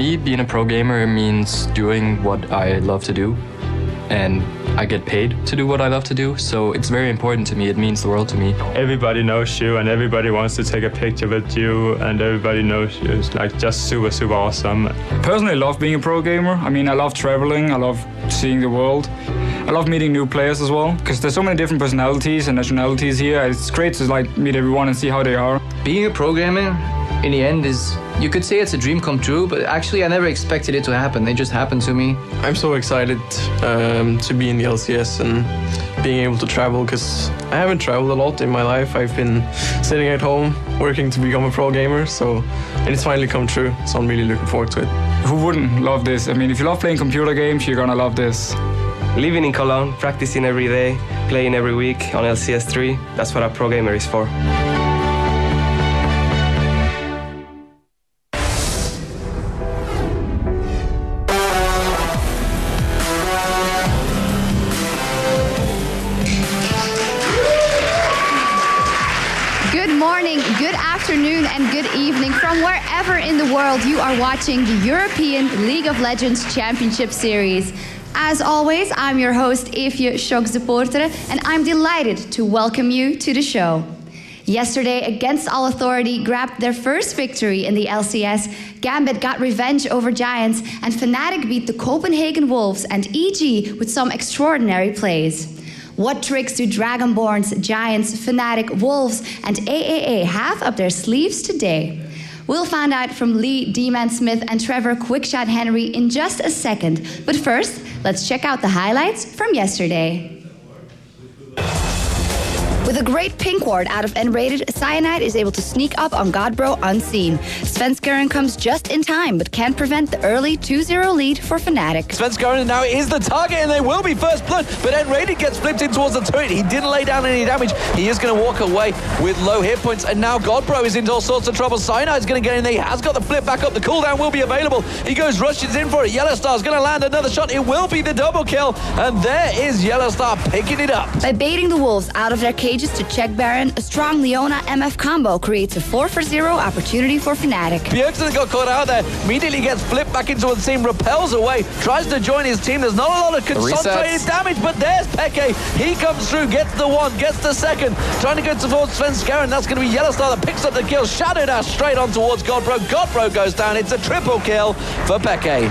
me, being a pro gamer means doing what I love to do, and I get paid to do what I love to do, so it's very important to me. It means the world to me. Everybody knows you, and everybody wants to take a picture with you, and everybody knows you. It's like just super, super awesome. Personally, I love being a pro gamer. I mean, I love traveling, I love seeing the world. I love meeting new players as well, because there's so many different personalities and nationalities here. It's great to like meet everyone and see how they are. Being a pro gamer, in the end, is, you could say it's a dream come true, but actually I never expected it to happen. It just happened to me. I'm so excited to be in the LCS and being able to travel, because I haven't traveled a lot in my life. I've been sitting at home working to become a pro gamer, and it's finally come true, so I'm really looking forward to it. Who wouldn't love this? I mean, if you love playing computer games, you're gonna love this. Living in Cologne, practicing every day, playing every week on LCS 3, that's what a pro gamer is for. Good morning, good afternoon, and good evening from wherever in the world you are watching the European League of Legends Championship Series. As always, I'm your host, Eefje Schoks-de-Poortere, and I'm delighted to welcome you to the show. Yesterday, Against All Authority grabbed their first victory in the LCS, Gambit got revenge over Giants, and Fnatic beat the Copenhagen Wolves and EG with some extraordinary plays. What tricks do Dragonborns, Giants, Fnatic, Wolves, and AAA have up their sleeves today? We'll find out from Lee, D-Man Smith, and Trevor Quickshot Henry in just a second. But first, let's check out the highlights from yesterday. With a great pink ward out of N-rated, Cyanide is able to sneak up on Godbro unseen. Svenskeren comes just in time, but can't prevent the early 2-0 lead for Fnatic. Svenskeren now is the target, and they will be first blood, but N-rated gets flipped in towards the turret. He didn't lay down any damage. He is going to walk away with low hit points, and now Godbro is into all sorts of trouble. Cyanide's going to get in there. He has got the flip back up. The cooldown will be available. He goes, rushes in for it. Yellowstar's going to land another shot. It will be the double kill, and there is Yellowstar picking it up. By baiting the Wolves out of their cages to check Baron, a strong Leona MF combo creates a 4-for-0 opportunity for Fnatic. Bjergsen got caught out there, immediately gets flipped back into the team, repels away, tries to join his team. There's not a lot of concentrated damage, but there's Peke. He comes through, gets the one, gets the second, trying to go towards Svenskeren. That's going to be Yellowstar that picks up the kill. Shadow Dash straight on towards Godbro. Godbro goes down. It's a triple kill for Peke.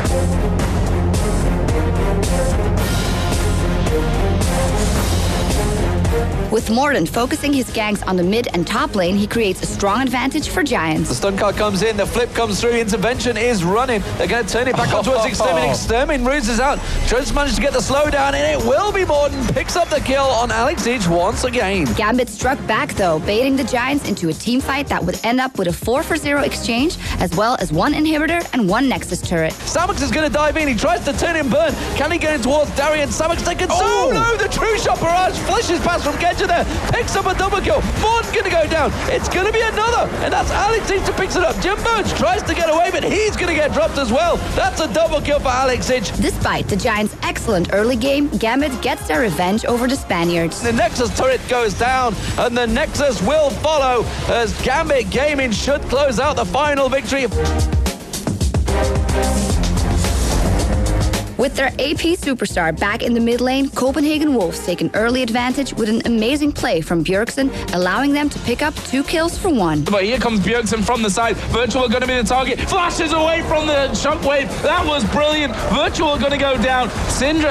With Morden focusing his ganks on the mid and top lane, he creates a strong advantage for Giants. The stun card comes in, the flip comes through, intervention is running. They're going to turn it back up towards Extermin. Extermin roots is out. Just managed to get the slowdown, and it will be Morden. Picks up the kill on Alex Ich once again. Gambit struck back though, baiting the Giants into a team fight that would end up with a 4-for-0 exchange, as well as one inhibitor and one Nexus turret. Samux is going to dive in. He tries to turn and burn. Can he get in towards Darian? Samux taken. Oh no, the true shot barrage flashes past from Gedge there. Picks up a double kill. Morden's going to go down. It's going to be another. And that's Alex Ich who picks it up. Jim Birch tries to get away, but he's going to get dropped as well. That's a double kill for Alex Ich. Despite the Giants' excellent early game, Gambit gets their revenge over the Spaniards. The Nexus turret goes down, and the Nexus will follow as Gambit Gaming should close out the final victory. With their AP superstar back in the mid lane, Copenhagen Wolves take an early advantage with an amazing play from Bjergsen, allowing them to pick up 2 kills for 1. But here comes Bjergsen from the side. Virtual going to be the target. Flashes away from the shockwave. That was brilliant. Virtual going to go down. Sona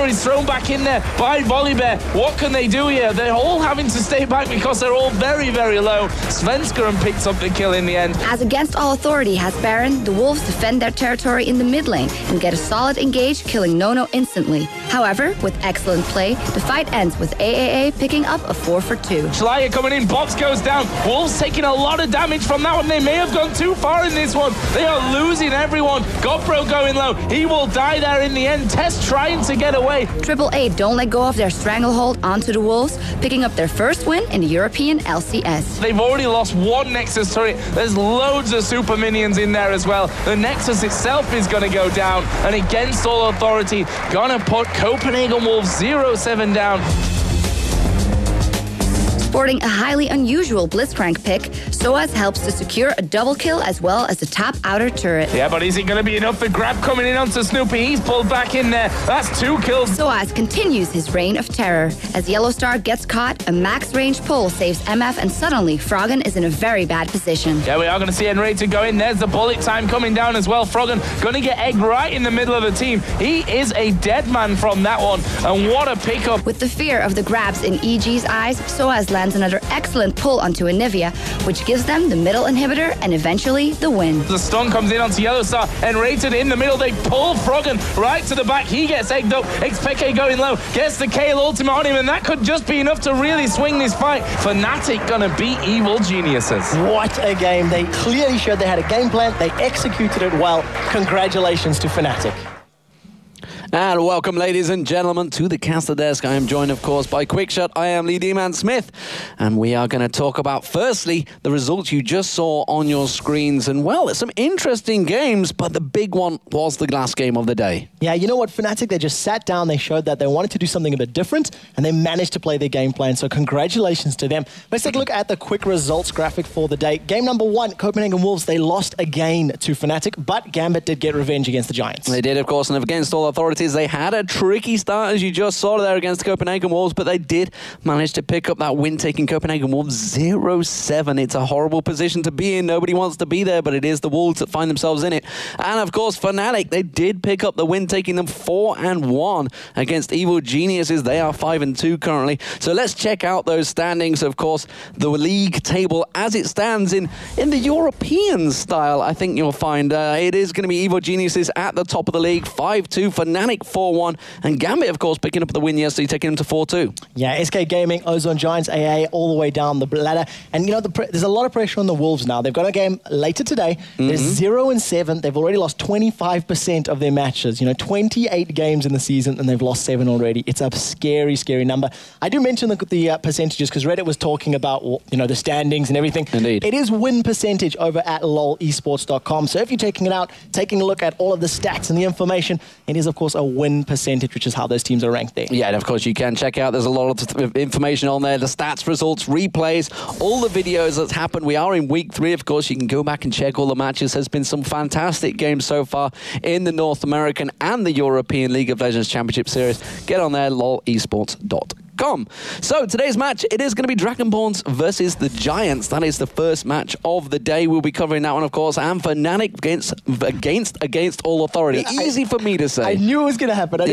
is thrown back in there by Volibear. What can they do here? They're all having to stay back because they're all very, very low. Svenskeren picks up the kill in the end. As Against All Authority has Baron, the Wolves defend their territory in the mid lane and get a solid engage, killing Nono instantly. However, with excellent play, the fight ends with AAA picking up a 4-for-2. Schleier coming in, box goes down. Wolves taking a lot of damage from that one. They may have gone too far in this one. They are losing everyone. Godbro going low. He will die there in the end. Test trying to get away. AAA don't let go of their stranglehold onto the Wolves, picking up their first win in the European LCS. They've already lost one Nexus turret. There's loads of super minions in there as well. The Nexus itself is going to go down, and Against All Authority gonna put Copenhagen Wolves 0-7 down. Sporting a highly unusual Blitzcrank pick, Soaz helps to secure a double kill as well as the top outer turret. Yeah, but is it going to be enough? The grab coming in onto Snoopy. He's pulled back in there. That's 2 kills. Soaz continues his reign of terror. As Yellowstar gets caught, a max range pull saves MF, and suddenly Froggen is in a very bad position. Yeah, we are going to see Enrated go in. There's the bullet time coming down as well. Froggen going to get egged right in the middle of the team. He is a dead man from that one. And what a pickup. With the fear of the grabs in EG's eyes, Soaz lands another excellent pull onto Anivia, which gives them the middle inhibitor and eventually the win. The stun comes in onto Yellowstar. Enrated in the middle. They pull Froggen right to the back. He gets egged up. XPK going low. Gets the Kale ultimate on him, and that could just be enough to really swing this fight. Fnatic gonna beat Evil Geniuses. What a game. They clearly showed they had a game plan. They executed it well. Congratulations to Fnatic. And welcome, ladies and gentlemen, to the Caster Desk. I am joined, of course, by Quickshot. I am Lee D-Man Smith, and we are going to talk about, firstly, the results you just saw on your screens. And, well, it's some interesting games, but the big one was the last game of the day. Yeah, you know what, Fnatic, they just sat down, they showed that they wanted to do something a bit different, and they managed to play their game plan, so congratulations to them. Let's take a look at the quick results graphic for the day. Game number 1, Copenhagen Wolves, they lost again to Fnatic, but Gambit did get revenge against the Giants. They did, of course, and against all authorities, they had a tricky start, as you just saw there, against the Copenhagen Wolves, but they did manage to pick up that win, taking Copenhagen Wolves 0-7. It's a horrible position to be in. Nobody wants to be there, but it is the Wolves that find themselves in it. And, of course, Fnatic, they did pick up the win, taking them 4-1 against Evil Geniuses. They are 5-2 currently. So let's check out those standings. Of course, the league table as it stands in the European style, I think you'll find it is going to be Evil Geniuses at the top of the league, 5-2, Fnatic 4-1, and Gambit, of course, picking up the win yesterday, taking them to 4-2. Yeah, SK Gaming, Ozone Giants, AA, all the way down the ladder. And, you know, there's a lot of pressure on the Wolves now. They've got a game later today. They're 0-7. They've already lost 25% of their matches. You know, 28 games in the season, and they've lost 7 already. It's a scary, scary number. I do mention the percentages because Reddit was talking about, you know, the standings and everything. Indeed. It is win percentage over at lolesports.com. So if you're taking it out, taking a look at all of the stats and the information, it is, of course, a win percentage, which is how those teams are ranked there. Yeah, and of course you can check out, there's a lot of information on there, the stats, results, replays, all the videos that's happened. We are in week 3, of course. You can go back and check all the matches. There's been some fantastic games so far in the North American and the European League of Legends Championship Series. Get on there, lolesports.com. So today's match, it is going to be Dragonborns versus the Giants. That is the first match of the day. We'll be covering that one, of course, and Fnatic against all authority. Easy for me to say. I knew it was going to happen. I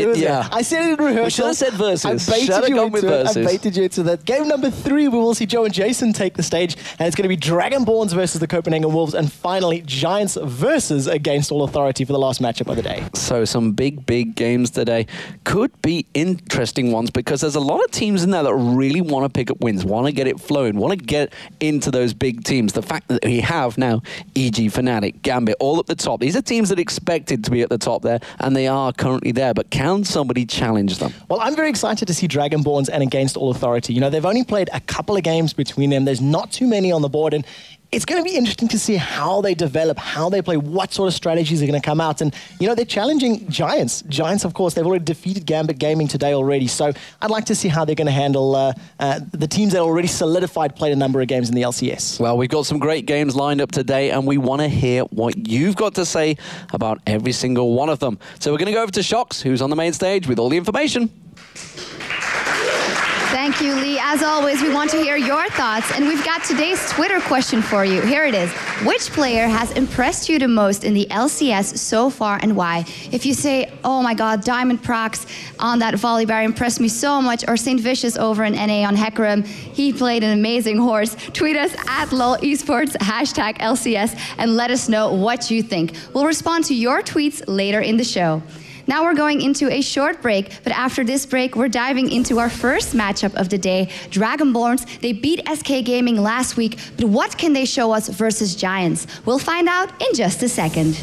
said it in rehearsal. We should have said versus. I baited you into that. Game number 3, we will see Joe and Jason take the stage, and it's going to be Dragonborns versus the Copenhagen Wolves, and finally Giants versus against all authority for the last matchup of the day. So some big games today. Could be interesting ones because there's a lot of teams in there that really want to pick up wins, want to get it flowing, want to get into those big teams. The fact that we have now EG, Fnatic, Gambit, all at the top. These are teams that expected to be at the top there, and they are currently there. But can somebody challenge them? Well, I'm very excited to see Dragonborns and against all authority. You know, they've only played a couple of games between them. There's not too many on the board, and it's going to be interesting to see how they develop, how they play, what sort of strategies are going to come out. And, you know, they're challenging Giants. Giants, of course, they've already defeated Gambit Gaming today already. So I'd like to see how they're going to handle the teams that already solidified, played a number of games in the LCS. Well, we've got some great games lined up today, and we want to hear what you've got to say about every single one of them. So we're going to go over to Shox, who's on the main stage with all the information. Thank you, Lee. As always, we want to hear your thoughts, and we've got today's Twitter question for you. Here it is. Which player has impressed you the most in the LCS so far, and why? If you say, oh my god, Diamond Prox on that Volibear impressed me so much, or St. Vicious over in NA on Hecarim, he played an amazing horse, tweet us at LOLesports, #LCS, and let us know what you think. We'll respond to your tweets later in the show. Now we're going into a short break, but after this break, we're diving into our first matchup of the day, Dragonborns. They beat SK Gaming last week, but what can they show us versus Giants? We'll find out in just a second.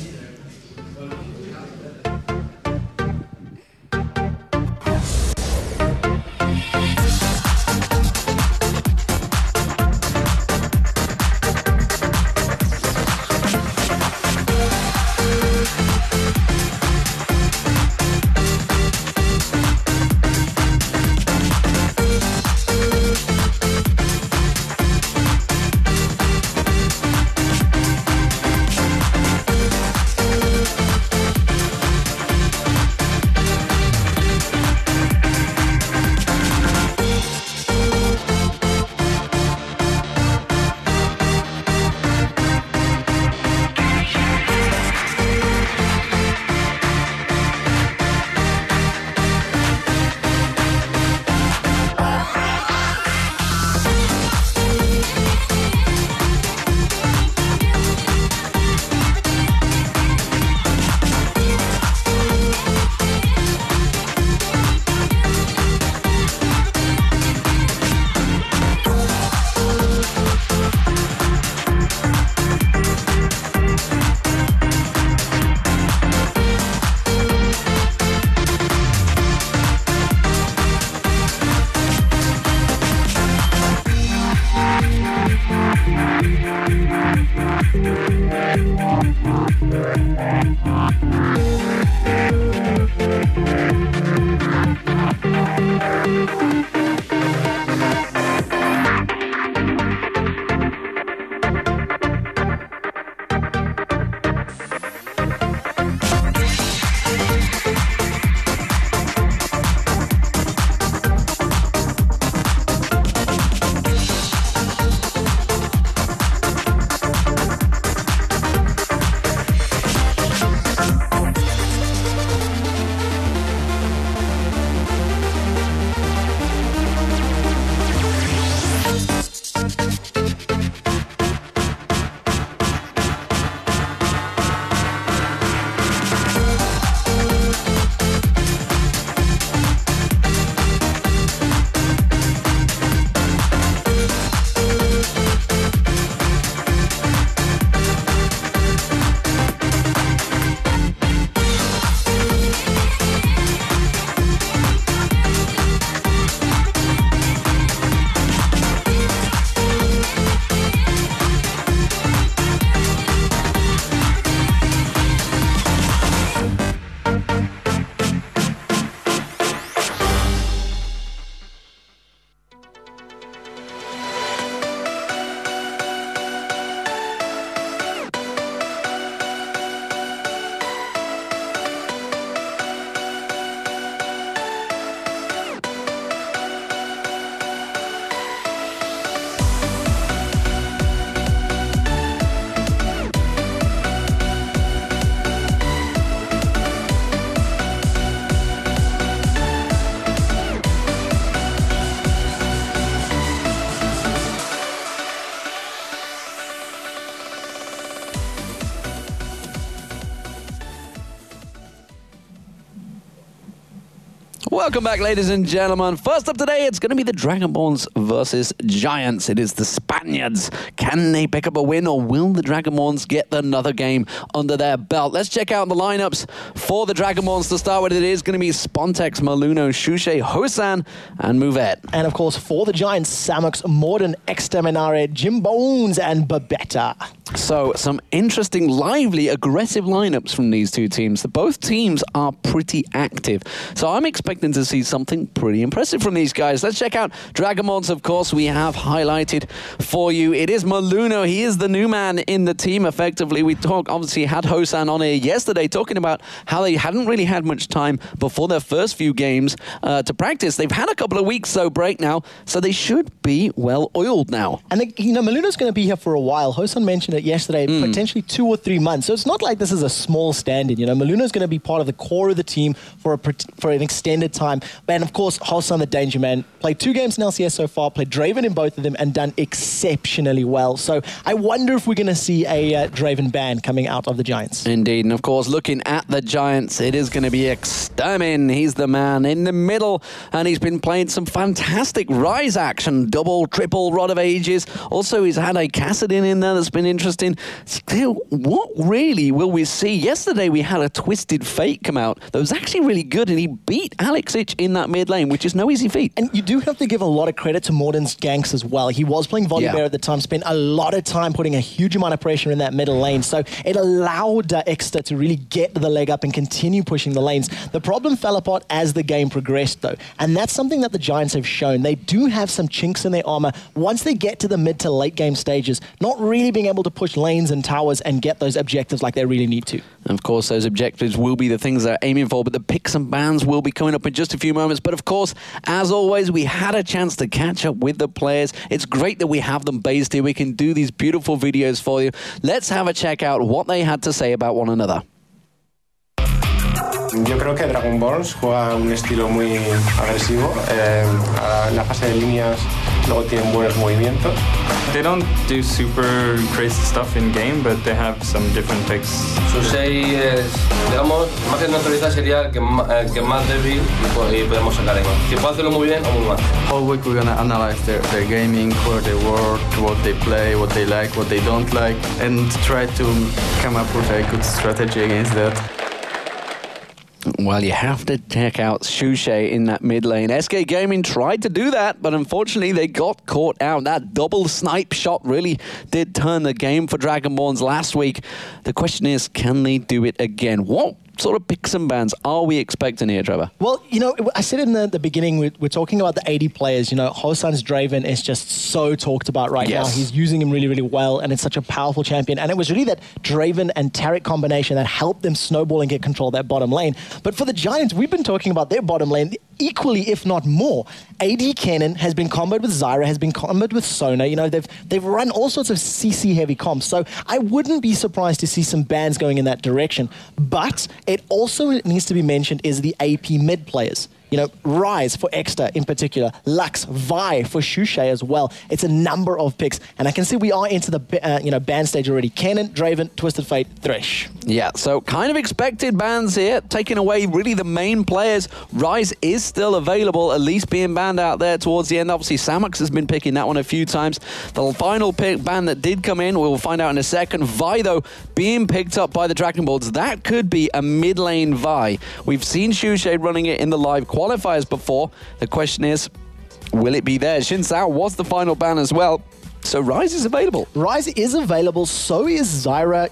Welcome back, ladies and gentlemen. First up today, it's going to be the Dragonborns versus Giants. It is the Spaniards. Can they pick up a win, or will the Dragonborns get another game under their belt? Let's check out the lineups for the Dragonborns. To start with, it is going to be Spontex, Maluno, Shushe, Hosan, and Movet. And of course, for the Giants, Samux, Morden, Exterminare, Jim Bones, and Babetta. So, some interesting, lively, aggressive lineups from these two teams. Both teams are pretty active. So I'm expecting to see something pretty impressive from these guys. Let's check out Dragonborns, of course, we have highlighted for you. It is Maluno. He is the new man in the team, effectively. We obviously had Hosan on here yesterday talking about how they hadn't really had much time before their first few games to practice. They've had a couple of weeks, break now, so they should be well-oiled now. And, Maluno's going to be here for a while. Hosan mentioned it yesterday, potentially 2 or 3 months. So it's not like this is a small stand-in. Maluno's going to be part of the core of the team for an extended time. And of course, Hosan, the danger man, played 2 games in LCS so far, played Draven in both of them, and done exceptionally well. So I wonder if we're going to see a Draven ban coming out of the Giants. Indeed, and of course, looking at the Giants, it is going to be Extermin. He's the man in the middle, and he's been playing some fantastic Rise action, double, triple, Rod of Ages. Also, he's had a Cassadin in there that's been interesting. Still, what really will we see? Yesterday, we had a Twisted Fate come out that was actually really good, and he beat Alex Ich in that mid lane, which is no easy feat. And you do have to give a lot of credit to Morden's ganks as well. He was playing Volibear at the time, spent a lot of time putting a huge amount of pressure in that middle lane, so it allowed Exter to really get the leg up and continue pushing the lanes. The problem fell apart as the game progressed, though, and that's something that the Giants have shown. They do have some chinks in their armor once they get to the mid to late game stages, not really being able to push lanes and towers and get those objectives like they really need to. And of course, those objectives will be the things they're aiming for, but the picks and bans will be coming up in just a few moments. But of course, as always, we had a chance to catch up with the players. It's great that we have them based here. We can do these beautiful videos for you. Let's have a check out what they had to say about one another. Yo creo que Dragonborns juega un estilo muy agresivo. En la fase de líneas luego tienen buenos movimientos. They don't do super crazy stuff in game, but they have some different picks. Su 6 es, digamos, más que neutralizar sería el que más débil y podemos sacar ahí. Que puede hacerlo muy bien o muy mal. All week we're gonna analyze their gaming, where they work, what they play, what they like, what they don't like, and try to come up with a good strategy against that. Well, you have to check out Shushay in that mid lane. SK Gaming tried to do that, but unfortunately they got caught out. That double snipe shot really did turn the game for Dragonborns last week. The question is, can they do it again? What sort of picks and bans are we expecting here, Trevor? Well, I said in the beginning, we're talking about the AD players. Hosan's Draven is just so talked about right now. He's using him really, really well, and it's such a powerful champion. And it was really that Draven and Taric combination that helped them snowball and get control of that bottom lane. But for the Giants, we've been talking about their bottom lane equally, if not more. AD Kennen has been comboed with Zyra, has been comboed with Sona. They've run all sorts of CC-heavy comps. So I wouldn't be surprised to see some bans going in that direction. But it also needs to be mentioned is the AP mid players. Rise for Exeter in particular, Lux, Vi for Shushay as well. It's a number of picks, and I can see we are into the ban stage already. Kennen, Draven, Twisted Fate, Thresh. Yeah, so kind of expected bans here, taking away really the main players. Rise is still available, at least being banned out there towards the end. Obviously, Samux has been picking that one a few times. The final pick ban that did come in, we'll find out in a second. Vi, though, being picked up by the Dragonborns. That could be a mid lane Vi. We've seen Shushay running it in the live qualifiers before. The question is, will it be there? Xin Zhao was the final ban as well. So Rise is available. Rise is available, so is Zyra.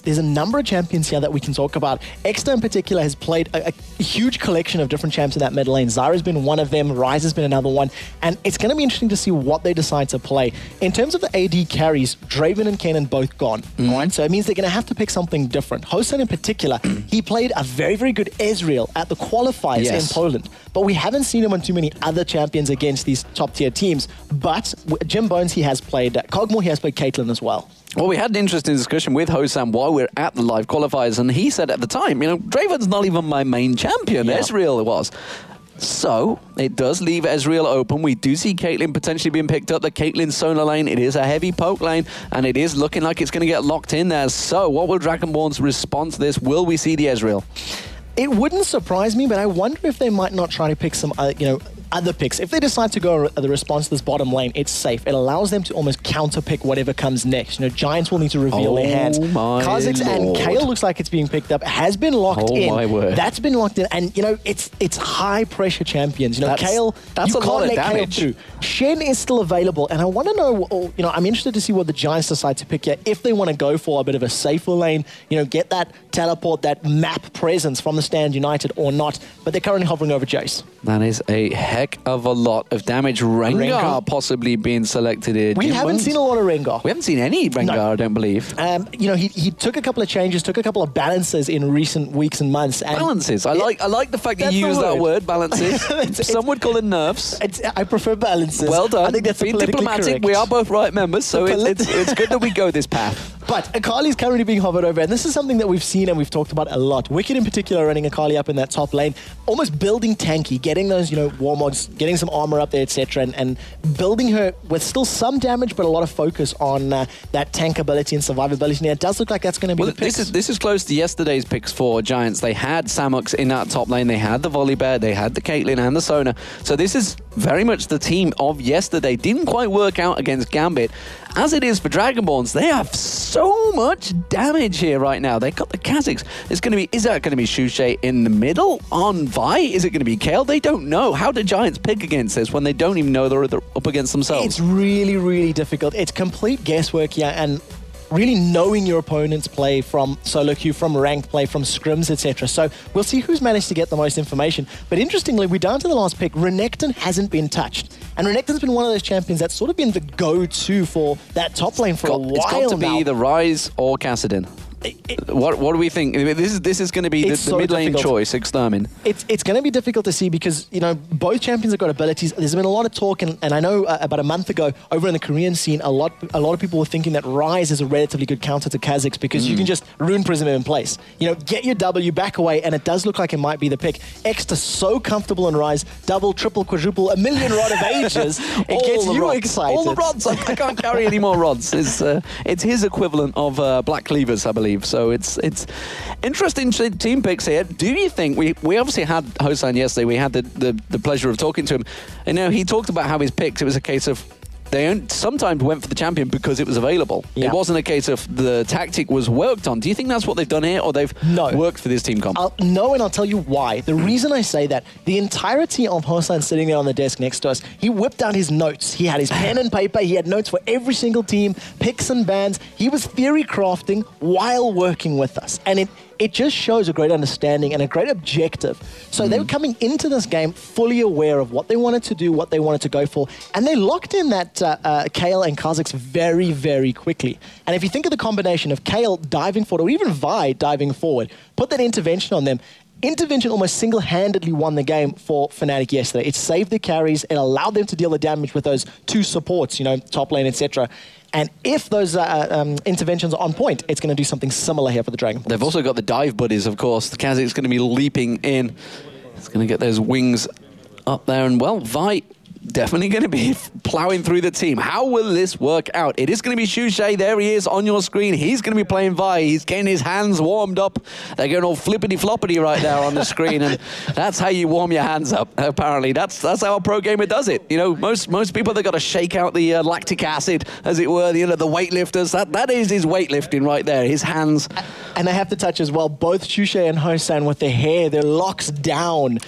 There's a number of champions here that we can talk about. Exeter in particular has played a huge collection of different champs in that mid lane. Zyra's been one of them, Rise has been another one, and it's going to be interesting to see what they decide to play. In terms of the AD carries, Draven and Kennen both gone, right? So it means they're going to have to pick something different. Hosan in particular, he played a very, very good Ezreal at the qualifiers in Poland, but we haven't seen him on too many other champions against these top-tier teams. But Jim Bones, he has played Cogmore, he has played Caitlyn as well. Well, we had an interesting discussion with Hosan while we're at the live qualifiers, and he said at the time, Draven's not even my main champion. Ezreal was. So, it does leave Ezreal open. We do see Caitlyn potentially being picked up. The Caitlyn Sona lane, it is a heavy poke lane, and it is looking like it's going to get locked in there. So, what will Dragonborns respond to this? Will we see the Ezreal? It wouldn't surprise me, but I wonder if they might not try to pick some, other picks. If they decide to go the response to this bottom lane, it's safe. It allows them to almost counter-pick whatever comes next. Giants will need to reveal their hands. Kha'Zix and Kayle looks like it's being picked up. Has been locked in. Oh my word. That's been locked in. And, it's high-pressure champions. Kayle, that's a lot of damage. Shen is still available, and I want to know, I'm interested to see what the Giants decide to pick here. If they want to go for a bit of a safer lane, get that teleport, that map presence from the Stand United or not, but they're currently hovering over Jace. That is a heck of a lot of damage. Rengar possibly being selected here. We haven't seen a lot of Rengar. We haven't seen any Rengar, I don't believe. He took a couple of changes, took a couple of balances in recent weeks and months. And balances. I like the fact that you use that word, balances. Some would call it nerfs. I prefer balances. Well done. I think that's being diplomatic. Correct. We are both right members, so it's good that we go this path. But Akali's currently being hovered over, and this is something that we've seen and we've talked about a lot. Wicked in particular running Akali up in that top lane, almost building tanky, getting those, warmogs, getting some armor up there, etc., and building her with still some damage, but a lot of focus on that tank ability and survivability. And it does look like that's going to be the pick. This is close to yesterday's picks for Giants. They had Samux in that top lane, they had the Volibear, they had the Caitlyn and the Sona. So this is very much the team of yesterday. Didn't quite work out against Gambit. As it is for Dragonborns, they have so much damage here right now. They got the Kha'Zix. Is that going to be Shushay in the middle on Vi? Is it going to be Kayle? They don't know. How do Giants pick against this when they don't even know they're up against themselves? It's really, really difficult. It's complete guesswork here, and really knowing your opponent's play from solo queue, from ranked play, from scrims, etc. So we'll see who's managed to get the most information. But interestingly, we're down to the last pick. Renekton hasn't been touched. And Renekton's been one of those champions that's sort of been the go-to for that top lane for a while now. It's got to be the Rise or Kassadin. What do we think? This is going to be the mid lane choice, Extermin. It's going to be difficult to see because both champions have got abilities. There's been a lot of talk, and I know about a month ago over in the Korean scene, a lot of people were thinking that Rise is a relatively good counter to Kha'Zix because you can just Rune Prism him in place. Get your W, back away, and it does look like it might be the pick. Extra so comfortable in Rise, double, triple, quadruple, a million rod of ages. It gets you excited. All the rods. I can't carry any more rods. It's his equivalent of Black Cleavers, I believe. So it's interesting team picks here. Do you think we obviously had Hosan yesterday? We had the pleasure of talking to him. He talked about how his picks. It was a case of They sometimes went for the champion because it was available. Yeah. It wasn't a case of the tactic was worked on. Do you think that's what they've done here, or they've worked for this team comp? No, and I'll tell you why. The reason I say that, the entirety of Hosan sitting there on the desk next to us, he whipped out his notes. He had his pen and paper. He had notes for every single team, picks and bans. He was theory crafting while working with us. And it just shows a great understanding and a great objective. So they were coming into this game fully aware of what they wanted to do, what they wanted to go for, and they locked in that Kayle and Kha'Zix very, very quickly. And if you think of the combination of Kayle diving forward, or even Vi diving forward, put that intervention on them, Intervention almost single-handedly won the game for Fnatic yesterday. It saved the carries, it allowed them to deal the damage with those two supports, you know, top lane, etc. And if those interventions are on point, it's going to do something similar here for the Dragon Balls. They've also got the dive buddies, of course. The Kha'Zix is going to be leaping in. It's going to get those wings up there. And, well, Vi definitely going to be plowing through the team. How will this work out? It is going to be Xuxe. There he is on your screen. He's going to be playing Vi. He's getting his hands warmed up. They're going all flippity-floppity right there on the screen. And that's how you warm your hands up, apparently. That's how a pro gamer does it. You know, most people, they've got to shake out the lactic acid, as it were, the weightlifters. That is his weightlifting right there, his hands. And I have to touch as well, both Xuxe and Hosan with their hair, their locks down.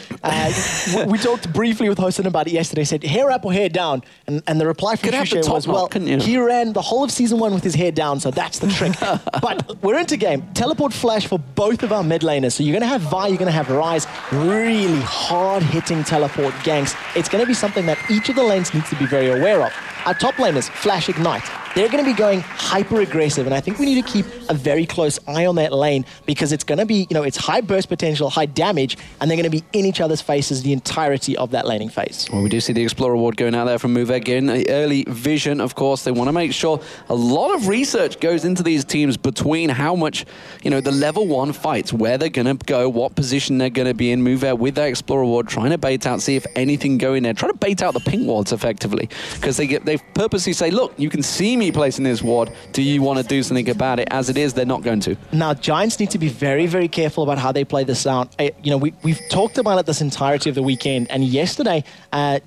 We talked briefly with Hosan about it yesterday. He said, hair up or hair down? And the reply from Xuxe was, well, he ran the whole of Season 1 with his hair down, so that's the trick. But we're into game. Teleport flash for both of our mid laners. So you're going to have Vi, you're going to have Ryze, really hard-hitting teleport ganks. It's going to be something that each of the lanes needs to be very aware of. Our top laners, Flash Ignite, they're going to be going hyper-aggressive, and I think we need to keep a very close eye on that lane because it's going to be, you know, it's high burst potential, high damage, and they're going to be in each other's faces the entirety of that laning phase. Well, we do see the Explorer Award going out there from Move again. Early vision, of course. They want to make sure a lot of research goes into these teams between how much, you know, the level 1 fights, where they're going to go, what position they're going to be in. Move with that Explorer Award, trying to bait out, see if anything go in there, trying to bait out the pink wards effectively because they purposely say, look, you can see me placing this ward. Do you want to do something about it? As it is, they're not going to. Now, Giants need to be very, very careful about how they play this out. You know, we've talked about it this entirety of the weekend, and yesterday,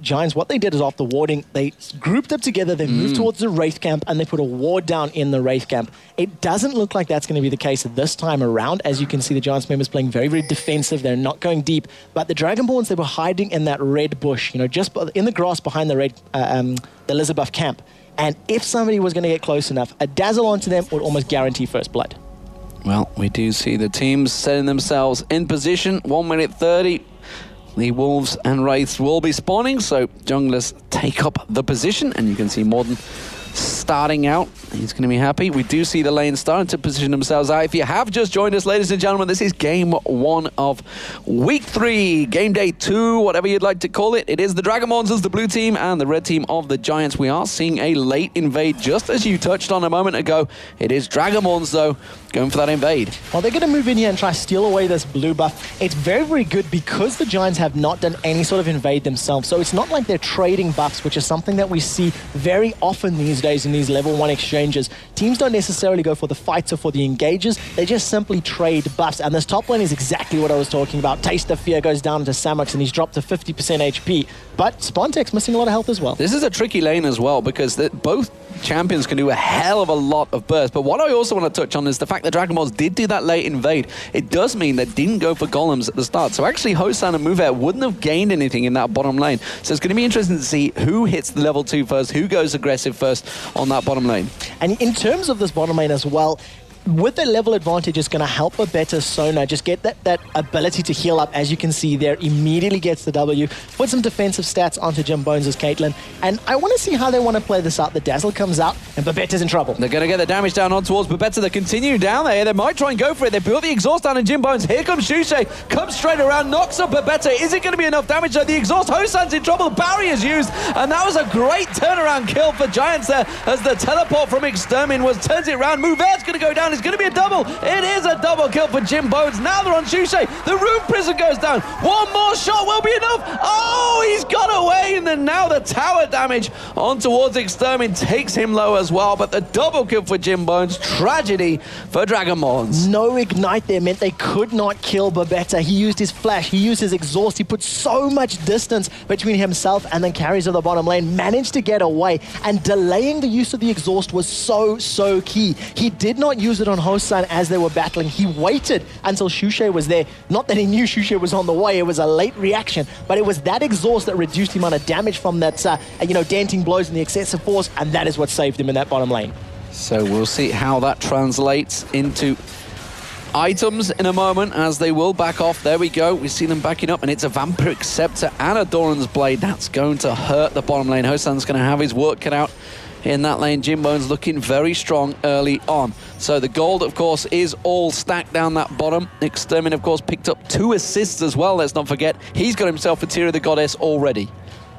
Giants, what they did is after warding, they grouped up together, they moved towards the Wraith camp, and they put a ward down in the Wraith camp. It doesn't look like that's going to be the case this time around. As you can see, the Giants members playing very, very defensive. They're not going deep. But the Dragonborns, they were hiding in that red bush, you know, just in the grass behind the red, the lizard buff camp. And if somebody was going to get close enough, a dazzle onto them would almost guarantee first blood. Well, we do see the teams setting themselves in position. 1 minute 30. The Wolves and Wraiths will be spawning, so junglers take up the position. And you can see Morden starting out. He's going to be happy. We do see the lane starting to position themselves out. If you have just joined us, ladies and gentlemen, this is game 1 of week 3, game day 2, whatever you'd like to call it. It is the Dragon Monsters, the blue team, and the red team of the Giants. We are seeing a late invade, just as you touched on a moment ago. It is Dragon Monsters, though, going for that invade. Well, they're going to move in here and try to steal away this blue buff. It's very, very good because the Giants have not done any sort of invade themselves. So it's not like they're trading buffs, which is something that we see very often these days in these level 1 exchanges. Teams don't necessarily go for the fights or for the engages. They just simply trade buffs. And this top lane is exactly what I was talking about. Taste of Fear goes down to Samux and he's dropped to 50% HP. But Spontek's missing a lot of health as well. This is a tricky lane as well because both champions can do a hell of a lot of burst. But what I also want to touch on is the fact that Dragon Balls did do that late invade. It does mean they didn't go for golems at the start. So actually Hosan and Move wouldn't have gained anything in that bottom lane. So it's going to be interesting to see who hits the level 2 first, who goes aggressive first on that bottom lane. And in terms of this bottom lane as well, with the level advantage, it's going to help a better Sona just get that ability to heal up. As you can see there, immediately gets the W. Put some defensive stats onto Jim Bones' Caitlyn. And I want to see how they want to play this out. The Dazzle comes out, and Babetta's in trouble. They're going to get the damage down on towards Babetta. They continue down there. They might try and go for it. They built the exhaust down in Jim Bones. Here comes Xuxe. Comes straight around, knocks up Babetta. Is it going to be enough damage? So the exhaust, Hosan's in trouble. Barrier's used. And that was a great turnaround kill for Giants there as the teleport from Extermin turns it around. Mouvert's going to go down. It's going to be a double. It is a double kill for Jim Bones. Now they're on Shushay. The Rune Prison goes down. One more shot will be enough. Oh, he's got away. And then now the tower damage on towards Extermin takes him low as well. But the double kill for Jim Bones. Tragedy for Dragonborns. No ignite there meant they could not kill Babetta. He used his flash. He used his exhaust. He put so much distance between himself and then carries to the bottom lane. Managed to get away. And delaying the use of the exhaust was so key. He did not use it on Hosan as they were battling. He waited until Shushay was there. Not that he knew Shushay was on the way. It was a late reaction. But it was that exhaust that reduced the amount of damage from that, denting blows and the excessive force. And that is what saved him in that bottom lane. So we'll see how that translates into items in a moment as they will back off. There we go. We see them backing up, and it's a Vampiric Scepter and a Doran's Blade. That's going to hurt the bottom lane. Hosan's going to have his work cut out in that lane. Jim Bones looking very strong early on. So the gold, of course, is all stacked down that bottom. Extermin, of course, picked up 2 assists as well. Let's not forget, he's got himself a Tear of the Goddess already.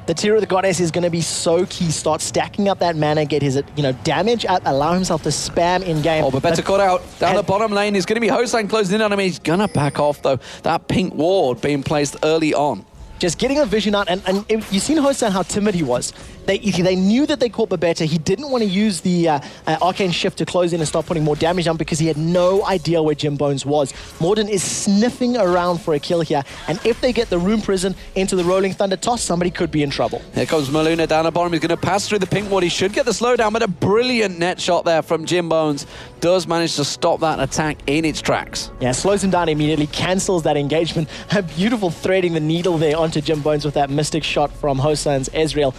The Tear of the Goddess is going to be so key. Start stacking up that mana, get his damage up, allow himself to spam in-game. Oh, but better cut out. Down the bottom lane is going to be Hosan closing in on him. He's going to back off, though. That pink ward being placed early on. Just getting a vision out, and you've seen Hosan how timid he was. They knew that they caught Babetta. He didn't want to use the Arcane Shift to close in and start putting more damage on because he had no idea where Jim Bones was. Morden is sniffing around for a kill here, and if they get the Rune Prison into the Rolling Thunder toss, somebody could be in trouble. Here comes Maluna down the bottom. He's going to pass through the pink ward. He should get the slowdown, but a brilliant net shot there from Jim Bones does manage to stop that attack in its tracks. Yeah, slows him down immediately, cancels that engagement. A beautiful threading the needle there onto Jim Bones with that mystic shot from Hosan's Ezreal.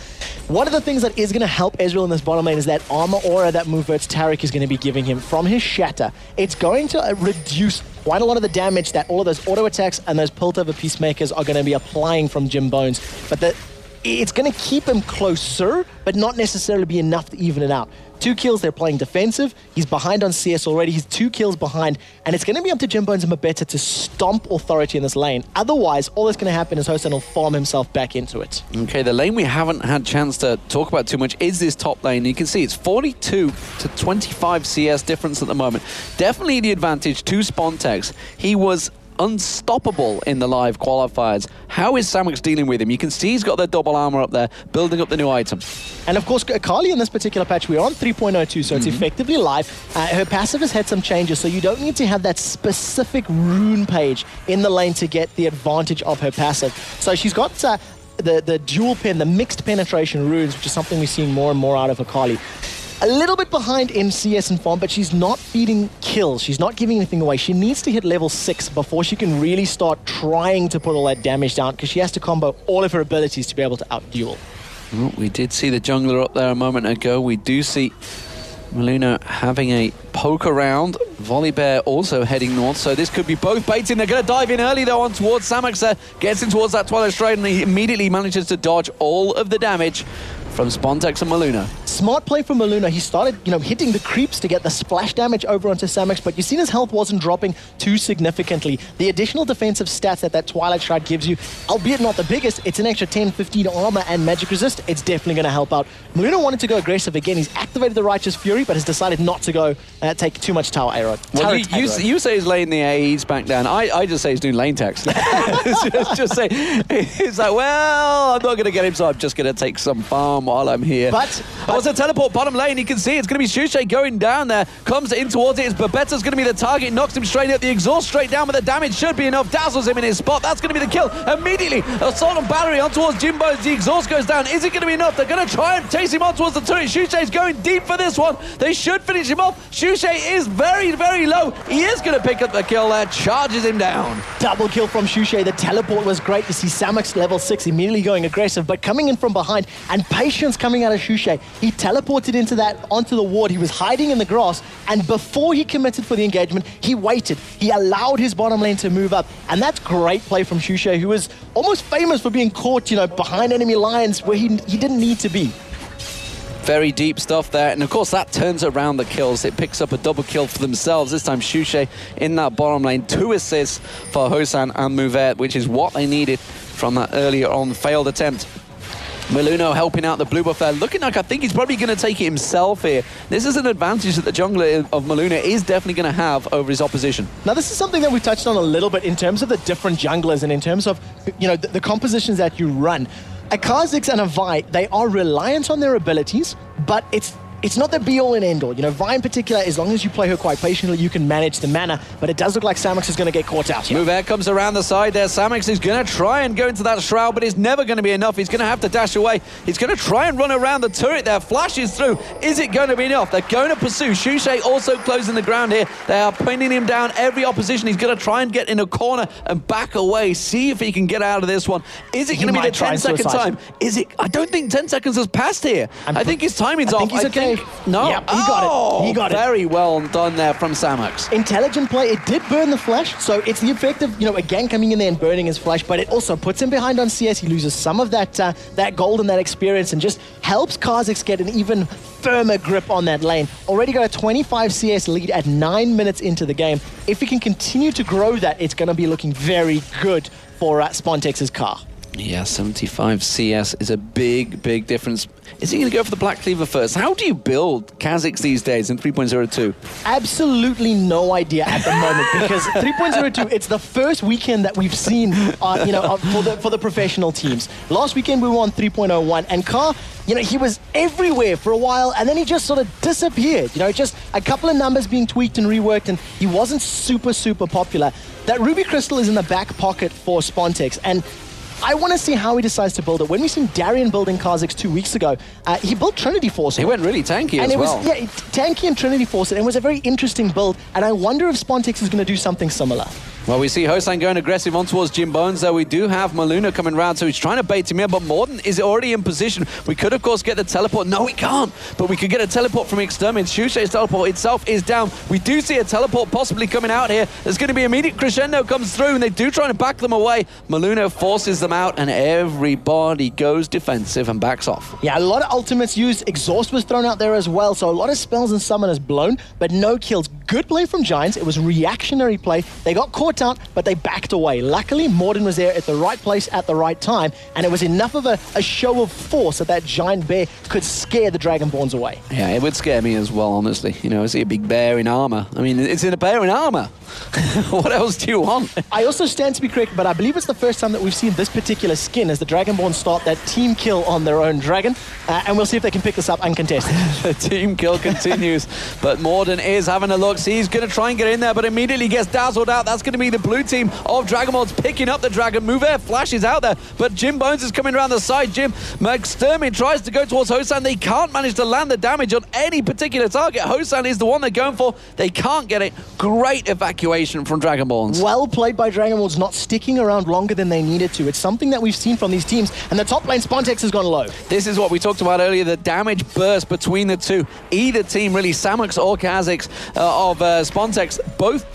One of the things that is going to help Ezreal in this bottom lane is that armor aura that Movevert's Taric is going to be giving him from his Shatter. It's going to reduce quite a lot of the damage that all of those auto attacks and those Piltover Peacemakers are going to be applying from Jim Bones. But it's going to keep him closer, but not necessarily be enough to even it out. 2 kills, they're playing defensive. He's behind on CS already. He's 2 kills behind. And it's going to be up to Jim Bones and Babetta to stomp authority in this lane. Otherwise, all that's going to happen is Hosan will farm himself back into it. Okay, the lane we haven't had chance to talk about too much is this top lane. You can see it's 42 to 25 CS difference at the moment. Definitely the advantage to Spontex. He was unstoppable in the live qualifiers. How is Samux dealing with him? You can see he's got the double armor up there, building up the new item. And of course, Akali in this particular patch, we're on 3.02, so it's effectively live. Her passive has had some changes, so you don't need to have that specific rune page in the lane to get the advantage of her passive. So she's got the dual pen, the mixed penetration runes, which is something we're seeing more and more out of Akali. A little bit behind in CS and farm, but she's not feeding kills. She's not giving anything away. She needs to hit level 6 before she can really start trying to put all that damage down, because she has to combo all of her abilities to be able to out-duel. Well, we did see the jungler up there a moment ago. We do see Maluna having a poke around. Volibear also heading north, so this could be both baiting. They're going to dive in early, though, on towards Samux there. Gets in towards that Twilight Stride, and he immediately manages to dodge all of the damage from Spontex and Maluna. Smart play from Maluna. He started, hitting the creeps to get the splash damage over onto Samux, but you've seen his health wasn't dropping too significantly. The additional defensive stats that Twilight Stride gives you, albeit not the biggest, it's an extra 10, 15 armor and magic resist. It's definitely going to help out. Maluna wanted to go aggressive again. He's activated the Righteous Fury, but has decided not to go take too much tower aggro. Well, you say he's laying the A, he's back down. I just say he's doing lane tax. just say, he's like, well, I'm not going to get him, so I'm just going to take some farm while I'm here. But a teleport bottom lane. You can see it's going to be Shushay going down there. Comes in towards it. Babetta's going to be the target. Knocks him straight up. The exhaust straight down, but the damage should be enough. Dazzles him in his spot. That's going to be the kill. Immediately, Assault on Battery on towards Jim Bones. The exhaust goes down. Is it going to be enough? They're going to try and chase him on towards the turret. Shushay's going deep for this one. They should finish him off. Shushay is very, very low. He is going to pick up the kill there. Charges him down. Double kill from Shushay. The teleport was great to see Samux level 6 immediately going aggressive, but coming in from behind, and patience coming out of Shushay. He teleported onto the ward. He was hiding in the grass, and before he committed for the engagement, he waited. He allowed his bottom lane to move up, and that's great play from Shushay, who is almost famous for being caught, behind enemy lines where he didn't need to be. Very deep stuff there, and of course that turns around the kills. It picks up a double kill for themselves. This time Shushay in that bottom lane. 2 assists for Hosan and Mouvert, which is what they needed from that earlier on failed attempt. Maluno helping out the blue buff there. Looking like I think he's probably going to take it himself here. This is an advantage that the jungler of Maluno is definitely going to have over his opposition. Now, this is something that we touched on a little bit in terms of the different junglers and in terms of, you know, the compositions that you run. A Kha'Zix and a Vi, they are reliant on their abilities, but it's not the be-all and end-all. You know, Vi in particular, as long as you play her quite patiently, you can manage the mana, but it does look like Samux is going to get caught out here. Move air comes around the side there. Samux is going to try and go into that shroud, but it's never going to be enough. He's going to have to dash away. He's going to try and run around the turret there. Flashes through. Is it going to be enough? They're going to pursue. Shushay also closing the ground here. They are pinning him down every opposition. He's going to try and get in a corner and back away. See if he can get out of this one. Is it going to be the 10-second time? Is it? I don't think 10 seconds has passed here. I think his timing's off. I think he's okay. No. Yep, he got it. He got it. Very well done there from Samux. Intelligent play. It did burn the flash, so it's the effect of, you know, again coming in there and burning his flash, but it also puts him behind on CS. He loses some of that that gold and that experience and just helps Kha'Zix get an even firmer grip on that lane. Already got a 25 CS lead at 9 minutes into the game. If he can continue to grow that, it's going to be looking very good for Spontex's car. Yeah, 75 CS is a big, big difference. Is he going to go for the Black Cleaver first? How do you build Kha'Zix these days in 3.02? Absolutely no idea at the moment, because 3.02, it's the first weekend that we've seen, you know, for the professional teams. Last weekend we were on 3.01, and Car, you know, he was everywhere for a while, and then he just sort of disappeared. You know, just a couple of numbers being tweaked and reworked, and he wasn't super, super popular. That Ruby Crystal is in the back pocket for Spontex, and I want to see how he decides to build it. When we seen Darian building Kha'Zix 2 weeks ago, he built Trinity Force. He went really tanky as well. And it was, tanky and Trinity Force, and it was a very interesting build, and I wonder if Spontex is going to do something similar. Well, we see Hosan going aggressive on towards Jim Bones, though we do have Maluno coming around, so he's trying to bait him in, but Morden is already in position. We could, of course, get the teleport. No, we can't, but we could get a teleport from Extermin. Shushay's teleport itself is down. We do see a teleport possibly coming out here. There's going to be immediate crescendo comes through, and they do try to back them away. Maluno forces them out, and everybody goes defensive and backs off. Yeah, a lot of ultimates used. Exhaust was thrown out there as well, so a lot of spells and summoners blown, but no kills. Good play from Giants. It was reactionary play. They got caught out, but they backed away. Luckily, Morden was there at the right place at the right time, and it was enough of a show of force that Giant Bear could scare the Dragonborns away. Yeah, it would scare me as well, honestly. You know, I see a big bear in armor. I mean, it's in a bear in armor. What else do you want? I also stand to be correct, but I believe it's the first time that we've seen this particular skin as the Dragonborn start that team kill on their own dragon, and we'll see if they can pick this up uncontested. The team kill continues, but Morden is having a look. See, he's going to try and get in there, but immediately gets dazzled out. That's going to be the blue team of Dragonborns picking up the dragon. Move Air flashes out there, but Jim Bones is coming around the side. Jim McStermin tries to go towards Hosan. They can't manage to land the damage on any particular target. Hosan is the one they're going for. They can't get it. Great evacuation from Dragonborns. Well played by Dragonborns, not sticking around longer than they needed to. It's something that we've seen from these teams, and the top lane Spontex has gone low. This is what we talked about earlier, the damage burst between the two. Either team, really, Samux or Kha'Zix of Spontex, both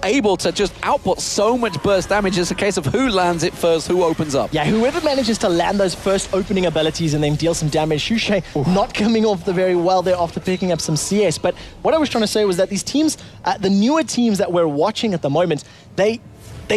able to just output so much burst damage. It's a case of who lands it first, who opens up. Yeah, whoever manages to land those first opening abilities and then deal some damage. Shushay not coming off the very well there after picking up some CS. But what I was trying to say was that these teams, the newer teams that we're watching at the moment, they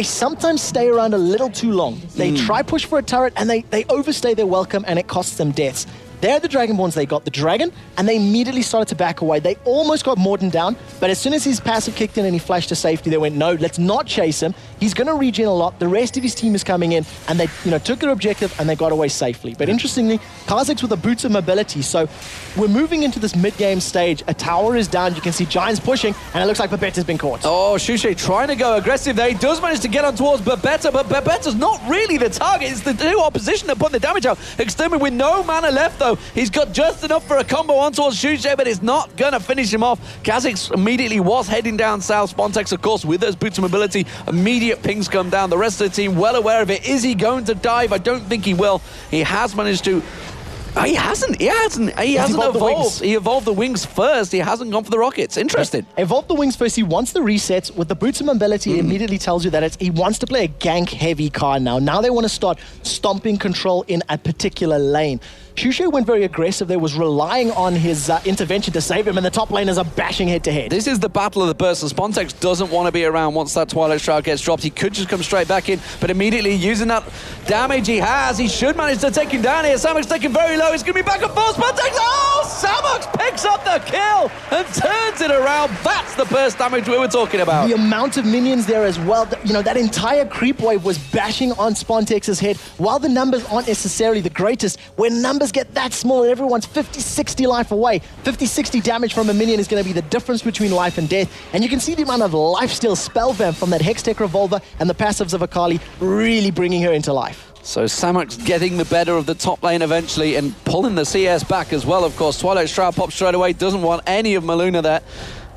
sometimes stay around a little too long. They try push for a turret and they overstay their welcome, and it costs them deaths. They're the Dragonborns. They got the dragon, and they immediately started to back away. They almost got Morden down, but as soon as his passive kicked in and he flashed to safety, they went, no, let's not chase him. He's going to regen a lot. The rest of his team is coming in, and they took their objective, and they got away safely. But interestingly, Kha'Zix with the boots of mobility. So we're moving into this mid-game stage. A tower is down. You can see Giants pushing, and it looks like Babetta's been caught. Oh, Shushay trying to go aggressive there. He does manage to get on towards Babetta, but Babetta's not really the target. It's the new opposition that put the damage out. Extermin with no mana left, though. He's got just enough for a combo on towards Shushay, but it's not going to finish him off. Kha'Zix immediately was heading down south. Spontex, of course, with those boots of mobility, immediate pings come down. The rest of the team well aware of it. Is he going to dive? I don't think he will. He has managed to He hasn't evolved. He evolved the wings first. He hasn't gone for the rockets. Interesting. Evolved the wings first. He wants the resets. With the boots of mobility, it immediately tells you that he wants to play a gank-heavy card now. Now they want to start stomping control in a particular lane. Shushay went very aggressive there, was relying on his intervention to save him, and the top laners are bashing head-to-head. This is the battle of the burst, and Spontex doesn't want to be around once that Twilight Shroud gets dropped. He could just come straight back in, but immediately using that damage he has, he should manage to take him down here. Samux taking very low. He's going to be back and forth. Spontex, Samux picks up the kill and turns it around. That's the burst damage we were talking about. The amount of minions there as well. You know, that entire creep wave was bashing on Spontex's head. While the numbers aren't necessarily the greatest, when numbers get that small and everyone's 50-60 life away, 50-60 damage from a minion is going to be the difference between life and death. And you can see the amount of lifesteal spell vamp from that Hextech Revolver and the passives of Akali really bringing her into life. So Samux getting the better of the top lane eventually and pulling the CS back as well, of course. Twilight Shroud pops straight away, doesn't want any of Maluna there.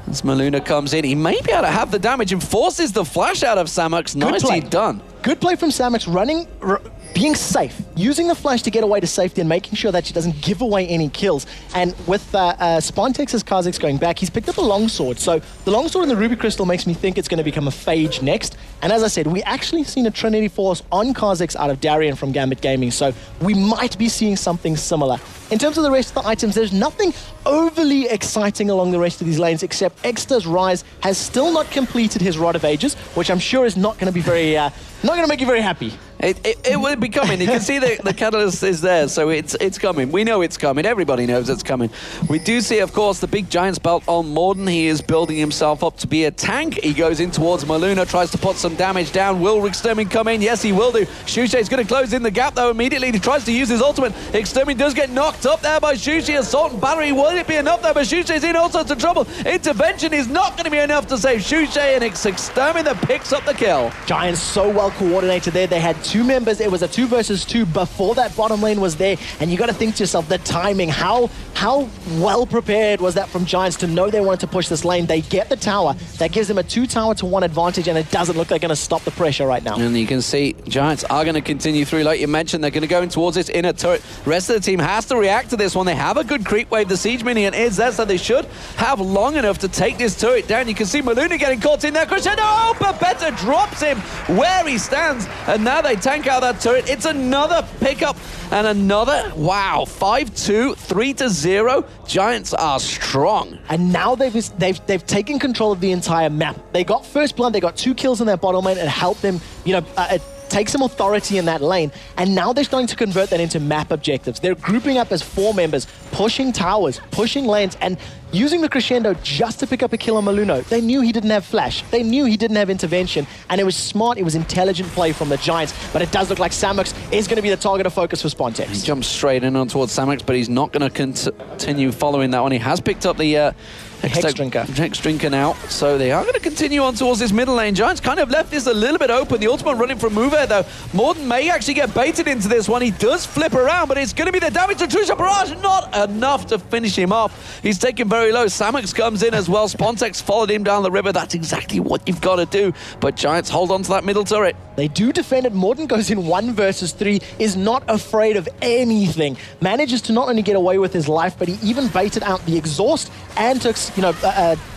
As Maluna comes in, he may be able to have the damage and forces the flash out of Samux. Nicely done. Good play from Samux, being safe, using the flash to get away to safety and making sure that she doesn't give away any kills. And with Spontex's Kha'Zix going back, he's picked up a longsword. So the longsword and the Ruby Crystal makes me think it's going to become a Phage next. And as I said, we actually seen a Trinity Force on Kha'Zix out of Darien from Gambit Gaming. So we might be seeing something similar. In terms of the rest of the items, there's nothing overly exciting along the rest of these lanes, except Exeter's Rise has still not completed his Rod of Ages, which I'm sure is not going to be very, not going to make you very happy. It will be coming. You can see the catalyst is there, so it's coming. We know it's coming. Everybody knows it's coming. We do see, of course, the big Giant's Belt on Morden. He is building himself up to be a tank. He goes in towards Maluna, tries to put some damage down. Will Extermin come in? Yes, he will do. Shushay going to close in the gap, though, immediately. He tries to use his ultimate. Extermin does get knocked up there by Shushay. Assault and Battery. Will it be enough, though? But Shushay's in all sorts of trouble. Intervention is not going to be enough to save Shushay, and it's Extermin that picks up the kill. Giants so well coordinated there. They had two members. It was a 2 versus 2 before that bottom lane was there, and you got to think to yourself, the timing, how well prepared was that from Giants to know they wanted to push this lane. They get the tower. That gives them a 2-tower-to-1 advantage, and it doesn't look like they're going to stop the pressure right now. And you can see Giants are going to continue through, like you mentioned. They're going to go in towards this inner turret. Rest of the team has to react to this one. They have a good creep wave. The siege minion is there, so they should have long enough to take this turret down. You can see Maluna getting caught in there. Crescendo, Pepetta drops him where he stands, and now they tank out that turret. It's another pickup and another, wow, 5-2, 3-0. Giants are strong. And now they've taken control of the entire map. They got first blood, they got 2 kills in their bottom lane. It helped them, take some authority in that lane, and now they're starting to convert that into map objectives. They're grouping up as 4 members, pushing towers, pushing lanes, and using the Crescendo just to pick up a kill on Maluno. They knew he didn't have flash. They knew he didn't have intervention, and it was smart, it was intelligent play from the Giants, but it does look like Samux is going to be the target of focus for Spontex. He jumps straight in on towards Samux, but he's not going to continue following that one. He has picked up the Hex Drinker now, so they are going to continue on towards this middle lane. Giants kind of left this a little bit open. The ultimate running from Move-Air, though. Morden may actually get baited into this one. He does flip around, but it's going to be the damage to Trusha Barrage. Not enough to finish him off. He's taken very low. Samux comes in as well. Spontex followed him down the river. That's exactly what you've got to do. But Giants hold on to that middle turret. They do defend it. Morden goes in 1 versus 3, is not afraid of anything. Manages to not only get away with his life, but he even baited out the exhaust and took,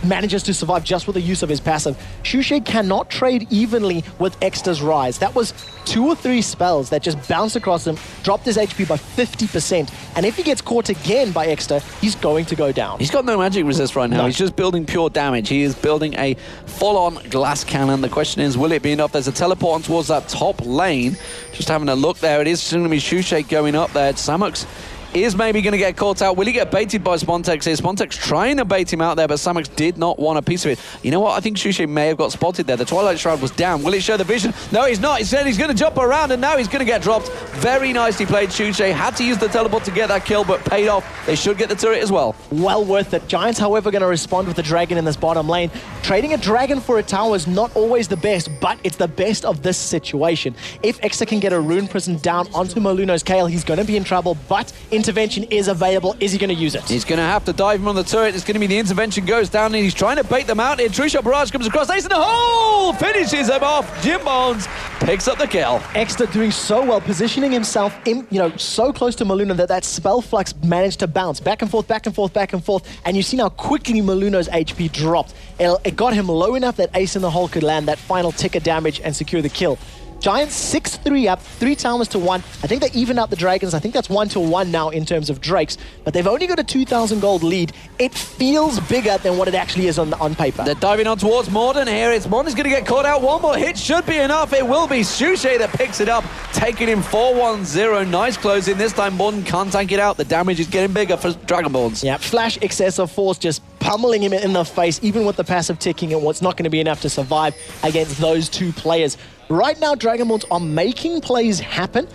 manages to survive just with the use of his passive. Shushay cannot trade evenly with Exeter's Rise. That was 2 or 3 spells that just bounced across him, dropped his HP by 50%. And if he gets caught again by Exeter, he's going to go down. He's got no magic resist right now. No. He's just building pure damage. He is building a full-on glass cannon. The question is, will it be enough? There's a teleport on towards that top lane. Just having a look there. It is going to be Shushay going up there. Samux is maybe going to get caught out. Will he get baited by Spontex here? Spontex trying to bait him out there, but Samux did not want a piece of it. You know what? I think Shushay may have got spotted there. The Twilight Shroud was down. Will it show the vision? No, he's not. He said he's going to jump around, and now he's going to get dropped. Very nicely played, Shushay. Had to use the teleport to get that kill, but paid off. They should get the turret as well. Well worth it. Giants, however, going to respond with the dragon in this bottom lane. Trading a dragon for a tower is not always the best, but it's the best of this situation. If Exeter can get a Rune Prison down onto Maluno's Kale, he's going to be in trouble, but in intervention is available. Is he going to use it? He's going to have to dive him on the turret. It's going to be the intervention goes down, and he's trying to bait them out here. True Shot Barrage comes across. Ace in the hole! Finishes him off. Jim Bones picks up the kill. Extra doing so well, positioning himself in, so close to Maluna that spell flux managed to bounce back and forth, back and forth, back and forth. And you see how quickly Maluno's HP dropped. It got him low enough that Ace in the hole could land that final tick of damage and secure the kill. Giants 6-3 up, 3 towers to 1. I think they evened out the Dragons. I think that's 1-1 now in terms of Drakes. But they've only got a 2,000 gold lead. It feels bigger than what it actually is on paper. They're diving on towards Morden here. Morden's going to get caught out. One more hit should be enough. It will be Shushay that picks it up, taking him 4-1-0. Nice closing. This time Morden can't tank it out. The damage is getting bigger for Dragonborns. Yeah, Flash Excessive Force just pummeling him in the face, even with the passive ticking, and what's not going to be enough to survive against those two players. Right now, Dragonborns are making plays happen,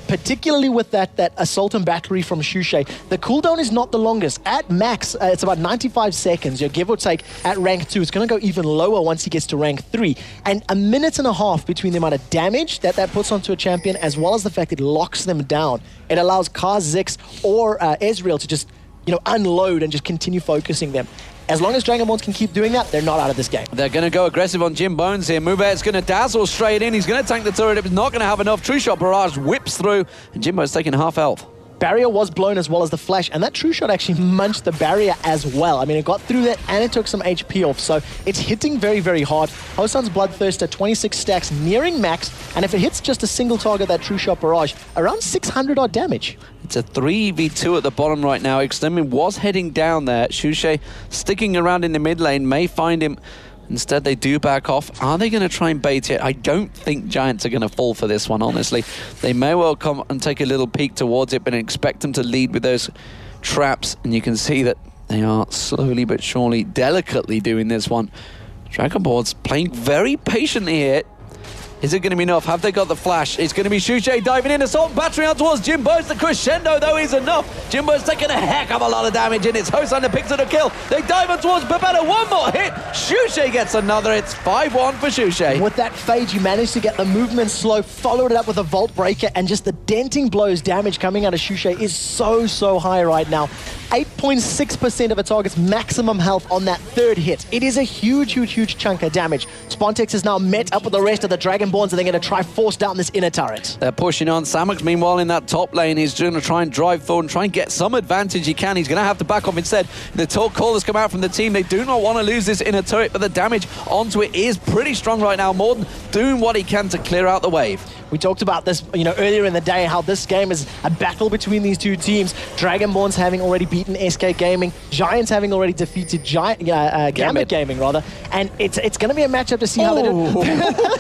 particularly with that Assault and Battery from Shushay. The cooldown is not the longest. At max, it's about 95 seconds, give or take, at rank 2. It's going to go even lower once he gets to rank 3. And a minute and a half between the amount of damage that puts onto a champion, as well as the fact it locks them down. It allows Kaz, Zix, or Ezreal to just unload and just continue focusing them. As long as Dragonborns can keep doing that, they're not out of this game. They're going to go aggressive on Jim Bones here. Movet's going to dazzle straight in. He's going to tank the turret. It's not going to have enough. True Shot Barrage whips through, and Jim Bones taking half health. Barrier was blown as well as the Flash, and that True Shot actually munched the barrier as well. I mean, it got through that, and it took some HP off, so it's hitting very, very hard. Hosan's Bloodthirster, 26 stacks, nearing max, and if it hits just a single target, that True Shot Barrage, around 600 odd damage. It's a 3v2 at the bottom right now. Extermin was heading down there. Shushay sticking around in the mid lane, may find him. Instead, they do back off. Are they going to try and bait it? I don't think Giants are going to fall for this one, honestly. They may well come and take a little peek towards it, but expect them to lead with those traps. And you can see that they are slowly but surely, delicately doing this one. Dragonborns playing very patiently here. Is it going to be enough? Have they got the flash? It's going to be Shushay diving in. Assault battery out towards Jim Bones. The crescendo, though, is enough. Jim Bones taking a heck of a lot of damage, and it's Hosan that picks up a kill. They dive on towards Babetta. One more hit. Shushay gets another. It's 5-1 for Shushay. With that fade, you managed to get the movement slow, followed it up with a Vault Breaker, and just the denting blows damage coming out of Shushay is so high right now. 8.6% of a target's maximum health on that third hit. It is a huge chunk of damage. Spontex is now met up with the rest of the Dragonborns, and they're going to try force down this inner turret. They're pushing on. Samux, meanwhile, in that top lane, he's going to try and drive forward and try and get some advantage he can. He's going to have to back off instead. The call has come out from the team. They do not want to lose this inner turret, but the damage onto it is pretty strong right now. Morden doing what he can to clear out the wave. We talked about this, earlier in the day, how this game is a battle between these two teams. Dragonborns having already beaten SK Gaming, Giants having already defeated Gambit Gaming, rather. And it's going to be a matchup to see how they do.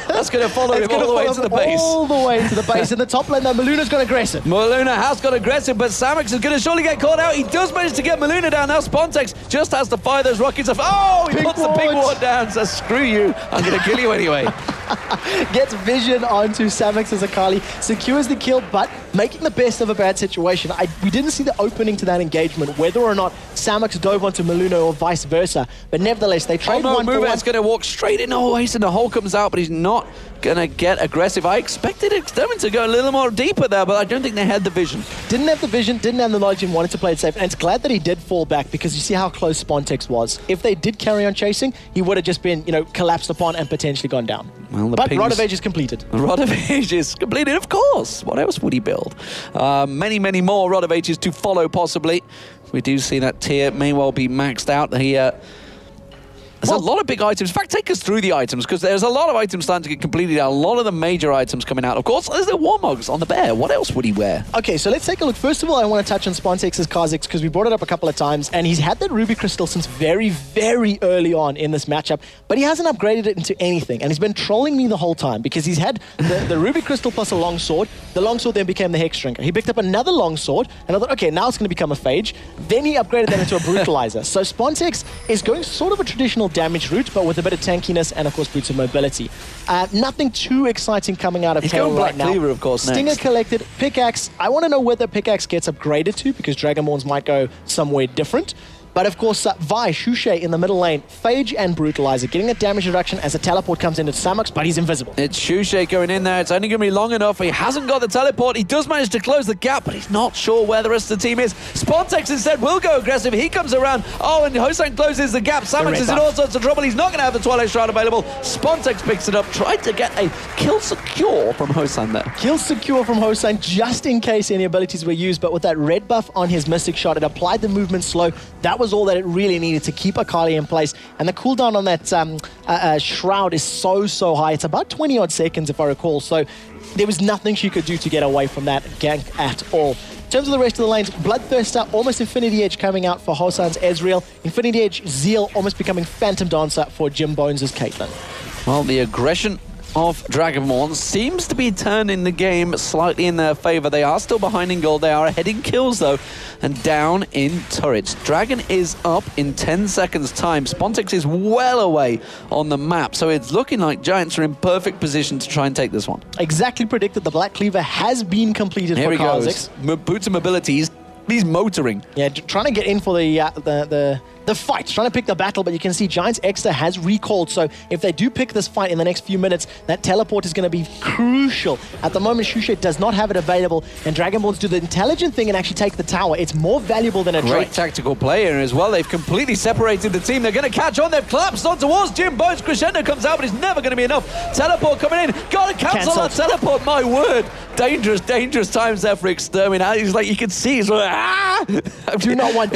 That's going to follow him all the way to the base. All the way to the base. In the top lane, though, Maluna's got aggressive. Maluna has got aggressive, but Samux is going to surely get caught out. He does manage to get Maluna down. Now Spontex just has to fire those rockets off. Oh, he puts the pink ward down. So screw you. I'm going to kill you anyway. Gets vision onto Samux Akali, secures the kill, but making the best of a bad situation. We didn't see the opening to that engagement, whether or not Samux dove onto Maluna or vice versa. But nevertheless, they trade one for one. Move's going to walk straight in. Oh, Ace in the hole comes out, but he's not going to get aggressive. I expected Extermin to go a little more deeper there, but I don't think they had the vision. Didn't have the vision, didn't have the knowledge, and wanted to play it safe. And it's glad that he did fall back, because you see how close Spontex was. If they did carry on chasing, he would have just been, collapsed upon and potentially gone down. Well, but Rod of Age is completed. Rod of Age is completed, of course. What else would he build? Many more Rod of Ages to follow, possibly. We do see that tier may well be maxed out here. There's a lot of big items. In fact, take us through the items, because there's a lot of items starting to get completed out. A lot of the major items coming out. Of course, there's the Warmogs on the bear. What else would he wear? Okay, so let's take a look. First of all, I want to touch on Spontex's Kha'Zix, because we brought it up a couple of times, and he's had that Ruby Crystal since very early on in this matchup, but he hasn't upgraded it into anything, and he's been trolling me the whole time, because he's had the Ruby Crystal plus a longsword. The longsword then became the Hex Drinker. He picked up another longsword, and I thought, okay, now it's going to become a Phage. Then he upgraded that into a Brutalizer. So Spontex is going sort of a traditional damage route, but with a bit of tankiness and, of course, boots of mobility. Nothing too exciting coming out of Tail right now. Cleaver, of course, Stinger next. collected. Pickaxe. I want to know whether Pickaxe gets upgraded to, because Dragonborns might go somewhere different. But of course, Vi, Shushay in the middle lane, Phage and Brutalizer getting a damage reduction as a teleport comes into Samux, but he's invisible. It's Shushay going in there. It's only going to be long enough. He hasn't got the teleport. He does manage to close the gap, but he's not sure where the rest of the team is. Spontex instead will go aggressive. He comes around. Oh, and Hosan closes the gap. Samux is in all sorts of trouble. He's not going to have the Twilight Shroud available. Spontex picks it up. Tried to get a kill secure from Hosan there. Kill secure from Hosan just in case any abilities were used, but with that red buff on his Mystic Shot, it applied the movement slow. That was all that it really needed to keep Akali in place. And the cooldown on that Shroud is so high. It's about 20 odd seconds if I recall. So there was nothing she could do to get away from that gank at all. In terms of the rest of the lanes, Bloodthirster, almost Infinity Edge coming out for Hosan's Ezreal. Infinity Edge, Zeal almost becoming Phantom Dancer for Jim Bones' Caitlyn. Well, the aggression of Dragonborn seems to be turning the game slightly in their favor. They are still behind in gold. They are ahead in kills, though, and down in turrets. Dragon is up in 10 seconds' time. Spontex is well away on the map, so it's looking like Giants are in perfect position to try and take this one. Exactly predicted. The Black Cleaver has been completed for Kha'Zix. Boots of mobility. He's motoring. Yeah, trying to get in for the fight, trying to pick the battle, but you can see Giants Exeter has recalled, so if they do pick this fight in the next few minutes, that teleport is going to be crucial. At the moment, Shushay does not have it available, and Dragonborns do the intelligent thing and actually take the tower. It's more valuable than a Great Drake. Tactical player as well. They've completely separated the team. They're going to catch on. They've collapsed on towards Jim Bones. Crescendo comes out, but it's never going to be enough. Teleport coming in. Got to cancel that teleport. My word. Dangerous times there for Exterminator. He's like, you can see, he's like, ah! Do not want.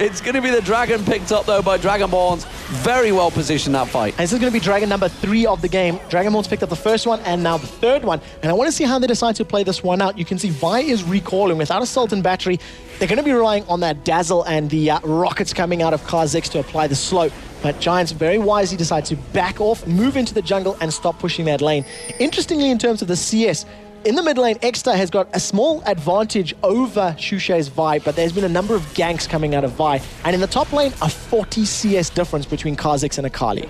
It's going to be the Dragon picked up, though, by Dragonborns. Very well positioned, that fight. And this is going to be Dragon number 3 of the game. Dragonborns picked up the first one and now the third one. And I want to see how they decide to play this one out. You can see Vi is recalling without a Sultan battery. They're going to be relying on that Dazzle and the rockets coming out of Kha'Zix to apply the slow. But Giants very wisely decide to back off, move into the jungle, and stop pushing that lane. Interestingly, in terms of the CS, in the mid lane, Exeter has got a small advantage over Shushay's Vi, but there's been a number of ganks coming out of Vi. And in the top lane, a 40 CS difference between Kha'Zix and Akali.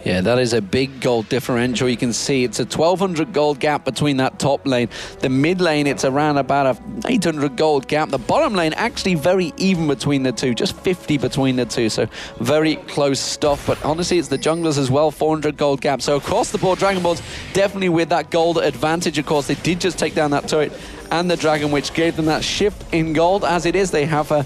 Yeah, that is a big gold differential. You can see it's a 1,200 gold gap between that top lane. The mid lane, it's around about a 800 gold gap. The bottom lane, actually very even between the two, just 50 between the two. So very close stuff. But honestly, it's the junglers as well, 400 gold gap. So across the board, Dragonborns definitely with that gold advantage. Of course, they did just take down that turret and the dragon, which gave them that shift in gold. As it is, they have a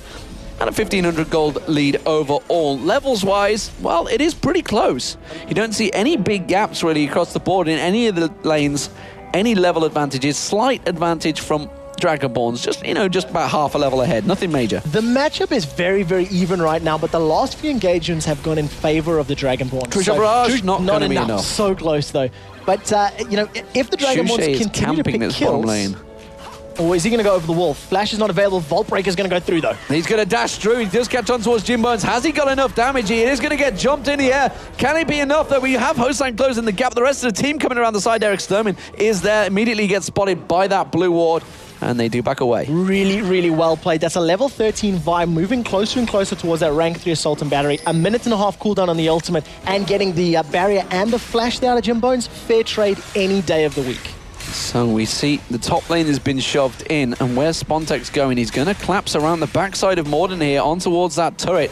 1,500 gold lead overall. Levels-wise, well, it is pretty close. You don't see any big gaps really across the board in any of the lanes. Any level advantages, slight advantage from Dragonborns, just about half a level ahead, nothing major. The matchup is very even right now, but the last few engagements have gone in favor of the Dragonborns. Crucial Barrage, not going to be enough. So close though. But if the Dragonborns continue to pick kills, lane. Or is he going to go over the wall? Flash is not available. Vault Breaker is going to go through, though. He's going to dash through. He does catch on towards Jim Bones. Has he got enough damage? He is going to get jumped in the air. Can it be enough that we have Hosan closing the gap? The rest of the team coming around the side there. Extermin is there. Immediately gets spotted by that blue ward. And they do back away. Really well played. That's a level 13 Vi moving closer and closer towards that rank 3 Assault and Battery. A minute and a half cooldown on the ultimate. And getting the barrier and the flash down to Jim Bones. Fair trade any day of the week. So we see the top lane has been shoved in, and where's Spontex going? He's going to collapse around the backside of Morden here on towards that turret.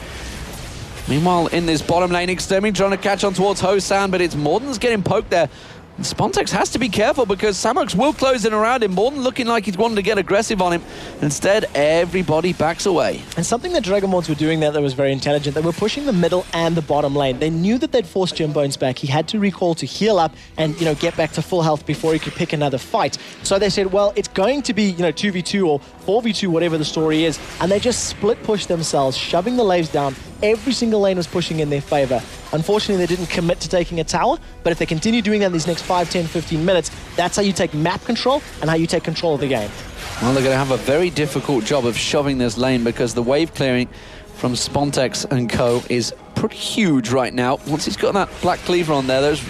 Meanwhile, in this bottom lane, Extermin trying to catch on towards Hosan, but it's Morden's getting poked there. And Spontex has to be careful because Samux will close in around him. Morden looking like he's wanting to get aggressive on him. Instead, everybody backs away. And something that Dragonborns were doing there that was very intelligent, they were pushing the middle and the bottom lane. They knew that they'd force Jim Bones back. He had to recall to heal up and, get back to full health before he could pick another fight. So they said, well, it's going to be, 2v2 or 4v2, whatever the story is. And they just split push themselves, shoving the laves down. Every single lane was pushing in their favor. Unfortunately, they didn't commit to taking a tower, but if they continue doing that in these next 5, 10, 15 minutes, that's how you take map control and how you take control of the game. Well, they're going to have a very difficult job of shoving this lane because the wave clearing from Spontex and co is pretty huge right now. Once he's got that Black Cleaver on there, those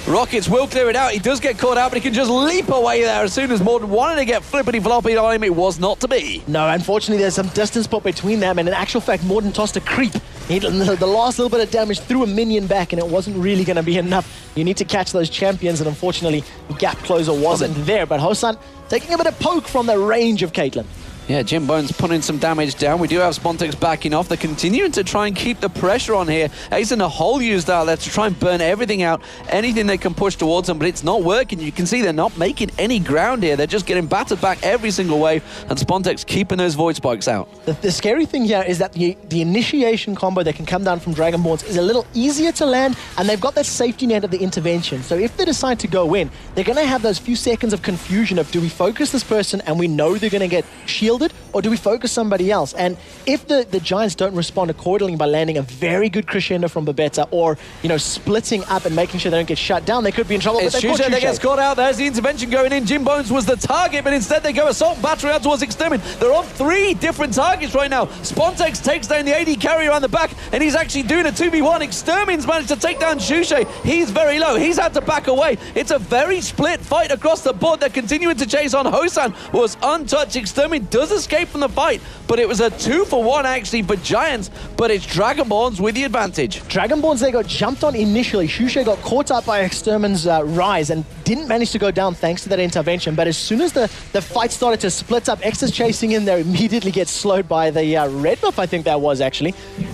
rockets will clear it out. He does get caught out, but he can just leap away there as soon as Morden wanted to get flippity-floppy on him. It was not to be. No, unfortunately, there's some distance put between them, and in actual fact, Morden tossed a creep. The last little bit of damage threw a minion back, and it wasn't really going to be enough. You need to catch those champions, and unfortunately, the gap closer wasn't there. But Hosan taking a bit of poke from the range of Caitlyn. Yeah, Jim Bones putting some damage down. We do have Spontex backing off. They're continuing to try and keep the pressure on here. Ace in the hole used out there to try and burn everything out, anything they can push towards them, but it's not working. You can see they're not making any ground here. They're just getting battered back every single wave, and Spontex keeping those Void Spikes out. The scary thing here is that the initiation combo that can come down from Dragonborns is a little easier to land, and they've got that safety net of the intervention. So if they decide to go in, they're going to have those few seconds of confusion of, do we focus this person and we know they're going to get shielded, or do we focus somebody else? And if the Giants don't respond accordingly by landing a very good crescendo from Babetta, or, you know, splitting up and making sure they don't get shut down, they could be in trouble. It's Shusha that gets caught out. There's the intervention going in. Jim Bones was the target, but instead they go assault battery out towards Extermin. They're on 3 different targets right now. Spontex takes down the AD carrier on the back, and he's actually doing a 2v1. Extermin's managed to take down Shusha. He's very low. He's had to back away. It's a very split fight across the board. They're continuing to chase on. Hosan was untouched. Extermin does escape from the fight, but it was a 2-for-1 actually for Giants, but it's Dragonborns with the advantage. Dragonborns, they got jumped on initially. Shusha got caught up by Extermin's rise and didn't manage to go down thanks to that intervention, but as soon as the fight started to split up, X is chasing in there, immediately gets slowed by the red buff, I think that was actually.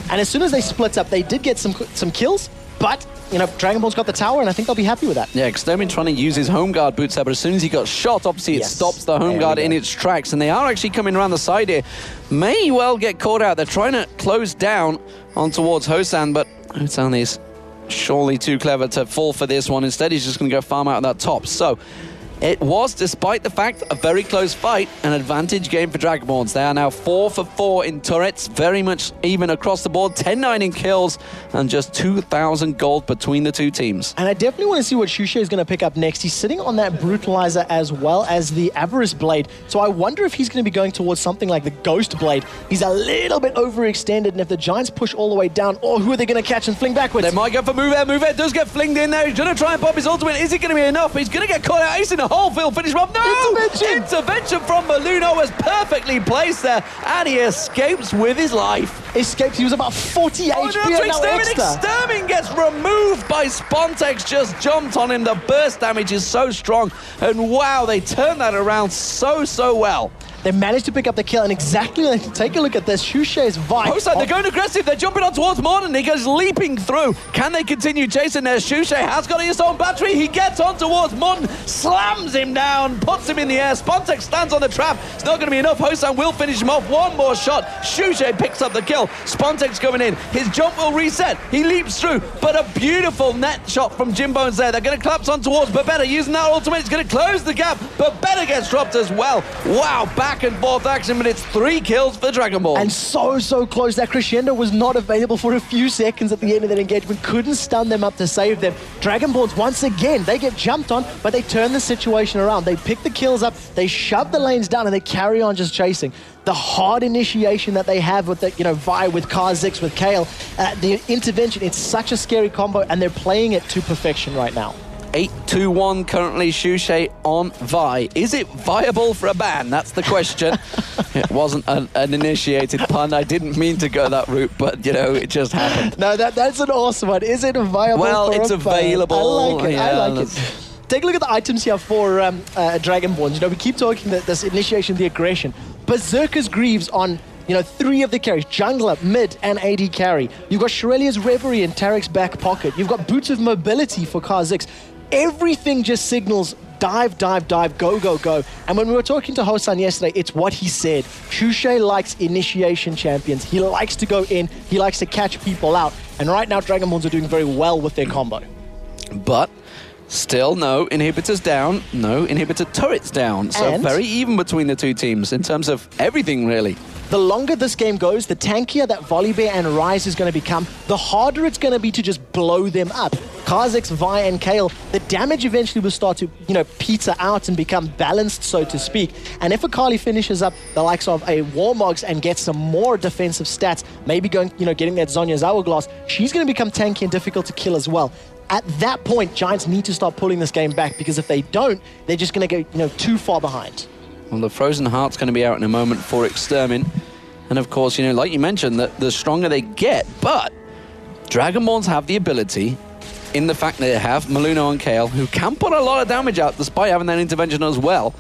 And as soon as they split up, they did get some kills, but you know, Dragonborn's got the tower, and I think they'll be happy with that. Yeah, Extermin trying to use his home guard boots there, but as soon as he got shot, obviously it stops the home guard in its tracks, and they are actually coming around the side here. May well get caught out. They're trying to close down on towards Hosan, but Hosan is surely too clever to fall for this one. Instead, he's just going to go farm out that top. So it was, despite the fact, a very close fight, an advantage game for Dragonborns. They are now 4 for 4 in turrets, very much even across the board, 10-9 in kills, and just 2,000 gold between the two teams. And I definitely want to see what Shusha is going to pick up next. He's sitting on that Brutalizer as well as the Avarice Blade, so I wonder if he's going to be going towards something like the Ghost Blade. He's a little bit overextended, and if the Giants push all the way down, who are they going to catch and fling backwards? They might go for Move Air. Move Air does get flinged in there. He's going to try and pop his ultimate. Is it going to be enough? He's going to get caught out. Ace in the hole. Phil finish him off. No! Intervention from Maluno was perfectly placed there, and he escapes with his life. Escapes. He was about 40 HP. Extermin gets removed by Spontex. Just jumped on him. The burst damage is so strong, and wow, they turned that around so well. They managed to pick up the kill, and exactly, take a look at this. Shusha's vibe. Hosan, they're going aggressive. They're jumping on towards Morden. He goes leaping through. Can they continue chasing there? Shusha has got his own battery. He gets on towards Morden, slams him down, puts him in the air. Spontex stands on the trap. It's not going to be enough. Hosan will finish him off. One more shot. Shusha picks up the kill. Spontex going in. His jump will reset. He leaps through, but a beautiful net shot from Jim Bones there. They're going to collapse on towards Babetta. Using that ultimate, it's going to close the gap. Babetta gets dropped as well. Wow, back and forth action, but it's 3 kills for Dragonborns. And so close. That crescendo was not available for a few seconds at the end of that engagement. Couldn't stun them up to save them. Dragonborns, once again, they get jumped on, but they turn the situation around. They pick the kills up, they shove the lanes down, and they carry on just chasing. The hard initiation that they have with the, Vi, with Kha'Zix, with Kayle, the intervention, it's such a scary combo, and they're playing it to perfection right now. 8-2-1 currently Shusha on Vi. Is it viable for a ban? That's the question. It wasn't an initiated pun. I didn't mean to go that route, but, it just happened. No, that's an awesome one. Is it viable for a ban? Well, it's available. I like it. Yeah, I like it. Take a look at the items here for Dragonborns. We keep talking that this initiation, the aggression. Berserker's Greaves on 3 of the carries, jungler, mid, and AD carry. You've got Shurelia's Reverie in Tarek's back pocket. You've got Boots of Mobility for Kha'Zix. Everything just signals dive, go. And when we were talking to Hosan yesterday, it's what he said. Shusha likes initiation champions. He likes to go in. He likes to catch people out. And right now, Dragonborns are doing very well with their combo. But still, no inhibitors down, no inhibitor turrets down. So very even between the two teams in terms of everything, really. The longer this game goes, the tankier that Volibear and Ryze is going to become, the harder it's going to be to just blow them up. Kha'Zix, Vi, and Kayle, the damage eventually will start to, peter out and become balanced, so to speak. And if Akali finishes up the likes of a Warmogs and gets some more defensive stats, maybe going, getting that Zhonya's Hourglass, she's going to become tanky and difficult to kill as well. At that point, Giants need to start pulling this game back, because if they don't, they're just going to go, too far behind. Well, the Frozen Heart's going to be out in a moment for Extermin. And of course, like you mentioned, the stronger they get, but Dragonborns have the ability, in the fact that they have Maluno and Kayle, who can put a lot of damage out despite having that intervention as well.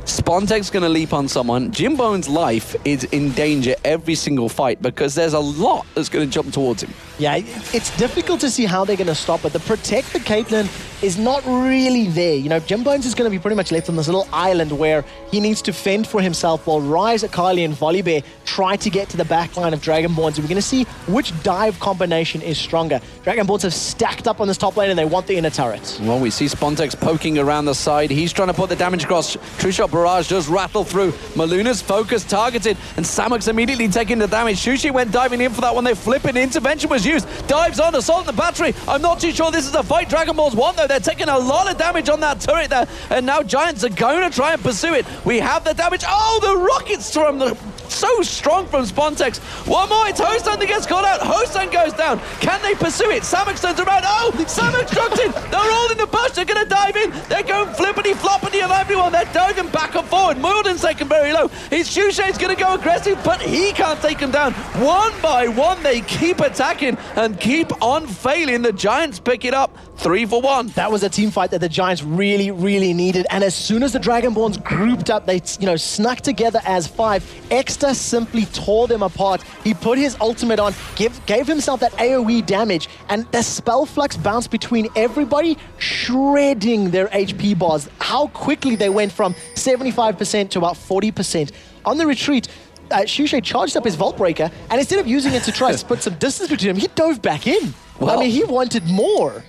Spontek's going to leap on someone. Jimbone's life is in danger every single fight because there's a lot that's going to jump towards him. Yeah, it's difficult to see how they're going to stop it. The protect the Caitlyn is not really there. You know, Jimbones is going to be pretty much left on this little island where he needs to fend for himself while Rise, Akali, and Volibear try to get to the back line of Dragonborns. And we're going to see which dive combination is stronger. Dragonborns have stacked up on this top lane and they want the inner turret. Well, we see Spontek's poking around the side. He's trying to put the damage across. True Shot Barrage does rattle through. Maluna's focused, targeted, and Samuk's immediately taking the damage. Shushi went diving in for that one. They flip it. Intervention was used. Dives on, assault the battery. I'm not too sure this is a fight Dragon Balls want, though. They're taking a lot of damage on that turret there. And now Giants are going to try and pursue it. We have the damage. Oh, the rockets from the... So strong from Spontex. One more. It's Hosan that gets caught out. Hosan goes down. Can they pursue it? Samuk turns around. Oh, Samuk dropped in. They're all in the bush. They're going to dive in. They're going flippity-floppity of everyone. They're diving back and forward. Murden's taken very low. His Shusha's going to go aggressive, but he can't take them down. One by one, they keep attacking and keep on failing. The Giants pick it up. 3 for 1. That was a team fight that the Giants really, really needed. And as soon as the Dragonborns grouped up, they, snuck together as 5. Exter simply tore them apart. He put his ultimate on, gave himself that AoE damage, and the spell flux bounced between everybody, shredding their HP bars. How quickly they went from 75% to about 40%. On the retreat, Shusha charged up his Vault Breaker, and instead of using it to try to put some distance between them, he dove back in. Well, I mean, he wanted more.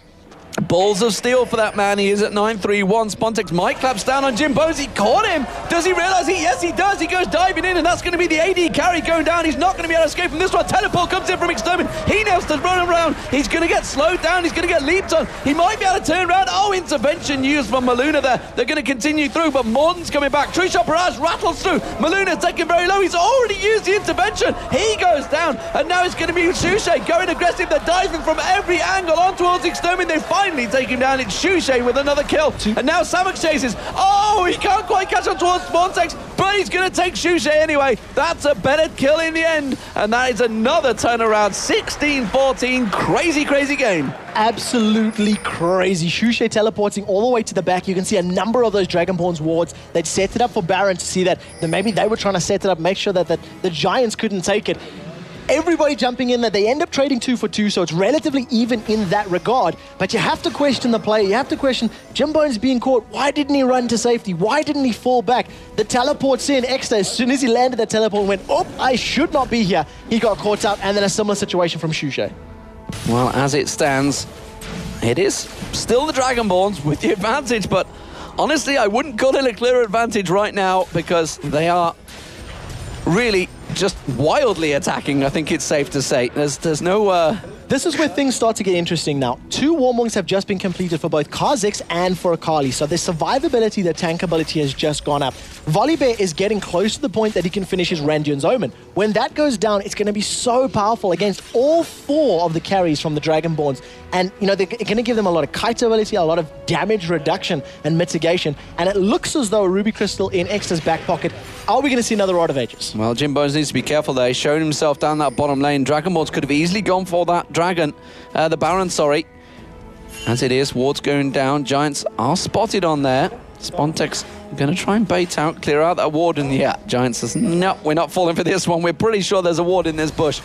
Balls of steel for that man. He is at 9-3-1. Spontex might claps down on Jimbones. He caught him. Does he realize he? Yes, he does. He goes diving in, and that's going to be the AD carry going down. He's not going to be able to escape from this one. Teleport comes in from Extermin. He nails to run around. He's going to get slowed down. He's going to get leaped on. He might be able to turn around. Oh, intervention used from Maluna there. They're going to continue through, but Morden's coming back. True Shot Barrage rattles through. Maluna's taken very low. He's already used the intervention. He goes down, and now it's going to be Shusha going aggressive. They're diving from every angle on towards Extermin. They finally take him down. It's Shusha with another kill. And now Samuk chases. Oh, he can't quite catch on towards Spontex, but he's going to take Shusha anyway. That's a better kill in the end. And that is another turnaround. 16-14. Crazy, crazy game. Absolutely crazy. Shusha teleporting all the way to the back. You can see a number of those Dragonborn's wards. They'd set it up for Baron to see that maybe they were trying to set it up, make sure that the Giants couldn't take it. Everybody jumping in there. They end up trading 2 for 2, so it's relatively even in that regard. But you have to question the play. You have to question Jimbone's being caught. Why didn't he run to safety? Why didn't he fall back? The teleport's in. Exter, as soon as he landed that teleport, went, oh, I should not be here. He got caught out, and then a similar situation from Shusha. Well, as it stands, it is still the Dragonborns with the advantage, but honestly, I wouldn't call it a clear advantage right now because they are really just wildly attacking, I think it's safe to say. There's no... This is where things start to get interesting now. 2 Warmonks have just been completed for both Kha'Zix and for Akali, so their survivability, their tankability has just gone up. Volibear is getting close to the point that he can finish his Randuin's Omen. When that goes down, it's going to be so powerful against all 4 of the carries from the Dragonborns. And, they're going to give them a lot of kite ability, a lot of damage reduction and mitigation. And it looks as though a Ruby Crystal in Exter's back pocket. Are we going to see another Rod of Ages? Well, Jimbones needs to be careful there. He's shown himself down that bottom lane. Dragonborns could have easily gone for that dragon. The Baron, sorry. As it is, wards going down. Giants are spotted on there. Spontex going to try and bait out, clear out that ward. And yeah, Giants says, no, we're not falling for this one. We're pretty sure there's a ward in this bush.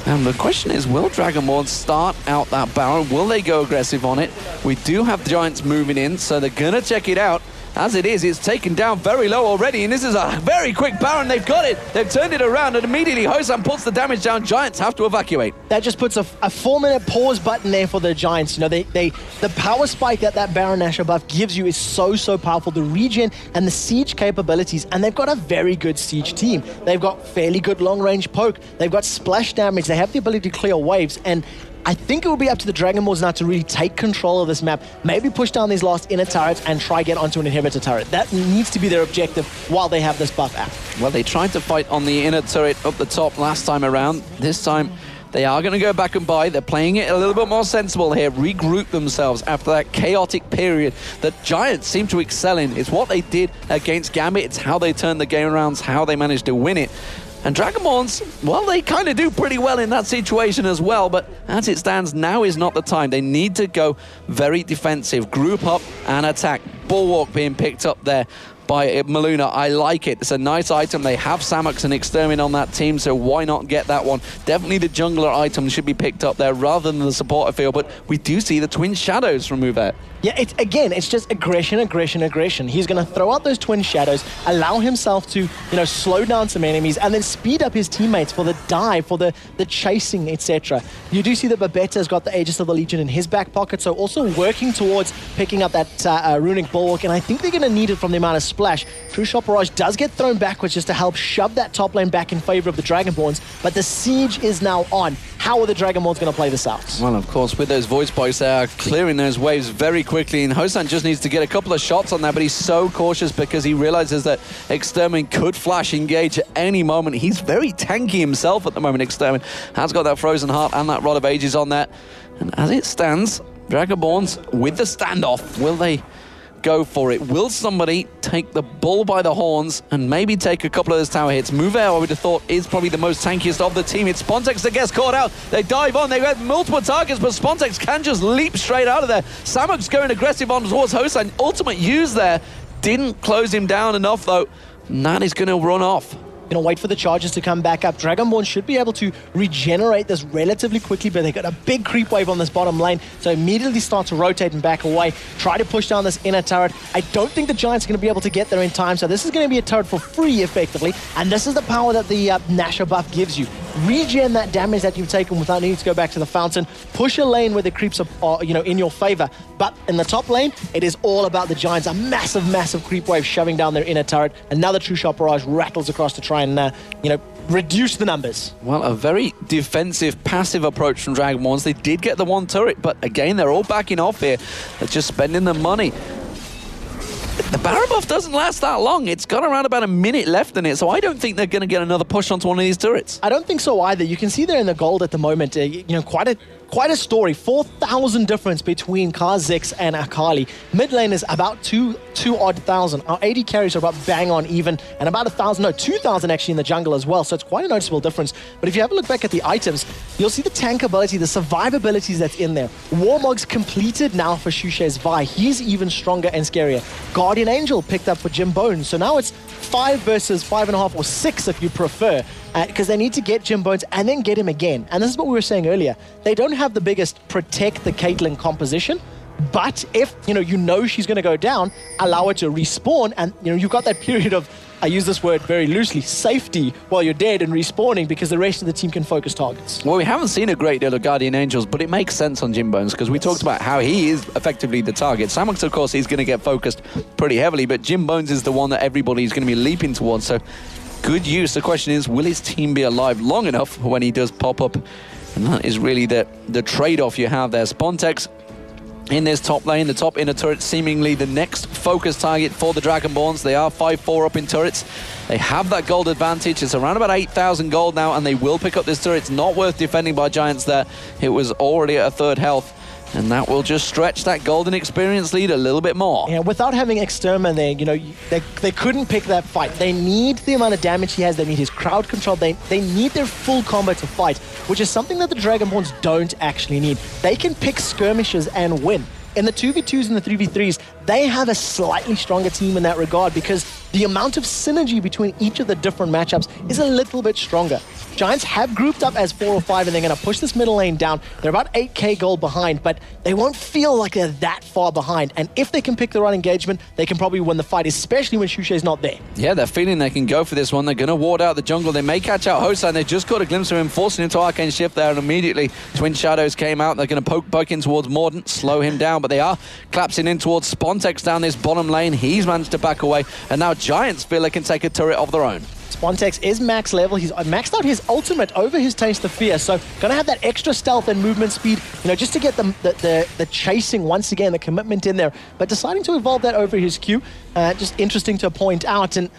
And the question is, will Dragonborn start out that Baron? Will they go aggressive on it? We do have the Giants moving in, so they're going to check it out. As it is, it's taken down very low already, and this is a very quick Baron. They've got it. They've turned it around, and immediately Hosan puts the damage down. Giants have to evacuate. That just puts a 4-minute pause button there for the Giants. The power spike that Baron Nashor buff gives you is so powerful. The regen and the siege capabilities, and they've got a very good siege team. They've got fairly good long-range poke. They've got splash damage. They have the ability to clear waves, and I think it will be up to the Dragonborns now to really take control of this map, maybe push down these last inner turrets and try get onto an inhibitor turret. That needs to be their objective while they have this buff out. Well, they tried to fight on the inner turret up the top last time around. This time, they are going to go back and buy. They're playing it a little bit more sensible here, regroup themselves after that chaotic period that Giants seem to excel in. It's what they did against Gambit. It's how they turned the game around, it's how they managed to win it. And Dragonborns, well, they kind of do pretty well in that situation as well, but as it stands, now is not the time. They need to go very defensive, group up and attack. Bulwark being picked up there by Maluna. I like it. It's a nice item. They have Samux and Extermin on that team, so why not get that one? Definitely the jungler item should be picked up there rather than the supporter field, but we do see the Twin Shadows from Movet. Yeah, it's just aggression. He's going to throw out those Twin Shadows, allow himself to, slow down some enemies, and then speed up his teammates for the dive, for the chasing, etc. You do see that Babetta's got the Aegis of the Legion in his back pocket, so also working towards picking up that Runic Bulwark, and I think they're going to need it from the amount of splash. True Shot Barrage does get thrown backwards just to help shove that top lane back in favor of the Dragonborns, but the siege is now on. How are the Dragonborns going to play this out? Well, of course, with those voice boys, they are clearing those waves very quickly, and Hosan just needs to get a couple of shots on that, but he's so cautious because he realizes that Extermin could flash engage at any moment. He's very tanky himself at the moment. Extermin has got that Frozen Heart and that Rod of Ages on there, and as it stands, Dragonborns with the standoff. Will they go for it? Will somebody take the bull by the horns and maybe take a couple of those tower hits? Movet, I would have thought, is probably the most tankiest of the team. It's Spontex that gets caught out. They dive on. They have multiple targets, but Spontex can just leap straight out of there. Samux going aggressive on towards Hosan. Ultimate use there. Didn't close him down enough, though. And that is going to run off. Going to wait for the charges to come back up. Dragonborn should be able to regenerate this relatively quickly, but they got a big creep wave on this bottom lane, so immediately start to rotate and back away. Try to push down this inner turret. I don't think the Giants are going to be able to get there in time, so this is going to be a turret for free, effectively, and this is the power that the Nasher buff gives you. Regen that damage that you've taken without needing to go back to the fountain. Push a lane where the creeps are, in your favor. But in the top lane, it is all about the Giants. A massive creep wave shoving down their inner turret. Another True Shot Barrage rattles across to try and, reduce the numbers. Well, a very defensive, passive approach from Dragonborns. They did get the one turret, but again, they're all backing off here. They're just spending the money. The Baron buff doesn't last that long. It's got around about a minute left in it, so I don't think they're going to get another push onto one of these turrets. I don't think so either. You can see they're in the gold at the moment. Quite a story. 4,000 difference between Kha'Zix and Akali. Mid lane is about 2,000. Our AD carries are about bang on even, and about 2,000 actually in the jungle as well. So it's quite a noticeable difference. But if you have a look back at the items, you'll see the tank ability, the survivabilities that's in there. Warmog's completed now for Shushae's Vi. He's even stronger and scarier. Guardian Angel picked up for Jim Bones. So now it's 5 versus 5.5 or 6 if you prefer. Because they need to get Jim Bones and then get him again. And this is what we were saying earlier. They don't have the biggest protect the Caitlyn composition, but if she's going to go down, allow her to respawn, and you've got that period of, I use this word very loosely, safety while you're dead and respawning, because the rest of the team can focus targets. Well, we haven't seen a great deal of Guardian Angels, but it makes sense on Jim Bones because we talked about how he is effectively the target. Samux, of course, he's going to get focused pretty heavily, but Jim Bones is the one that everybody's going to be leaping towards. So good use. The question is, will his team be alive long enough when he does pop up? And that is really the trade-off you have there. Spontex in this top lane, the top inner turret, seemingly the next focus target for the Dragonborns. They are 5-4 up in turrets. They have that gold advantage. It's around about 8,000 gold now, and they will pick up this turret. It's not worth defending by Giants there. It was already at a third health. And that will just stretch that golden experience lead a little bit more. Yeah, without having Extermin there, they couldn't pick that fight. They need the amount of damage he has. They need his crowd control. They need their full combo to fight, which is something that the Dragonborns don't actually need. They can pick skirmishes and win. In the 2v2s and the 3v3s, they have a slightly stronger team in that regard because the amount of synergy between each of the different matchups is a little bit stronger. Giants have grouped up as 4 or 5, and they're going to push this middle lane down. They're about 8k gold behind, but they won't feel like they're that far behind. And if they can pick the right engagement, they can probably win the fight, especially when Shushae's not there. Yeah, they're feeling they can go for this one. They're going to ward out the jungle. They may catch out Hosan. They just got a glimpse of him, forcing into Arcane Shift there, and immediately Twin Shadows came out. They're going to poke in towards Mordant, slow him down, but they are collapsing in towards Spontex down this bottom lane. He's managed to back away, and now Giants feel they can take a turret of their own. Spontex is max level. He's maxed out his ultimate over his Taste of Fear, so gonna have that extra stealth and movement speed, just to get the chasing once again, the commitment in there. But deciding to evolve that over his Q, just interesting to point out. And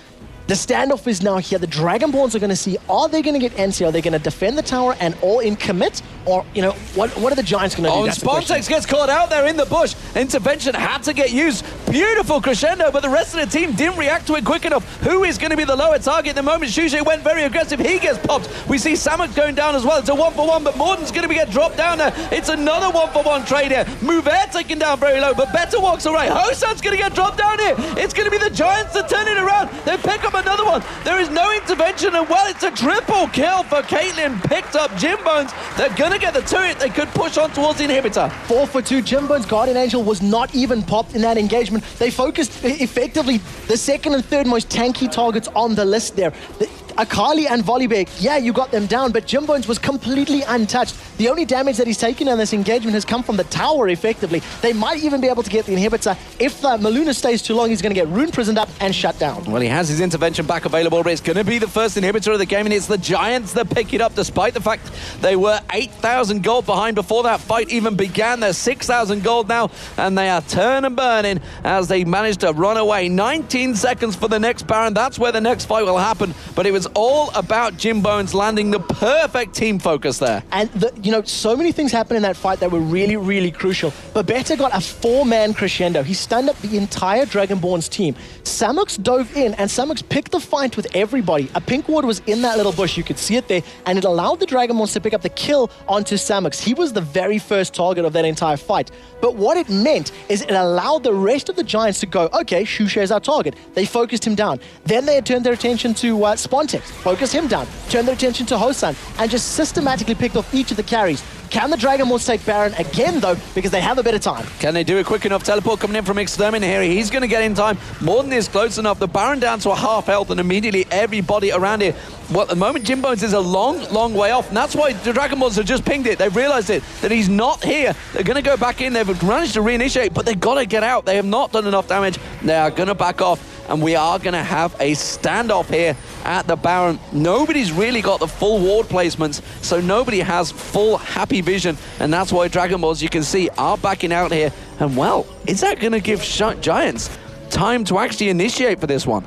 the standoff is now here. The Dragonborns are going to see, are they going to get NC? Are they going to defend the tower and all in commit? Or, you know, what are the Giants going to do? Oh, and Spontex gets caught out there in the bush. Intervention had to get used. Beautiful crescendo, but the rest of the team didn't react to it quick enough. Who is going to be the lower target at the moment? Shushe went very aggressive. He gets popped. We see Samuk going down as well. It's a 1-for-1, but Morden's going to get dropped down there. It's another 1-for-1 trade here. Mover taken down very low, but Better walks away. Hosan's going to get dropped down here. It's going to be the Giants that turn it around. They pick up another one. There is no intervention, and well, it's a triple kill for Caitlyn. Picked up Jimbones. They're going to get the turret. They could push on towards the inhibitor. 4-for-2. Jimbone's Guardian Angel was not even popped in that engagement. They focused effectively the second and third most tanky targets on the list there. Akali and Volibear, yeah, you got them down, but Jimbones was completely untouched. The only damage that he's taken in this engagement has come from the tower, effectively. They might even be able to get the inhibitor. If Maluna stays too long, he's going to get rune prisoned up and shut down. Well, he has his intervention back available, but it's going to be the first inhibitor of the game, and it's the Giants that pick it up, despite the fact they were 8,000 gold behind before that fight even began. They're 6,000 gold now, and they are turn and burning as they managed to run away. 19 seconds for the next Baron. That's where the next fight will happen, but it was all about Jimbones landing the perfect team focus there. And, you know, so many things happened in that fight that were really, really crucial. But Beta got a 4-man crescendo. He stunned up the entire Dragonborn's team. Samux dove in, and Samux picked the fight with everybody. A pink ward was in that little bush. You could see it there, and it allowed the Dragonborns to pick up the kill onto Samux. He was the very first target of that entire fight. But what it meant is it allowed the rest of the Giants to go, okay, Shushe is our target. They focused him down. Then they had turned their attention to Spontex, focused him down, turned their attention to Hosan, and just systematically picked off each of the carries. Can the Dragonborns take Baron again, though, because they have a better time? Can they do it quick enough? Teleport coming in from Extermin here. He's going to get in time. Morden is close enough. The Baron down to a half health, and immediately everybody around here. Well, at the moment, Jimbones is a long, long way off, and that's why the Dragonborns have just pinged it. They've realized it, that he's not here. They're going to go back in. They've managed to reinitiate, but they've got to get out. They have not done enough damage. They are going to back off, and we are going to have a standoff here at the Baron. Nobody's really got the full ward placements, so nobody has full happy vision, and that's why Dragonborns, you can see, are backing out here. And well, is that going to give Giants time to actually initiate for this one?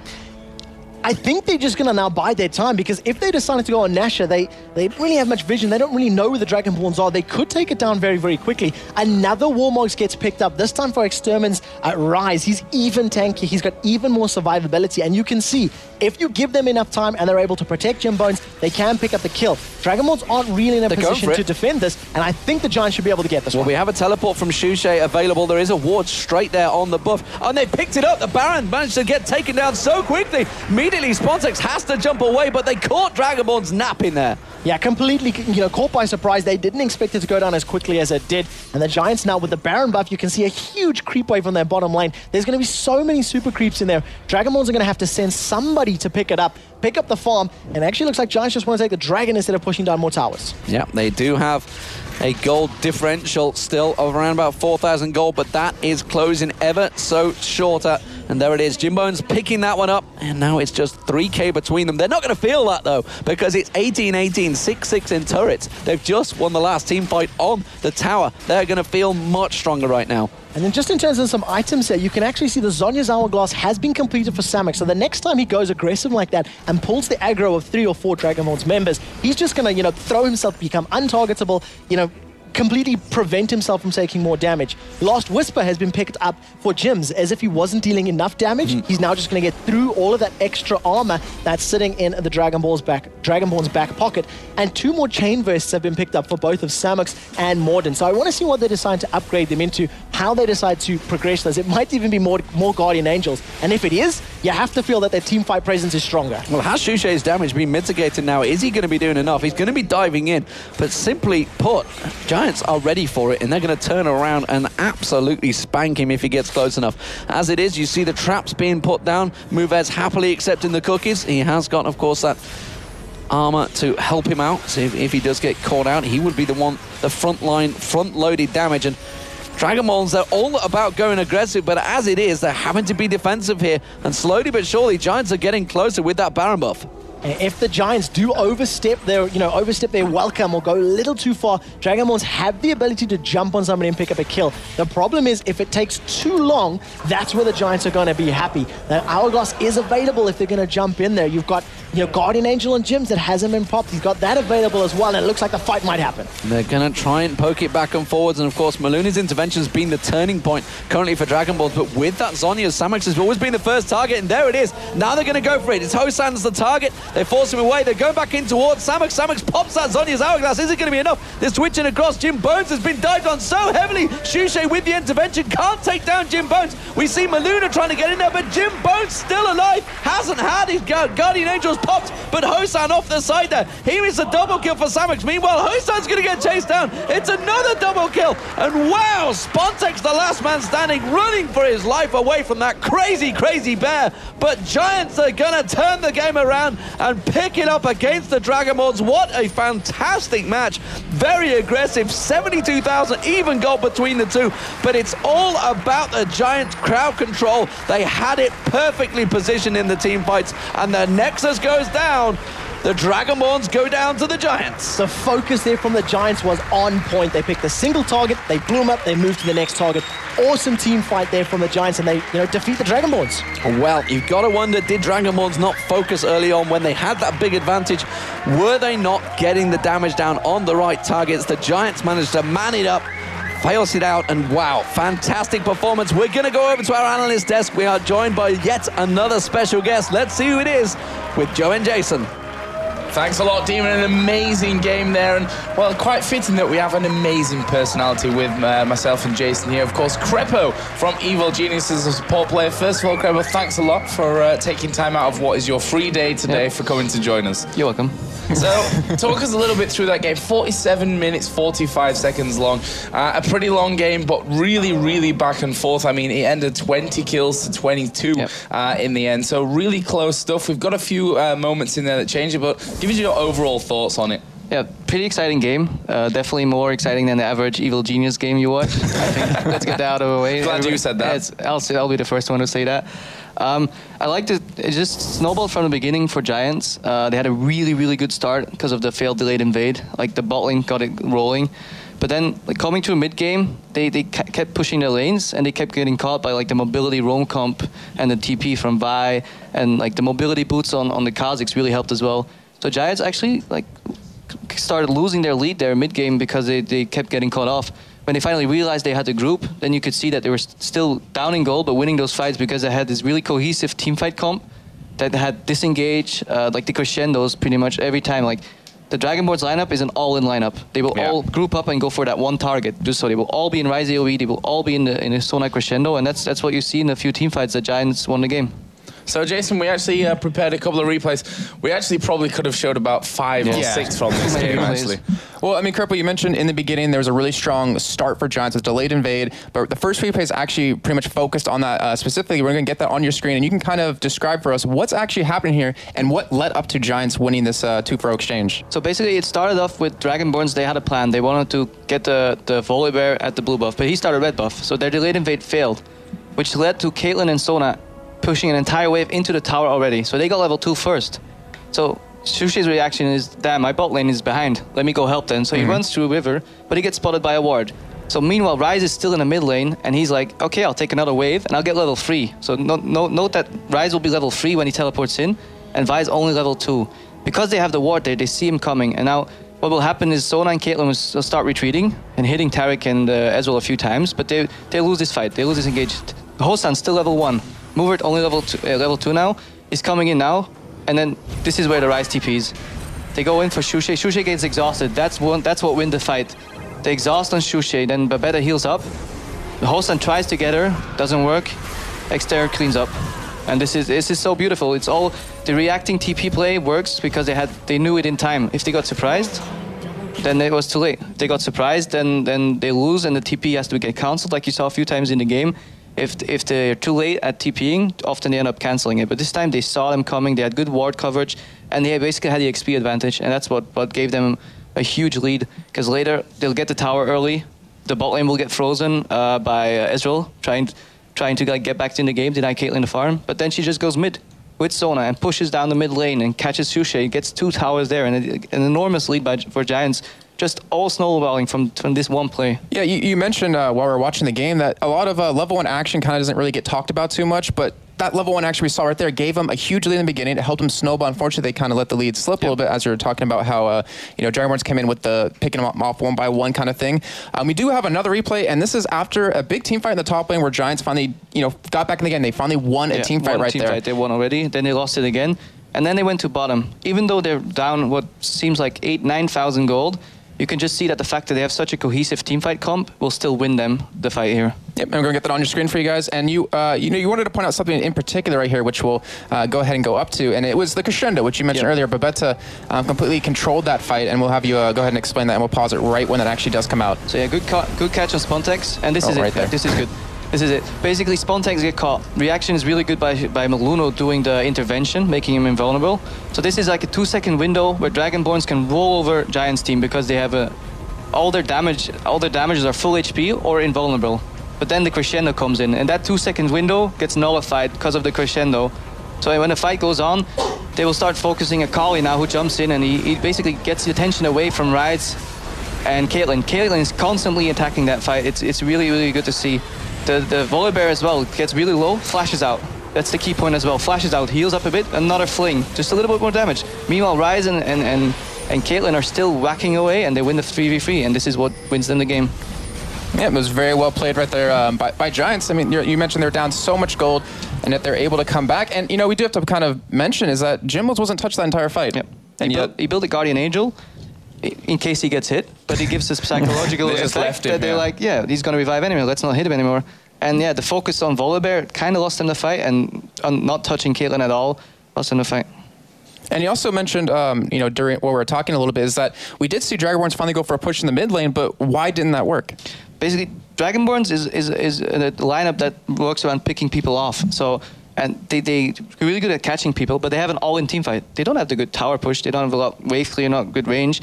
I think they're just going to now bide their time, because if they decided to go on Nasha, they don't really have much vision. They don't really know where the Dragonborns are. They could take it down very, very quickly. Another Warmogs gets picked up, this time for Extermin's Rise. He's even tanky. He's got even more survivability. And you can see, if you give them enough time and they're able to protect Jimbones, they can pick up the kill. Dragonborns aren't really in a position to defend this, and I think the Giants should be able to get this one. We have a teleport from Shushe available. There is a ward straight there on the buff. And they picked it up. The Baron managed to get taken down so quickly. Immediately, Spontex has to jump away, but they caught Dragonborn's napping there. Yeah, completely, caught by surprise. They didn't expect it to go down as quickly as it did. And the Giants now, with the Baron buff, you can see a huge creep wave on their bottom lane. There's going to be so many super creeps in there. Dragonborns are going to have to send somebody to pick it up, pick up the farm, and it actually looks like Giants just want to take the dragon instead of pushing down more towers. Yeah, they do have a gold differential still of around about 4,000 gold, but that is closing ever so shorter. And there it is, Jimbones picking that one up, and now it's just 3k between them. They're not going to feel that, though, because it's 18-18, 6-6 in turrets. They've just won the last team fight on the tower. They're going to feel much stronger right now. And then just in terms of some items here, you can actually see the Zhonya's Hourglass has been completed for Samux. So the next time he goes aggressive like that and pulls the aggro of 3 or 4 Dragonborn's members, he's just going to, throw himself, become untargetable, completely prevent himself from taking more damage. Last Whisper has been picked up for Jims, as if he wasn't dealing enough damage. He's now just going to get through all of that extra armor that's sitting in the Dragonborn's back pocket. And 2 more Chain Vests have been picked up for both of Samux and Morden. So I want to see what they decide to upgrade them into, how they decide to progress those. It might even be more Guardian Angels. And if it is, you have to feel that their team fight presence is stronger. Well, has Shushe's damage been mitigated now? Is he going to be doing enough? He's going to be diving in. But simply put, Giants are ready for it, and they're going to turn around and absolutely spank him if he gets close enough. As it is, you see the traps being put down. Mouvez happily accepting the cookies. He has got, of course, that armor to help him out. So if he does get caught out, he would be the one, the front-loaded damage. And Dragonborns, they're all about going aggressive, but as it is, they're having to be defensive here. And slowly but surely, Giants are getting closer with that Baron buff. And if the Giants do overstep their welcome or go a little too far, Dragonborns have the ability to jump on somebody and pick up a kill. The problem is if it takes too long, that's where the Giants are going to be happy. Now, Hourglass is available if they're going to jump in there. You've got Guardian Angel on Gyms that hasn't been popped. He's got that available as well, and it looks like the fight might happen. They're going to try and poke it back and forwards, and of course, Maluna's intervention has been the turning point currently for Dragonborns, but with that Zhonya, Samux has always been the first target, and there it is. Now they're going to go for it. It's Hosan's the target. They force him away. They're going back in towards Samux. Samux pops that Zhonya's Hourglass. Is it going to be enough? They're switching across. Jim Bones has been dived on so heavily. Shushe with the intervention can't take down Jim Bones. We see Maluna trying to get in there, but Jim Bones still alive. Hasn't had his Guardian Angels popped, but Hosan off the side there. Here is a double kill for Samux. Meanwhile, Hosan's going to get chased down. It's another double kill. And wow, Spontex, the last man standing, running for his life away from that crazy, crazy bear. But Giants are going to turn the game around and pick it up against the Dragonborns. What a fantastic match. Very aggressive, 72,000 even goal between the two. But it's all about the Giants' crowd control. They had it perfectly positioned in the team fights, and the Nexus goes down. The Dragonborns go down to the Giants. The focus there from the Giants was on point. They picked a single target, they blew them up, they moved to the next target. Awesome team fight there from the Giants, and they defeat the Dragonborns. Well, you've got to wonder, did Dragonborns not focus early on when they had that big advantage? Were they not getting the damage down on the right targets? The Giants managed to man it up, fails it out, and wow, fantastic performance. We're going to go over to our analyst desk. We are joined by yet another special guest. Let's see who it is with Joe and Jason. Thanks a lot, Demon. An amazing game there, and well, quite fitting that we have an amazing personality with myself and Jason here. Of course, Crepo from Evil Geniuses, a support player. First of all, Crepo, thanks a lot for taking time out of what is your free day today for coming to join us. You're welcome. So, talk us a little bit through that game. 47 minutes, 45 seconds long. A pretty long game, but really, really back and forth. I mean, it ended 20 kills to 22 in the end. So, really close stuff. We've got a few moments in there that change it, but give us your overall thoughts on it. Yeah, pretty exciting game. Definitely more exciting than the average Evil Genius game you watch. I think let's get that out of the way. Glad you said that. I'll be the first one to say that. I liked it. It just snowballed from the beginning for Giants. They had a really, really good start because of the failed delayed invade. Like the bot lane got it rolling. But then, like coming to a mid game, they kept pushing their lanes, and they kept getting caught by like the mobility roam comp and the TP from Vi, and like the mobility boots on the Kazakhs really helped as well. So Giants actually like started losing their lead there mid game because they kept getting caught off. When they finally realized they had the group, then you could see that they were still down in goal but winning those fights because they had this really cohesive teamfight comp that had disengage, like the crescendos pretty much every time. Like the Dragonborns lineup is an all-in lineup. They will all group up and go for that one target. Just so they will all be in Rise AoE, they will all be in the Sona crescendo, and that's what you see in a few teamfights that Giants won the game. So, Jason, we actually prepared a couple of replays. We actually probably could have showed about 5 or 6 from this game, actually. Well, I mean, Kerpo, you mentioned in the beginning there was a really strong start for Giants with delayed invade, but the first replay is actually pretty much focused on that specifically. We're going to get that on your screen, and you can kind of describe for us what's actually happening here and what led up to Giants winning this 2-4 exchange. So basically, it started off with Dragonborns. They had a plan. They wanted to get the Volibear at the blue buff, but he started red buff. So their delayed invade failed, which led to Caitlyn and Sona pushing an entire wave into the tower already. So they got level 2 first. So Shushi's reaction is, damn, my bot lane is behind. Let me go help then. So he runs through river, but he gets spotted by a ward. So meanwhile, Ryze is still in the mid lane, and he's like, okay, I'll take another wave, and I'll get level 3. So note that Ryze will be level 3 when he teleports in, and Vi is only level 2. Because they have the ward there, they see him coming, and now what will happen is Sona and Caitlyn will start retreating and hitting Taric and Ezreal a few times, but they lose this fight. They lose this engage. Hosan's still level 1. Movert only level 2 now. He's coming in now, and then this is where the Ryze TPs. They go in for Shushe. Shushe gets exhausted. That's what wins the fight. They exhaust on Shushe, then Babetta heals up. The Hosan tries to get her, doesn't work. Exter cleans up, and this is so beautiful. It's all the reacting TP play works because they knew it in time. If they got surprised, then it was too late. If they got surprised, then they lose, and the TP has to get cancelled, like you saw a few times in the game. If they're too late at TPing, often they end up cancelling it. But this time they saw them coming, they had good ward coverage, and they basically had the XP advantage, and that's what gave them a huge lead. Because later, they'll get the tower early, the bot lane will get frozen by Ezreal, trying to like, get back in the game, deny Caitlyn the farm, but then she just goes mid. with Sona and pushes down the mid lane and catches Sushi, gets 2 towers there and an enormous lead for Giants. Just all snowballing from this one play. Yeah, you mentioned while we were watching the game that a lot of level 1 action kind of doesn't really get talked about too much, but that level 1 action we saw right there gave them a huge lead in the beginning. It helped them snowball. Unfortunately, they kind of let the lead slip a little bit as you were talking about how Dragonborns came in with the picking them off one by one kind of thing. We do have another replay, and this is after a big team fight in the top lane where Giants finally got back in the game. They finally won a team fight right there. They won already. Then they lost it again, and then they went to bottom. Even though they're down what seems like 8,000-9,000 gold, you can just see that the fact that they have such a cohesive teamfight comp will still win them the fight here. Yep, I'm going to get that on your screen for you guys. And you wanted to point out something in particular right here, which we'll go ahead and go up to. And it was the crescendo, which you mentioned earlier. Babetta completely controlled that fight, and we'll have you go ahead and explain that, and we'll pause it right when it actually does come out. So yeah, good catch on Spontex, and this is right it. there. This is good. This is it. Basically, Spontex get caught. Reaction is really good by Magluno doing the intervention, making him invulnerable. So this is like a 2-second window where Dragonborns can roll over Giants team because they have all their damages are full HP or invulnerable. But then the crescendo comes in, and that 2-second window gets nullified because of the crescendo. So when the fight goes on, they will start focusing Akali now, who jumps in, and he basically gets the attention away from Ryze and Caitlyn. Caitlyn is constantly attacking that fight. It's really, really good to see. The Volibear as well gets really low, flashes out. That's the key point as well. Flashes out, heals up a bit, another fling, just a little bit more damage. Meanwhile, Ryze and Caitlyn are still whacking away, and they win the 3v3, and this is what wins them the game. Yeah, it was very well played right there by Giants. I mean, you mentioned they're down so much gold, and yet they're able to come back. And, we do have to kind of mention is that Jimwoods wasn't touched that entire fight. Yep. And he built a Guardian Angel in case he gets hit, but he gives this psychological effect that they're like, yeah, he's going to revive anyway, let's not hit him anymore. And yeah, the focus on Volibear kind of lost him the fight, and on not touching Caitlyn at all, lost him the fight. And you also mentioned, during what we were talking a little bit, is that we did see Dragonborns finally go for a push in the mid lane, but why didn't that work? Basically, Dragonborns is a lineup that works around picking people off. So, and they're really good at catching people, but they have an all-in team fight. They don't have the good tower push. They don't have a lot wave clear, not good range.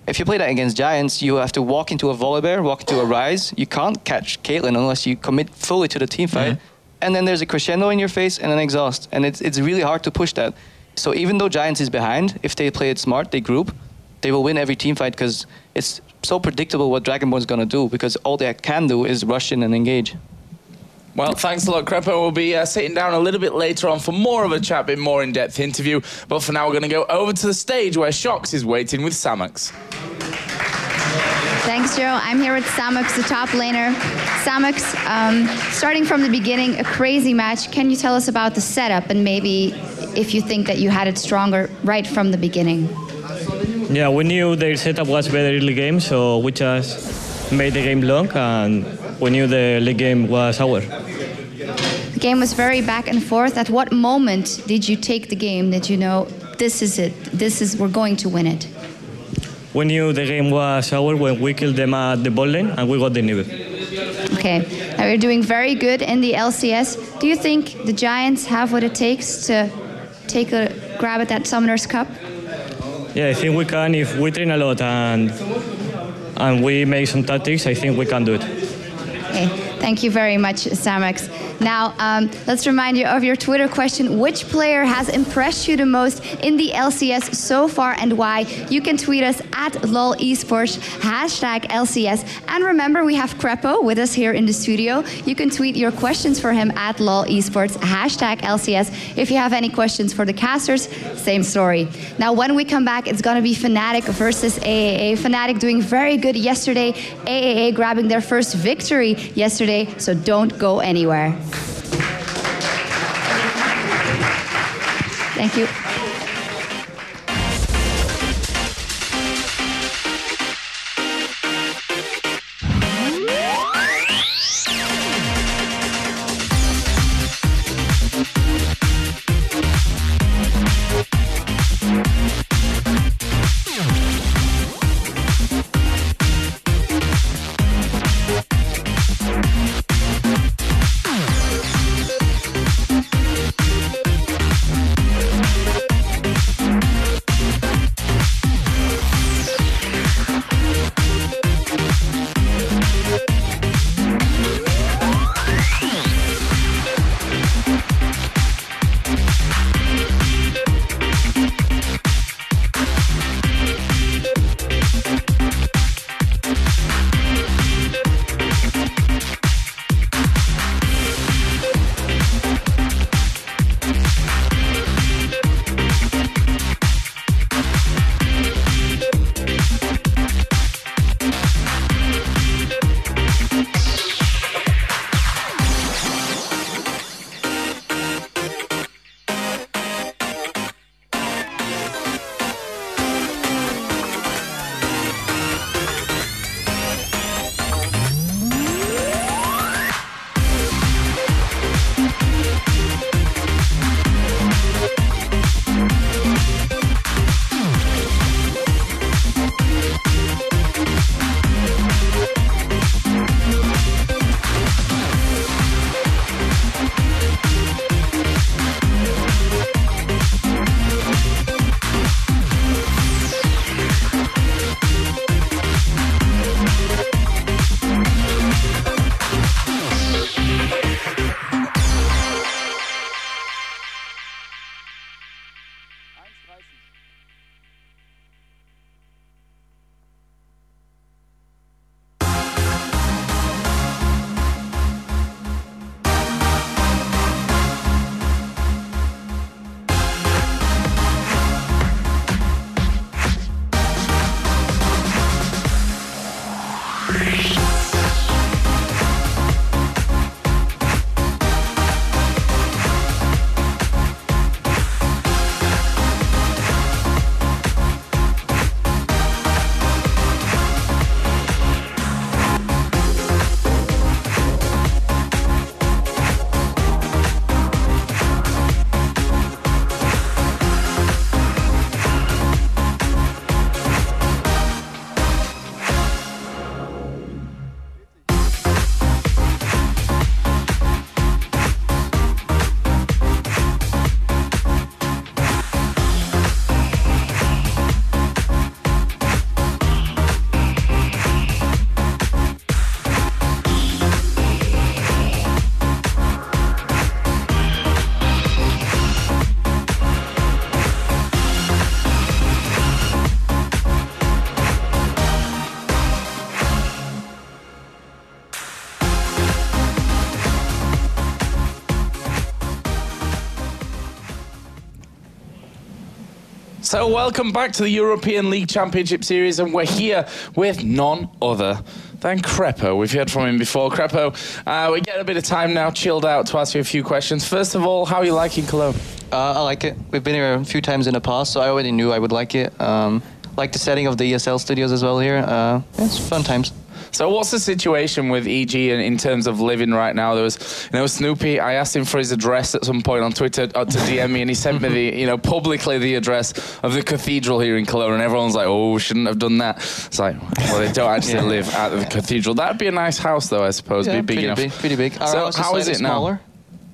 If you play that against Giants, you have to walk into a Volibear, walk into a Ryze. You can't catch Caitlyn unless you commit fully to the team fight. And then there's a crescendo in your face and an exhaust, and it's really hard to push that. So even though Giants is behind, if they play it smart, they group, they will win every team fight because it's so predictable what Dragonborn's going to do, because all they can do is rush in and engage. Well, thanks a lot, Crepo. We'll be sitting down a little bit later on for more of a chat, bit more in-depth interview. But for now, we're going to go over to the stage where Shox is waiting with Samux. Thanks, Joe. I'm here with Samux, the top laner. Samux, starting from the beginning, a crazy match. Can you tell us about the setup and maybe if you think that you had it stronger right from the beginning? Yeah, we knew their setup was better early game, so we just made the game long, and we knew the late game was ours. The game was very back and forth. At what moment did you take the game that you know, this is it, we're going to win it? We knew the game was ours when we killed them at the bot lane and we got the inhibitor. Okay, now you're doing very good in the LCS. Do you think the Giants have what it takes to take a grab at that Summoner's Cup? Yeah, I think we can. If we train a lot and we make some tactics, I think we can do it. Okay, thank you very much, Samux. Now, let's remind you of your Twitter question. Which player has impressed you the most in the LCS so far and why? You can tweet us at LOLesports, #LCS. And remember, we have Crepo with us here in the studio. You can tweet your questions for him at LOLesports, #LCS. If you have any questions for the casters, same story. Now, when we come back, it's going to be Fnatic versus AAA. Fnatic doing very good yesterday. AAA grabbing their first victory yesterday, so don't go anywhere. Thank you. So welcome back to the European League Championship Series, and we're here with none other than Crepo. We've heard from him before. Crepo, we get a bit of time now, chilled out, to ask you a few questions. First of all, how are you liking Cologne? I like it. We've been here a few times in the past, so I already knew I would like it. Like the setting of the ESL studios as well here. It's fun times. So what's the situation with EG in terms of living right now? There was, Snoopy, I asked him for his address at some point on Twitter to DM me, and he sent me the, publicly the address of the cathedral here in Cologne, and everyone's like, oh, shouldn't have done that. It's like, well, they don't actually live at the cathedral. That'd be a nice house, though, I suppose. Yeah, be big enough. Pretty big. Our So house how is it now?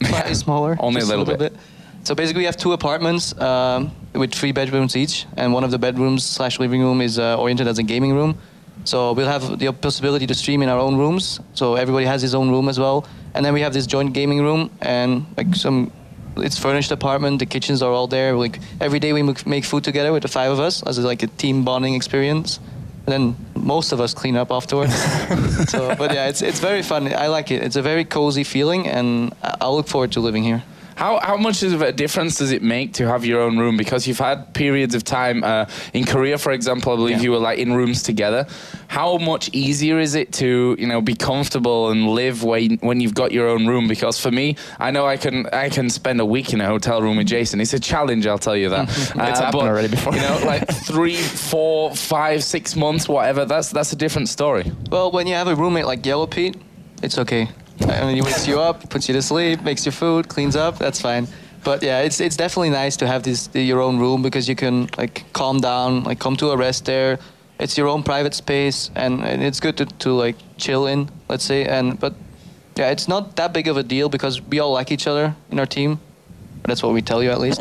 Slightly smaller. Only a little bit. So basically, we have 2 apartments with 3 bedrooms each, and one of the bedrooms / living room is oriented as a gaming room. So we'll have the possibility to stream in our own rooms. So everybody has his own room as well. And then we have this joint gaming room and it's furnished apartment. The kitchens are all there. Like every day we make food together with the 5 of us as like a team bonding experience. And then most of us clean up afterwards. But yeah, it's very fun. I like it. It's a very cozy feeling, and I look forward to living here. How much of a difference does it make to have your own room? Because you've had periods of time in Korea, for example, I believe you were like in rooms together. How much easier is it to be comfortable and live when you've got your own room? Because for me, I know I can spend a week in a hotel room with Jason. It's a challenge, I'll tell you that. It's happened already before. Like 3, 4, 5, 6 months, whatever. That's a different story. Well, when you have a roommate like Yellow Pete, it's okay. I mean, he wakes you up, puts you to sleep, makes your food, cleans up. That's fine. But yeah, it's definitely nice to have your own room, because you can like calm down, like come to a rest there. It's your own private space, and it's good to like chill in, let's say. But yeah, it's not that big of a deal because we all like each other in our team. That's what we tell you, at least.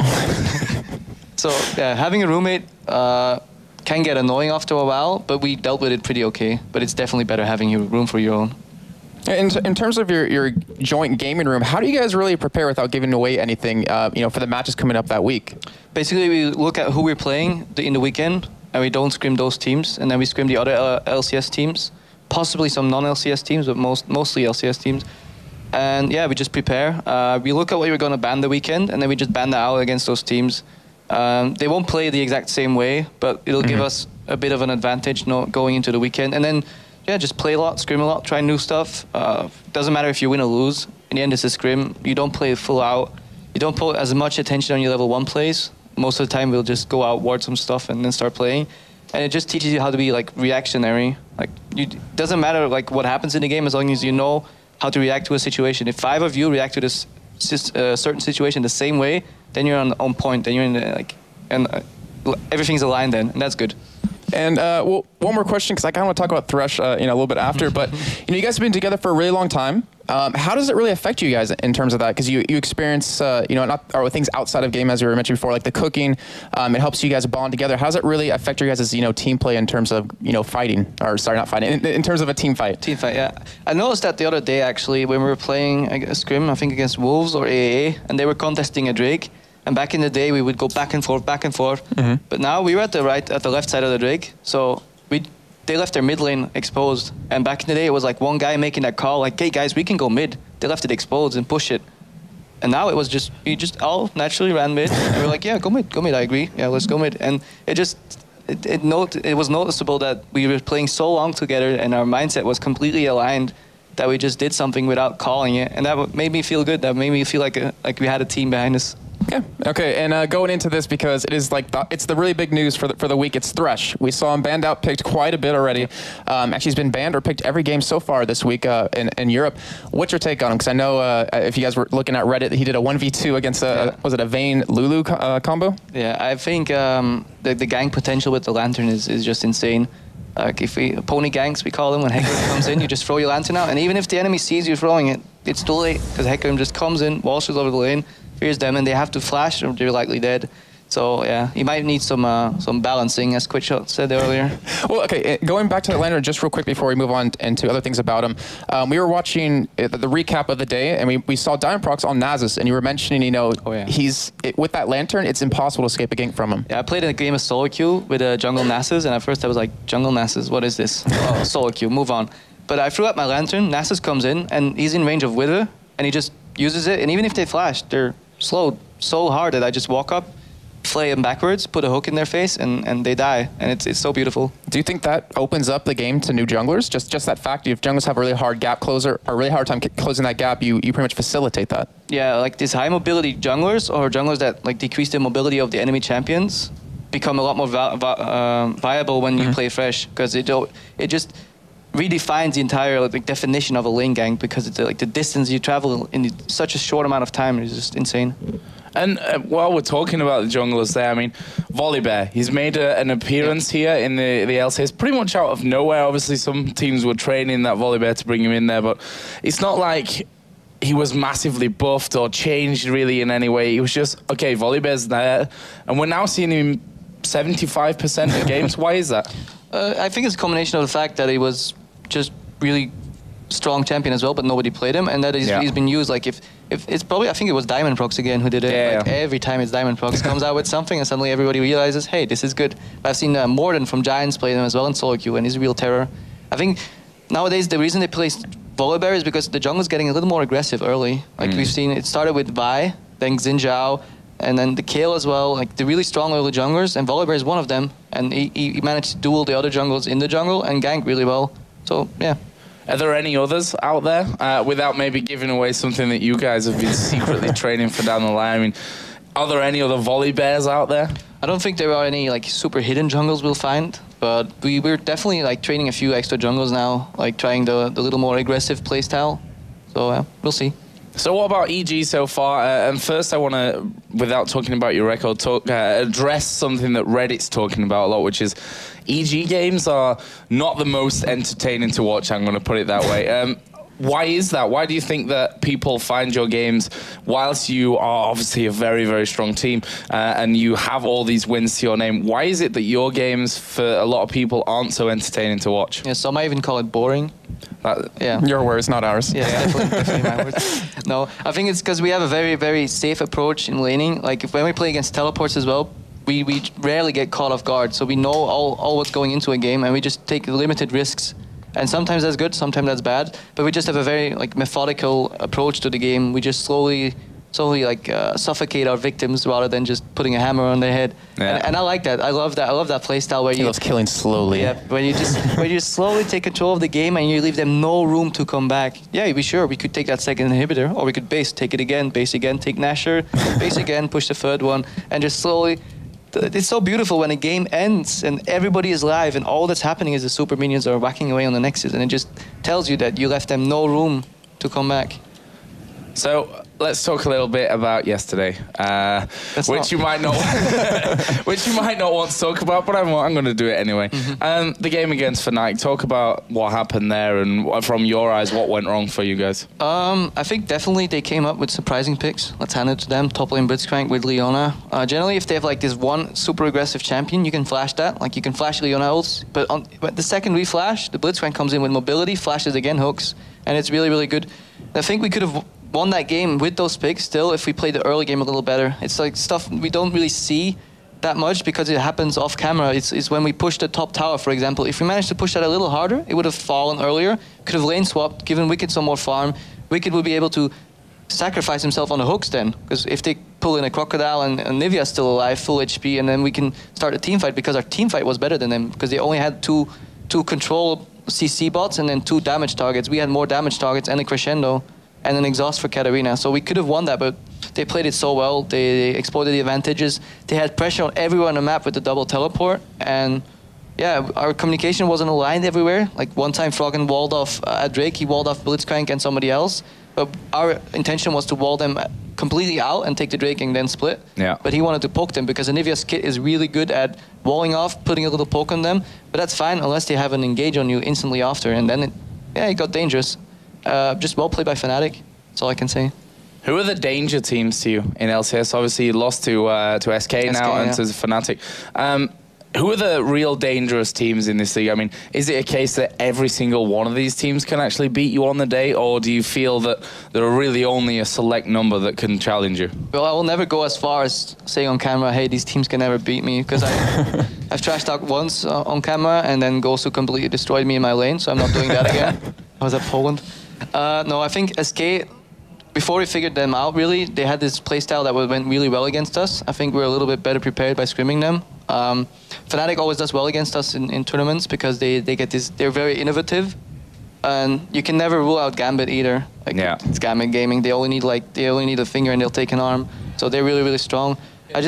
So yeah, having a roommate can get annoying after a while, but we dealt with it pretty okay. But it's definitely better having your room for your own. In terms of your joint gaming room, how do you guys really prepare without giving away anything, for the matches coming up that week? Basically, we look at who we're playing in the weekend, and we don't scrim those teams, and then we scrim the other LCS teams, possibly some non-LCS teams, but mostly LCS teams. And yeah, we just prepare. We look at what we're going to ban the weekend, and then we just ban that out against those teams. They won't play the exact same way, but it'll give us a bit of an advantage going into the weekend. And then yeah, just play a lot, scrim a lot, try new stuff. Doesn't matter if you win or lose. In the end, it's a scrim. You don't play full out. You don't put as much attention on your level 1 plays. Most of the time, we'll just go out, ward some stuff, and then start playing. And it just teaches you how to be like reactionary. Like, it doesn't matter like what happens in the game as long as you know how to react to a situation. If 5 of you react to this certain situation the same way, then you're on point. Then you're in everything's aligned then, and that's good. And well, one more question, because I kind of want to talk about Thresh, a little bit after. But you guys have been together for a really long time. How does it really affect you guys in terms of that? Because you experience, or things outside of game, as we were mentioning before, like the cooking. It helps you guys bond together. How does it really affect your guys' team play in terms of fighting? Or sorry, not fighting. In terms of a team fight. Team fight, yeah. I noticed that the other day actually when we were playing a scrim, I think against Wolves or AAA, and they were contesting a Drake. And back in the day, we would go back and forth. But now we were at the left side of the Drake. So they left their mid lane exposed. And back in the day, it was like one guy making that call, like, hey guys, we can go mid. They left it exposed and push it. And now it was we just all naturally ran mid. And we were like, yeah, go mid, I agree. Yeah, let's go mid. And it was noticeable that we were playing so long together and our mindset was completely aligned that we just did something without calling it. And that made me feel good. That made me feel like we had a team behind us. Yeah. Okay. And going into this, because it is it's the really big news for the week. It's Thresh. We saw him banned out, picked quite a bit already. Actually, he's been banned or picked every game so far this week in Europe. What's your take on him? Because I know if you guys were looking at Reddit, he did a 1v2 against was it a Vayne Lulu combo? Yeah, I think the gang potential with the Lantern is just insane. Like if pony ganks, we call them, when Hecarim comes in, you just throw your Lantern out, and even if the enemy sees you throwing it, it's too late because Hecarim just comes in, washes over the lane, fears them, and they have to flash or they're likely dead. So yeah, you might need some balancing, as Quitshot said earlier. Well, okay, going back to the Lantern just real quick before we move on into other things about him. We were watching the recap of the day, and we saw Diamondprox on Nasus, and you were mentioning, with that Lantern, it's impossible to escape a gank from him. Yeah, I played in a game of solo queue with a jungle Nasus, and at first I was like, jungle Nasus, what is this? Oh, solo queue, move on. But I threw out my Lantern, Nasus comes in, and he's in range of Wither, and he just uses it, and even if they flash, they're slowed so hard that I just walk up, play them backwards, put a hook in their face, and they die. And it's so beautiful. Do you think that opens up the game to new junglers? Just that fact, if junglers have a really hard gap closer, or a really hard time closing that gap, you pretty much facilitate that. Yeah, like these high mobility junglers or junglers that like decrease the mobility of the enemy champions become a lot more viable when you play fresh, because it just redefines the entire like definition of a lane gank, because it's like the distance you travel in such a short amount of time is just insane. And while we're talking about the junglers there, I mean, Volibear, he's made an appearance here in the LCS pretty much out of nowhere. Obviously, some teams were training that Volibear to bring him in there, but it's not like he was massively buffed or changed really in any way. He was just, okay, Volibear's there, and we're now seeing him 75% of games. Why is that? I think it's a combination of the fact that he was just really strong champion as well, but nobody played him, and that he's been used. Like if it's probably, I think it was Diamond Prox again who did it. Every time it's Diamond Prox comes out with something, and suddenly everybody realizes, hey, this is good. I've seen Morden from Giants play them as well in solo queue, and he's a real terror. I think nowadays the reason they play Volibear is because the jungle's getting a little more aggressive early. Like we've seen, it started with Vi, then Xin Zhao, and then the Kayle as well. Like the really strong early junglers, and Volibear is one of them. And he managed to duel the other junglers in the jungle and gank really well. So yeah. Are there any others out there, without maybe giving away something that you guys have been secretly training for down the line? I mean, are there any other Volibears out there? I don't think there are any like super hidden jungles we'll find, but we're definitely like training a few extra jungles now, like trying the little more aggressive playstyle. So we'll see. So what about EG so far? And first I want to, without talking about your record, address something that Reddit's talking about a lot, which is EG games are not the most entertaining to watch, I'm going to put it that way. Why is that? Why do you think that people find your games, whilst you are obviously a very, very strong team and you have all these wins to your name, why is it that your games, for a lot of people, aren't so entertaining to watch? Yeah, some might even call it boring. Your words, not ours. Yeah, definitely my words. No, I think it's because we have a very, very safe approach in laning. Like when we play against teleports as well, we rarely get caught off guard. So we know all what's going into a game, and we just take limited risks. And sometimes that's good, sometimes that's bad. But we just have a very like methodical approach to the game. We just slowly like suffocate our victims rather than just putting a hammer on their head. Yeah. And I like that. I love that play style where he loves killing slowly. Yeah, when you slowly take control of the game and you leave them no room to come back. Yeah, we could take that second inhibitor, or we could base, take it again, base again, take Nashor, base again, push the third one, and just slowly. It's so beautiful when a game ends and everybody is live and all that's happening is the super minions are whacking away on the Nexus, and it just tells you that you left them no room to come back. So let's talk a little bit about yesterday, which you might not want to talk about, but I'm going to do it anyway. The game against Fnatic. Talk about what happened there, and from your eyes, what went wrong for you guys. I think definitely they came up with surprising picks. Let's hand it to them. Top lane Blitzcrank with Leona. Generally, if they have like this one super aggressive champion, you can flash that. Like you can flash Leona ults, but the second we flash, the Blitzcrank comes in with mobility, flashes again, hooks, and it's really, really good. I think we could have won that game with those picks still if we played the early game a little better. It's like stuff we don't really see that much because it happens off camera. It's when we push the top tower, for example. If we managed to push that a little harder, it would have fallen earlier. Could have lane swapped, given Wicked some more farm. Wicked would be able to sacrifice himself on the hooks then, because if they pull in a Crocodile and Nivea's still alive, full HP, and then we can start a team fight, because our team fight was better than them, because they only had two control CC bots and then 2 damage targets. We had more damage targets and a Crescendo and an exhaust for Katarina. So we could have won that, but they played it so well. They exploited the advantages. They had pressure on everyone on the map with the double teleport. And yeah, our communication wasn't aligned everywhere. Like one time Froggen walled off Drake, he walled off Blitzcrank and somebody else. But our intention was to wall them completely out and take the Drake and then split. Yeah. But he wanted to poke them because Anivia's kit is really good at walling off, putting a little poke on them. But that's fine unless they have an engage on you instantly after. And then it got dangerous. Just well played by Fnatic. That's all I can say. Who are the danger teams to you in LCS? Obviously, you lost to SK now and to Fnatic. Who are the real dangerous teams in this league? I mean, is it a case that every single one of these teams can actually beat you on the day, or do you feel that there are really only a select number that can challenge you? Well, I will never go as far as saying on camera, hey, these teams can never beat me, because I've trash talked once on camera, and then Gosu completely destroyed me in my lane, so I'm not doing that again. I was at Poland. No, I think SK before we figured them out, really, they had this playstyle that went really well against us. I think we're a little bit better prepared by scrimming them. Fnatic always does well against us in tournaments because they get this. They're very innovative, and you can never rule out Gambit either. Like, it's Gambit gaming. They only need a finger and they'll take an arm. So they're really, really strong. I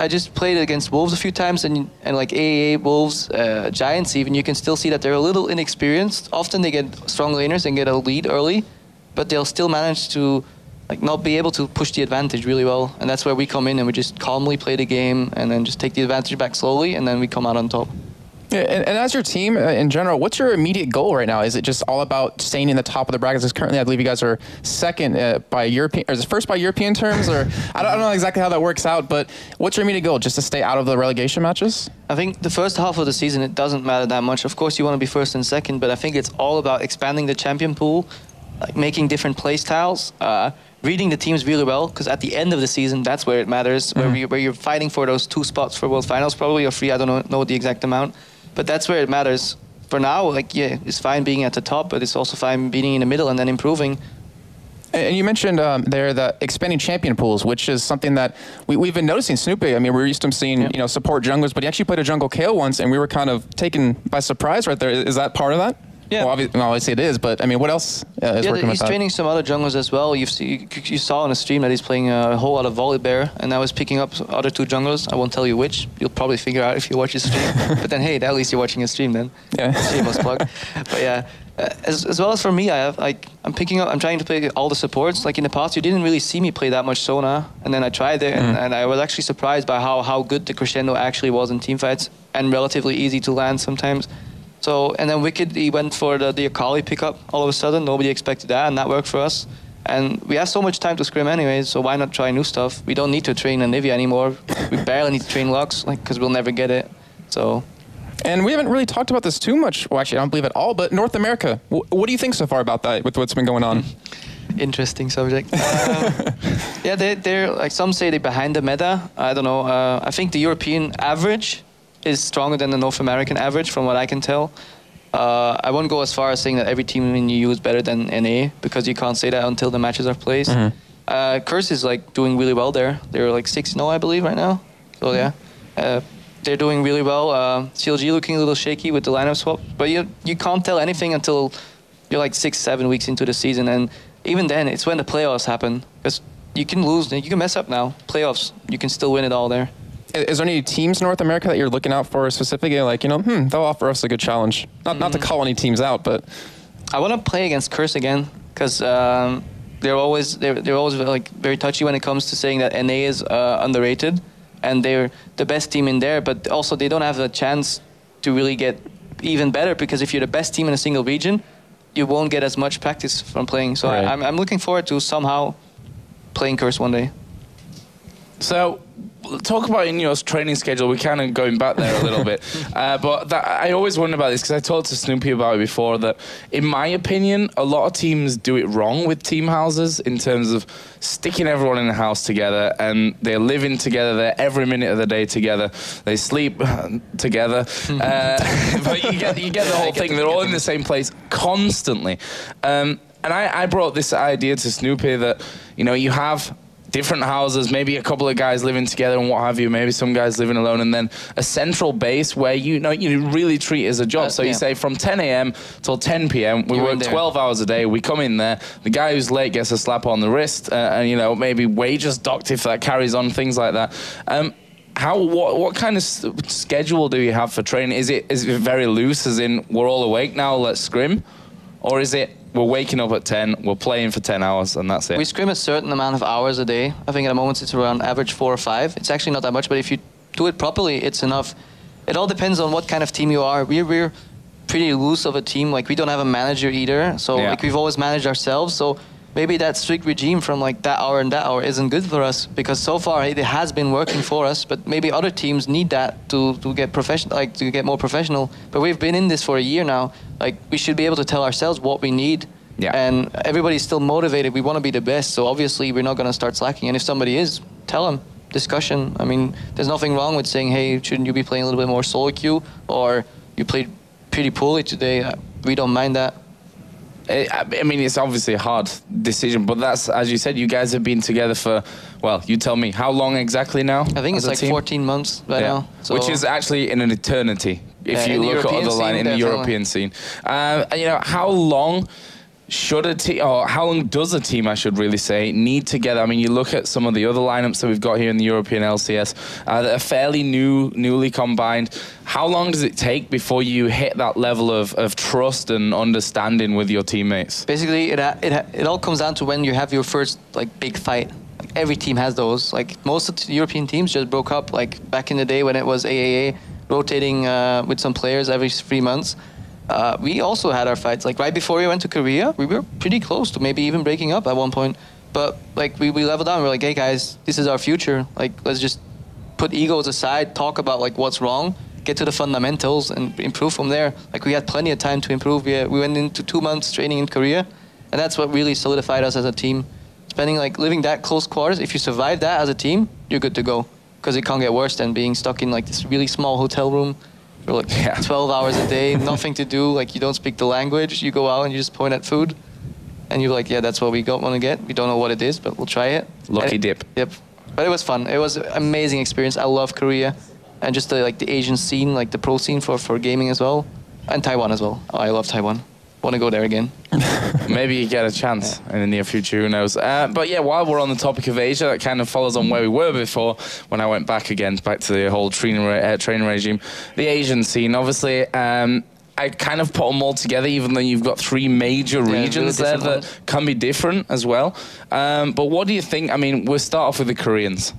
just played against Wolves a few times, and like AAA Wolves, Giants even, you can still see that they're a little inexperienced. Often they get strong laners and get a lead early, but they'll still manage to like not be able to push the advantage really well. And that's where we come in and we just calmly play the game and then just take the advantage back slowly, and then we come out on top. Yeah, and as your team in general, what's your immediate goal right now? Is it just all about staying in the top of the brackets? Because currently, I believe you guys are second by European, or is it first by European terms, or I don't know exactly how that works out. But what's your immediate goal? Just to stay out of the relegation matches? I think the first half of the season, it doesn't matter that much. Of course, you want to be first and second, but I think it's all about expanding the champion pool, like making different play styles, reading the teams really well. Because at the end of the season, that's where it matters, where you're fighting for those 2 spots for World Finals, probably, or 3. I don't know the exact amount. But that's where it matters. For now, like, yeah, it's fine being at the top, but it's also fine being in the middle and then improving. And you mentioned there the expanding champion pools, which is something that we've been noticing. Snoopy, I mean, we're used to seeing support junglers, but he actually played a jungle KO once, and we were kind of taken by surprise right there. Is that part of that? Yeah. Well, obviously it is, but I mean, what else is working with that? He's training some other junglers as well. You saw on the stream that he's playing a whole lot of Volibear, and now he's picking up other 2 junglers. I won't tell you which. You'll probably figure out if you watch his stream. But then, hey, at least you're watching his stream then. Yeah. Shameless plug. But yeah, as well as for me, I'm trying to play all the supports. Like in the past, you didn't really see me play that much Sona, and then I tried it, and I was actually surprised by how good the crescendo actually was in teamfights, and relatively easy to land sometimes. So, and then Wicked, he went for the Akali pickup all of a sudden. Nobody expected that, and that worked for us. And we have so much time to scrim anyways, so why not try new stuff? We don't need to train Anivia anymore. We barely need to train Lux, because we'll never get it. So. And we haven't really talked about this too much. Well, actually, I don't believe at all, but North America. What do you think so far about that, with what's been going on? Interesting subject. Yeah, they're like, some say they're behind the meta. I don't know. I think the European average is stronger than the North American average, from what I can tell. I won't go as far as saying that every team in EU is better than NA, because you can't say that until the matches are played. Curse is like doing really well there. They're like 6-0, I believe, right now. So yeah, they're doing really well. CLG looking a little shaky with the lineup swap, but you can't tell anything until you're like 6-7 weeks into the season, and even then, it's when the playoffs happen, because you can lose, you can mess up now. Playoffs, you can still win it all there. Is there any teams in North America that you're looking out for specifically? Like, they'll offer us a good challenge. Not to call any teams out, but I want to play against Curse again, because they're always like very touchy when it comes to saying that NA is underrated, and they're the best team in there. But also they don't have a chance to really get even better, because if you're the best team in a single region, you won't get as much practice from playing. So right. I'm looking forward to somehow playing Curse one day. So, talk about in your training schedule. We're kind of going back there a little bit. But I always wonder about this, because I talked to Snoopy about it before, that in my opinion, a lot of teams do it wrong with team houses in terms of sticking everyone in the house together, and they're living together. They're every minute of the day together. They sleep together. But you get the whole thing. They're all in the same place constantly. And I brought this idea to Snoopy that, you have different houses, maybe a couple of guys living together and what have you, maybe some guys living alone, and then a central base where you really treat it as a job. So you say from 10 a.m. till 10 p.m. we work 12 hours a day. We come in there. The guy who's late gets a slap on the wrist, and maybe wages docked if that carries on, things like that. What kind of schedule do you have for training? Is it very loose, as in we're all awake now, let's scrim, or is it we're waking up at 10, we're playing for 10 hours, and that's it? We scrim a certain amount of hours a day. I think at the moment it's around average 4 or 5. It's actually not that much, but if you do it properly, it's enough. It all depends on what kind of team you are. We're pretty loose of a team. Like, we don't have a manager either, so like we've always managed ourselves. So maybe that strict regime from like that hour and that hour isn't good for us, because so far it has been working for us. But maybe other teams need that to get professional, like to get more professional. But we've been in this for a year now. Like, we should be able to tell ourselves what we need. And everybody's still motivated. We want to be the best, so obviously we're not going to start slacking. And if somebody is, tell them. Discussion. I mean, there's nothing wrong with saying, hey, shouldn't you be playing a little bit more solo queue, or you played pretty poorly today. We don't mind that. I mean, it's obviously a hard decision, but that's, as you said, you guys have been together for, well, you tell me, how long exactly now? I think it's like team? 14 months right now. So which is actually in an eternity, if you look at other line in the European scene. And, you know, how long should a team, or how long does a team, I should really say, need together? I mean, you look at some of the other lineups that we've got here in the European LCS that are fairly newly combined. How long does it take before you hit that level of trust and understanding with your teammates? Basically, it all comes down to when you have your first like big fight. Like, every team has those. Like most of the European teams just broke up. Like back in the day when it was AAA, rotating with some players every 3 months. We also had our fights. Like right before we went to Korea, we were pretty close to maybe even breaking up at one point. But like we leveled down. We're like, hey guys, this is our future. Like let's just put egos aside, talk about like what's wrong, get to the fundamentals, and improve from there. Like we had plenty of time to improve. We went into 2 months training in Korea, and that's what really solidified us as a team. Living that close quarters. If you survive that as a team, you're good to go. Because it can't get worse than being stuck in like this really small hotel room for like 12 hours a day, nothing to do, like you don't speak the language, you go out and you just point at food, and you're like, yeah, that's what we want to get. We don't know what it is, but we'll try it. Lucky dip. Yep. But it was fun. It was an amazing experience. I love Korea, and just the Asian scene, like the pro scene for gaming as well, and Taiwan as well. Oh, I love Taiwan. Want to go there again. Maybe you get a chance in the near future, who knows. But yeah, while we're on the topic of Asia, that kind of follows on where we were before when I went back to the whole training regime. The Asian scene, obviously, I kind of put them all together, even though you've got 3 major regions there that can be different as well. But what do you think? I mean, we'll start off with the Koreans.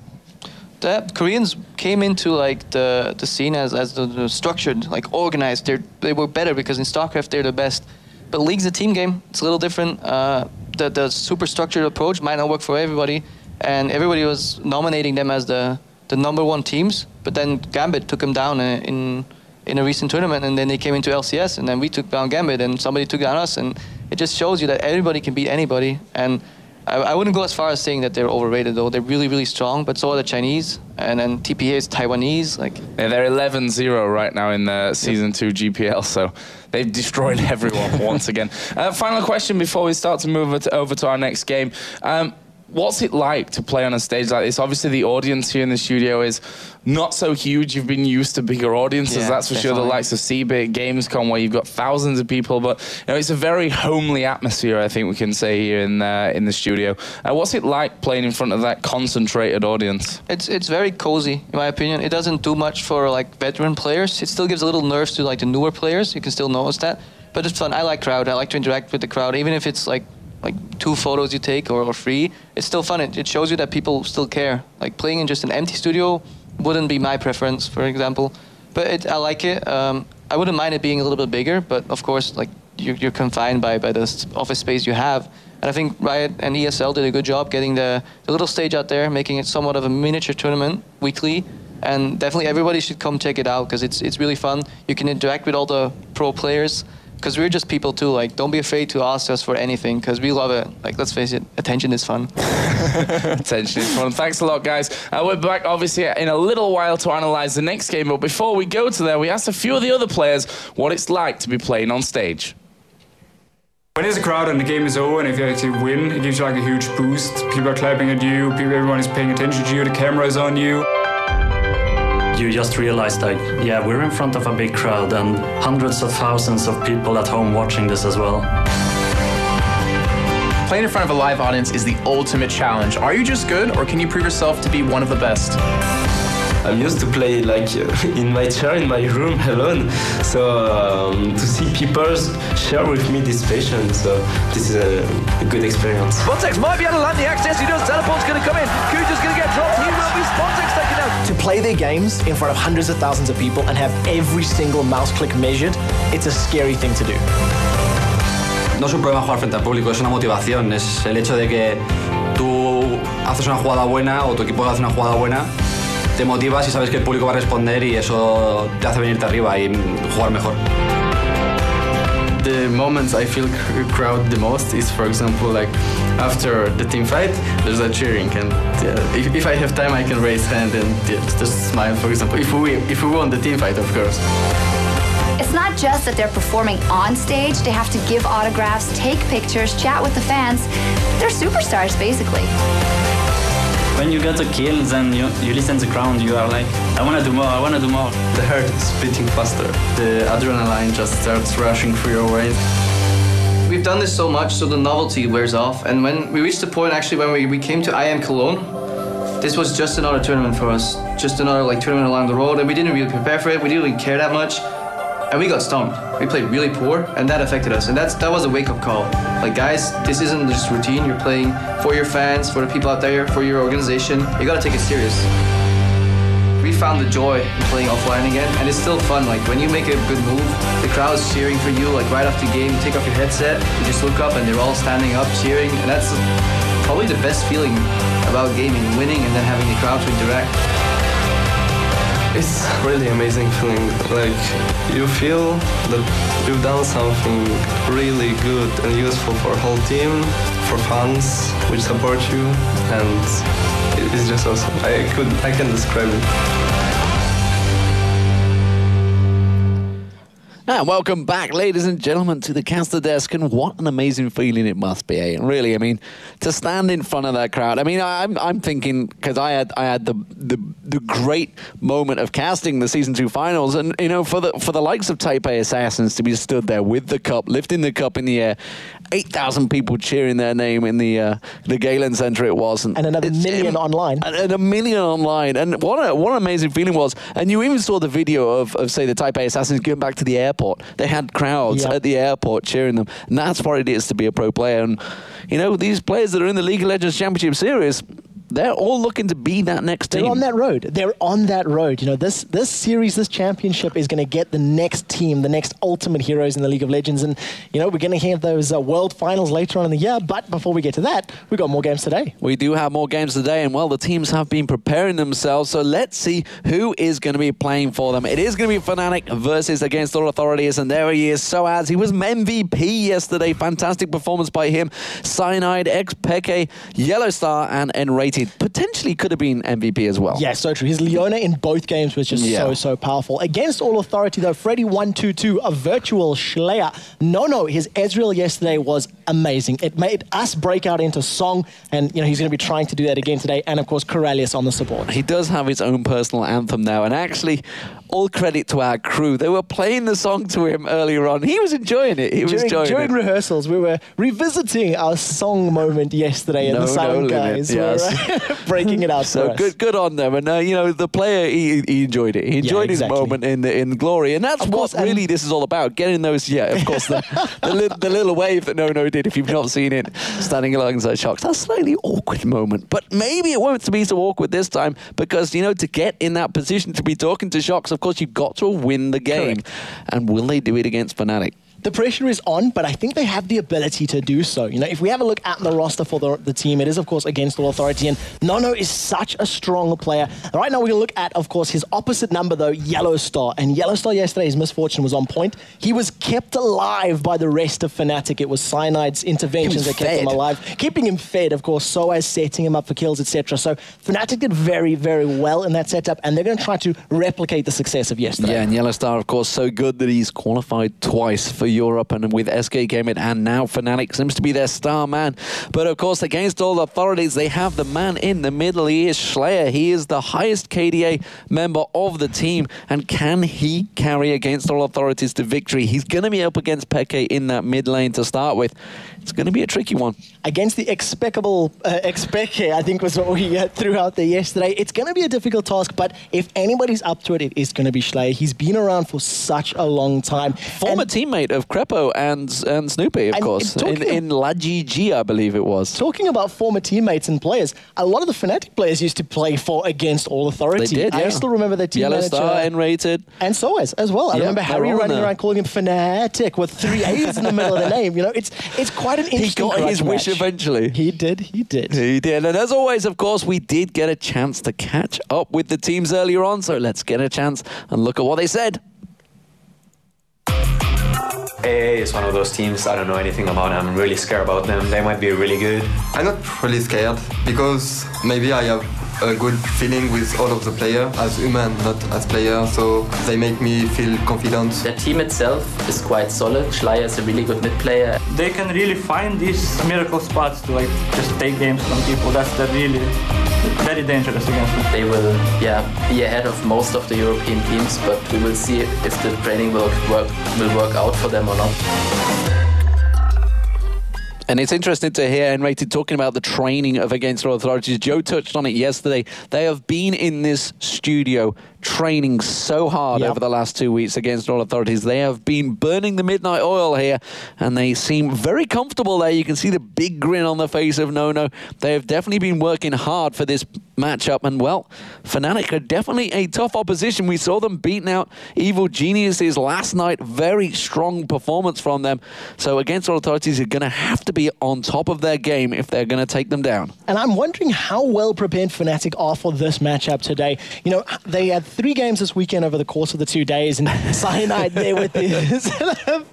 The Koreans came into like the scene as the structured, like organized. They were better because in StarCraft they're the best. But League's a team game. It's a little different. The super structured approach might not work for everybody, and everybody was nominating them as the #1 teams. But then Gambit took them down in a recent tournament, and then they came into LCS, and then we took down Gambit, and somebody took down us, and it just shows you that everybody can beat anybody. And I wouldn't go as far as saying that they're overrated, though. They're really, really strong, but so are the Chinese, and then TPA is Taiwanese. Yeah, they're 11-0 right now in the Season 2 GPL, so they've destroyed everyone once again. Final question before we start to move over to our next game. What's it like to play on a stage like this? Obviously, the audience here in the studio is not so huge. You've been used to bigger audiences, that's for sure. The likes of CBIT, Gamescom, where you've got thousands of people. But you know, it's a very homely atmosphere, I think we can say, here in the studio. What's it like playing in front of that concentrated audience? It's very cozy, in my opinion. It doesn't do much for like veteran players. It still gives a little nerves to like the newer players. You can still notice that. But it's fun. I like crowd. I like to interact with the crowd, even if it's like 2 photos you take or 3, it's still fun. It shows you that people still care. Like playing in just an empty studio wouldn't be my preference, for example. But I like it. I wouldn't mind it being a little bit bigger, but of course, like you're confined by the office space you have. And I think Riot and ESL did a good job getting the little stage out there, making it somewhat of a miniature tournament weekly. And definitely everybody should come check it out because it's really fun. You can interact with all the pro players. Because we're just people too, like, don't be afraid to ask us for anything, because we love it. Like, let's face it, attention is fun. Attention is fun. Thanks a lot, guys. We're back, obviously, in a little while to analyze the next game, but before we go to there, we asked a few of the other players what it's like to be playing on stage. When there's a crowd and the game is over, and if you actually win, it gives you like a huge boost. People are clapping at you, everyone is paying attention to you, the camera is on you. You just realize that, yeah, we're in front of a big crowd and hundreds of thousands of people at home watching this as well. Playing in front of a live audience is the ultimate challenge. Are you just good, or can you prove yourself to be one of the best? I'm used to play like in my chair in my room alone, so to see people share with me this passion, so this is a good experience. Spontex might be able to land the access. He knows Teleport's going to come in. Kuja's going to get dropped. He will be Spontex taken out. To play their games in front of hundreds of thousands of people and have every single mouse click measured, it's a scary thing to do. No es un problema jugar frente al público, es una motivación, es el hecho de que tú haces una jugada buena o tu equipo hace una jugada buena, te motivas y sabes que el público va a responder y eso te hace venirte arriba y jugar mejor. The moments I feel crowd the most is, for example, like after the team fight, there's a cheering, and if I have time, I can raise hand and just smile. For example, if we won the team fight, of course. It's not just that they're performing on stage, they have to give autographs, take pictures, chat with the fans. They're superstars, basically. When you get a kill, then you listen to the crowd, you are like, I want to do more, I want to do more. The heart is beating faster. The adrenaline just starts rushing through your veins. We've done this so much, so the novelty wears off. And when we reached the point, actually, when we came to IM Cologne, this was just another tournament for us. Just another tournament along the road, and we didn't really prepare for it. We didn't really care that much. And we got stumped. We played really poor, and that affected us. And that was a wake-up call. Like, guys, this isn't just routine. You're playing for your fans, for the people out there, for your organization. You gotta take it serious. We found the joy in playing offline again, and it's still fun. Like, when you make a good move, the crowd's cheering for you. Like, right after the game, you take off your headset, you just look up, and they're all standing up cheering. And that's probably the best feeling about gaming, winning, and then having the crowd to interact. It's really amazing feeling. Like, you feel that you've done something really good and useful for the whole team, for fans which support you, and it's just awesome. I can describe it. And welcome back, ladies and gentlemen, to the caster desk. And what an amazing feeling it must be, eh? Really, I mean, to stand in front of that crowd. I mean, I'm thinking, because I had the great moment of casting the Season 2 finals, and you know, for the likes of Taipei Assassins to be stood there with the cup, lifting the cup in the air, 8,000 people cheering their name in the Galen Center it was, and another million online, and a million online, and what an amazing feeling was. And you even saw the video of say the Taipei Assassins going back to the airport. They had crowds at the airport cheering them, and that's what it is to be a pro player. And you know, these players that are in the League of Legends Championship Series, they're all looking to be that next team. They're on that road. They're on that road. You know, this series, this championship is going to get the next team, the next ultimate heroes in the League of Legends. And, you know, we're going to have those world finals later on in the year. But before we get to that, we've got more games today. We do have more games today. And, well, the teams have been preparing themselves. So let's see who is going to be playing for them. It is going to be Fnatic versus Against All Authorities. And there he is, Soaz. He was MVP yesterday. Fantastic performance by him. Cyanide, Peke, Yellow Star, and N-Rated. Potentially could have been MVP as well. Yeah, so true. His Leona in both games was just so powerful. Against All Authority, though, Freddy122, a virtual Slayer. No, his Ezreal yesterday was amazing. It made us break out into song, and you know he's going to be trying to do that again today. And of course, Corellius on the support. He does have his own personal anthem now, and actually, all credit to our crew. They were playing the song to him earlier on. He was enjoying it. During rehearsals, we were revisiting our song moment yesterday, and the sound guys were breaking it out. So good on them. And you know, the player he enjoyed it. He enjoyed his moment in glory, and that's what really this is all about. Getting those, of course, the little wave that No did. If you've not seen it, standing alongside Shox, that's a slightly awkward moment. But maybe it won't be so awkward this time, because you know, to get in that position to be talking to Shox, of course, you've got to win the game. Correct. And will they do it against Fnatic? The pressure is on, but I think they have the ability to do so. You know, if we have a look at the roster for the team, it is, of course, Against All Authority, and Nono is such a strong player. Right now, we're going to look at, of course, his opposite number, though, Yellow Star. And Yellow Star yesterday, his misfortune was on point. He was kept alive by the rest of Fnatic. It was Cyanide's interventions that kept him alive, keeping him fed, of course, so as setting him up for kills, etc. So Fnatic did very, very well in that setup, and they're going to try to replicate the success of yesterday. Yeah, and Yellow Star, of course, so good that he's qualified twice for Europe, and with SK Gaming, and now Fnatic seems to be their star man. But of course, Against All Authorities, they have the man in the middle. He is Slayer. He is the highest KDA member of the team. And can he carry Against All Authorities to victory? He's going to be up against Peke in that mid lane to start with. It's going to be a tricky one. Against the expecable Expeke, I think was what we threw out there yesterday. It's going to be a difficult task, but if anybody's up to it, it is going to be Slayer. He's been around for such a long time. Former teammate of Crepo and Snoopy, of course, in La GG, I believe it was. Talking about former teammates and players, a lot of the Fnatic players used to play for Against All Authority. They did, I still remember their team Yellow manager. Star, N-Rated. And Soaz as well. I remember Harry running around calling him Fnatic with 3 A's in the middle of the name. You know, it's quite an interesting He got his wish eventually. He did. He did. And as always, of course, we did get a chance to catch up with the teams earlier on, so let's get a chance and look at what they said. AA is one of those teams I don't know anything about. I'm really scared about them. They might be really good. I'm not really scared because maybe I have a good feeling with all of the players as human, not as player. So they make me feel confident. The team itself is quite solid. Schleier is a really good mid player. They can really find these miracle spots to like just take games from people. That's really very dangerous against them. They will, be ahead of most of the European teams, but we will see if the training will work out for them or not. And it's interesting to hear N-Rated talking about the training of Against All Authorities. Joe touched on it yesterday. They have been in this studio training so hard over the last 2 weeks Against All Authorities. They have been burning the midnight oil here, and they seem very comfortable there. You can see the big grin on the face of Nono. They have definitely been working hard for this matchup, and well, Fnatic are definitely a tough opposition. We saw them beating out Evil Geniuses last night. Very strong performance from them. So Against All Authorities are going to have to be on top of their game if they're going to take them down. And I'm wondering how well prepared Fnatic are for this matchup today. You know, they had 3 games this weekend over the course of the 2 days, and Cyanide there with his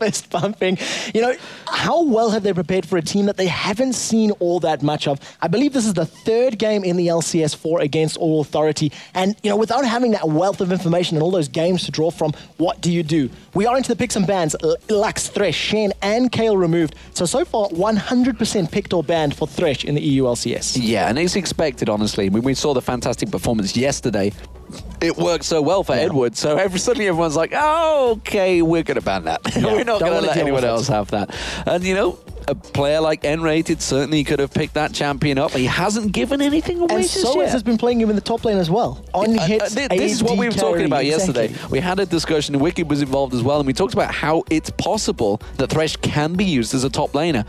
fist pumping. You know, how well have they prepared for a team that they haven't seen all that much of? I believe this is the 3rd game in the LCS for Against All Authority. And, you know, without having that wealth of information and all those games to draw from, what do you do? We are into the picks and bans. Lux, Thresh, Shen, and Kale removed. So far, 100% picked or banned for Thresh in the EU LCS. Yeah, and it's expected, honestly. When we saw the fantastic performance yesterday, it worked so well for Edward. So suddenly everyone's like, oh, okay, we're going to ban that. We're not going to let anyone else have that. And, you know, a player like N-Rated certainly could have picked that champion up. He hasn't given anything away and just yet. Soaz has been playing him in the top lane as well. On hits, this is what we were talking about yesterday. We had a discussion, and Wicked was involved as well, and we talked about how it's possible that Thresh can be used as a top laner.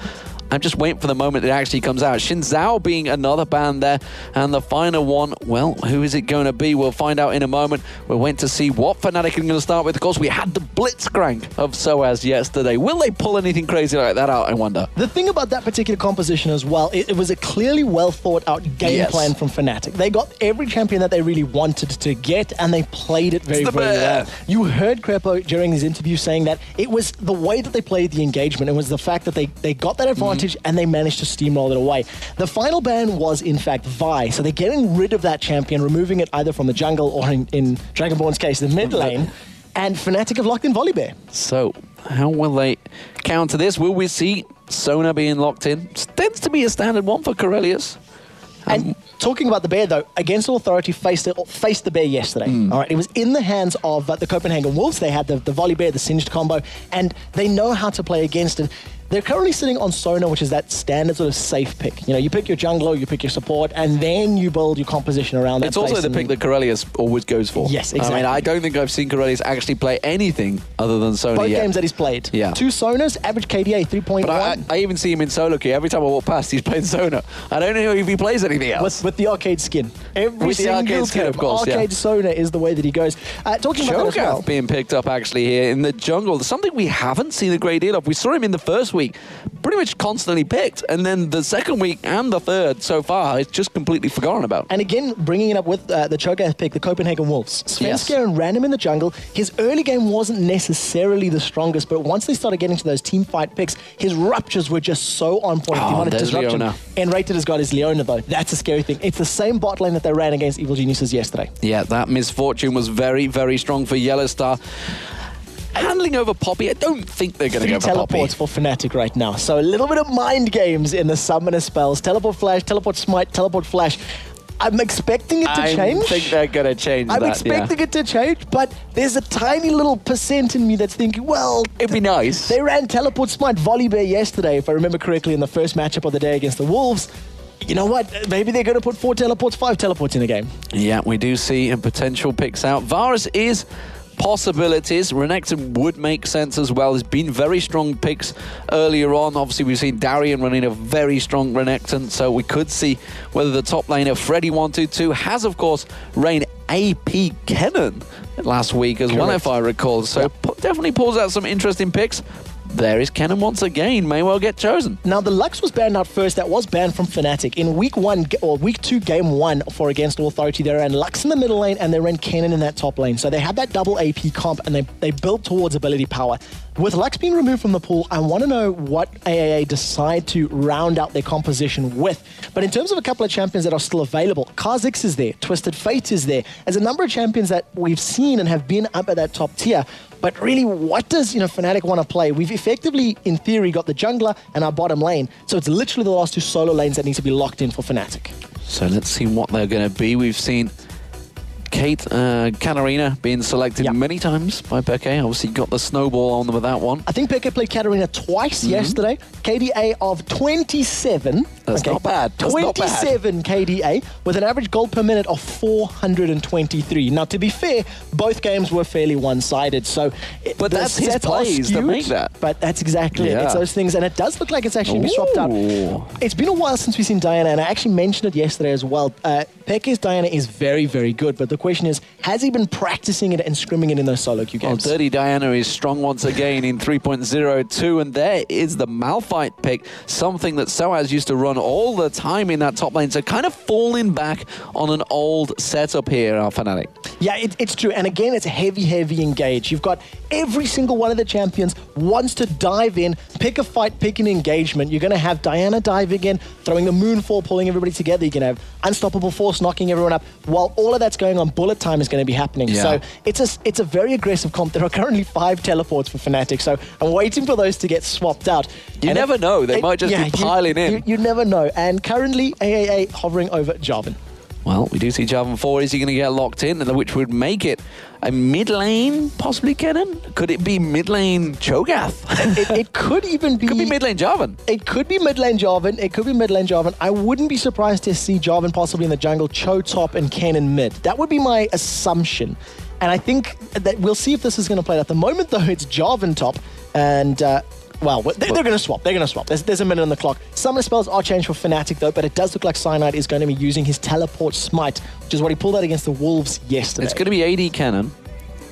I'm just waiting for the moment it actually comes out. Xin Zhao being another ban there. And the final one, well, who is it going to be? We'll find out in a moment. We're waiting to see what Fnatic are going to start with. Of course, we had the Blitzcrank of Soaz yesterday. Will they pull anything crazy like that out, I wonder? The thing about that particular composition as well, it was a clearly well thought out game plan from Fnatic. They got every champion that they really wanted to get, and they played it very, very well. You heard Crepo during his interview saying that it was the way that they played the engagement. It was the fact that they got that advantage and they managed to steamroll it away. The final ban was, in fact, Vi. So they're getting rid of that champion, removing it either from the jungle or, in Dragonborn's case, the mid lane. And Fnatic have locked in Volibear. So how will they counter this? Will we see Sona being locked in? Tends to be a standard one for Corellius. And talking about the bear, though, Against All Authority faced the bear yesterday. All right, it was in the hands of the Copenhagen Wolves. They had the volley bear, the singed combo, and they know how to play against it. They're currently sitting on Sona, which is that standard sort of safe pick. You know, you pick your jungler, you pick your support, and then you build your composition around that. It's also the pick that Corellius always goes for. Yes, exactly. I mean, I don't think I've seen Corellius actually play anything other than Sona Both yet. games that he's played. Yeah. 2 Sonas, average KDA 3.1. But I even see him in solo queue. Every time I walk past, he's playing Sona. I don't know if he plays anything else. With the arcade skin. With the arcade skin, of course, Arcade Sona is the way that he goes. Talking about that as well. being picked up actually here in the jungle. Something we haven't seen a great deal of. We saw him in the first week, pretty much constantly picked, and then the second week and the third so far, it's just completely forgotten about. And again, bringing it up with the Cho'Gath pick, the Copenhagen Wolves. Svenskeren ran him in the jungle. His early game wasn't necessarily the strongest, but once they started getting to those team fight picks, his ruptures were just so on point. He wanted disruption. And Rated has got his Leona, though. That's a scary thing. It's the same bot lane that they ran against Evil Geniuses yesterday. Yeah, that misfortune was very, very strong for Yellowstar. Handling over Poppy, I don't think they're going to go for Poppy. 3 teleports for Fnatic right now. So a little bit of mind games in the summoner spells. Teleport Flash, Teleport Smite, Teleport Flash. I'm expecting it to change. I think they're going to change I'm expecting it to change, but there's a tiny little percent in me that's thinking, well, it'd be nice. They ran Teleport Smite Volibear yesterday, if I remember correctly, in the first matchup of the day against the Wolves. You know what? Maybe they're going to put 4 teleports, 5 teleports in a game. Yeah, we do see a potential picks out. Varus is possibilities. Renekton would make sense as well. There's been very strong picks earlier on. Obviously, we've seen Darian running a very strong Renekton, so we could see whether the top laner, Freddy122, has, of course, reigned AP Kennen last week as well, if I recall. So definitely pulls out some interesting picks. There is Kennen once again, may well get chosen. Now, the Lux was banned out first. That was banned from Fnatic. In week 1, or week 2, game 1 for Against All Authority, they ran Lux in the middle lane and they ran Kennen in that top lane. So they had that double AP comp and they built towards ability power. With Lux being removed from the pool, I want to know what AAA decide to round out their composition with. But in terms of a couple of champions that are still available, Kha'Zix is there, Twisted Fate is there. There's a number of champions that we've seen and have been up at that top tier. But really, what does Fnatic want to play? We've effectively, in theory, got the jungler and our bottom lane. So it's literally the last two solo lanes that need to be locked in for Fnatic. So let's see what they're going to be. We've seen Katarina being selected many times by Peke. Obviously got the snowball on them with that one. I think Peke played Katarina twice yesterday. KDA of 27. That's not bad. That's 27 not bad. KDA with an average gold per minute of 423. Now, to be fair, both games were fairly one-sided. But that's his plays that make that. But that's exactly it. It's those things. And it does look like it's actually been swapped out. It's been a while since we've seen Diana, and I actually mentioned it yesterday as well. Peke's Diana is very, very good. But the question is, has he been practicing it and scrimming it in those solo queue games? Dirty Diana is strong once again in 3.02, and there is the Malphite pick, something that Soaz used to run all the time in that top lane, so kind of falling back on an old setup here, our Fnatic. Yeah, it's true, and again, it's heavy engage. You've got every single one of the champions wants to dive in, pick a fight, pick an engagement. You're going to have Diana diving in, throwing the Moonfall, pulling everybody together. You're going to have Unstoppable Force knocking everyone up. While all of that's going on, bullet time is going to be happening. Yeah. So it's a very aggressive comp. There are currently 5 teleports for Fnatic, so I'm waiting for those to get swapped out. You never know. They might just be piling in. You never know. And currently, AAA hovering over Jarvan. Well, we do see Jarvan 4. Is he going to get locked in? Which would make it a mid lane, possibly, Kenan? Could it be mid lane Cho'Gath? It could even be... Could be mid lane Jarvan. It could be mid lane Jarvan. It could be mid lane Jarvan. I wouldn't be surprised to see Jarvan possibly in the jungle, Cho top, and Kenan mid. That would be my assumption. And I think that we'll see if this is going to play. At the moment, though, it's Jarvan top, and... well, they're going to swap. They're going to swap. There's a minute on the clock. Some of the spells are changed for Fnatic, though, but it does look like Cyanide is going to be using his teleport smite, which is what he pulled out against the Wolves yesterday. It's going to be AD Cannon,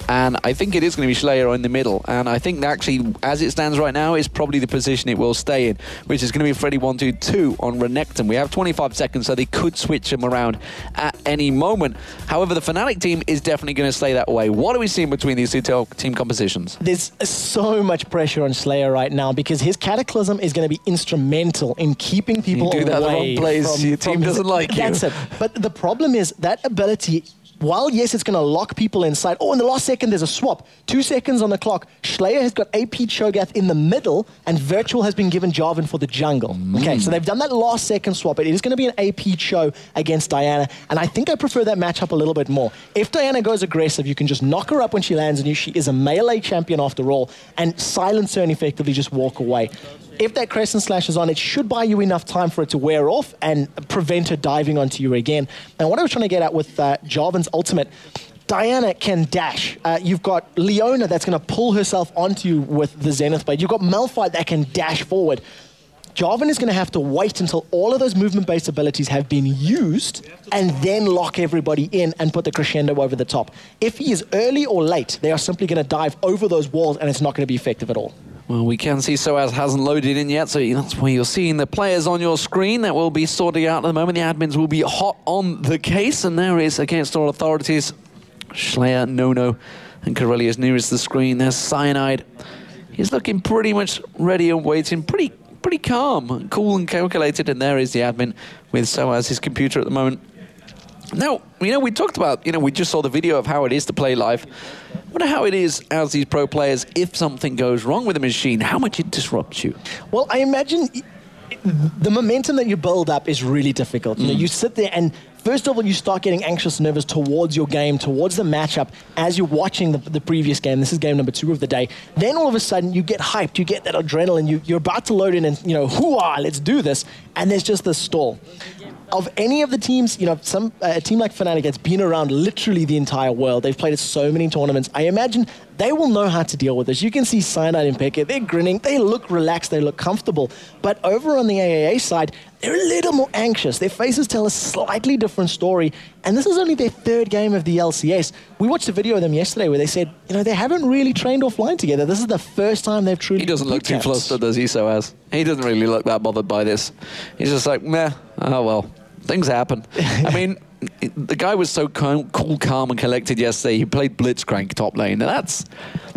and I think it is going to be Slayer in the middle. And I think that actually, as it stands right now, is probably the position it will stay in, which is going to be Freddy 1-2-2 on Renekton. We have 25 seconds, so they could switch him around at any moment. However, the Fnatic team is definitely going to stay that way. What are we seeing between these two team compositions? There's so much pressure on Slayer right now because his Cataclysm is going to be instrumental in keeping people away. You do that in the wrong place, your team doesn't like you. That's it. But the problem is that ability... While, yes, it's going to lock people inside. Oh, in the last second, there's a swap. 2 seconds on the clock. Slayer has got AP Cho'Gath in the middle, and Virtual has been given Jarvan for the jungle. Okay, so they've done that last second swap. It is going to be an AP Cho against Diana, and I think I prefer that matchup a little bit more. If Diana goes aggressive, you can just knock her up when she lands on you. She is a melee champion after all, and silence her and effectively just walk away. If that Crescent Slash is on, it should buy you enough time for it to wear off and prevent her diving onto you again. And what I was trying to get at with Jarvan's ultimate, Diana can dash. You've got Leona that's going to pull herself onto you with the Zenith Blade. You've got Malphite that can dash forward. Jarvan is going to have to wait until all of those movement-based abilities have been used and then lock everybody in and put the crescendo over the top. If he is early or late, they are simply going to dive over those walls and it's not going to be effective at all. Well, we can see Soaz hasn't loaded in yet, so that's where you're seeing the players on your screen. That will be sorting out at the moment. The admins will be hot on the case, and there is, against all authorities, Slayer, Nono, and Corellia's nearest the screen. There's Cyanide. He's looking pretty much ready and waiting, pretty calm, cool and calculated, and there is the admin with Soaz, his computer at the moment. Now, we talked about, we just saw the video of how it is to play live. I wonder how it is as these pro players, if something goes wrong with the machine, how much it disrupts you. Well, I imagine the momentum that you build up is really difficult. You sit there and first of all, you start getting anxious and nervous towards your game, towards the matchup as you're watching the previous game. This is game number 2 of the day. Then all of a sudden, you get hyped, you get that adrenaline, you're about to load in and, hoo-ah, let's do this. And there's just this stall. Of any of the teams, a team like Fnatic that's been around literally the entire world. They've played at so many tournaments. I imagine they will know how to deal with this. You can see Cyanide and Peke. They're grinning. They look relaxed. They look comfortable. But over on the AAA side, they're a little more anxious. Their faces tell a slightly different story. And this is only their 3rd game of the LCS. We watched a video of them yesterday where they said, they haven't really trained offline together. This is the first time they've truly... He doesn't look too flustered, does he, Soaz? He doesn't really look that bothered by this. He's just like, meh, oh well. Things happen. I mean, the guy was so cool, calm, and collected yesterday. He played Blitzcrank top lane. Now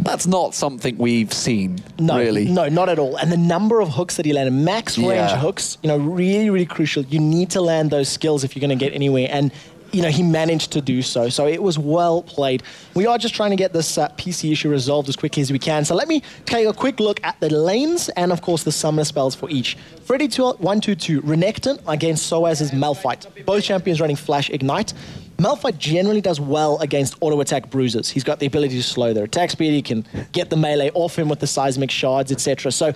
That's not something we've seen, really. No, not at all. And the number of hooks that he landed, max range hooks, really, really crucial. You need to land those skills if you're going to get anywhere. And he managed to do so. So it was well played. We are just trying to get this PC issue resolved as quickly as we can. So let me take a quick look at the lanes and, of course, the summoner spells for each. Freddy 122, Renekton against Soaz's Malphite. Both champions running Flash Ignite. Malphite generally does well against auto-attack bruisers. He's got the ability to slow their attack speed. He can get the melee off him with the seismic shards, etc. So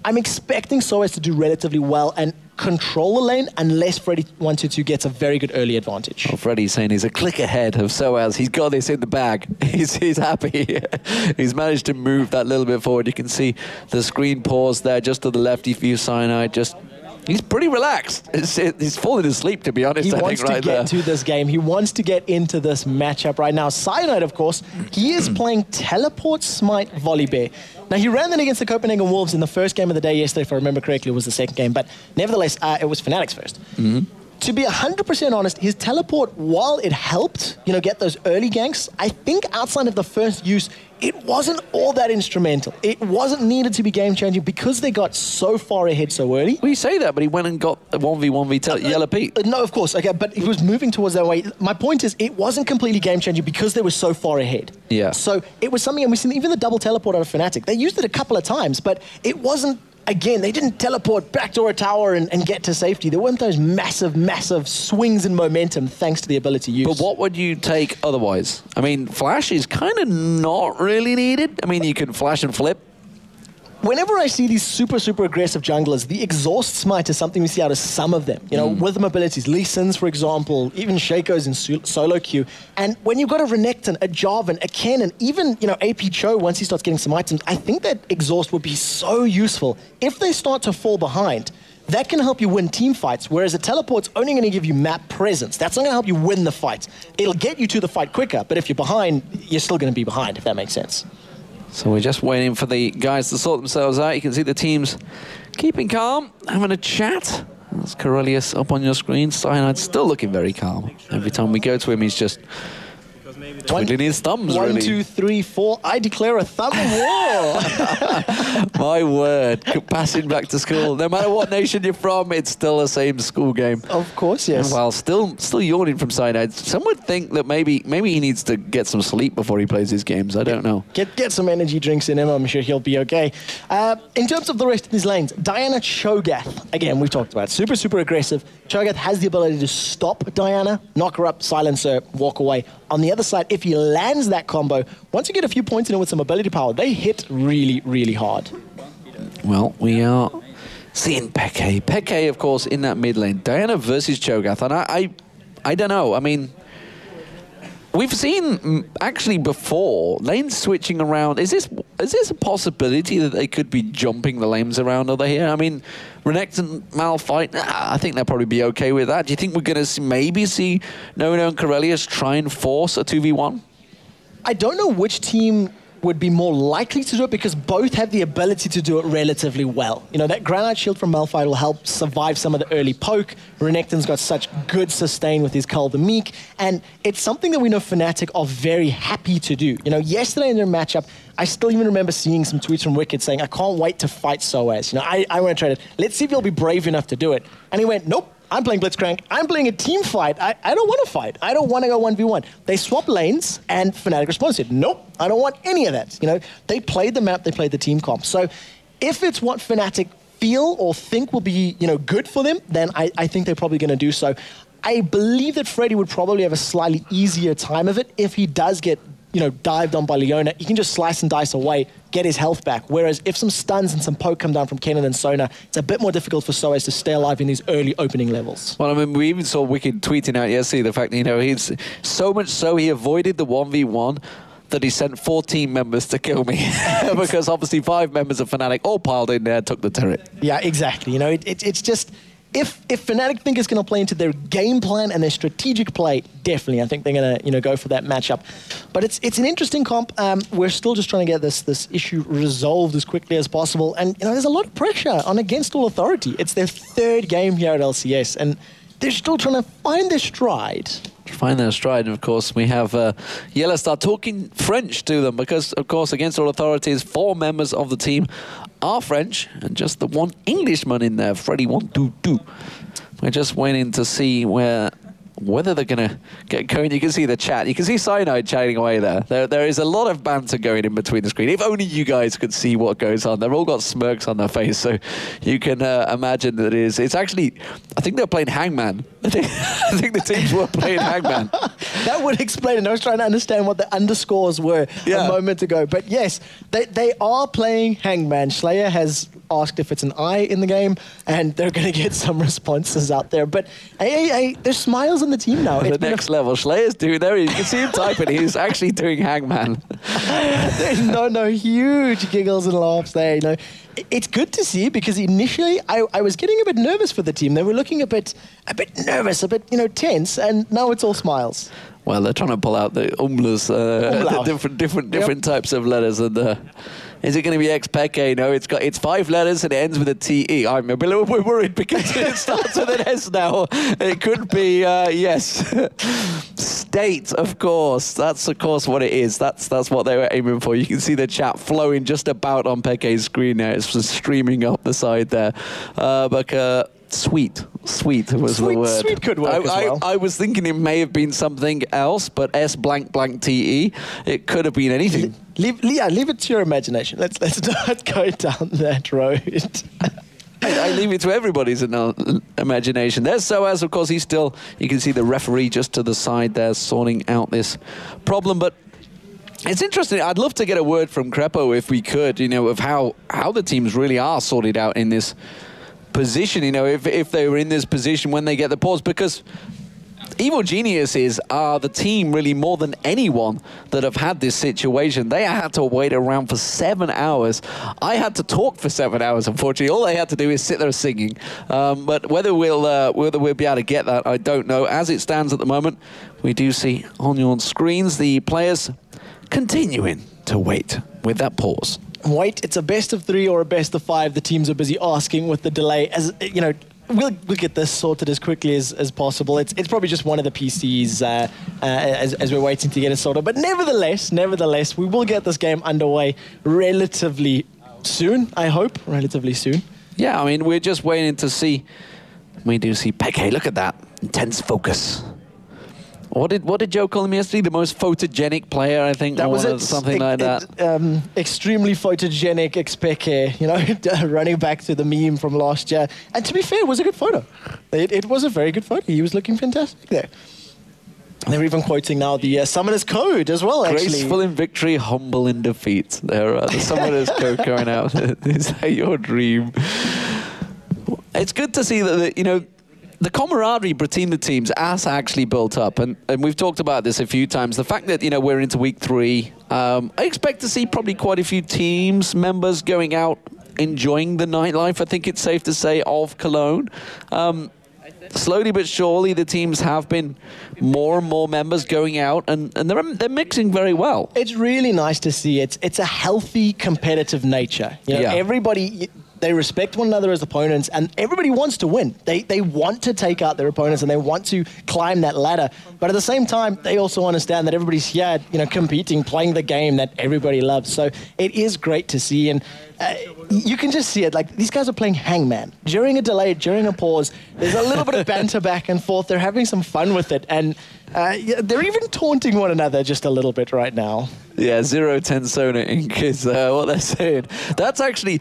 I'm expecting Soaz to do relatively well and control the lane unless Freddy 122 gets a very good early advantage. Well, Freddy's saying he's a click ahead of Soaz. He's got this in the bag. He's happy. He's managed to move that little bit forward. You can see the screen pause there just to the left. If you Cyanide, he's pretty relaxed. He's falling asleep, to be honest. He wants to get to this game. He wants to get into this matchup right now. Cyanide, of course, he is playing Teleport Smite Volibear. Now, he ran that against the Copenhagen Wolves in the first game of the day yesterday, if I remember correctly. It was the second game, but nevertheless, it was Fnatic's first. To be 100% honest, his teleport, while it helped, get those early ganks, I think outside of the first use, it wasn't all that instrumental. It wasn't needed to be game-changing because they got so far ahead so early. Well, you say that, but he went and got a 1v1v Yellow Pete. No, of course, okay, but he was moving towards that way. My point is, it wasn't completely game-changing because they were so far ahead. Yeah. So it was something, and we've seen even the double teleport out of Fnatic. They used it a couple of times, but it wasn't. Again, they didn't teleport back to a tower and get to safety. There weren't those massive swings in momentum thanks to the ability use. But what would you take otherwise? I mean, Flash is kind of not really needed. I mean, you can flash and flip. Whenever I see these super aggressive junglers, the exhaust smite is something we see out of some of them. With them abilities, Lee Sin's, for example, even Shaco's in solo queue. And when you've got a Renekton, a Jarvan, a Kennen, even, AP Cho, once he starts getting some items, I think that exhaust would be so useful. If they start to fall behind, that can help you win team fights, whereas a teleport's only going to give you map presence. That's not going to help you win the fight. It'll get you to the fight quicker, but if you're behind, you're still going to be behind, if that makes sense. So we're just waiting for the guys to sort themselves out. You can see the teams keeping calm, having a chat. That's Corellius up on your screen. Cyanide still looking very calm. Every time we go to him, he's just twiddling his thumbs, really. 1, 2, 3, 4. I declare a thumb war. My word. Passing back to school. No matter what nation you're from, it's still the same school game. Of course, yes. And while still yawning from Cyanide, some would think that maybe he needs to get some sleep before he plays his games. I don't know. Get some energy drinks in him. I'm sure he'll be okay. In terms of the rest of his lanes, Diana Cho'Gath. Again, we've talked about it. Super aggressive. Cho'Gath has the ability to stop Diana, knock her up, silence her, walk away. On the other side, if he lands that combo, once you get a few points in it with some ability power, they hit really hard. Well, we are seeing Peke. Peke, of course, in that mid lane. Diana versus Cho'Gath. And I don't know. I mean, we've seen actually before lanes switching around. Is this a possibility that they could be jumping the lanes around over here? I mean, Renekton, Malphite, I think they'll probably be okay with that. Do you think we're going to maybe see Nono and Corellius try and force a 2v1? I don't know which team would be more likely to do it because both have the ability to do it relatively well. That Granite Shield from Malphite will help survive some of the early poke. Renekton's got such good sustain with his Cull the Meek, and it's something that we know Fnatic are very happy to do. Yesterday in their matchup, I still even remember seeing some tweets from Wicked saying, I can't wait to fight Soaz. I want to try it. Let's see if he'll be brave enough to do it. And he went, nope. I'm playing Blitzcrank. I'm playing a team fight. I don't want to fight. I don't want to go 1v1. They swap lanes, and Fnatic responded, nope, I don't want any of that. They played the map, they played the team comp. So if it's what Fnatic feel or think will be, good for them, then I think they're probably going to do so. I believe that Freddy would probably have a slightly easier time of it if he does get dived on by Leona. He can just slice and dice away, get his health back. Whereas if some stuns and some poke come down from Kennen and Sona, it's a bit more difficult for Soaz to stay alive in these early opening levels. Well, I mean, we even saw Wicked tweeting out yesterday the fact that, he's so much so he avoided the 1v1 that he sent 4 team members to kill me because obviously 5 members of Fnatic all piled in there, took the turret. Yeah, exactly. It's just... If Fnatic think it's going to play into their game plan and their strategic play, definitely, I think they're going to go for that matchup. But it's an interesting comp. We're still just trying to get this issue resolved as quickly as possible. And there's a lot of pressure on Against All Authority. It's their 3rd game here at LCS, and they're still trying to find their stride. Find their stride, and of course we have Yellow Star talking French to them because, of course, against all authorities, 4 members of the team are French and just the 1 Englishman in there, Freddy122. We're just waiting to see whether they're going to get going. You can see the chat. You can see Cyanide chatting away there. There is a lot of banter going in between the screen. If only you guys could see what goes on. They've all got smirks on their face, so you can imagine that it's actually, I think they're playing Hangman. I think the teams were playing Hangman. That would explain it. I was trying to understand what the underscores were a moment ago. But yes, they are playing Hangman. Slayer has asked if it's an I in the game, and they're going to get some responses out there. But hey, there's smiles on the team now. The next level. Slayer's doing there. You can see him typing. He's actually doing Hangman. no, huge giggles and laughs there. You know, it's good to see because initially I was getting a bit nervous for the team. They were looking a bit nervous, a bit tense, and now it's all smiles. Well, they're trying to pull out the umlauts, the different types of letters, and is it going to be XPK? No, it's 5 letters and it ends with a TE. I'm a bit worried because it starts with an S now. It could be yes, state, of course. That's of course what it is. That's what they were aiming for. You can see the chat flowing just about on Peke's screen now. It's just streaming up the side there. But sweet was the word. Sweet could work as well. I was thinking it may have been something else, but S blank blank TE. It could have been anything. Leave it to your imagination. Let's not go down that road. I leave it to everybody's imagination. There's Soaz, of course. You can see the referee just to the side there sorting out this problem, but it's interesting. I'd love to get a word from Crepo if we could, of how the teams really are sorted out in this position, if they were in this position when they get the pause, because Evil Geniuses are the team really more than anyone that have had this situation. They had to wait around for 7 hours. I had to talk for 7 hours, unfortunately. All they had to do is sit there singing. But whether we'll be able to get that, I don't know. As it stands at the moment, we do see on your screens the players continuing to wait with that pause. Wait, it's a best of 3 or a best of 5. The teams are busy asking with the delay. As we'll get this sorted as quickly as possible. It's probably just one of the PCs as we're waiting to get it sorted. But nevertheless, we will get this game underway relatively soon. I hope relatively soon. Yeah, I mean we're just waiting to see. We do see Peke. Look at that intense focus. What did Joe call him yesterday? The most photogenic player, I think. That was it. Something like that. Extremely photogenic, Expeke, running back to the meme from last year. And to be fair, it was a good photo. It was a very good photo. He was looking fantastic there. They're even quoting now the Summoner's Code as well, actually. Graceful in victory, humble in defeat. There, the Summoner's Code going out. Is that your dream? It's good to see that, the camaraderie between the teams has actually built up, and we've talked about this a few times. The fact that, we're into week 3, I expect to see probably quite a few teams members going out, enjoying the nightlife, I think it's safe to say, of Cologne. Slowly but surely, the teams have been more and more members going out, and they're mixing very well. It's really nice to see. It's a healthy, competitive nature. Everybody... They respect one another as opponents, and everybody wants to win. They want to take out their opponents, and they want to climb that ladder. But at the same time, they also understand that everybody's here, competing, playing the game that everybody loves. So it is great to see, and you can just see it. Like, these guys are playing Hangman. During a delay, during a pause, there's a little bit of banter back and forth. They're having some fun with it, and they're even taunting one another just a little bit right now. Yeah, 0-10 Sona Inc. is what they're saying. That's actually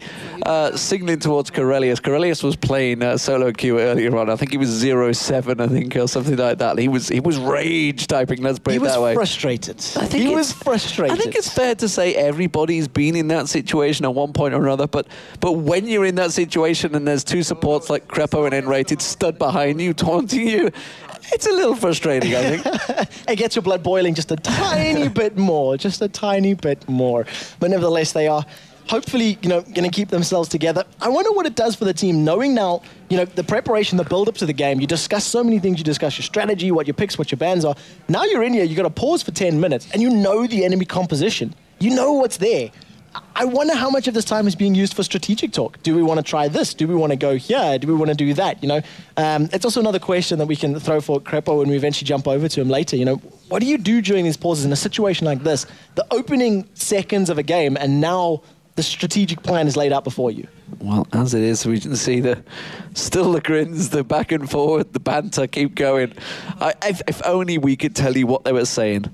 signaling towards Corellius. Corellius was playing solo queue earlier on. I think he was 0-7, I think, or something like that. He was rage typing, let's put it that way. He was frustrated. He was frustrated. I think it's fair to say everybody's been in that situation at one point or another, but when you're in that situation and there's 2 supports like Crepo and N-Rated stood behind you, taunting you, it's a little frustrating, I think. It gets your blood boiling just a tiny bit more, just a tiny bit more. But nevertheless, they are hopefully, going to keep themselves together. I wonder what it does for the team, knowing now, the preparation, the build-up to the game. You discuss so many things. You discuss your strategy, what your picks, what your bans are. Now you're in here, you got to pause for 10 minutes, and you know the enemy composition. You know what's there. I wonder how much of this time is being used for strategic talk. Do we want to try this? Do we want to go here? Do we want to do that? You know, it's also another question that we can throw for Crepo when we eventually jump over to him later. You know, what do you do during these pauses in a situation like this? The opening seconds of a game, and now the strategic plan is laid out before you. Well, as it is, we can see still the grins, the back and forward, the banter keep going. If only we could tell you what they were saying.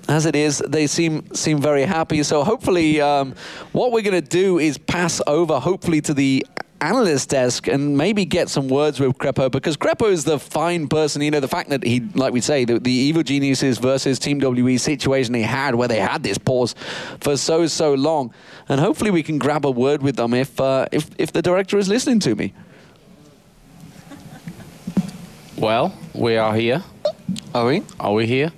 As it is, they seem very happy. So hopefully, what we're going to do is pass over, hopefully, to the analyst desk and maybe get some words with Crepo, because Crepo is the fine person. You know, the fact that he, like we say, the Evil Geniuses versus Team WE situation they had, where they had this pause for so long, and hopefully we can grab a word with them if the director is listening to me. Well, we are here. Are we? Are we here?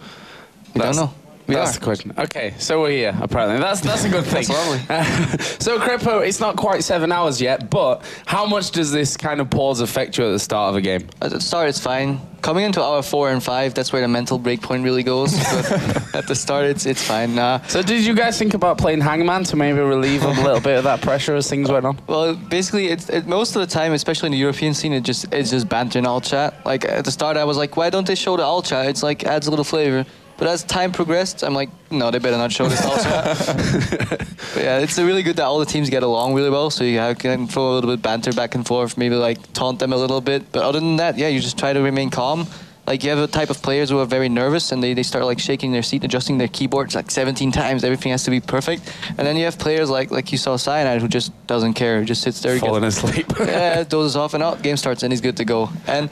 We don't know. That's the question. Okay, so we're here, apparently. That's a good thing. That's lovely. So, Crepo, it's not quite 7 hours yet, but how much does this kind of pause affect you at the start of a game? At the start, it's fine. Coming into hour 4 and 5, that's where the mental break point really goes. But at the start, it's fine. So did you guys think about playing Hangman to maybe relieve a little bit of that pressure as things went on? Well, basically, most of the time, especially in the European scene, it's just banter and alt chat. Like, at the start, I was like, why don't they show the alt chat? It's like, adds a little flavor. But as time progressed, I'm like, no, they better not show this also. But yeah, it's really good that all the teams get along really well, so you can throw a little bit banter back and forth, maybe like taunt them a little bit. But other than that, yeah, you just try to remain calm. Like, you have a type of players who are very nervous, and they start like shaking their seat, adjusting their keyboards like 17 times. Everything has to be perfect. And then you have players like you saw Cyanide, who just doesn't care, who just sits there, falling asleep. Yeah, dozes off, and out, game starts, and he's good to go. And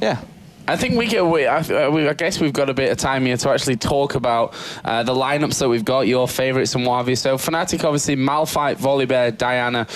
yeah. I think I guess we've got a bit of time here to actually talk about the lineups that we've got, your favourites and what have you. So Fnatic, obviously, Malphite, Volibear, Diana,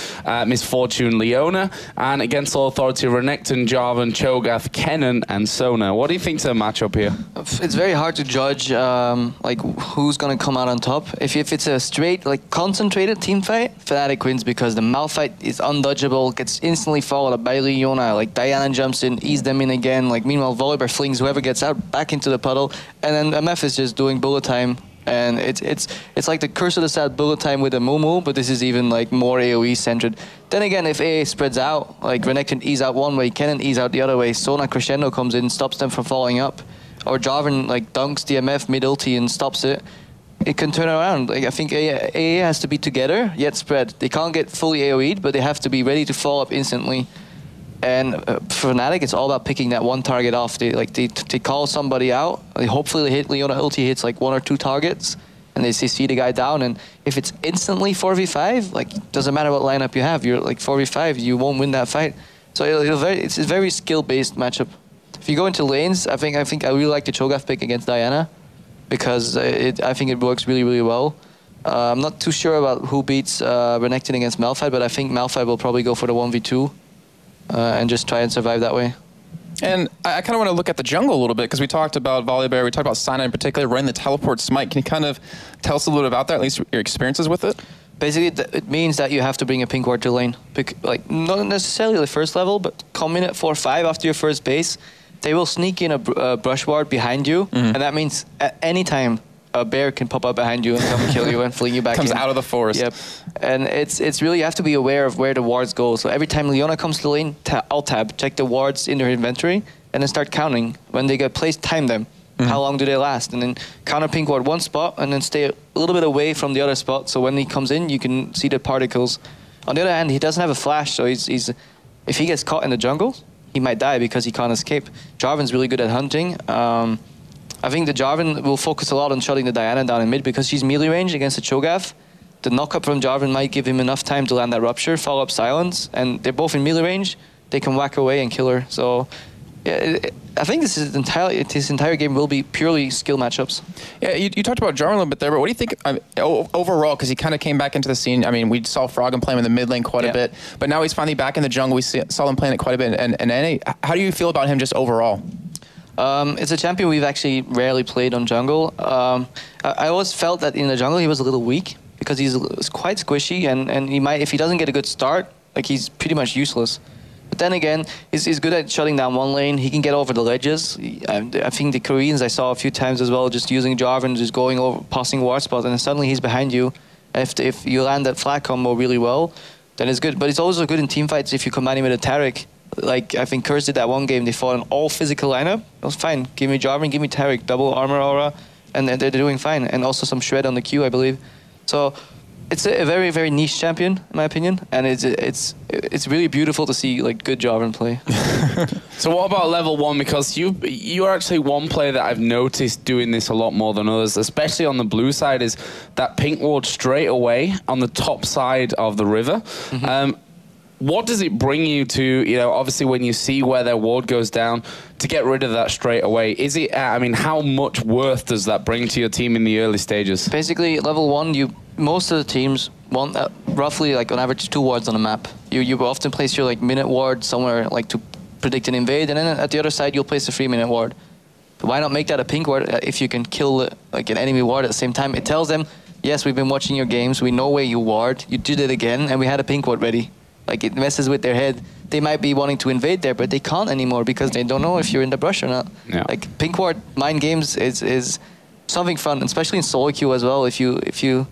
Misfortune, Leona, and against All Authority, Renekton, Jarvan, Cho'Gath, Kennen, and Sona. What do you think to the matchup here? It's very hard to judge like who's going to come out on top. If it's a straight, like concentrated team fight, Fnatic wins because the Malphite is undodgeable, gets instantly followed up by Leona. Like, Diana jumps in, ease them in again. Like, meanwhile, Volibear flings whoever gets out back into the puddle, and then MF is just doing bullet time, and it's like the curse of the sad bullet time with a Mumu, but this is even like more AoE centered. Then again, if AA spreads out, like Renekton ease out one way, Kennen ease out the other way, Sona Crescendo comes in, stops them from falling up, or Jarvan like dunks the MF mid ulti and stops it. It can turn around. Like, I think AA has to be together yet spread. They can't get fully AoE'd, but they have to be ready to fall up instantly. And for Fnatic, it's all about picking that one target off. They call somebody out. Hopefully, they hit Leona ulti hits like 1 or 2 targets, and they see the guy down. And if it's instantly 4v5, like, doesn't matter what lineup you have. You're like 4v5, you won't win that fight. So it's a very skill-based matchup. If you go into lanes, I think I really like the Cho'Gath pick against Diana, because I think it works really well. I'm not too sure about who beats Renekton against Malphite, but I think Malphite will probably go for the 1v2. And just try and survive that way. And I kind of want to look at the jungle a little bit, because we talked about Volibear, we talked about Cyanide in particular, running the teleport smite. Can you kind of tell us a little bit about that, at least your experiences with it? Basically, it means that you have to bring a pink ward to lane. Like, not necessarily the first level, but come in at 4-5 after your first base, they will sneak in a brush ward behind you, and that means at any time, a bear can pop up behind you and come kill you and fling you back Comes in. out of the forest. Yep. And it's really, you have to be aware of where the wards go. So every time Leona comes to the lane, alt tab, check the wards in their inventory, and then start counting. When they get placed, time them. How long do they last? And then counter pink ward one spot, and then stay a little bit away from the other spot, so when he comes in, you can see the particles. On the other hand, he doesn't have a flash, so he's if he gets caught in the jungle, he might die because he can't escape. Jarvan's really good at hunting. I think the Jarvan will focus a lot on shutting the Diana down in mid, because she's melee range against the Cho'Gath. The knock-up from Jarvan might give him enough time to land that Rupture, follow up Silence, and they're both in melee range. They can whack away and kill her. So yeah, I think this entire game will be purely skill matchups. Yeah, you talked about Jarvan a little bit there, but what do you think overall? Because he kind of came back into the scene. I mean, we saw Froggen play him in the mid lane quite a bit, but now he's finally back in the jungle. We saw him playing it quite a bit. And NA, how do you feel about him just overall? It's a champion we've actually rarely played on jungle. I always felt that in the jungle he was a little weak, because he's quite squishy, and he might, if he doesn't get a good start, like, he's pretty much useless. But then again, he's good at shutting down one lane. He can get over the ledges. I think the Koreans I saw a few times as well, just using Jarvan, just going over, passing ward spots, and then suddenly he's behind you, If you land that flat combo really well, then it's good. But it's also good in team fights if you combine him with a Taric. Like, I think Curse did that one game. They fought an all-physical lineup. It was fine. Give me Jarvan, give me Taric, double armor aura, and they're doing fine. And also some shred on the Q, I believe. So it's a very, very niche champion, in my opinion. And it's really beautiful to see like good Jarvan play. So what about level 1? Because you are actually one player that I've noticed doing this a lot more than others, especially on the blue side, is that pink ward straight away on the top side of the river. What does it bring you to, you know, obviously when you see where their ward goes down, to get rid of that straight away? Is it, I mean, how much worth does that bring to your team in the early stages? Basically, level 1, most of the teams want roughly, like on average, 2 wards on a map. You often place your like minute ward somewhere like to predict an invade, and then at the other side you'll place a 3-minute ward. But why not make that a pink ward if you can kill like an enemy ward at the same time? It tells them, yes, we've been watching your games, we know where you ward, you did it again, and we had a pink ward ready. Like, it messes with their head. They might be wanting to invade there, but they can't anymore because they don't know if you're in the brush or not. Yeah. Like, pink ward mind games is something fun, especially in solo queue as well. If you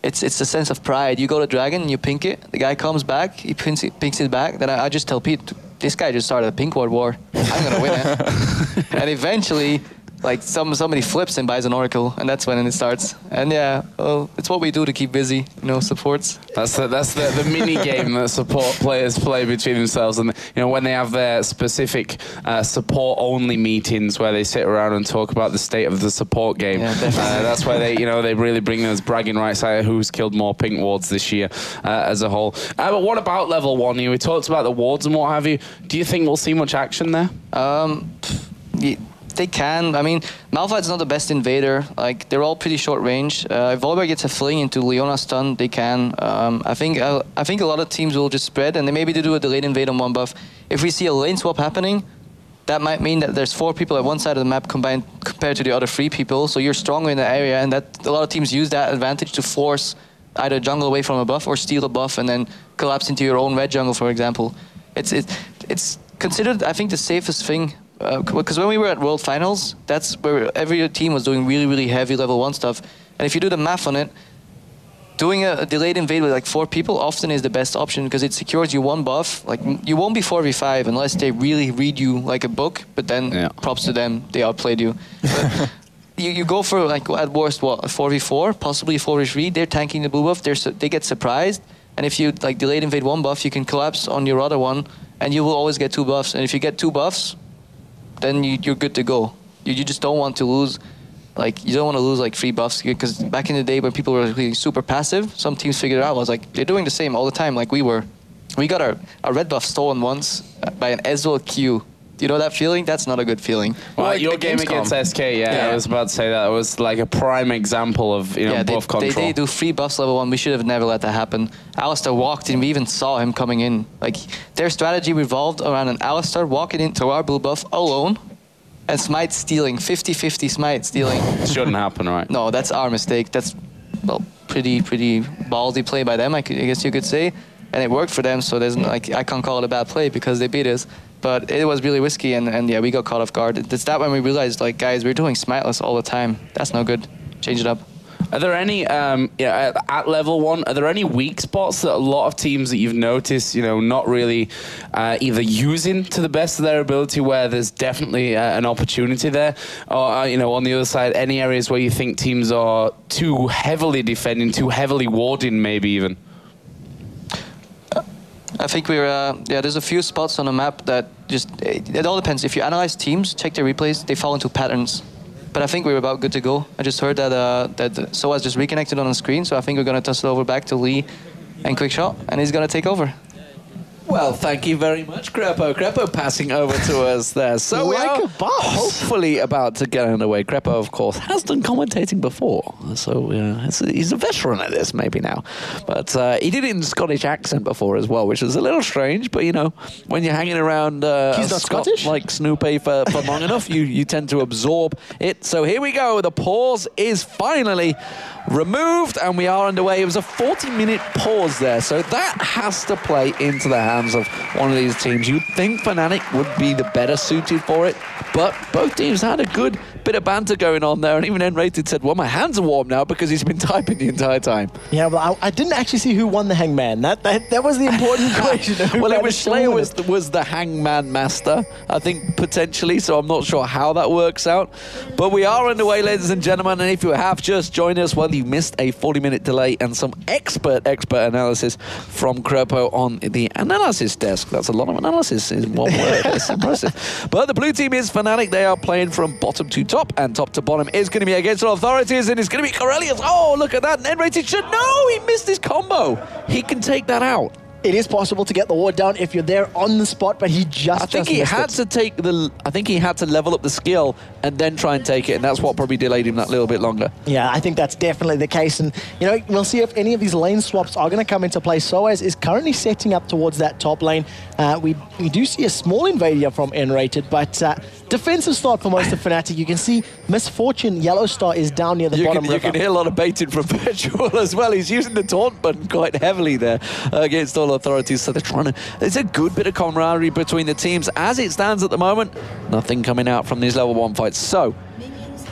it's a sense of pride. You go to Dragon and you pink it, the guy comes back, he pinks it back, then I just tell Pete, this guy just started a pink ward war. I'm gonna win it. And eventually, like somebody flips and buys an Oracle, and that's when it starts. And yeah, well, it's what we do to keep busy, you know, supports. That's the mini game that support players play between themselves, and you know when they have their specific support only meetings where they sit around and talk about the state of the support game. Yeah, that's where they really bring those bragging rights out. Who's killed more pink wards this year as a whole? But what about level 1? We talked about the wards and what have you. Do you think we'll see much action there? They can. I mean, Malphite's not the best invader. Like, they're all pretty short range. If Volibear gets a fling into Leona stun, they can. I think a lot of teams will just spread, and maybe they do a delayed invade on one buff. If we see a lane swap happening, that might mean that there's 4 people at one side of the map compared to the other 3 people, so you're stronger in the area, and that a lot of teams use that advantage to force either jungle away from a buff or steal a buff and then collapse into your own red jungle, for example. It's considered, I think, the safest thing. Because when we were at World Finals, that's where every team was doing really, really heavy level 1 stuff. And if you do the math on it, doing a delayed invade with like 4 people often is the best option because it secures you 1 buff. Like, you won't be 4v5 unless they really read you like a book, but then props to them, they outplayed you. But you go for, like, at worst, what, a 4v4, possibly a 4v3, they're tanking the blue buff, they get surprised. And if you like delayed invade 1 buff, you can collapse on your other one, and you will always get 2 buffs. And if you get 2 buffs, then you're good to go. You just don't want to lose, like, you don't want to lose like 3 buffs, because back in the day when people were really super passive, some teams figured it out. I was like, they're doing the same all the time like we were. We got our red buff stolen once by an Ezreal Q. Do you know that feeling? That's not a good feeling. Well, your game against SK, I was about to say that. It was like a prime example of, buff control. They do 3 buffs level 1. We should have never let that happen. Alistar walked in. We even saw him coming in. Like, their strategy revolved around an Alistar walking into our blue buff alone and Smite stealing. 50-50 Smite stealing. Shouldn't happen, right? No, that's our mistake. That's, well, pretty ballsy play by them, I guess you could say. And it worked for them, so there's like, I can't call it a bad play because they beat us. But it was really risky, and yeah, we got caught off guard. It's that when we realized, like, guys, we're doing smiteless all the time. That's no good. Change it up. Are there any, at level 1, are there any weak spots that a lot of teams that you've noticed, not really either using to the best of their ability, where there's definitely an opportunity there? Or, on the other side, any areas where you think teams are too heavily defending, too heavily warding, maybe even? I think we're, there's a few spots on the map that just, it all depends. If you analyze teams, check their replays, they fall into patterns. But I think we're about good to go. I just heard that Soa's just reconnected on the screen, so I think we're going to toss it over back to Lee and Quickshot, and he's going to take over. Well, thank you very much, Crepo. Crepo passing over to us there. So we are hopefully about to get underway. Crepo, of course, has done commentating before, so he's a veteran at this maybe now. But he did it in Scottish accent before as well, which is a little strange. But when you're hanging around Scottish like Snoopy for long enough, you tend to absorb it. So here we go. The pause is finally removed, and we are underway. It was a 40-minute pause there, so that has to play into the hands of one of these teams. You'd think Fnatic would be the better suited for it, but both teams had a good bit bit of banter going on there, and even N-Rated said, well, my hands are warm now because he's been typing the entire time. Yeah, well, I didn't actually see who won the Hangman. That was the important question. Well, it was Slayer was the Hangman master, I think, potentially, so I'm not sure how that works out. But we are underway, ladies and gentlemen, and if you have just joined us, well, you missed a 40-minute delay and some expert analysis from Krepo on the analysis desk. That's a lot of analysis in one word. That's impressive. But the blue team is Fnatic. They are playing from bottom to top, and top to bottom is going to be against all authorities, and it's going to be Corellius. Oh, look at that. N-Rated should know. He missed his combo. He can take that out. It is possible to get the ward down if you're there on the spot, but he I think he had to level up the skill and then try and take it, and that's what probably delayed him that little bit longer. Yeah, I think that's definitely the case, and we'll see if any of these lane swaps are going to come into play. Soaz is currently setting up towards that top lane. We do see a small invader from N-Rated, but defensive start for most of Fnatic. You can see Misfortune Yellow Star is down near the bottom river. You can hear a lot of baiting from Virtual as well. He's using the taunt button quite heavily there against all authorities, so they're trying to... There's a good bit of camaraderie between the teams. As it stands at the moment, nothing coming out from these level 1 fights. So,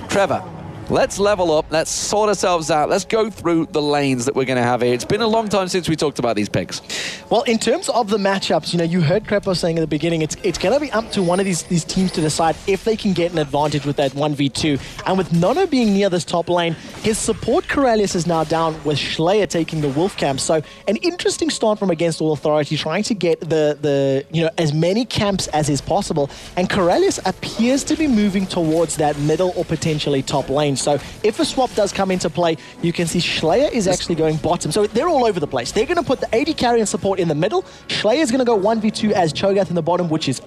Trevor, let's level up, let's sort ourselves out, let's go through the lanes that we're going to have here. It's been a long time since we talked about these picks. Well, in terms of the matchups, you heard Krepo saying at the beginning, it's going to be up to one of these teams to decide if they can get an advantage with that 1v2. And with Nono being near this top lane, his support Corellius is now down, with Slayer taking the Wolf camp. So an interesting start from Against All Authority, trying to get the as many camps as is possible. And Corellius appears to be moving towards that middle or potentially top lane. So if a swap does come into play, you can see Slayer is actually going bottom. So they're all over the place. They're going to put the AD carry and support in the middle. Slayer is going to go 1v2 as Cho'Gath in the bottom, which is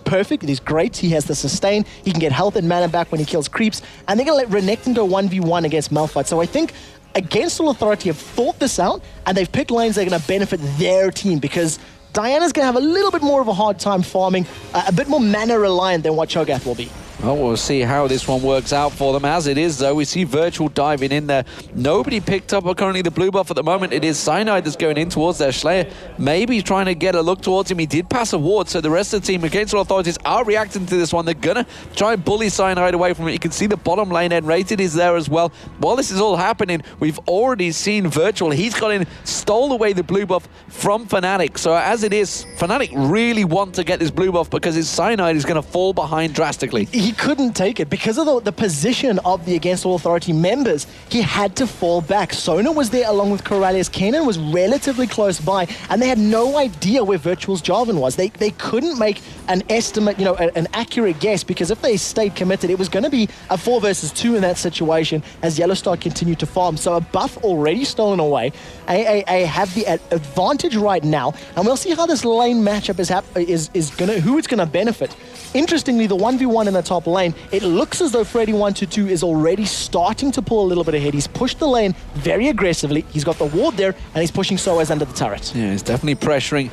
perfect. It is great. He has the sustain. He can get health and mana back when he kills creeps. And they're going to let Renekton go 1v1 against Malphite. So I think Against All Authority have thought this out, and they've picked lanes that are going to benefit their team, because Diana's going to have a little bit more of a hard time farming, a bit more mana reliant than what Cho'Gath will be. Well, we'll see how this one works out for them. As it is, though, we see Virtual diving in there. Nobody picked up currently the blue buff at the moment. It is Cyanide that's going in towards their Slayer. Maybe trying to get a look towards him. He did pass a ward, so the rest of the team Against All Authorities are reacting to this one. They're going to try and bully Cyanide away from it. You can see the bottom lane N-Rated is there as well. While this is all happening, we've already seen Virtual. He's got in, stole away the blue buff from Fnatic. So as it is, Fnatic really want to get this blue buff because his Cyanide is going to fall behind drastically. He couldn't take it. Because of the position of the Against All Authority members, he had to fall back. Sona was there along with Corellius. Kanan was relatively close by, and they had no idea where Virtual's Jarvan was. They couldn't make an estimate, an accurate guess, because if they stayed committed, it was going to be a 4 versus 2 in that situation as Yellowstar continued to farm. So a buff already stolen away. AA have the advantage right now, and we'll see how this lane matchup who it's going to benefit. Interestingly, the 1v1 in the top lane, it looks as though Freddy122 is already starting to pull a little bit ahead. He's pushed the lane very aggressively. He's got the ward there, and he's pushing Soaz under the turret. Yeah, he's definitely pressuring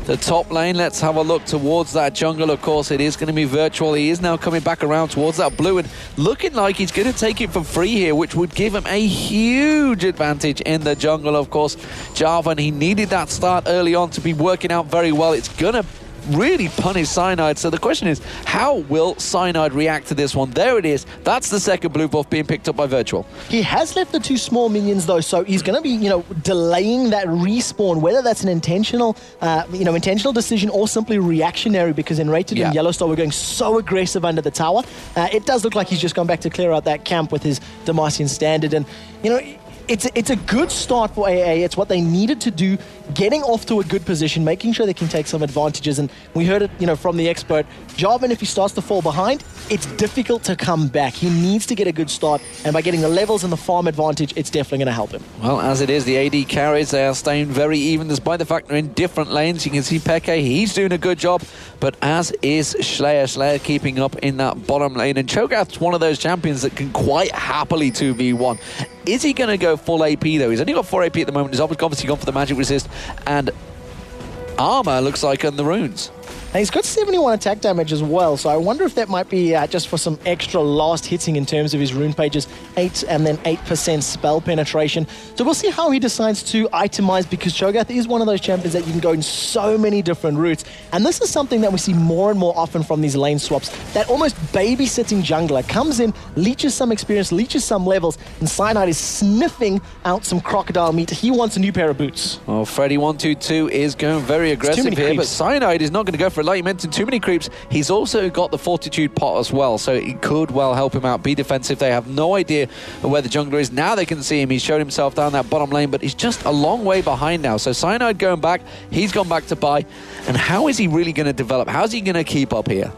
the top lane. Let's have a look towards that jungle. Of course, it is going to be Virtual. He is now coming back around towards that blue and looking like he's going to take it for free here, which would give him a huge advantage in the jungle. Of course, Jarvan, he needed that start early on to be working out very well. It's going to really punish Cyanide. So the question is, how will Cyanide react to this one? There it is. That's the second blue buff being picked up by Virtual. He has left the 2 small minions though, so he's going to be, delaying that respawn, whether that's an intentional, intentional decision or simply reactionary, because N-Rated and Yellowstar were going so aggressive under the tower. It does look like he's just gone back to clear out that camp with his Demacian Standard, and, it's a good start for AA. It's what they needed to do, getting off to a good position, making sure they can take some advantages. And we heard it, from the expert. Jarvan, if he starts to fall behind, it's difficult to come back. He needs to get a good start, and by getting the levels and the farm advantage, it's definitely going to help him. Well, as it is, the AD carries, they are staying very even, despite the fact they're in different lanes. You can see Peke, he's doing a good job, but as is Slayer. Slayer keeping up in that bottom lane, and Cho'Gath's one of those champions that can quite happily 2v1. Is he going to go full AP, though? He's only got 4 AP at the moment. He's obviously gone for the magic resist, and armor looks like on the runes. And he's got 71 attack damage as well, so I wonder if that might be just for some extra last hitting in terms of his rune pages, 8 and then 8% spell penetration. So we'll see how he decides to itemize, because Cho'Gath is one of those champions that you can go in so many different routes. And this is something that we see more and more often from these lane swaps. That almost babysitting jungler comes in, leeches some experience, leeches some levels, and Cyanide is sniffing out some crocodile meat. He wants a new pair of boots. Well, Freddy122 is going very aggressive here, creeps. but Cyanide is not going to go for it. Like you mentioned, too many creeps. He's also got the Fortitude pot as well, so it could well help him out, be defensive. They have no idea where the jungler is. Now they can see him. He's showed himself down that bottom lane, but he's just a long way behind now. So Cyanide going back, he's gone back to buy. And how is he really going to develop? How's he going to keep up here?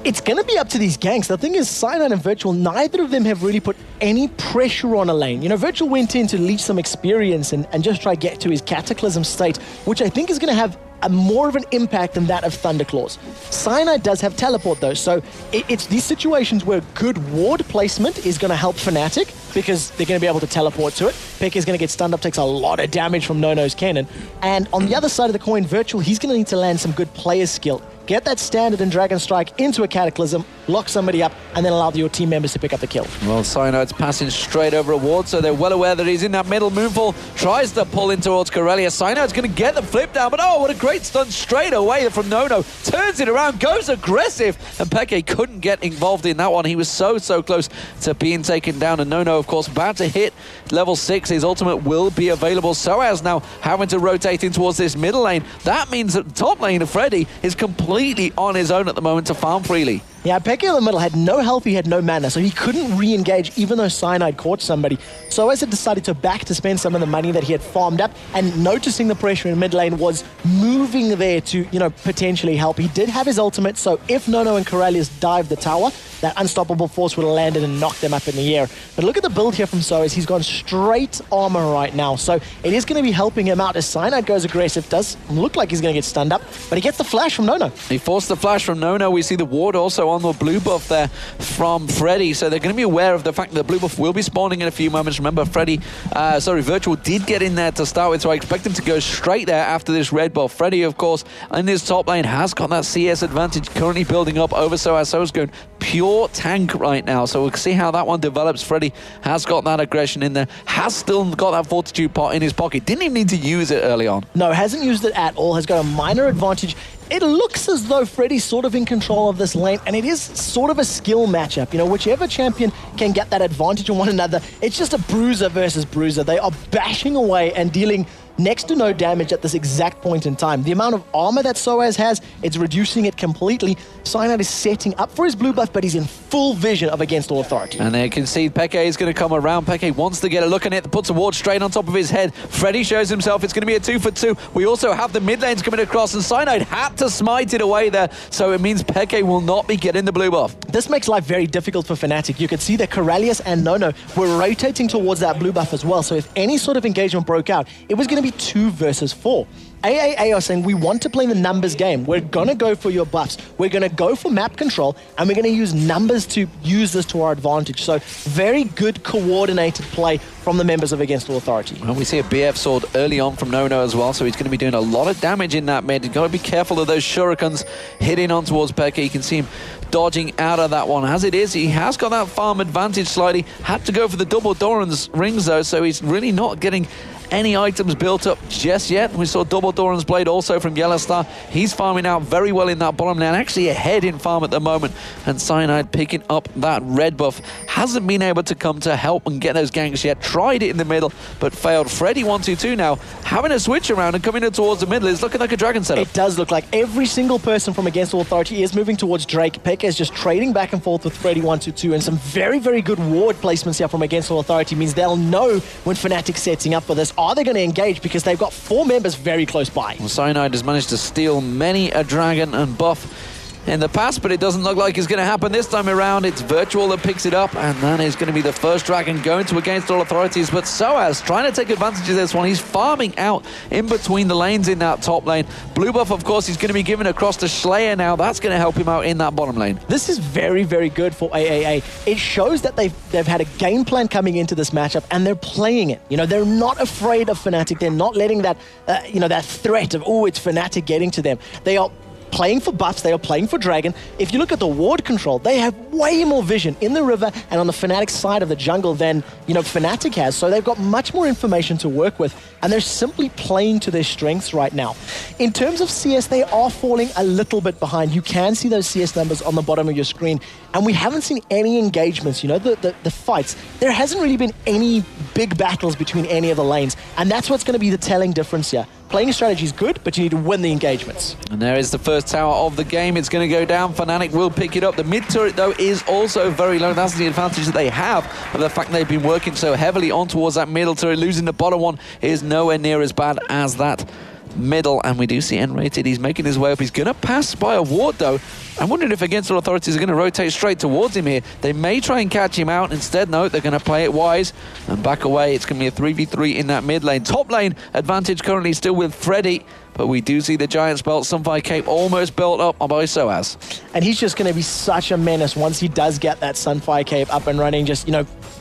It's going to be up to these ganks. The thing is, Cyanide and Virtual, neither of them have really put any pressure on a lane. You know, Virtual went in to leech some experience and just try to get to his Cataclysm state, which I think is going to have more of an impact than that of Thunderclaws. Cyanide does have teleport though, so it's these situations where good ward placement is going to help Fnatic, because they're going to be able to teleport to it. Pekka is going to get stunned up, takes a lot of damage from Nono's cannon. And on the other side of the coin, Virtual, he's going to need to land some good player skill. Get that standard and Dragon Strike into a Cataclysm, lock somebody up, and then allow your team members to pick up the kill. Well, Cyanide's passing straight over a ward, so they're well aware that he's in that middle. Moonfall tries to pull in towards Corellia. Cyanide's going to get the flip down, but oh, what a great stun straight away from Nono. Turns it around, goes aggressive, and Peke couldn't get involved in that one. He was so close to being taken down, and Nono, of course, about to hit level 6. His ultimate will be available. Soaz now having to rotate in towards this middle lane. That means that the top lane of Freddy is completely on his own at the moment to farm freely. Yeah, Peke in the middle had no health, he had no mana, so he couldn't re-engage even though Cyanide caught somebody. So as it decided to back to spend some of the money that he had farmed up, and noticing the pressure in mid lane was moving there to, you know, potentially help. He did have his ultimate, so if Nono and Corellius dive the tower, that unstoppable force would have landed and knocked them up in the air. But look at the build here from Soaz. He's gone straight armor right now, so it is going to be helping him out as Cyanide goes aggressive. Does look like he's going to get stunned up, but he gets the flash from Nono. He forced the flash from Nono. We see the ward also on the blue buff there from Freddy, so they're going to be aware of the fact that the blue buff will be spawning in a few moments. Remember, Virtual did get in there to start with, so I expect him to go straight there after this red buff. Freddy, of course, in his top lane has got that CS advantage currently building up over Soaz. Soaz going pure tank right now, so we'll see how that one develops. Freddy has got that aggression in there, has still got that Fortitude pot in his pocket. Didn't even need to use it early on. No, hasn't used it at all, has got a minor advantage. It looks as though Freddy's sort of in control of this lane, and it is sort of a skill matchup. You know, whichever champion can get that advantage on one another, it's just a bruiser versus bruiser. They are bashing away and dealing next to no damage at this exact point in time. The amount of armor that Soaz has, it's reducing it completely. Cyanide is setting up for his blue buff, but he's in full vision of Against All Authority. And they can see Peke is going to come around. Peke wants to get a look at it, puts a ward straight on top of his head. Freddy shows himself. It's going to be a 2-for-2. We also have the mid lanes coming across, and Cyanide had to smite it away there, so it means Peke will not be getting the blue buff. This makes life very difficult for Fnatic. You could see that Corellius and Nono were rotating towards that blue buff as well, so if any sort of engagement broke out, it was going to be 2 versus 4. AAA are saying we want to play the numbers game. We're going to go for your buffs. We're going to go for map control, and we're going to use numbers to use this to our advantage. So very good coordinated play from the members of Against All Authority. And we see a BF sword early on from Nono as well, so he's going to be doing a lot of damage in that mid. You've got to be careful of those shurikens hitting on towards Peke. You can see him dodging out of that one. As it is, he has got that farm advantage slightly. Had to go for the double Doran's rings though, so he's really not getting any items built up just yet. We saw double Doran's blade also from Yellowstar. He's farming out very well in that bottom lane, actually ahead in farm at the moment. And Cyanide picking up that red buff. Hasn't been able to come to help and get those ganks yet. Tried it in the middle, but failed. Freddy122 now having a switch around and coming in towards the middle. It's looking like a dragon setup. It does look like every single person from Against All Authority is moving towards Drake. Pekka is just trading back and forth with Freddy122, and some very good ward placements here from Against All Authority means they'll know when Fnatic's setting up for this. Are they going to engage? Because they've got 4 members very close by. Well, Cyanide has managed to steal many a dragon and buff in the past, but it doesn't look like it's going to happen this time around. It's Virtual that picks it up, and that is going to be the first dragon going to Against All Authorities. But Soaz trying to take advantage of this one. He's farming out in between the lanes in that top lane. Blue buff, of course, he's going to be given across to Slayer now. That's going to help him out in that bottom lane. This is very good for AAA. It shows that they've had a game plan coming into this matchup, and they're playing it. You know, they're not afraid of Fnatic. They're not letting that, that threat of, oh, it's Fnatic getting to them. They are playing for buffs, they are playing for Dragon. If you look at the ward control, they have way more vision in the river and on the Fnatic side of the jungle than, Fnatic has. So they've got much more information to work with, and they're simply playing to their strengths right now. In terms of CS, they are falling a little bit behind. You can see those CS numbers on the bottom of your screen, and we haven't seen any engagements, the fights. There hasn't really been any big battles between any of the lanes, and that's what's going to be the telling difference here. Playing strategy is good, but you need to win the engagements. And there is the first tower of the game. It's going to go down. Fnatic will pick it up. The mid turret, though, is also very low. That's the advantage that they have of the fact they've been working so heavily on towards that middle turret. Losing the bottom one is nowhere near as bad as that middle. And we do see N-Rated. He's making his way up. He's going to pass by a ward, though. I'm wondering if Against All Authorities are going to rotate straight towards him here. They may try and catch him out. Instead, no, they're going to play it wise and back away. It's going to be a 3v3 in that mid lane. Top lane advantage currently still with Freddy, but we do see the Giants belt, Sunfire Cape almost built up by Soaz. And he's just going to be such a menace once he does get that Sunfire Cape up and running, just,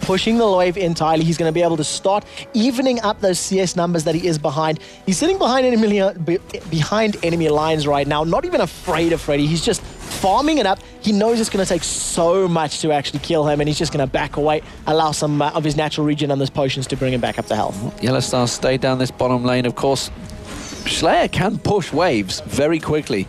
pushing the wave entirely. He's going to be able to start evening up those CS numbers that he is behind. He's sitting behind enemy lines right now, not even afraid of Freddy. He's just farming it up. He knows it's going to take so much to actually kill him, and he's just going to back away, allow some of his natural regen and those potions to bring him back up to health. Yellowstar stay down this bottom lane, of course. Slayer can push waves very quickly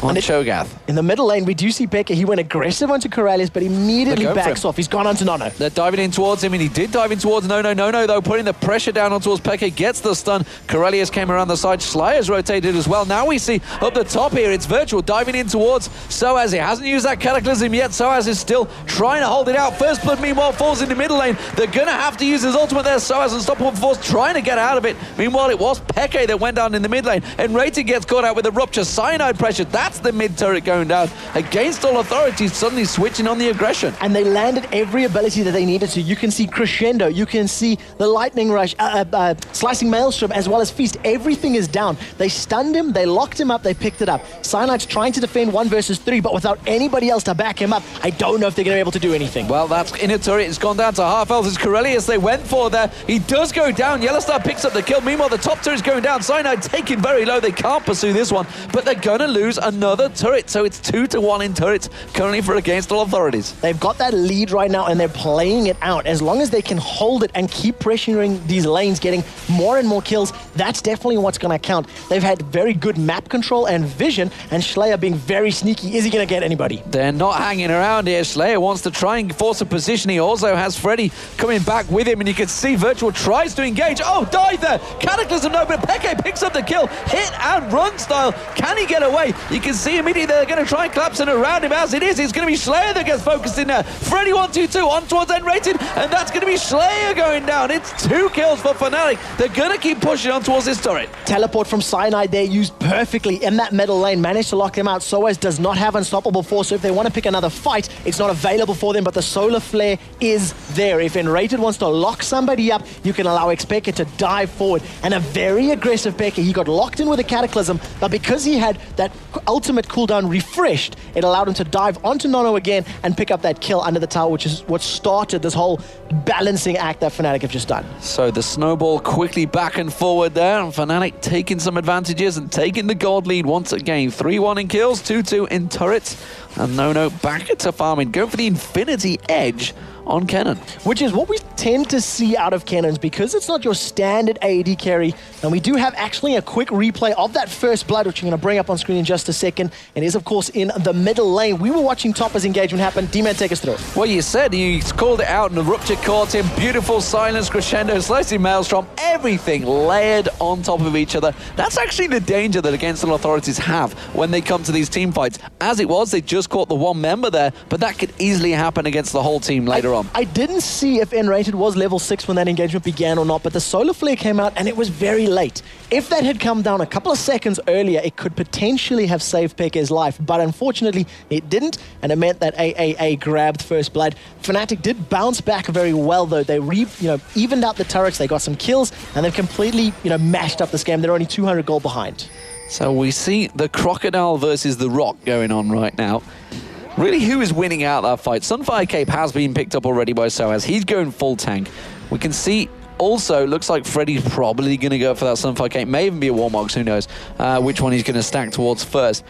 on Cho'Gath. In the middle lane, we do see Pekka. He went aggressive onto Corellius, but immediately backs off. He's gone onto Nono. They're diving in towards him, and he did dive in towards Nono, though, putting the pressure down on towards Pekka, gets the stun. Corellius came around the side. Slayer's rotated as well. Now we see up the top here, it's Virtual diving in towards Soaz. He hasn't used that Cataclysm yet. Soaz is still trying to hold it out. First Blood, meanwhile, falls in the middle lane. They're going to have to use his ultimate there. Soaz, Unstoppable Force, trying to get out of it. Meanwhile, it was Pekka that went down in the mid lane, and Rated gets caught out with a Rupture. Cyanide pressure. That's the mid turret going down. Against All Authorities suddenly switching on the aggression. And they landed every ability that they needed to. You can see Crescendo, you can see the Lightning Rush, Slicing Maelstrom, as well as Feast. Everything is down. They stunned him, they locked him up, they picked it up. Cyanide's trying to defend 1 versus 3, but without anybody else to back him up, I don't know if they're going to be able to do anything. Well, that's inner turret. It's gone down to half health. It's Corellius they went for there. He does go down. Yellowstar picks up the kill. Meanwhile, the top turret's going down. Cyanide taken very low. They can't pursue this one, but they're going to lose another turret. So it's 2-1 in turrets currently for Against All Authorities. They've got that lead right now, and they're playing it out. As long as they can hold it and keep pressuring these lanes, getting more and more kills, that's definitely what's going to count. They've had very good map control and vision, and Slayer being very sneaky. Is he going to get anybody? They're not hanging around here. Slayer wants to try and force a position. He also has Freddy coming back with him, and you can see Virtual tries to engage. Oh, died there. Cataclysm, no, but Peke picks up the kill. Hit and run style. Can he get away? You can see immediately they're going to try and collapse in around him. As it is, it's going to be Slayer that gets focused in there. Freddy 1-2-2 on towards N-Rated, and that's going to be Slayer going down. It's 2 kills for Fnatic. They're going to keep pushing on towards this turret. Teleport from Cyanide there used perfectly in that middle lane. Managed to lock them out. Soaz does not have Unstoppable Force, so if they want to pick another fight, it's not available for them, but the Solar Flare is there. If N-Rated wants to lock somebody up, you can allow Xpeke to dive forward. And a very aggressive Peke. He got locked in with a Cataclysm, but because he had that ultimate cooldown refreshed, it allowed him to dive onto Nono again and pick up that kill under the tower, which is what started this whole balancing act that Fnatic have just done. So the snowball quickly back and forward there, and Fnatic taking some advantages and taking the gold lead once again. 3-1 in kills, 2-2 in turrets, and Nono back to farming, going for the Infinity Edge on Kennen. Which is what we tend to see out of Kennens, because it's not your standard AD carry. And we do have actually a quick replay of that first blood, which I'm going to bring up on screen in just a second. It is, of course, in the middle lane. We were watching Topper's engagement happen. D-Man, take us through. Well, you said you called it out, and the Rupture caught him. Beautiful silence, Crescendo, Slicing Maelstrom, everything layered on top of each other. That's actually the danger that Against All Authorities have when they come to these team fights. As it was, they just caught the one member there, but that could easily happen against the whole team later on. I didn't see if N-Rated was level 6 when that engagement began or not, but the Solar Flare came out and it was very late. If that had come down a couple of seconds earlier, it could potentially have saved Peke's life, but unfortunately it didn't, and it meant that AAA grabbed first blood. Fnatic did bounce back very well though. They evened out the turrets, they got some kills, and they've completely mashed up this game. They're only 200 gold behind. So we see the Crocodile versus the Rock going on right now. Really, who is winning out that fight? Sunfire Cape has been picked up already by Soaz. He's going full tank. We can see also, looks like Freddy's probably going to go for that Sunfire Cape. May even be a Warmogs, who knows which one he's going to stack towards first.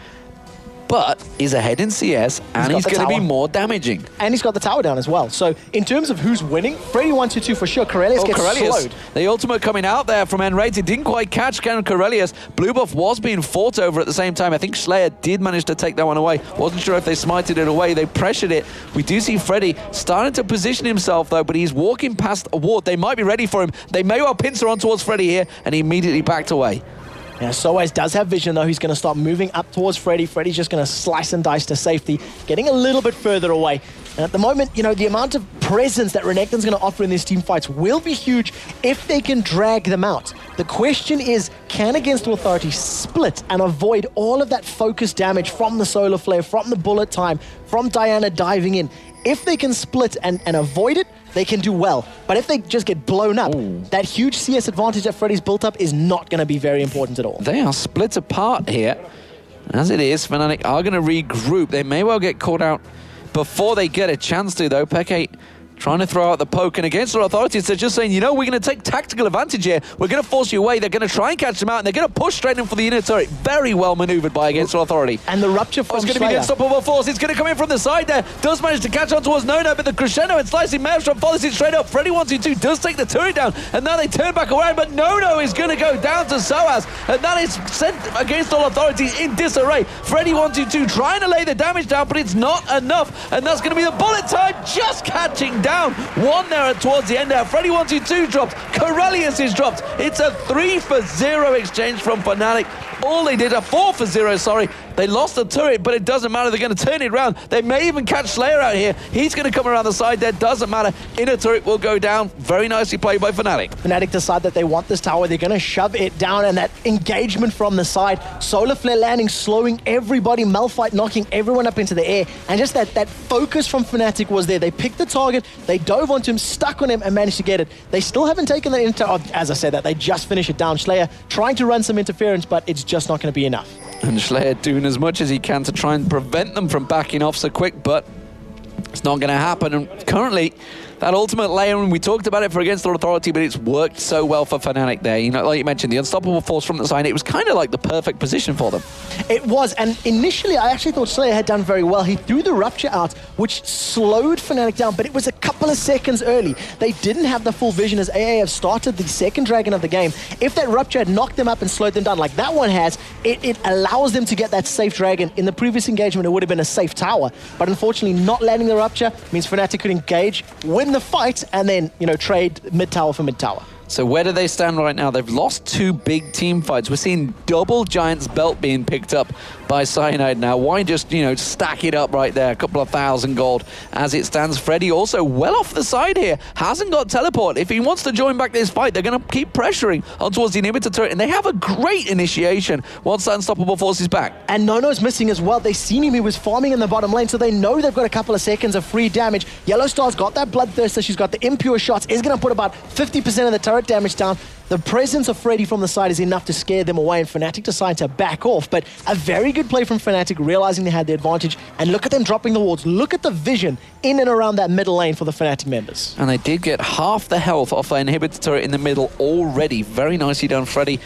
but he's ahead in CS, and he's going to be more damaging. And he's got the tower down as well. So in terms of who's winning, Freddy122 for sure. Corellius gets slowed. The ultimate coming out there from N-Rated didn't quite catch Corellius. Blue buff was being fought over at the same time. I think Slayer did manage to take that one away. Wasn't sure if they smited it away. They pressured it. We do see Freddy starting to position himself though, but he's walking past a ward. They might be ready for him. They may well pincer on towards Freddy here, and he immediately backed away. Yeah, Soaz does have vision, though. He's going to start moving up towards Freddy. Freddy's just going to slice and dice to safety, getting a little bit further away. And at the moment, you know, the amount of presence that Renekton's going to offer in these team fights will be huge if they can drag them out. The question is, can Against All Authority split and avoid all of that focused damage from the Solar Flare, from the bullet time, from Diana diving in? If they can split and avoid it, they can do well. But if they just get blown up, that huge CS advantage that Freddy's built up is not going to be very important at all. They are split apart here. As it is, Fnatic are going to regroup. They may well get caught out before they get a chance to, though. Peke trying to throw out the poke, and Against All Authorities, they're just saying, you know, we're going to take tactical advantage here. We're going to force you away. They're going to try and catch them out, and they're going to push straight in for the inner turret. Very well maneuvered by Against All Authority. And the rupture from it's going to be an unstoppable force. It's going to come in from the side there. Does manage to catch on towards Nono, but the crescendo and slicing Maelstrom follows it straight up. Freddy122 does take the turret down, and now they turn back around, but Nono is going to go down to Soaz, and that is sent Against All Authority in disarray. Freddy122 trying to lay the damage down, but it's not enough, and that's going to be the bullet time, just catching down one there towards the end there. Freddy122 dropped. Corellius is dropped. It's a 3-for-0 exchange from Fnatic. All they did, a 4-for-0, sorry. They lost the turret, but it doesn't matter. They're going to turn it around. They may even catch Slayer out here. He's going to come around the side there. Doesn't matter. Inner turret will go down. Very nicely played by Fnatic. Fnatic decide that they want this tower. They're going to shove it down, and that engagement from the side. Solar Flare landing, slowing everybody. Malphite knocking everyone up into the air. And just that focus from Fnatic was there. They picked the target. They dove onto him, stuck on him, and managed to get it. They still haven't taken the as I said that. They just finished it down. Slayer trying to run some interference, but it's just not going to be enough. And Slayer doing as much as he can to try and prevent them from backing off so quick, but it's not going to happen. And currently, that ultimate layer, and we talked about it for Against All Authority, but it's worked so well for Fnatic there. You know, like you mentioned, the unstoppable force from the side, it was kind of like the perfect position for them. It was, and initially I actually thought Slayer had done very well. He threw the rupture out, which slowed Fnatic down, but it was a couple of seconds early. They didn't have the full vision as AA have started the second dragon of the game. If that rupture had knocked them up and slowed them down like that one has, it allows them to get that safe dragon. In the previous engagement, it would have been a safe tower, but unfortunately not landing the rupture means Fnatic could engage, win the fight, and then, you know, trade mid-tower for mid-tower. So where do they stand right now? They've lost 2 big team fights. We're seeing double Giant's belt being picked up by Cyanide now. Why just, you know, stack it up right there? A couple of 1,000 gold as it stands. Freddy also well off the side here. Hasn't got teleport. If he wants to join back this fight, they're going to keep pressuring on towards the inhibitor turret, and they have a great initiation once that unstoppable force is back. And Nono's missing as well. They've seen him. He was farming in the bottom lane, so they know they've got a couple of seconds of free damage. Yellow Star's got that bloodthirster. She's got the impure shots. Is going to put about 50% of the turret damage down. The presence of Freddy from the side is enough to scare them away, and Fnatic decide to back off. But a very good play from Fnatic, realizing they had the advantage. And look at them dropping the wards. Look at the vision in and around that middle lane for the Fnatic members. And they did get half the health off the inhibitor turret in the middle already. Very nicely done, Freddy.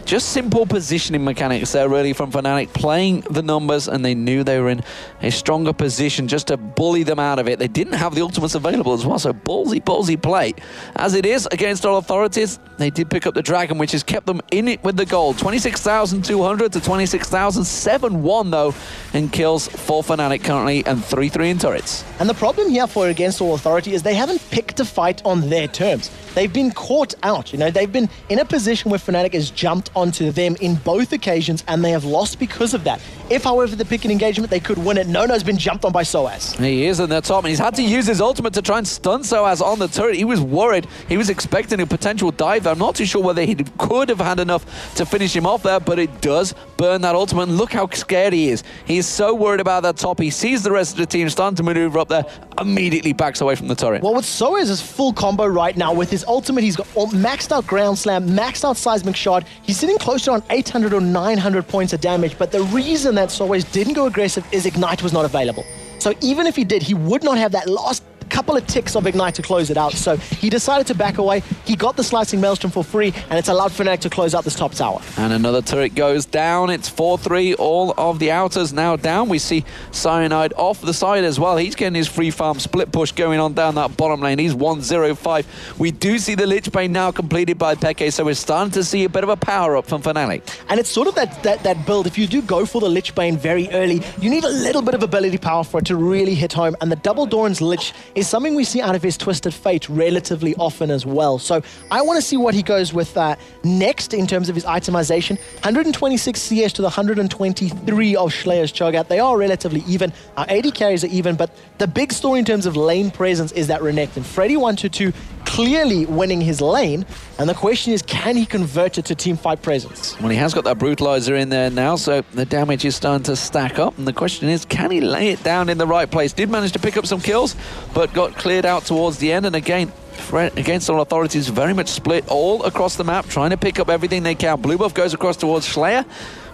Just simple positioning mechanics there, really, from Fnatic, playing the numbers, and they knew they were in a stronger position just to bully them out of it. They didn't have the ultimates available as well, so ballsy play. As it is, Against All Authorities, they did pick up the Dragon, which has kept them in it with the gold. 26,200 to 26,000, 7-1 though, in kills for Fnatic currently, and 3-3 in turrets. And the problem here for Against All Authority is they haven't picked a fight on their terms. They've been caught out, you know, they've been in a position where Fnatic has jumped onto them in both occasions, and they have lost because of that. If, however, they pick an engagement, they could win it. Nono's been jumped on by Soaz. He is in the top, and he's had to use his ultimate to try and stun Soaz on the turret. He was worried. He was expecting a potential dive. I'm not too sure whether he could have had enough to finish him off there, but it does burn that ultimate. And look how scared he is. He is so worried about that top. He sees the rest of the team starting to maneuver up there, immediately backs away from the turret. Well, with Soaz's full combo right now, with his ultimate, he's got maxed out ground slam, maxed out seismic shard. He's sitting close to around 800 or 900 points of damage, but the reason that Soaz didn't go aggressive is Ignite was not available. So even if he did, he would not have that last couple of ticks of Ignite to close it out. So he decided to back away. He got the Slicing Maelstrom for free, and it's allowed Fnatic to close out this top tower. And another turret goes down. It's 4-3. All of the outers now down. We see Cyanide off the side as well. He's getting his free farm split push going on down that bottom lane. He's 1-0-5. We do see the Lich Bane now completed by Peke, so we're starting to see a bit of a power up from Fnatic. And it's sort of that build. If you do go for the Lich Bane very early, you need a little bit of ability power for it to really hit home. And the Double Doran's Lich is something we see out of his Twisted Fate relatively often as well. So I want to see what he goes with next in terms of his itemization. 126 CS to the 123 of Schleier's Cho'Gath. They are relatively even. Our AD carries are even, but the big story in terms of lane presence is that Renekton. Freddy 122 clearly winning his lane, and the question is, can he convert it to teamfight presence? Well, he has got that Brutalizer in there now, so the damage is starting to stack up, and the question is, can he lay it down in the right place? Did manage to pick up some kills, but got cleared out towards the end, and again, Against All Authorities very much split all across the map, trying to pick up everything they can. Blue buff goes across towards Schleier.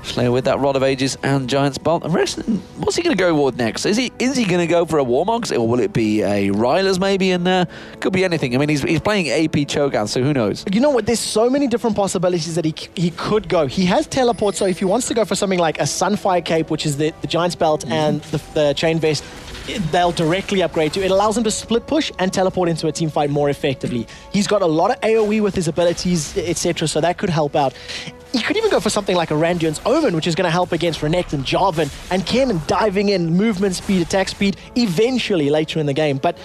Schleier with that Rod of Ages and Giant's Bolt. What's he going to go with next? Is he going to go for a Warmogs, or will it be a Rylers maybe? And could be anything. I mean, he's playing AP Cho'Gath, so who knows? You know what? There's so many different possibilities that he could go. He has teleport, so if he wants to go for something like a Sunfire Cape, which is the Giant's Belt and the Chain Vest, they'll directly upgrade to. It allows him to split push and teleport into a team fight more effectively. He's got a lot of AoE with his abilities, etc., so that could help out. He could even go for something like a Randion's Omen, which is going to help against Renekton, Jarvan, and Kennen diving in, movement speed, attack speed, eventually later in the game. But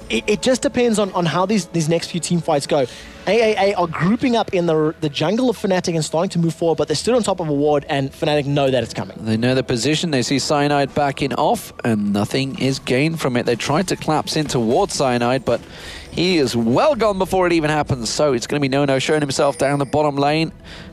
it just depends on how these next few team fights go. AAA are grouping up in the jungle of Fnatic and starting to move forward, but they're still on top of a ward, and Fnatic know that it's coming. They know the position. They see Cyanide backing off, and nothing is gained from it. They tried to collapse in towards Cyanide, but he is well gone before it even happens. So it's going to be No-No showing himself down the bottom lane,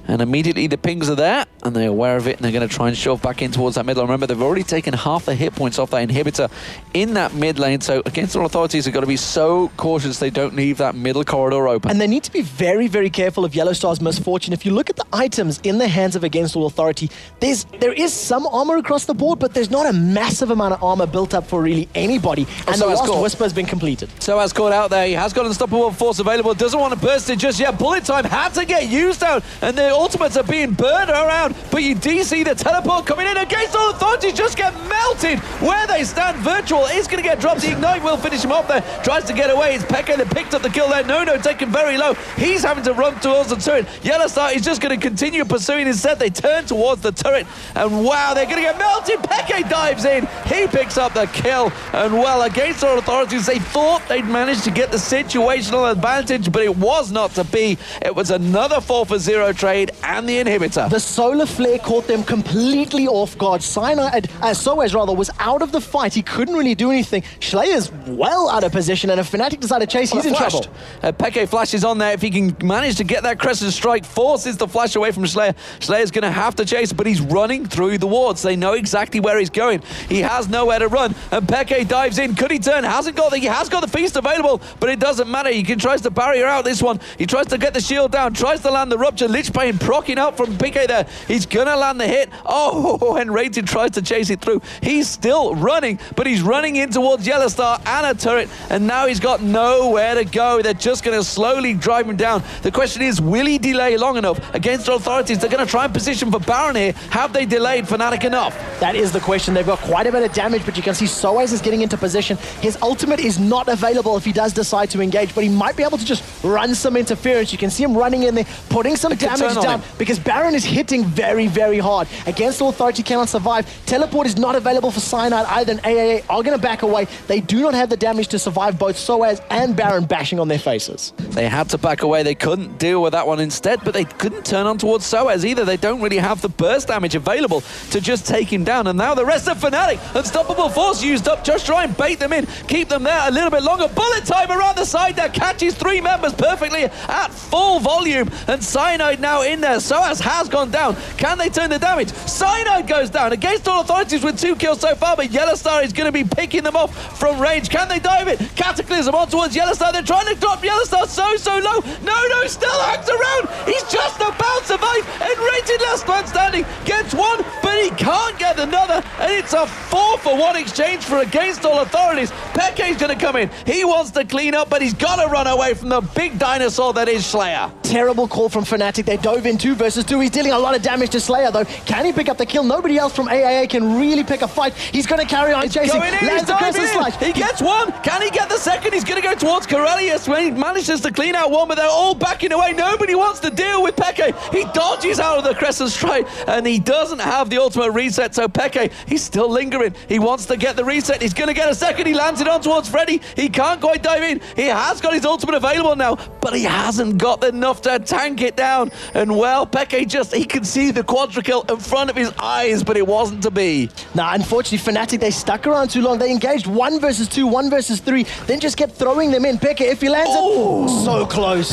and immediately the pings are there, and they're aware of it, and they're going to try and shove back in towards that middle. Remember, they've already taken half the hit points off that inhibitor in that mid lane, so Against All Authorities have got to be so cautious they don't leave that middle corridor open. And they need to be very, very careful of Yellowstar's misfortune. If you look at the items in the hands of Against All Authority, there is some armor across the board, but there's not a massive amount of armor built up for really anybody. And the last Whisper has been completed. So as caught out there, he has got Unstoppable Force available, doesn't want to burst it just yet. Bullet Time had to get used out, and the ultimates are being burned around, but you do see the teleport coming in. Against All Authorities just get melted where they stand. Virtual is going to get dropped. The Ignite will finish him off there. Tries to get away. It's Peke that picked up the kill there. No-No taken very low. He's having to run towards the turret. Yellowstar is just going to continue pursuing instead. They turn towards the turret, and wow, they're going to get melted. Peke dives in. He picks up the kill, and well, Against All Authorities, they thought they'd managed to get the situational advantage, but it was not to be. It was another 4-for-0 trade and the inhibitor. The Solar Flare caught them completely off guard. Soaz was out of the fight. He couldn't really do anything. Schleier's well out of position, and if Fnatic decide to chase, he's in trouble. Peke flashes on there. If he can manage to get that Crescent Strike, forces the flash away from Schleier. Schleier's going to have to chase, but he's running through the wards. They know exactly where he's going. He has nowhere to run, and Peke dives in. Could he turn? He has got the feast available, but it doesn't matter. He tries to barrier out this one. He tries to get the shield down, tries to land the Rupture. Lich Bane procking up from Peke there. He's going to land the hit. Oh, and Rated tries to chase it through. He's still running, but he's running in towards Yellowstar and a turret, and now he's got nowhere to go. They're just going to slowly drive him down. The question is, will he delay long enough? Against Authorities, they're going to try and position for Baron here. Have they delayed Fnatic enough? That is the question. They've got quite a bit of damage, but you can see Soaz is getting into position. His ultimate is not available if he does decide to engage, but he might be able to just run some interference. You can see him running in there, putting some damage down, because Baron is hitting very, very hard. Against All Authority cannot survive. Teleport is not available for Cyanide either, and AAA are going to back away. They do not have the damage to survive both Soaz and Baron bashing on their faces. They had to back away. They couldn't deal with that one instead, but they couldn't turn on towards Soaz either. They don't really have the burst damage available to just take him down. And now the rest of Fnatic, Unstoppable Force used up. Just try and bait them in, keep them there a little bit longer. Bullet Time around the side there, catches three members perfectly at full volume, and Cyanide now in there. Soaz has gone down. Can they turn the damage? Cyanide goes down. Against All Authorities with 2 kills so far, but Yellowstar is going to be picking them off from range. Can they dive it? Cataclysm on towards Yellowstar. They're trying to drop Yellowstar so low. No, still hangs around. He's just about survived. And rated last man standing gets one, but he can't get another. And it's a 4-for-1 exchange for against all authorities. Peke's going to come in. He wants to clean up, but he's got to run away from the big dinosaur that is Slayer. Terrible call from Fnatic. They dove in 2 versus 2. He's dealing a lot of damage to Slayer, though. Can he pick up the kill? Nobody else from AAA can really pick a fight. He's going to carry on chasing. Lands the Crescent Slash. He gets one. Can he get the second? He's going to go towards Corellius when he manages to clean out one, but they're all backing away. Nobody wants to deal with Peke. He dodges out of the Crescent Strike, and he doesn't have the ultimate reset, so Peke, he's still lingering. He wants to get the reset. He's going to get a second. He lands it on towards Freddy. He can't quite dive in. He has got his ultimate available now, but he hasn't got enough to tank it down. And well, Peke he can see the quadra kill in front of his eyes, but it wasn't to be. Nah, unfortunately, Fnatic, they stuck around too long. They engaged 1 versus 2, 1 versus 3, then just kept throwing them in. Peke, if he lands it, so close,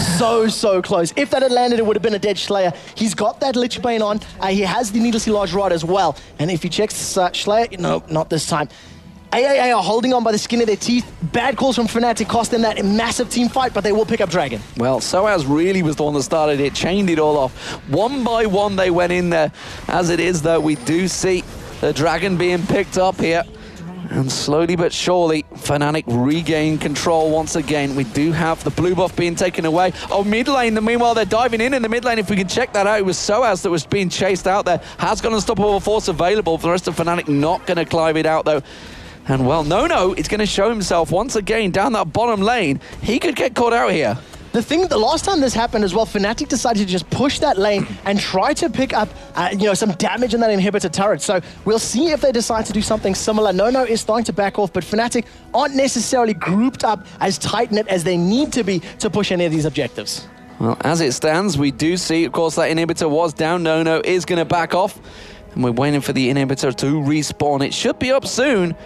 so close. If that had landed, it would have been a dead Slayer. He's got that Lich Bane on. He has the needlessly large rod as well. And if he checks Slayer, no, not this time. AAA are holding on by the skin of their teeth. Bad calls from Fnatic cost them that massive team fight, but they will pick up Dragon. Well, Soaz really was the one that started it, chained it all off. One by one they went in there. As it is, though, we do see the Dragon being picked up here. And slowly but surely, Fnatic regain control once again. We do have the blue buff being taken away. Oh, mid lane, meanwhile, they're diving in the mid lane. If we can check that out, it was Soaz that was being chased out there. Has got unstoppable force available. For the rest of Fnatic, not going to climb it out, though. And well, No is going to show himself once again down that bottom lane. He could get caught out here. The last time this happened as well, Fnatic decided to just push that lane and try to pick up, some damage in that inhibitor turret. So we'll see if they decide to do something similar. No is starting to back off, but Fnatic aren't necessarily grouped up as tight-knit as they need to be to push any of these objectives. Well, as it stands, we do see, of course, that inhibitor was down. No is going to back off. And we're waiting for the inhibitor to respawn. It should be up soon.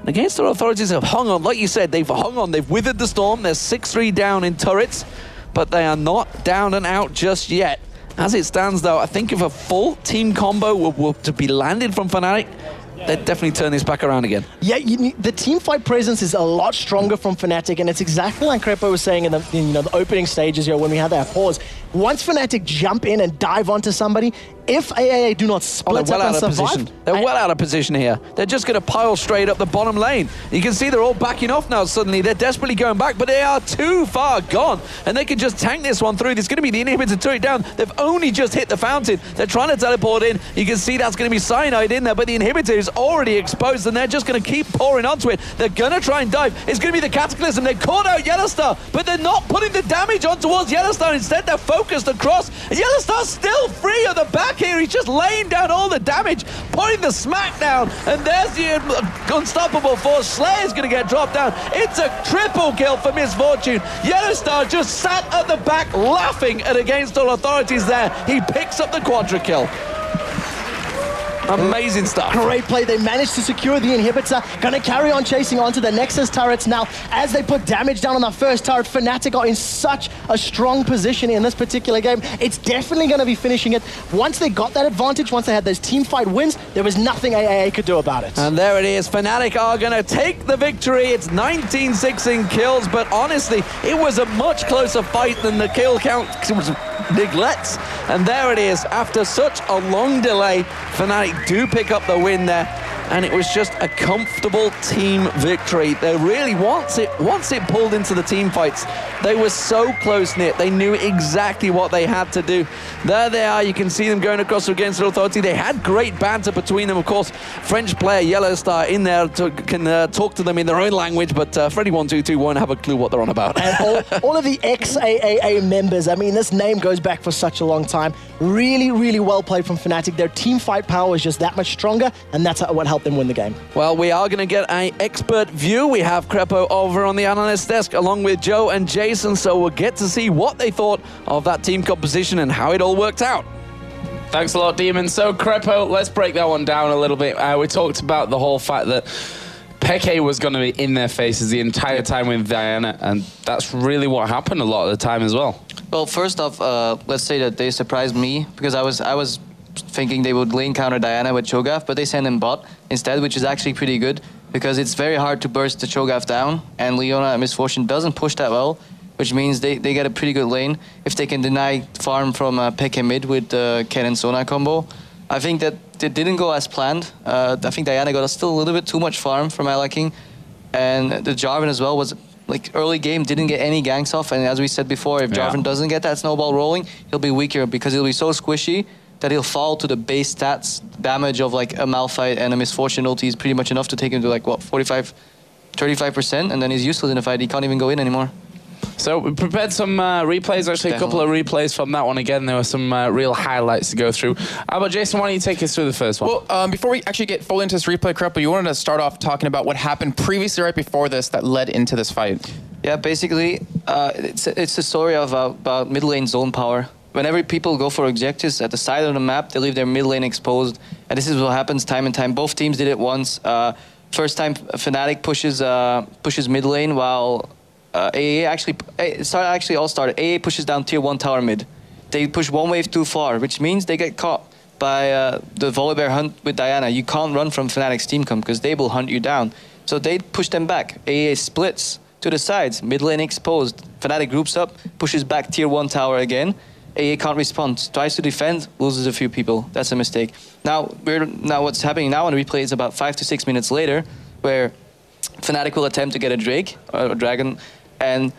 Against our authorities have hung on. Like you said, they've hung on. They've withered the storm. They're 6-3 down in turrets, but they are not down and out just yet. As it stands, though, I think if a full team combo were to be landed from Fnatic, they'd definitely turn this back around again. Yeah, the team fight presence is a lot stronger from Fnatic, and it's exactly like Crepo was saying in the opening stages here when we had that pause. Once Fnatic jump in and dive onto somebody, if AAA do not split up and survive... They're well out of position here. They're just going to pile straight up the bottom lane. You can see they're all backing off now suddenly. They're desperately going back, but they are too far gone. And they can just tank this one through. There's going to be the inhibitor turret down. They've only just hit the fountain. They're trying to teleport in. You can see that's going to be Cyanide in there, but the inhibitor is already exposed, and they're just going to keep pouring onto it. They're going to try and dive. It's going to be the Cataclysm. They caught out Yellowstar, but they're not putting the damage on towards Yellowstar. Instead, they're focused across. And Yellowstar's still free on the back here. He's just laying down all the damage, putting the smack down, and there's the unstoppable force. Slayer's going to get dropped down. It's a triple kill for Misfortune. Yellowstar just sat at the back laughing at against all authorities there. He picks up the quadra kill. Amazing stuff. Great play. They managed to secure the inhibitor. Going to carry on chasing onto the Nexus turrets now. As they put damage down on the first turret, Fnatic are in such a strong position in this particular game. It's definitely going to be finishing it. Once they got that advantage, once they had those team fight wins, there was nothing AAA could do about it. And there it is. Fnatic are going to take the victory. It's 19-6 in kills, but honestly, it was a much closer fight than the kill count neglects. And there it is. After such a long delay, Fnatic do pick up the win there, and it was just a comfortable team victory. They really, once it pulled into the team fights, they were so close-knit. They knew exactly what they had to do. There they are. You can see them going across against the authority. They had great banter between them. Of course, French player Yellowstar in there can talk to them in their own language, but Freddy122 won't have a clue what they're on about. And all of the ex-AAA members, I mean, this name goes back for such a long time. Really, really well played from Fnatic. Their team fight power is just that much stronger, and that's what helped them win the game. Well, we are going to get an expert view. We have Crepo over on the analyst desk along with Joe and Jason, so we'll get to see what they thought of that team composition and how it all worked out. Thanks a lot, Demon. So, Crepo, let's break that one down a little bit. We talked about the whole fact that Peke was going to be in their faces the entire time with Diana, and that's really what happened a lot of the time as well. Well, first off, let's say that they surprised me, because I was thinking they would lane counter Diana with Cho'Gath, but they sent him bot instead, which is actually pretty good, because it's very hard to burst the Cho'Gath down, and Leona and Misfortune doesn't push that well. which means they get a pretty good lane. If they can deny farm from Peke mid with the Ken and Sona combo, I think that it didn't go as planned. I think Diana got still a little bit too much farm for my liking. And the Jarvan as well was, like, early game, didn't get any ganks off. And as we said before, if Jarvan doesn't get that snowball rolling, he'll be weaker because he'll be so squishy that he'll fall to the base stats damage of, like, a Malphite and a Misfortune ulti is pretty much enough to take him to, like, what, 45, 35%? And then he's useless in the fight. He can't even go in anymore. So we prepared some replays, actually a couple of replays from that one again. There were some real highlights to go through. How about Jason, why don't you take us through the first one? Well, before we actually get fully into this replay, Krepo, you wanted to start off talking about what happened previously right before this that led into this fight. Yeah, basically, it's a story of about mid lane zone power. Whenever people go for objectives at the side of the map, they leave their mid lane exposed. And this is what happens time and time. Both teams did it once. First time Fnatic pushes mid lane while AA all started. AA pushes down tier 1 tower mid. They push one wave too far, which means they get caught by the Volibear hunt with Diana. You can't run from Fnatic's team comp because they will hunt you down. So they push them back. AA splits to the sides, mid lane exposed. Fnatic groups up, pushes back tier 1 tower again. AA can't respond, tries to defend, loses a few people. That's a mistake. Now what's happening now on the replay is about 5 to 6 minutes later, where Fnatic will attempt to get a Drake or a Dragon, and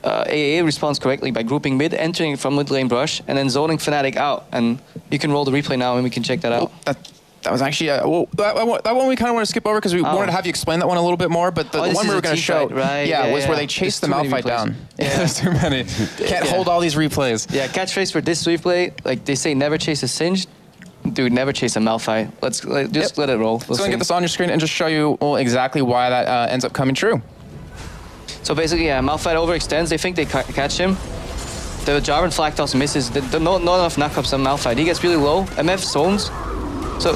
AA responds correctly by grouping mid, entering from mid lane brush, and then zoning Fnatic out. And you can roll the replay now and we can check that out. That was actually, that one we kind of want to skip over because we wanted to have you explain that one a little bit more, but the one we were going to show was where they chased the Malphite down. Yeah, there's too many. Can't hold all these replays. Yeah, catchphrase for this replay, like they say, never chase a Singed. Dude, never chase a Malphite. Let's just let it roll. So I'm going to get this on your screen and just show you exactly why that ends up coming true. So basically, yeah, Malphite overextends. They think they catch him. The Jarvan flag toss misses. Not enough knockups on Malphite. He gets really low. MF zones. So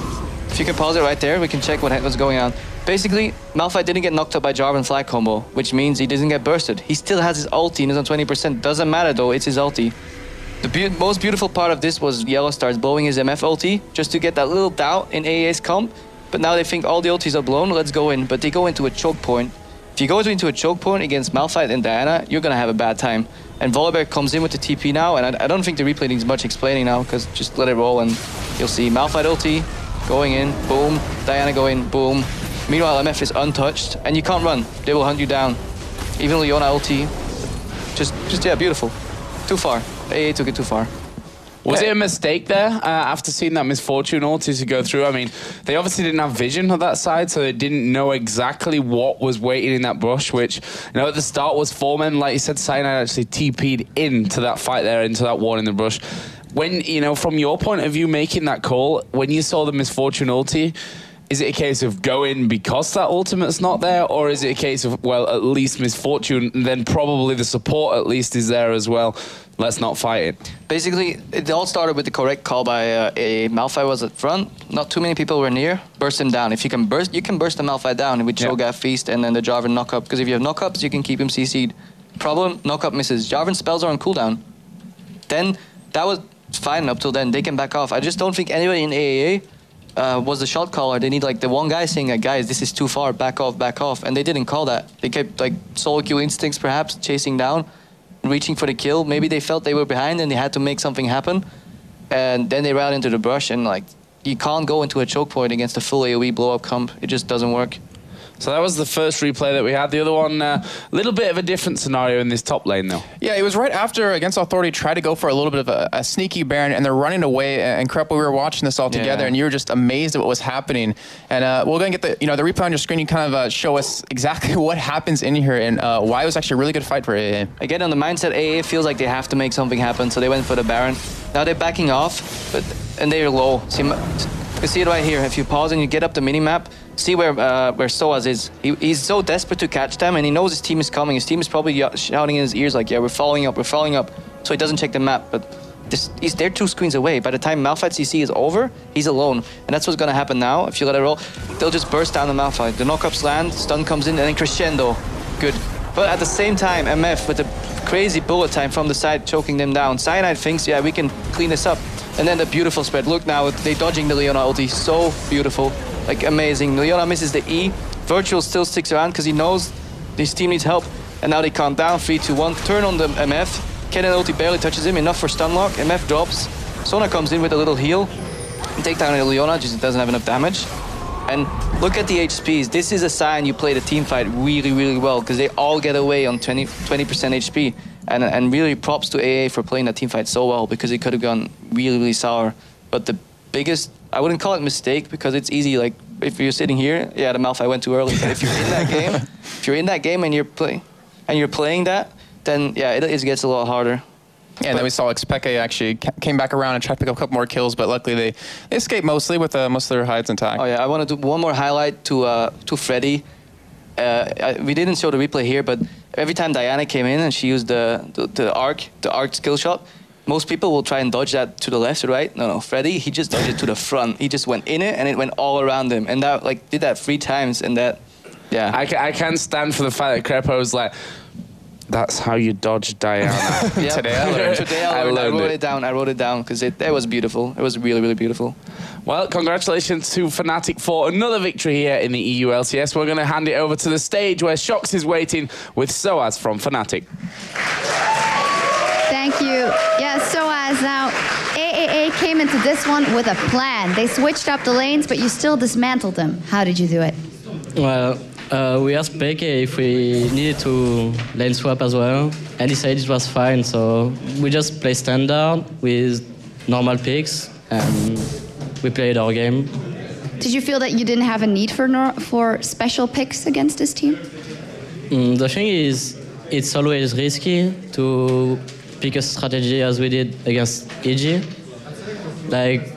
if you can pause it right there, we can check what's going on. Basically, Malphite didn't get knocked up by Jarvan flag combo, which means he doesn't get bursted. He still has his ulti and is on 20%. Doesn't matter though, it's his ulti. The most beautiful part of this was Yellow Stars blowing his MF ulti just to get that little doubt in AA's comp. But now they think all the ultis are blown, let's go in. But they go into a choke point. If you go into a choke point against Malphite and Diana, you're going to have a bad time. And Volibear comes in with the TP now, and I don't think the replay needs much explaining now, because just let it roll and you'll see Malphite ulti going in, boom, Diana going, boom. Meanwhile, MF is untouched, and you can't run. They will hunt you down. Even Leona ulti, yeah, beautiful. Too far. AA took it too far. Was it a mistake there after seeing that Misfortune ulti to go through? I mean, they obviously didn't have vision on that side, so they didn't know exactly what was waiting in that brush, which, you know, at the start was 4 men. Like you said, Cyanide actually TP'd into that fight there, into that wall in the brush. When, you know, from your point of view, making that call, when you saw the Misfortune ulti, is it a case of go in because that ultimate's not there, or is it a case of, well, at least Misfortune, and then probably the support at least is there as well? Let's not fight it. Basically, it all started with the correct call by a Malphite was at front. Not too many people were near. Burst him down. If you can burst the Malphite down with Cho'Gath Feast and then the Jarvan knockup. Because if you have knockups, you can keep him CC'd. Problem, knockup misses. Jarvan spells are on cooldown. Then, that was fine up till then. They can back off. I just don't think anybody in AAA was the shot caller. They need like the one guy saying, guys, this is too far, back off. And they didn't call that. They kept like solo queue instincts perhaps, chasing down, reaching for the kill. Maybe they felt they were behind and they had to make something happen. And then they ran into the brush, and like, you can't go into a choke point against a full AoE blow up comp. It just doesn't work. So that was the first replay that we had. The other one, a little bit of a different scenario in this top lane, though. Yeah, it was right after Against Authority tried to go for a little bit of a sneaky Baron, and they're running away. And Krepo, we were watching this all together, and you were just amazed at what was happening. And we're going to get the replay on your screen. You kind of show us exactly what happens in here and why it was actually a really good fight for AA. Again, on the mindset, AA feels like they have to make something happen, so they went for the Baron. Now they're backing off, and they're low. See, you see it right here. If you pause and you get up the minimap, see where Soaz is. He's so desperate to catch them, and he knows his team is coming. His team is probably shouting in his ears like, yeah, we're following up. So he doesn't check the map, but they're 2 screens away. By the time Malphite CC is over, he's alone. And that's what's going to happen now. If you let it roll, they'll just burst down the Malphite. The knockups land, stun comes in, and then crescendo. Good. But at the same time, MF with a crazy bullet time from the side, choking them down. Cyanide thinks, yeah, we can clean this up. And then the beautiful spread. Look now, they dodging the Leona ulti. So beautiful. Like, amazing. Leona misses the E. Virtual still sticks around because he knows his team needs help. And now they calm down, 3-2-1, turn on the MF. Kennen ulti barely touches him, enough for stun lock. MF drops. Sona comes in with a little heal. Take down Ileona, just doesn't have enough damage. And look at the HPs. This is a sign you play the team fight really, really well, because they all get away on 20% HP. And really props to AA for playing that team fight so well, because it could have gone really, really sour. But the biggest, I wouldn't call it mistake, because it's easy, like if you're sitting here, yeah, the Malphite went too early. But if you're in that game, and you're playing that, then yeah, it gets a lot harder. Yeah, and then we saw Xpeke actually came back around and tried to pick up a couple more kills, but luckily they escaped mostly with most of their hides intact. Oh yeah, I want to do one more highlight to Freddy. We didn't show the replay here, but every time Diana came in and she used the arc skill shot, most people will try and dodge that to the left or right. No, Freddy, he just dodged it to the front. He just went in it and it went all around him, and that did that 3 times, and that, yeah. I can stand for the fact that Crepo was like, that's how you dodge Diana. Yep. Today I learned. I wrote it down because it was beautiful. It was really, really beautiful. Well, congratulations to Fnatic for another victory here in the EU LCS. We're going to hand it over to the stage where Shox is waiting with Soaz from Fnatic. Thank you. Yeah, Soaz. Now, AAA came into this one with a plan. They switched up the lanes, but you still dismantled them. How did you do it? Well, we asked Peke if we needed to lane swap as well, and he said it was fine, so we just play standard with normal picks, and we played our game. Did you feel that you didn't have a need for special picks against this team? The thing is, it's always risky to pick a strategy as we did against EG. Like,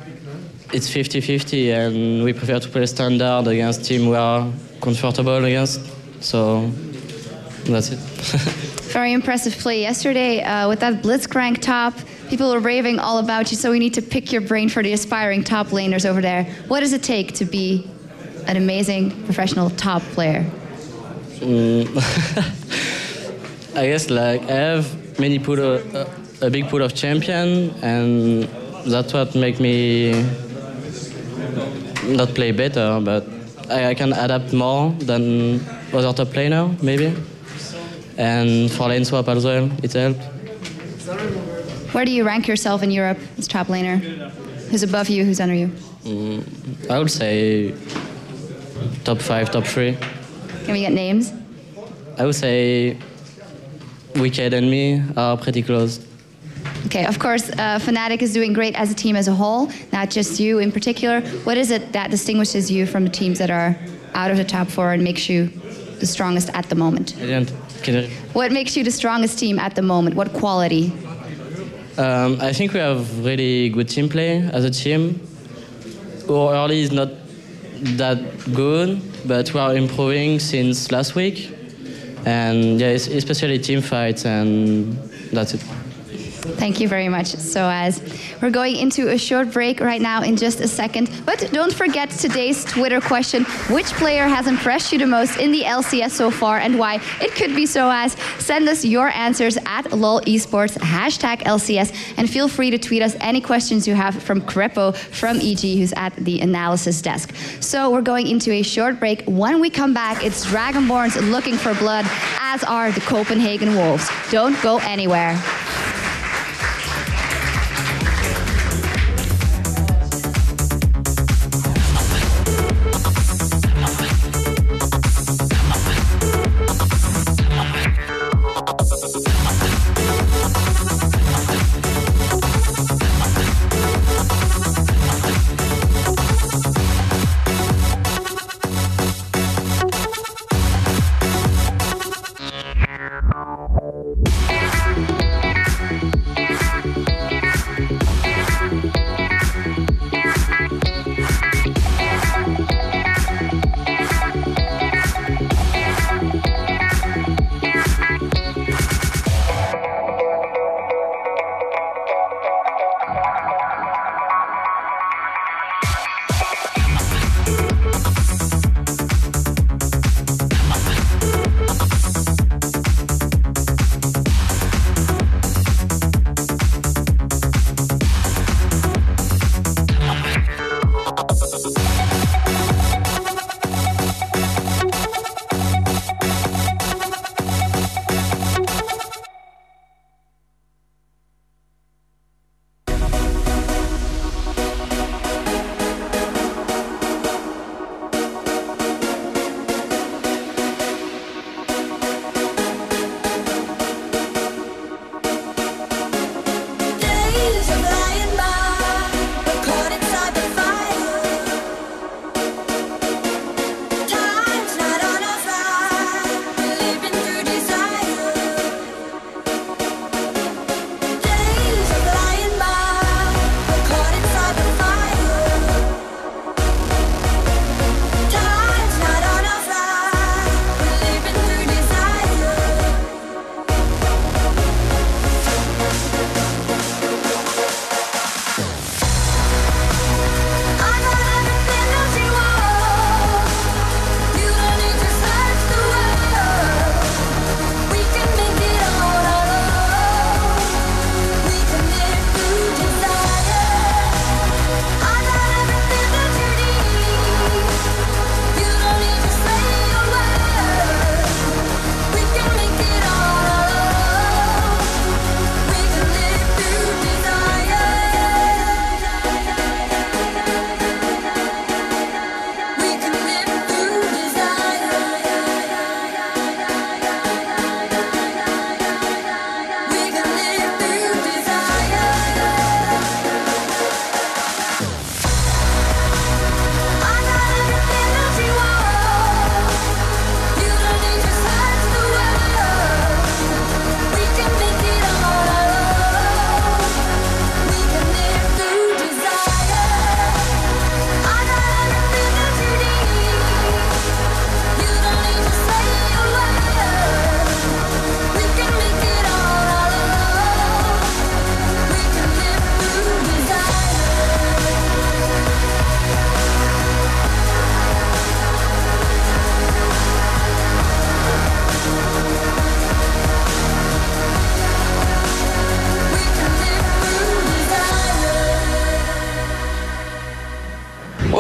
it's 50-50, and we prefer to play standard against team we are comfortable against, so that's it. Very impressive play yesterday with that Blitzcrank top. People were raving all about you, so we need to pick your brain for the aspiring top laners over there. What does it take to be an amazing professional top player? I guess I have many a big pool of champion, and that's what make me not play better, but I can adapt more than other top laner, maybe. And for lane swap as well, it helped. Where do you rank yourself in Europe as top laner? Who's above you, who's under you? I would say top 5, top 3. Can we get names? I would say Wicked and me are pretty close. Okay, of course, Fnatic is doing great as a team as a whole, not just you in particular. What is it that distinguishes you from the teams that are out of the top 4 and makes you the strongest at the moment? What makes you the strongest team at the moment? What quality? I think we have really good team play as a team. Our early is not that good, but we are improving since last week. And yeah, especially team fights, and that's it. Thank you very much, Soaz. We're going into a short break right now in just a second. But don't forget today's Twitter question. Which player has impressed you the most in the LCS so far, and why? It could be Soaz. Send us your answers at LOL Esports, #LCS, and feel free to tweet us any questions you have from Crepo from EG, who's at the analysis desk. So we're going into a short break. When we come back, it's Dragonborns looking for blood, as are the Copenhagen Wolves. Don't go anywhere.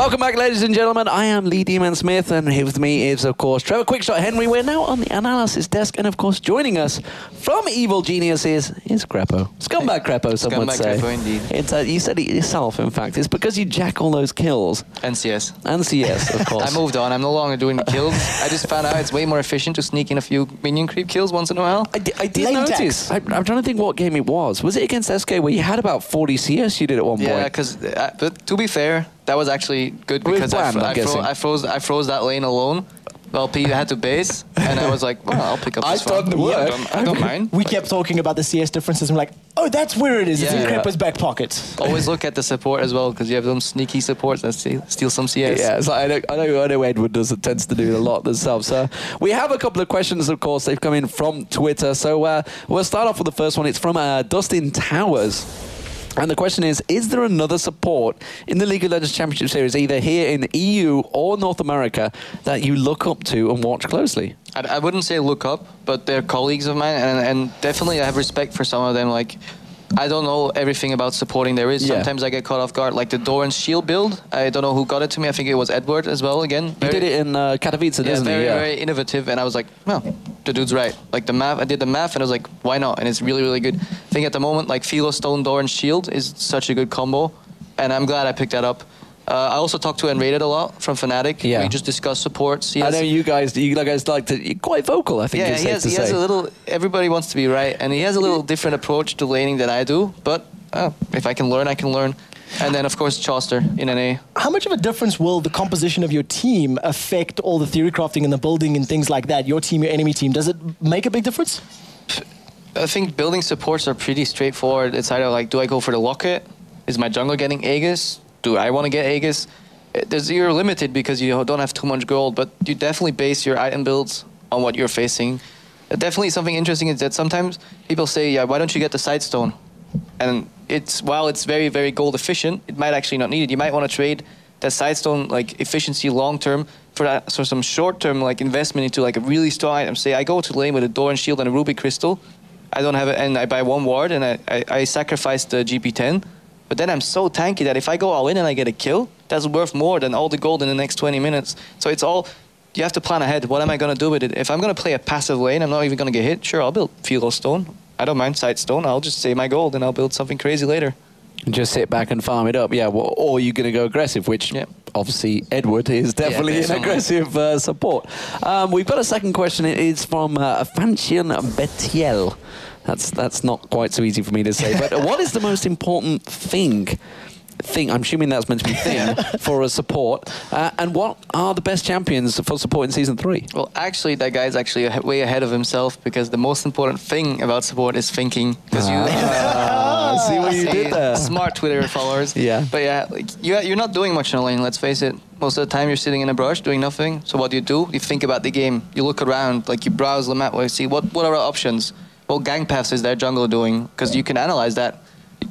Welcome back, ladies and gentlemen. I am Lee Demon Smith, and here with me is, of course, Trevor Quickshot Henry. We're now on the analysis desk, and of course, joining us from Evil Geniuses is Crepo. Scumbag Crepo, some would say. Scumbag Crepo, indeed. It's, you said it yourself, in fact. It's because you jack all those kills. And CS. And CS, of course. I moved on. I'm no longer doing the kills. I just found out it's way more efficient to sneak in a few minion creep kills once in a while. I did notice. I'm trying to think what game it was. Was it against SK where you had about 40 CS you did at one point? Yeah, because but to be fair, that was actually good because I froze that lane alone. Well, P had to base, and I was like, well, I'll pick up this one. I've done the work. I don't mind. We kept talking about the CS differences, and we're like, oh, that's where it is. It's in Crepo's back pocket. Always look at the support as well, because you have some sneaky supports that steal some CS. Yeah, it's like, I know Edward tends to do a lot themselves. So we have a couple of questions, of course. They've come in from Twitter. So we'll start off with the first one. It's from Dustin Towers. And the question is there another support in the League of Legends Championship Series, either here in the EU or North America, that you look up to and watch closely? I wouldn't say look up, but they're colleagues of mine, and definitely I have respect for some of them. Like, I don't know everything about supporting there is. Sometimes I get caught off guard. Like the Doran Shield build, I don't know who got it to me. I think it was Edward as well again. He did it in Katowice, didn't he? Very innovative, and I was like, well, the dude's right. Like the math, I did the math, and I was like, why not? And it's really, really good. I think at the moment, like Philo Stone, Doran Shield is such a good combo, and I'm glad I picked that up. I also talked to Unrated a lot from Fnatic. Yeah. We just discussed supports. I know you guys like to, you're quite vocal, I think. Yeah, he has a little, everybody wants to be right, and he has a little different approach to laning than I do, but if I can learn, I can learn. And then, of course, Chauster in NA. How much of a difference will the composition of your team affect all the theory crafting and the building and things like that? Your team, your enemy team, does it make a big difference? I think building supports are pretty straightforward. It's either like, do I go for the Locket? Is my jungler getting Aegis? Do I want to get Aegis? You're limited because you don't have too much gold, but you definitely base your item builds on what you're facing. Definitely something interesting is that sometimes people say, yeah, why don't you get the Sightstone? And while it's very, very gold efficient, it might actually not need it. You might want to trade that Sightstone like efficiency long term for some short term like investment into like a really strong item. Say I go to lane with a Doran Shield and a Ruby Crystal, I don't have it, and I buy one ward and I sacrifice the GP10. But then I'm so tanky that if I go all in and I get a kill, that's worth more than all the gold in the next 20 minutes. So it's all, you have to plan ahead. What am I going to do with it? If I'm going to play a passive lane, I'm not even going to get hit. Sure, I'll build Philo Stone. I don't mind Sightstone. I'll just save my gold and I'll build something crazy later. And just sit back and farm it up, yeah. Well, or you're going to go aggressive, which obviously Edward is definitely an aggressive support. We've got a second question. It is from Fanchian Betiel. That's not quite so easy for me to say. But what is the most important thing? I'm assuming that's meant to be thing for a support. And what are the best champions for support in Season 3? Well, actually, that guy's actually way ahead of himself because the most important thing about support is thinking. Because see what you did there. Smart Twitter followers. Yeah. But yeah, like, you're not doing much in a lane, let's face it. Most of the time you're sitting in a brush doing nothing. So what do? You think about the game. You look around, like you browse the map, you see what are our options. What gang paths is their jungle doing? Because you can analyze that.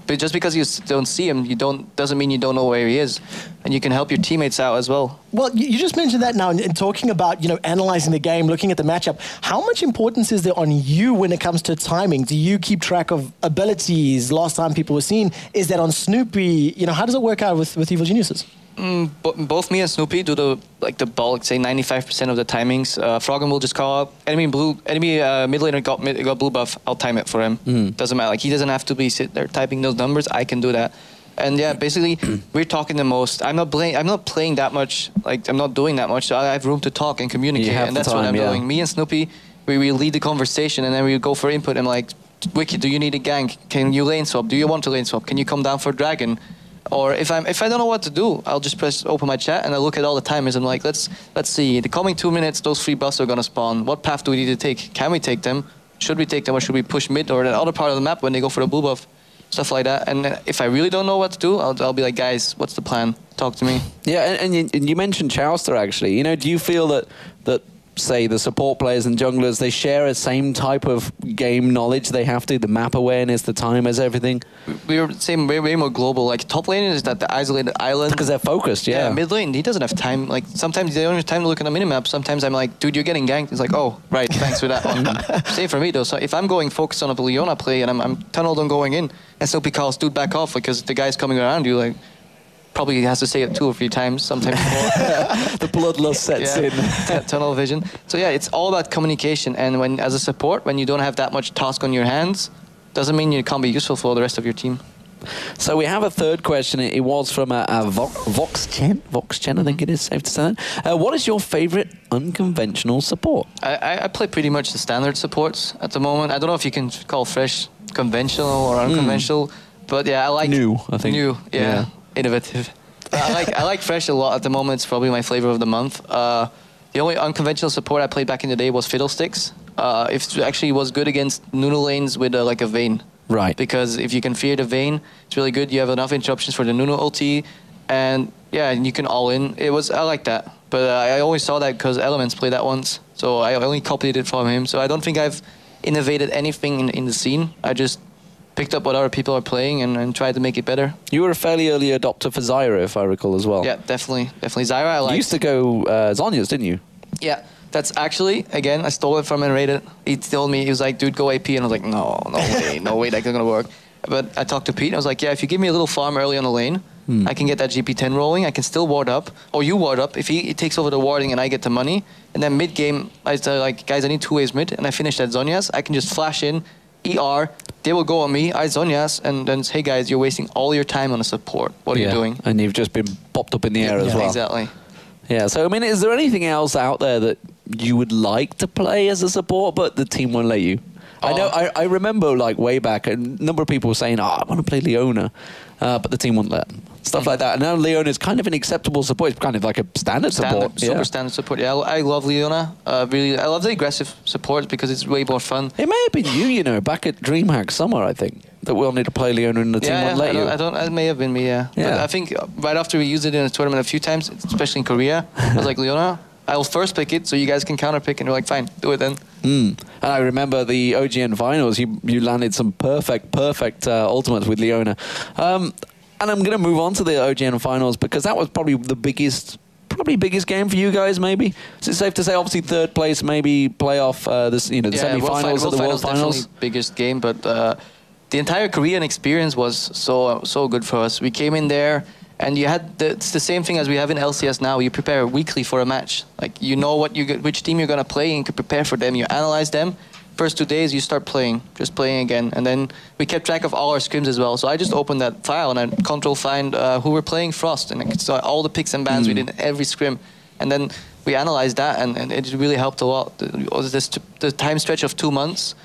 But just because you don't see him, doesn't mean you don't know where he is, and you can help your teammates out as well. Well, you just mentioned that now, and talking about analyzing the game, looking at the matchup. How much importance is there on you when it comes to timing? Do you keep track of abilities? Last time people were seen, is that on Snoopy? How does it work out with Evil Geniuses? Both me and Snoopy do the bulk, say 95% of the timings. Froggen will just call up enemy mid laner got blue buff. I'll time it for him. Doesn't matter. Like he doesn't have to be sit there typing those numbers. I can do that. And yeah, basically we're talking the most. I'm not playing that much. Like I'm not doing that much. So I have room to talk and communicate, and that's what I'm doing. Me and Snoopy, we lead the conversation, and then we go for input. I'm like, Wiki, do you need a gank? Can you lane swap? Do you want to lane swap? Can you come down for Dragon? Or if I don't know what to do, I'll just open my chat and I look at all the timers. I'm like, let's see. The coming 2 minutes, those 3 buffs are gonna spawn. What path do we need to take? Can we take them? Should we take them, or should we push mid or the other part of the map when they go for the blue buff? Stuff like that. And if I really don't know what to do, I'll be like, guys, what's the plan? Talk to me. Yeah, and you mentioned Chauster actually. Do you feel that say the support players and junglers, they share a same type of game knowledge? They have to, the map awareness, the timers, everything? We're way more global. Like top lane is that the isolated island. Because they're focused, yeah. Mid lane, he doesn't have time. Like sometimes they don't have time to look at the minimap. Sometimes I'm like, dude, you're getting ganked. He's like, oh, right, thanks for that one. Same for me though. So if I'm going focused on a Leona play and I'm tunneled on going in, and Soapy calls, dude, back off because the guy's coming around you, like, probably has to say it 2 or 3 times, sometimes more. The bloodlust sets in. Tunnel vision. So yeah, it's all about communication. And when, as a support, when you don't have that much task on your hands, doesn't mean you can't be useful for the rest of your team. So we have a third question. It was from Voxchen, I think it is safe to say that. What is your favorite unconventional support? I play pretty much the standard supports at the moment. I don't know if you can call Fresh conventional or unconventional, but yeah, I like... New, I think. New, yeah. Innovative. I like Fresh a lot at the moment. It's probably my flavor of the month. The only unconventional support I played back in the day was Fiddlesticks. It actually was good against Nuno lanes with like a Vayne. Right. Because if you can fear the Vayne, it's really good. You have enough interruptions for the Nuno ulti, and yeah, and you can all in. I like that. But I always saw that because Elements played that once, so I only copied it from him. So I don't think I've innovated anything in the scene. I just picked up what other people are playing and tried to make it better. You were a fairly early adopter for Zyra, if I recall, as well. Yeah, definitely. Zyra I liked. You used to go Zhonya's, didn't you? Yeah. That's actually, again, I stole it from him and rated. He told me, he was like, dude, go AP. And I was like, no way, that's not going to work. But I talked to Pete, and I was like, yeah, if you give me a little farm early on the lane, I can get that GP10 rolling. I can still ward up, or you ward up. If he takes over the warding and I get the money, and then mid-game, I say, like, guys, I need 2 waves mid, and I finish that Zhonya's, I can just flash in, ER, they will go on me, I Zhonya's, and then, hey, guys, you're wasting all your time on a support. What are you doing? And you've just been popped up in the air as well. Exactly. Yeah, so, I mean, is there anything else out there that you would like to play as a support, but the team won't let you? I remember, like, way back, a number of people were saying, I want to play Leona, but the team won't let them. Stuff like that. And now Leona is kind of an acceptable support. It's kind of like a standard support. Super standard support. Yeah, I love Leona. Really, I love the aggressive support because it's way more fun. It may have been you know, back at DreamHack Summer, I think, that we'll need to play Leona and the team won't let you. It may have been me, yeah. But I think right after we used it in a tournament a few times, especially in Korea, I was like, Leona, I'll first pick it so you guys can counter pick, and they're like, fine, do it then. And I remember the OGN finals, you landed some perfect ultimates with Leona. And I'm going to move on to the OGN finals because that was probably the biggest game for you guys, maybe. Is it safe to say, obviously, third place, maybe playoff, the semi-finals of the World Finals? Definitely biggest game, but the entire Korean experience was so good for us. We came in there, and you had it's the same thing as we have in LCS now. You prepare weekly for a match. Like, you know which team you're going to play, and you can prepare for them. You analyze them. First 2 days, you start just playing again. And then we kept track of all our scrims as well. So I just opened that file, and I control find who were playing Frost. And I could saw all the picks and bans we did in every scrim. And then we analyzed that, and it really helped a lot. The time stretch of 2 months,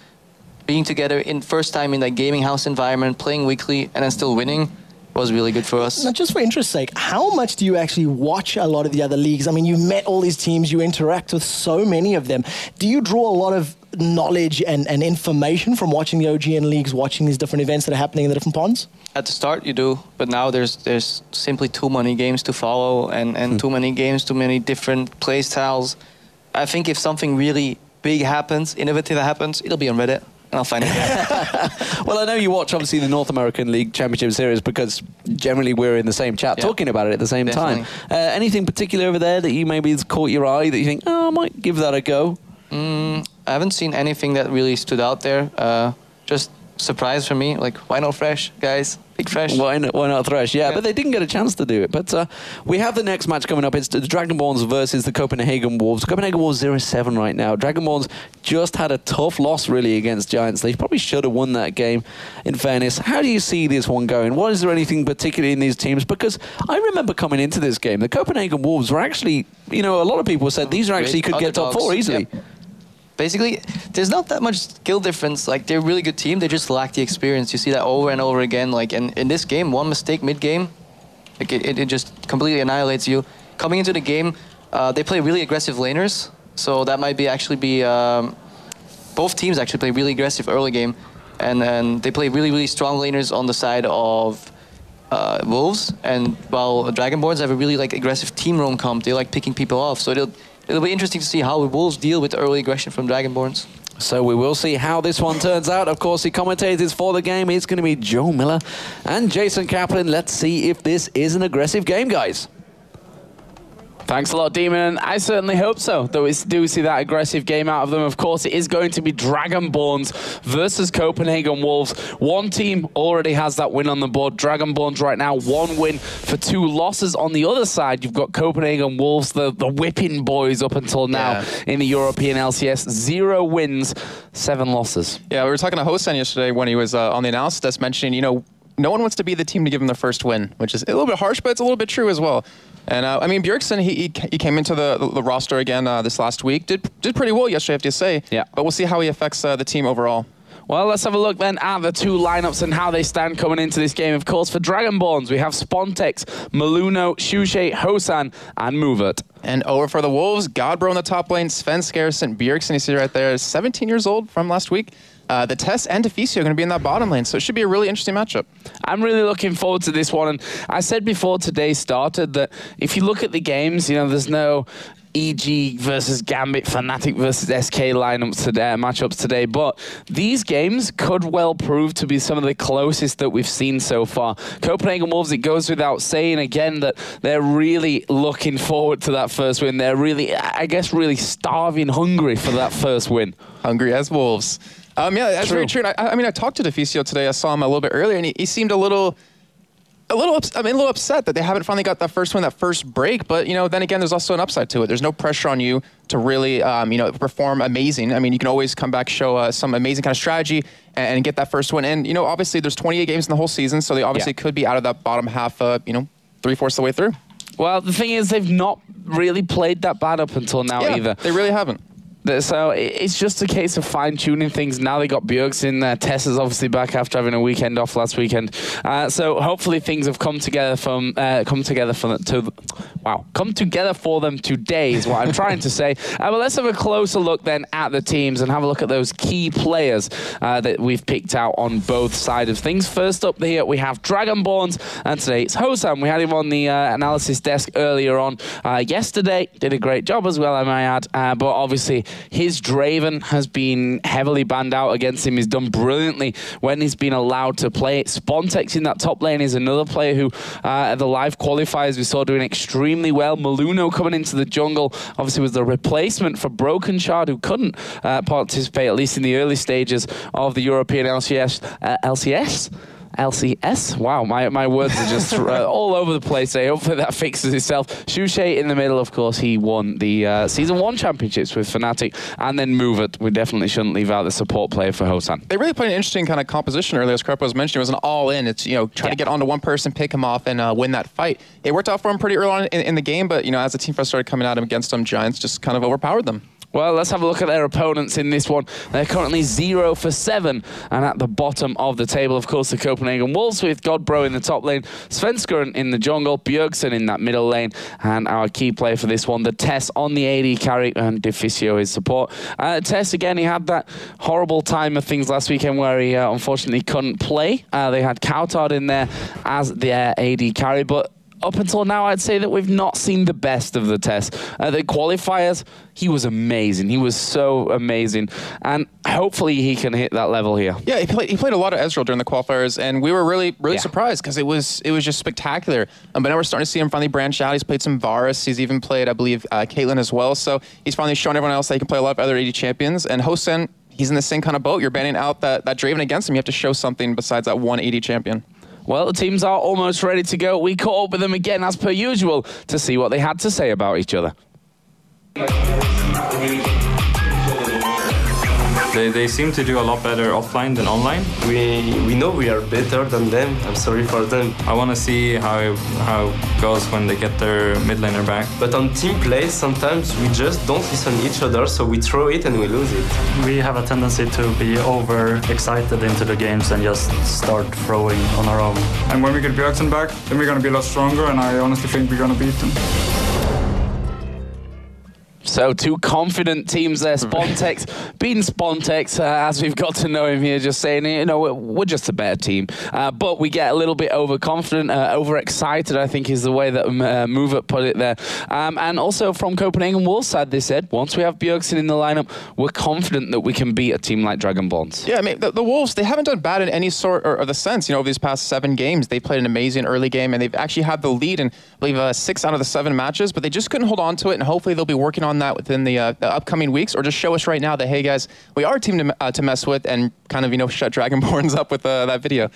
being together first time in that gaming house environment, playing weekly, and then still winning, was really good for us. Now, just for interest's sake, how much do you actually watch a lot of the other leagues? I mean, you've met all these teams, you interact with so many of them. Do you draw a lot of knowledge and information from watching the OGN leagues, watching these different events that are happening in the different ponds? At the start, you do, but now there's simply too many games to follow and too many games, too many different play styles. I think if something really big happens, innovative happens, it'll be on Reddit. And I'll find it there. Well, I know you watch, obviously, the North American League Championship Series because generally we're in the same chat talking about it at the same time. Anything particular over there that you maybe has caught your eye that you think, I might give that a go? I haven't seen anything that really stood out there. Just surprise for me. Like, why not Fresh, guys? Big Fresh. Why not Thresh? Yeah, but they didn't get a chance to do it. But we have the next match coming up. It's the Dragonborns versus the Copenhagen Wolves. Copenhagen Wolves 0-7 right now. Dragonborns just had a tough loss, really, against Giants. They probably should have won that game, in fairness. How do you see this one going? What is there anything particularly in these teams? Because I remember coming into this game, the Copenhagen Wolves were actually, you know, a lot of people said these are actually could get top 4 easily. Yep. Basically, there's not that much skill difference. Like, they're a really good team. They just lack the experience. You see that over and over again. Like, and in this game, one mistake mid-game, like it just completely annihilates you. Coming into the game, they play really aggressive laners. So that might be both teams actually play really aggressive early game. And they play really, really strong laners on the side of Wolves. And while Dragonborns have a really aggressive team roam comp, they like picking people off. So it'll be interesting to see how the Wolves deal with early aggression from Dragonborns. So we will see how this one turns out. Of course, the commentators for the game is going to be Joe Miller and Jason Kaplan. Let's see if this is an aggressive game, guys. Thanks a lot, Demon. I certainly hope so, that we do see that aggressive game out of them. Of course, it is going to be Dragonborns versus Copenhagen Wolves. One team already has that win on the board. Dragonborns right now, 1 win for 2 losses. On the other side, you've got Copenhagen Wolves, the whipping boys up until now in the European LCS. 0 wins, 7 losses. Yeah, we were talking to Hosan yesterday when he was on the analysis desk mentioning, you know, no one wants to be the team to give him the first win, which is a little bit harsh, but it's a little bit true as well. And I mean, Bjergsen, he came into the roster again this last week. Did pretty well yesterday, I have to say. Yeah. But we'll see how he affects the team overall. Well, let's have a look then at the 2 lineups and how they stand coming into this game. Of course, for Dragonborns, we have Spontex, Maluno, Shushe, Hosan, and Movert. And over for the Wolves, Godbro in the top lane, Sven Skersen, Bjergsen, you see right there, 17 years old from last week. The Tess and Deficio are going to be in that bottom lane, so it should be a really interesting matchup. I'm really looking forward to this one, and I said before today started that if you look at the games, you know, there's no EG versus Gambit, Fnatic versus SK lineups today, matchups today, but these games could well prove to be some of the closest that we've seen so far. Copenhagen Wolves, it goes without saying again that they're really looking forward to that first win. They're really, I guess, really starving, hungry for that first win. Hungry as wolves. Yeah, that's very true. I mean, I talked to Deficio today. I saw him a little bit earlier, and he seemed a little upset that they haven't finally got that first win, that first break. But, you know, then again, there's also an upside to it. There's no pressure on you to really, you know, perform amazing. I mean, you can always come back, show some amazing kind of strategy and get that first win. And, you know, obviously there's 28 games in the whole season, so they obviously could be out of that bottom half, you know, 3/4 of the way through. Well, the thing is, they've not really played that bad up until now either. They really haven't. So it's just a case of fine-tuning things. Now they got Bjergsen there. Tess is obviously back after having a weekend off last weekend. So hopefully things have come together for them today is what I'm trying to say. But let's have a closer look then at the teams and have a look at those key players that we've picked out on both sides of things. First up here we have Dragonborns, and today it's Hosan. We had him on the analysis desk earlier on yesterday. Did a great job as well, I might add. But obviously his Draven has been heavily banned out against him. He's done brilliantly when he's been allowed to play. Spontex in that top lane is another player who, at the live qualifiers, we saw doing extremely well. Maluno coming into the jungle, obviously was the replacement for Broken Shard, who couldn't participate, at least in the early stages of the European LCS. Wow, my words are just all over the place. So hopefully that fixes itself. Shushe in the middle, of course, he won the Season 1 championships with Fnatic. And then Movert, we definitely shouldn't leave out the support player for Hosan. They really played an interesting kind of composition earlier, as Krepo was mentioning. It was an all-in. It's, you know, try to get onto one person, pick him off, and win that fight. It worked out for him pretty early on in the game, but, you know, as the team first started coming at him against them, Giants just kind of overpowered them. Well, let's have a look at their opponents in this one. They're currently 0 for 7, and at the bottom of the table, of course, the Copenhagen Wolves with Godbro in the top lane, Svenskeren in the jungle, Bjergsen in that middle lane, and our key player for this one, the Tess on the AD carry, and Deficio his support. Tess, again, he had that horrible time of things last weekend where he unfortunately couldn't play. They had Kautard in there as their AD carry, but up until now, I'd say that we've not seen the best of the Tess. The qualifiers, he was amazing. He was so amazing. And hopefully he can hit that level here. Yeah, he played a lot of Ezreal during the qualifiers, and we were really surprised because it was just spectacular. But now we're starting to see him finally branch out. He's played some Varus. He's even played, I believe, Caitlyn as well. So he's finally shown everyone else that he can play a lot of other AD champions. And Hosan, he's in the same kind of boat. You're banning out that Draven against him. You have to show something besides that one AD champion. Well, the teams are almost ready to go. We caught up with them again, as per usual, to see what they had to say about each other. They seem to do a lot better offline than online. We know we are better than them. I'm sorry for them. I want to see how it goes when they get their mid laner back. But on team play, sometimes we just don't listen to each other, so we throw it and we lose it. We have a tendency to be over-excited into the games and just start throwing on our own. And when we get Bjergsen back, then we're going to be a lot stronger, and I honestly think we're going to beat them. So two confident teams there. Spontex beating Spontex, as we've got to know him here, just saying, you know, we're just a better team. But we get a little bit overconfident, overexcited, I think is the way that Mover put it there. And also from Copenhagen Wolves side, they said, once we have Bjergsen in the lineup, we're confident that we can beat a team like Dragonborns. Yeah, I mean, the Wolves, they haven't done bad in any sort of the sense. You know, over these past 7 games, they played an amazing early game, and they've actually had the lead in, I believe, 6 out of the 7 matches, but they just couldn't hold on to it, and hopefully they'll be working on that within the upcoming weeks, or just show us right now that, hey guys, we are a team to mess with, and kind of, you know, shut Dragonborns up with that video.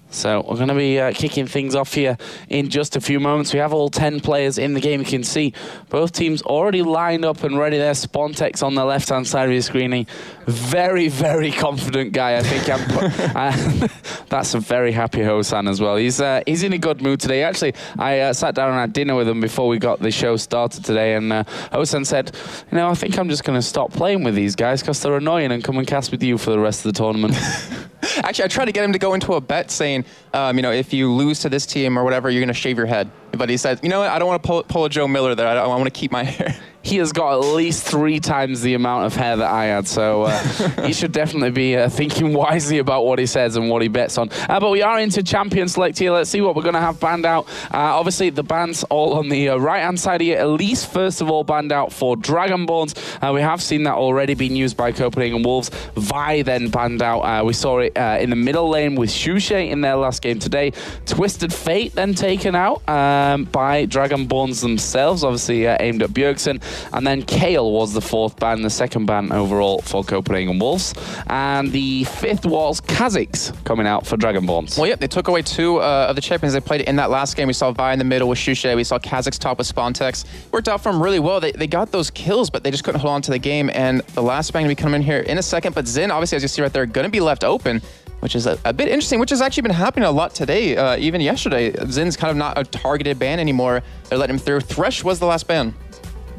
So we're going to be kicking things off here in just a few moments. We have all 10 players in the game. You can see both teams already lined up and ready there. Spontex on the left-hand side of your screening. Very, very confident guy. I think that's a very happy Hosan as well. He's in a good mood today. Actually, I sat down and had dinner with him before we got the show started today, and Hosan said, you know, I think I'm just going to stop playing with these guys because they're annoying and come and cast with you for the rest of the tournament. Actually, I tried to get him to go into a bet saying, you know, if you lose to this team or whatever, you're going to shave your head. But he said, you know what, I don't want to pull a Joe Miller there. I want to keep my hair. He has got at least 3 times the amount of hair that I had, so he should definitely be thinking wisely about what he says and what he bets on. But we are into Champion Select here. Let's see what we're going to have banned out. Obviously, the bans all on the right-hand side here. Elise, first of all, banned out for Dragonborns. We have seen that already being used by Copenhagen Wolves. Vi then banned out. We saw it in the middle lane with Shushe in their last game today. Twisted Fate then taken out by Dragonborns themselves, obviously aimed at Bjergsen. And then Kale was the 4th ban, the 2nd ban overall for Copenhagen Wolves. And the 5th was Kha'Zix coming out for Dragonborns. Well, yeah, they took away 2 of the champions they played in that last game. We saw Vi in the middle with Shushe. We saw Kha'Zix top with Spontex. Worked out for them really well. They got those kills, but they just couldn't hold on to the game. And the last ban will be coming in here in a second. But Xin, obviously, as you see right there, going to be left open, which is a bit interesting, which has actually been happening a lot today, even yesterday. Zin's kind of not a targeted ban anymore. They're letting him through. Thresh was the last ban.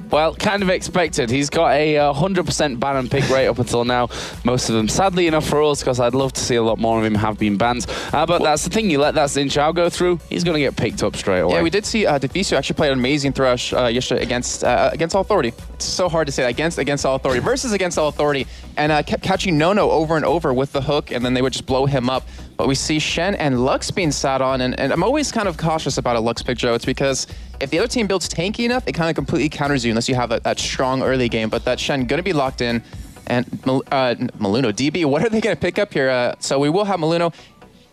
Well, kind of expected. He's got a 100% ban and pick rate up until now. Most of them, sadly enough for us, because I'd love to see a lot more of him have been banned. But that's the thing, you let that Xin Chao go through, he's going to get picked up straight away. Yeah, we did see Deficio actually play an amazing Thresh yesterday against All Authority. It's so hard to say, against All Authority versus against All Authority, and kept catching Nono over and over with the hook, and then they would just blow him up. But we see Shen and Lux being sat on, and I'm always kind of cautious about a Lux pick, Joe. It's because if the other team builds tanky enough, it kind of completely counters you unless you have that strong early game. But that Shen going to be locked in. And Maluno, DB, what are they going to pick up here? So we will have Maluno.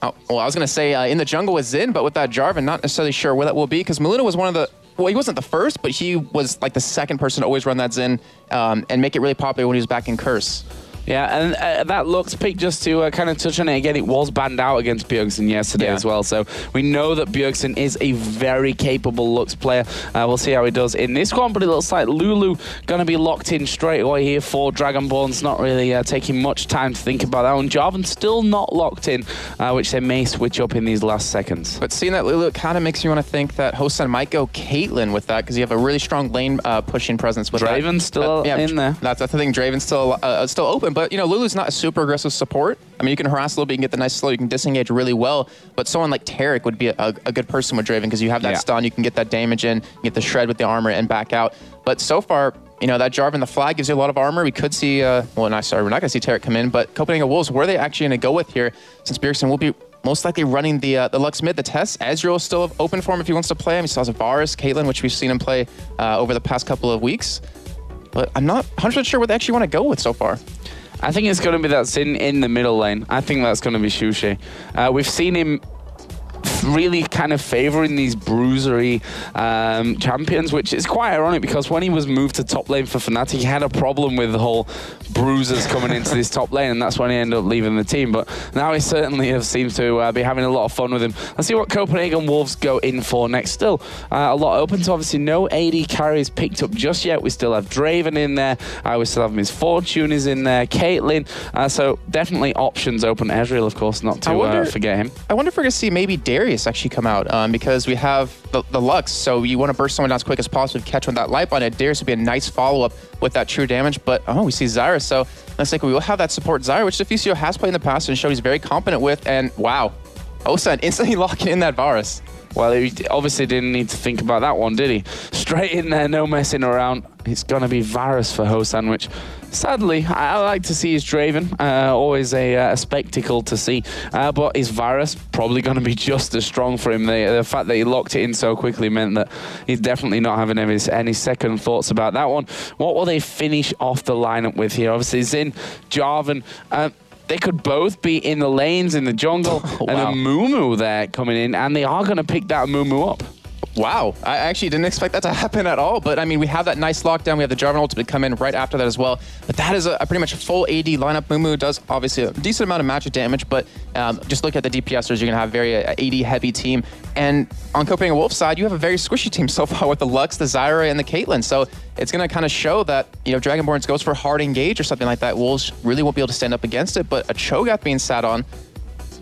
Oh, well, I was going to say in the jungle with Xin, but with that Jarvan, not necessarily sure where that will be, because Maluno was one of the... Well, he wasn't the first, but he was like the 2nd person to always run that Xin and make it really popular when he was back in Curse. Yeah, and that Lux pick, just to kind of touch on it again, it was banned out against Bjergsen yesterday as well. So we know that Bjergsen is a very capable Lux player. We'll see how he does in this one, but it looks like Lulu going to be locked in straight away here for Dragonborns. Not really taking much time to think about that one. Jarvan still not locked in, which they may switch up in these last seconds. But seeing that Lulu, it kind of makes me want to think that Hosan might go Caitlyn with that, because you have a really strong lane pushing presence with Draven's still in there. That's the thing. Draven's still open. But, you know, Lulu's not a super aggressive support. I mean, you can harass a little bit, you can get the nice slow, you can disengage really well. But someone like Tarek would be a good person with Draven, because you have that stun, you can get that damage in, you get the shred with the armor and back out. But so far, you know, that Jarvan, the flag gives you a lot of armor. We could see, well, we're not going to see Tarek come in, but Copenhagen Wolves, where are they actually going to go with here? Since Bjergsen will be most likely running the Lux mid, the test. Ezreal is still open for him if he wants to play him. He still has Varus, Caitlyn, which we've seen him play over the past couple of weeks. But I'm not 100% sure what they actually want to go with so far. I think it's going to be that Xin in the middle lane. I think that's going to be Shushe. We've seen him really kind of favouring these bruisery champions, which is quite ironic because when he was moved to top lane for Fnatic, he had a problem with the whole bruisers coming into this top lane, and that's when he ended up leaving the team. But now he certainly seems to be having a lot of fun with him. Let's see what Copenhagen Wolves go in for next. Still a lot open, so obviously no AD carries picked up just yet. We still have Draven in there. We still have Miss Fortune is in there. Caitlyn. So definitely options open. Ezreal, of course, not to forget him. I wonder if we're going to see maybe Darius actually come out because we have the Lux, so you want to burst someone down as quick as possible to catch one that light on it. Darius would be a nice follow-up with that true damage, but we see Zyra, so let's think we will have that support Zyra, which Deficio has played in the past and showed he's very competent with, and wow, Hosan instantly locking in that Varus. Well, he obviously didn't need to think about that one, did he? Straight in there, no messing around. It's going to be Varus for Hosan, which sadly, I like to see is Draven. Always a spectacle to see. But is Varus probably going to be just as strong for him? The fact that he locked it in so quickly meant that he's definitely not having any second thoughts about that one. What will they finish off the lineup with here? Obviously, Xin, Jarvan. They could both be in the lanes in the jungle, and a Mumu there coming in, and they are going to pick that Mumu up. Wow, I actually didn't expect that to happen at all, but I mean, we have that nice lockdown. We have the Jarvan ultimate come in right after that as well. But that is a pretty much full AD lineup. Mumu does obviously a decent amount of magic damage, but just look at the DPSers, you're going to have a very AD-heavy team. And on Copenhagen Wolf's side, you have a very squishy team so far with the Lux, the Zyra, and the Caitlyn. So it's going to kind of show that, you know, Dragonborns goes for hard engage or something like that. Wolves really won't be able to stand up against it, but a Cho'Gath being sat on,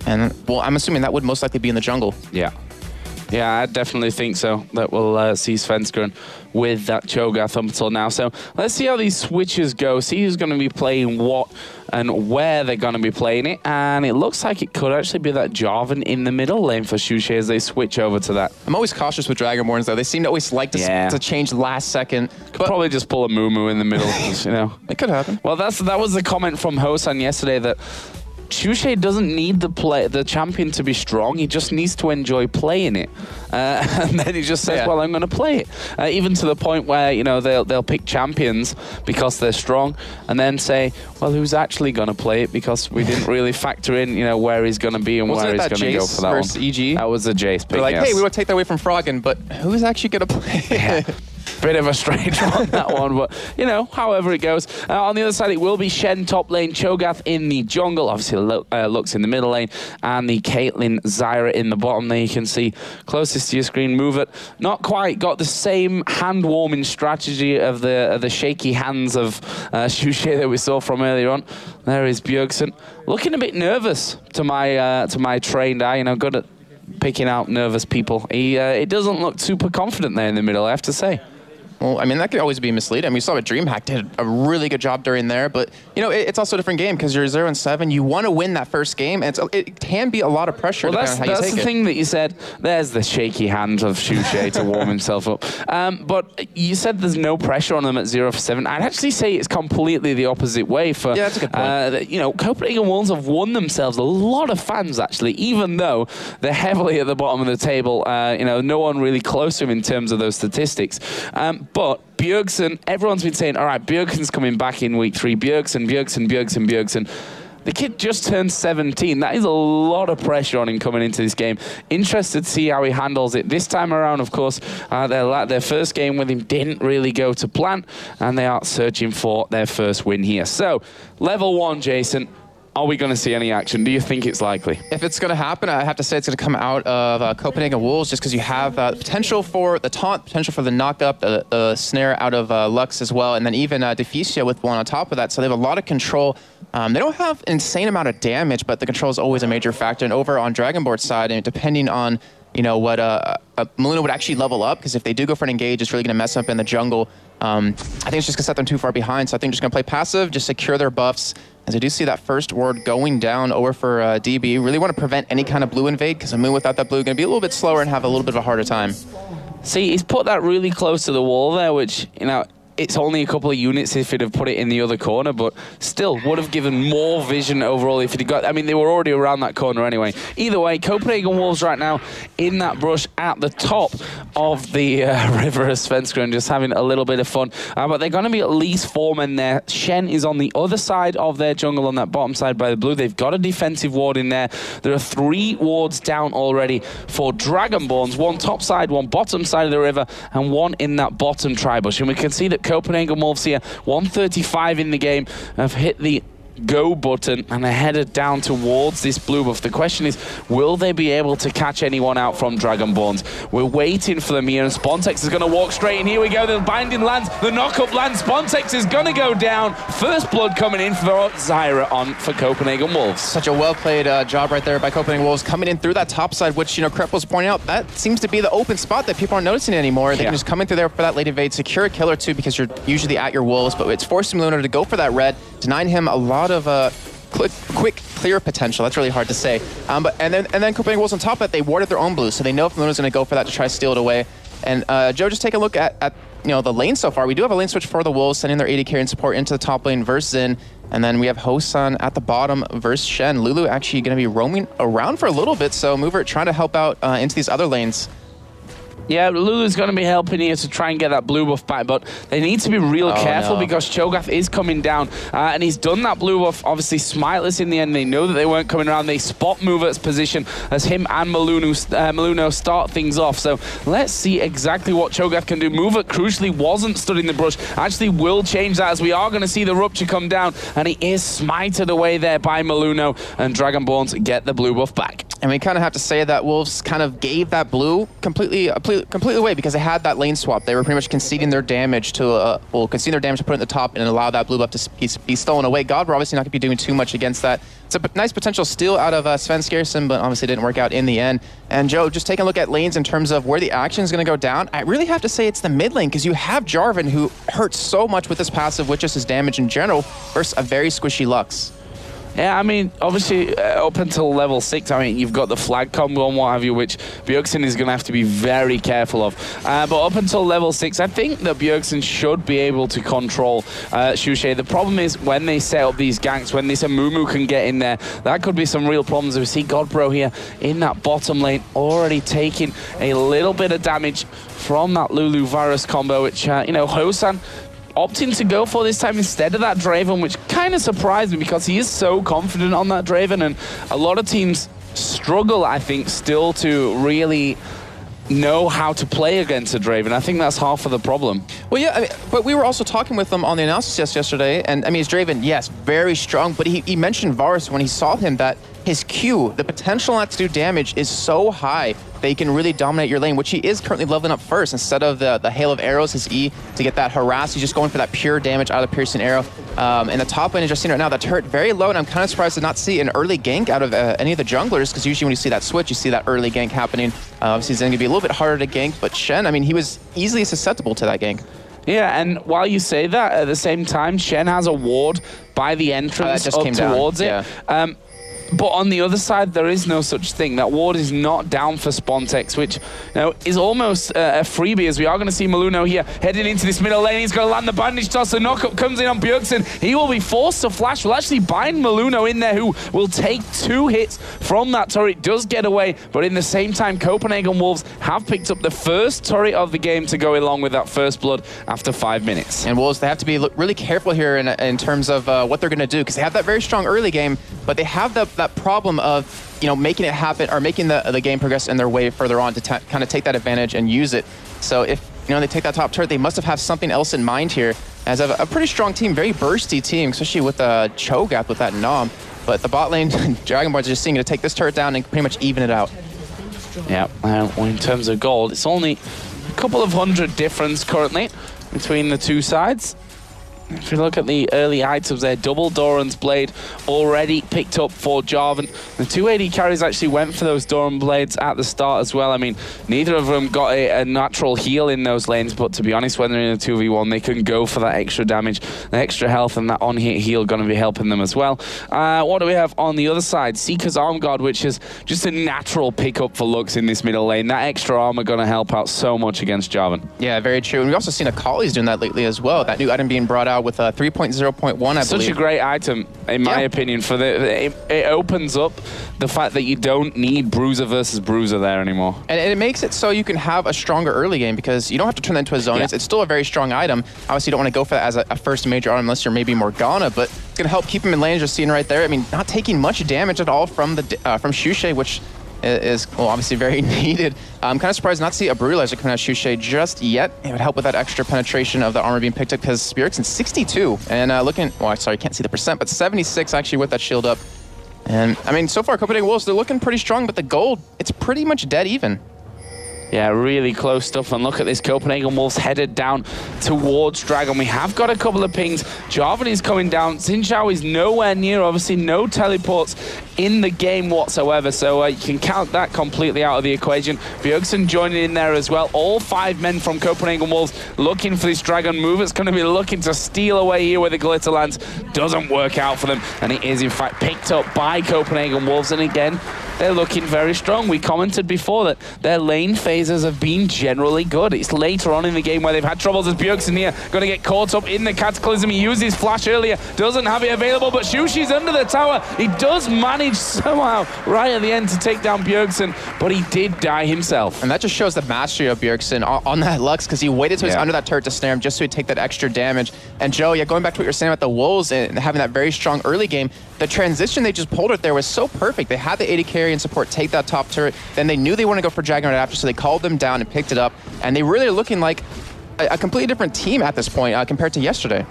and, well, I'm assuming that would most likely be in the jungle. Yeah. Yeah, I definitely think so. That we'll see Svenskeren with that Cho'Gath up until now. So let's see how these switches go. See who's going to be playing what and where they're going to be playing it. And it looks like it could actually be that Jarvan in the middle lane for Xuexi as they switch over to that. I'm always cautious with Dragonborns, though. They seem to always like to change last second. Could probably just pull a Mumu in the middle, you know. It could happen. Well, that was the comment from Hosan yesterday that Xuexi doesn't need the champion to be strong. He just needs to enjoy playing it. And then he just says, well, I'm going to play it. Even to the point where, you know, they'll pick champions because they're strong and then say, well, who's actually going to play it because we didn't really factor in, you know, where he's going to be and where he's going to go for that one. EG? That was a Jace pick, They're like, hey, we want to take that away from Froggen, but who's actually going to play it? Bit of a strange one, that one, but, you know, however it goes. On the other side, it will be Shen top lane, Cho'Gath in the jungle, obviously Lux in the middle lane, and the Caitlyn Zyra in the bottom there. You can see closest to your screen, move it. Not quite got the same hand-warming strategy of the shaky hands of Xuexi that we saw from earlier on. There is Bjergsen, looking a bit nervous to my trained eye, you know, good at picking out nervous people. He doesn't look super confident there in the middle, I have to say. Well, I mean, that could always be misleading. I mean, we saw what DreamHack did a really good job during there, but, you know, it's also a different game because you're 0-7. You want to win that first game, and it can be a lot of pressure. Well, that's the thing that you said. There's the shaky hands of Xuexi to warm himself up. But you said there's no pressure on them at 0-7. I'd actually say it's completely the opposite way. For yeah, that's a good point. You know, Copenhagen Wolves have won themselves a lot of fans, actually, even though they're heavily at the bottom of the table. You know, no one really close to him in terms of those statistics. But Bjergsen, everyone's been saying, all right, Bjergsen's coming back in week 3. Bjergsen. The kid just turned 17. That is a lot of pressure on him coming into this game. Interested to see how he handles it. This time around, of course, their first game with him didn't really go to plan, and they are searching for their first win here. So, level 1, Jason. Are we going to see any action? Do you think it's likely? If it's going to happen, I have to say it's going to come out of Copenhagen Wolves just because you have potential for the taunt, potential for the knock-up, the snare out of Lux as well, and then even Deficia with one on top of that. So they have a lot of control. They don't have an insane amount of damage, but the control is always a major factor. And over on Dragonborn's side, and depending on, you know, what Meluna would actually level up, because if they do go for an engage, it's really going to mess up in the jungle. I think it's just going to set them too far behind. So I think they're just going to play passive, just secure their buffs. As I do see that first ward going down over for DB. Really want to prevent any kind of blue invade, because a Moon without that blue is going to be a little bit slower and have a little bit of a harder time. See, he's put that really close to the wall there, which, you know, it's only a couple of units if he'd have put it in the other corner, but still would have given more vision overall if he'd got... I mean, they were already around that corner anyway. Either way, Copenhagen Wolves right now in that brush at the top of the river of Svenskeren, just having a little bit of fun. But they're going to be at least 4 men there. Shen is on the other side of their jungle, on that bottom side by the blue. They've got a defensive ward in there. There are 3 wards down already for Dragonborns. 1 top side, 1 bottom side of the river, and 1 in that bottom tri-bush. And we can see that Copenhagen Wolves here, 135 in the game, have hit the go button and are headed down towards this blue buff. The question is, will they be able to catch anyone out from Dragonborns? We're waiting for them here, and Spontex is going to walk straight in. Here we go, the binding lands, the knock-up lands, Spontex is going to go down. First blood coming in for Zyra on for Copenhagen Wolves. Such a well-played job right there by Copenhagen Wolves, coming in through that top side, which, you know, Krep was pointing out, that seems to be the open spot that people aren't noticing anymore. They can just come in through there for that late invade, secure a kill or 2, because you're usually at your wolves, but it's forcing Luna to go for that red, denying him a lot of quick clear potential. That's really hard to say. And then Copenhagen Wolves on top of that, they warded their own blue, so they know if Meluno's going to go for that to try to steal it away. And Joe, just take a look at the lane so far. We do have a lane switch for the Wolves, sending their AD carry and support into the top lane versus Xin. And then we have Hosan at the bottom versus Shen. Lulu actually going to be roaming around for a little bit, so Mover trying to help out into these other lanes. Yeah, Lulu's going to be helping here to try and get that blue buff back, but they need to be real careful because Cho'Gath is coming down, and he's done that blue buff, obviously smiteless in the end. They know that they weren't coming around. They spot Movert's position as him and Meluno start things off. So let's see exactly what Cho'Gath can do. Movert, crucially, wasn't stood in the brush. Actually will change that as we are going to see the Rupture come down, and he is smited away there by Meluno, and Dragonborns get the blue buff back. And we kind of have to say that Wolves kind of gave that blue completely away because they had that lane swap. They were pretty much conceding their damage to conceding their damage to put it in the top and allow that blue buff to be stolen away. God, we're obviously not going to be doing too much against that. It's a nice potential steal out of Sven Skersen, but obviously didn't work out in the end. And Joe, just taking a look at lanes in terms of where the action is going to go down, I really have to say it's the mid lane because you have Jarvan, who hurts so much with this passive, with just his damage in general, versus a very squishy Lux. Yeah, I mean, obviously, up until level 6, I mean, you've got the flag combo and what have you, which Bjergsen is going to have to be very careful of. But up until level 6, I think that Bjergsen should be able to control Xuxe. The problem is when they set up these ganks, when this Amumu can get in there, that could be some real problems. We see Godbro here in that bottom lane already taking a little bit of damage from that Lulu Varus combo, which, Hosan opting to go for this time instead of that Draven, which kind of surprised me because he is so confident on that Draven, and a lot of teams struggle, I think, still to really know how to play against a Draven. I think that's half of the problem. Well, yeah, I mean, but we were also talking with him on the analysis yesterday, and I mean, his Draven, yes, very strong, but he mentioned Varus when he saw him that his Q, the potential not to do damage, is so high that he can really dominate your lane, which he is currently leveling up first. Instead of the hail of arrows, his E, to get that harass, he's just going for that pure damage out of the piercing arrow. And the top lane is just seeing right now, the turret very low, and I'm kind of surprised to not see an early gank out of any of the junglers, because usually when you see that switch, you see that early gank happening. Obviously, it's going to be a little bit harder to gank, but Shen, I mean, he was easily susceptible to that gank. Yeah, and while you say that, at the same time, Shen has a ward by the entrance up towards it. Yeah. But on the other side, there is no such thing. That ward is not down for Spontex, which is almost a freebie, as we are going to see Meluno here heading into this middle lane. He's going to land the bandage toss. The knockup comes in on Bjergsen. He will be forced to flash. Will actually bind Meluno in there, who will take 2 hits from that turret. Does get away, but in the same time, Copenhagen Wolves have picked up the first turret of the game to go along with that first blood after 5 minutes. And Wolves, they have to be really careful here in terms of what they're going to do, because they have that very strong early game, but they have that problem of making it happen, or making the game progress in their way further on to kind of take that advantage and use it. So if they take that top turret, they must have something else in mind here, as a pretty strong team, very bursty team, especially with Cho'Gath with that Nom. But the bot lane, Dragonborns are just seeing to take this turret down and pretty much even it out. Yeah, in terms of gold, it's only a couple of 100 difference currently between the two sides. If you look at the early items there, double Doran's Blade already picked up for Jarvan. The 2 AD carries actually went for those Doran Blades at the start as well. I mean, neither of them got a natural heal in those lanes, but to be honest, when they're in a 2v1, they can go for that extra damage, the extra health, and that on-hit heal going to be helping them as well. What do we have on the other side? Seeker's Arm Guard, which is just a natural pickup for Lux in this middle lane. That extra armor going to help out so much against Jarvan. Yeah, very true. And we've also seen Akali's doing that lately as well. That new item being brought out with 3.0.1, I believe. Such a great item, in my opinion. For it opens up the fact that you don't need Bruiser versus Bruiser there anymore. And it makes it so you can have a stronger early game, because you don't have to turn that into a zone. Yeah. It's still a very strong item. Obviously, you don't want to go for that as a first major item unless you're maybe Morgana, but it's going to help keep him in lane, just seeing right there. I mean, not taking much damage at all from Xuxe, which is obviously very needed. I'm kind of surprised not to see a Brutalizer coming out of Xuxe just yet. It would help with that extra penetration of the armor being picked up, because Bjergsen's 62, and sorry, can't see the percent, but 76 actually with that shield up. And I mean, so far, Copenhagen Wolves, they're looking pretty strong, but the gold, it's pretty much dead even. Yeah, really close stuff. And look at this, Copenhagen Wolves headed down towards Dragon. We have got a couple of pings. Jarvan is coming down. Xin Zhao is nowhere near, obviously no teleports in the game whatsoever. So you can count that completely out of the equation. Bjergsen joining in there as well. All 5 men from Copenhagen Wolves looking for this Dragon move. It's going to be looking to steal away here where the glitter lands. Doesn't work out for them. And it is in fact picked up by Copenhagen Wolves. And again, they're looking very strong. We commented before that their lane phases have been generally good. It's later on in the game where they've had troubles as Bjergsen here going to get caught up in the Cataclysm. He used his flash earlier, doesn't have it available, but Shushi's under the tower. He does manage somehow right at the end to take down Bjergsen, but he did die himself. And that just shows the mastery of Bjergsen on that Lux, because he waited till he's under that turret to snare him just so he'd take that extra damage. And Joe, yeah, going back to what you're saying about the Wolves and having that very strong early game, the transition they just pulled it there was so perfect. They had the AD carry and support take that top turret, then they knew they wanted to go for Juggernaut after, so they called them down and picked it up, and they really are looking like a completely different team at this point compared to yesterday.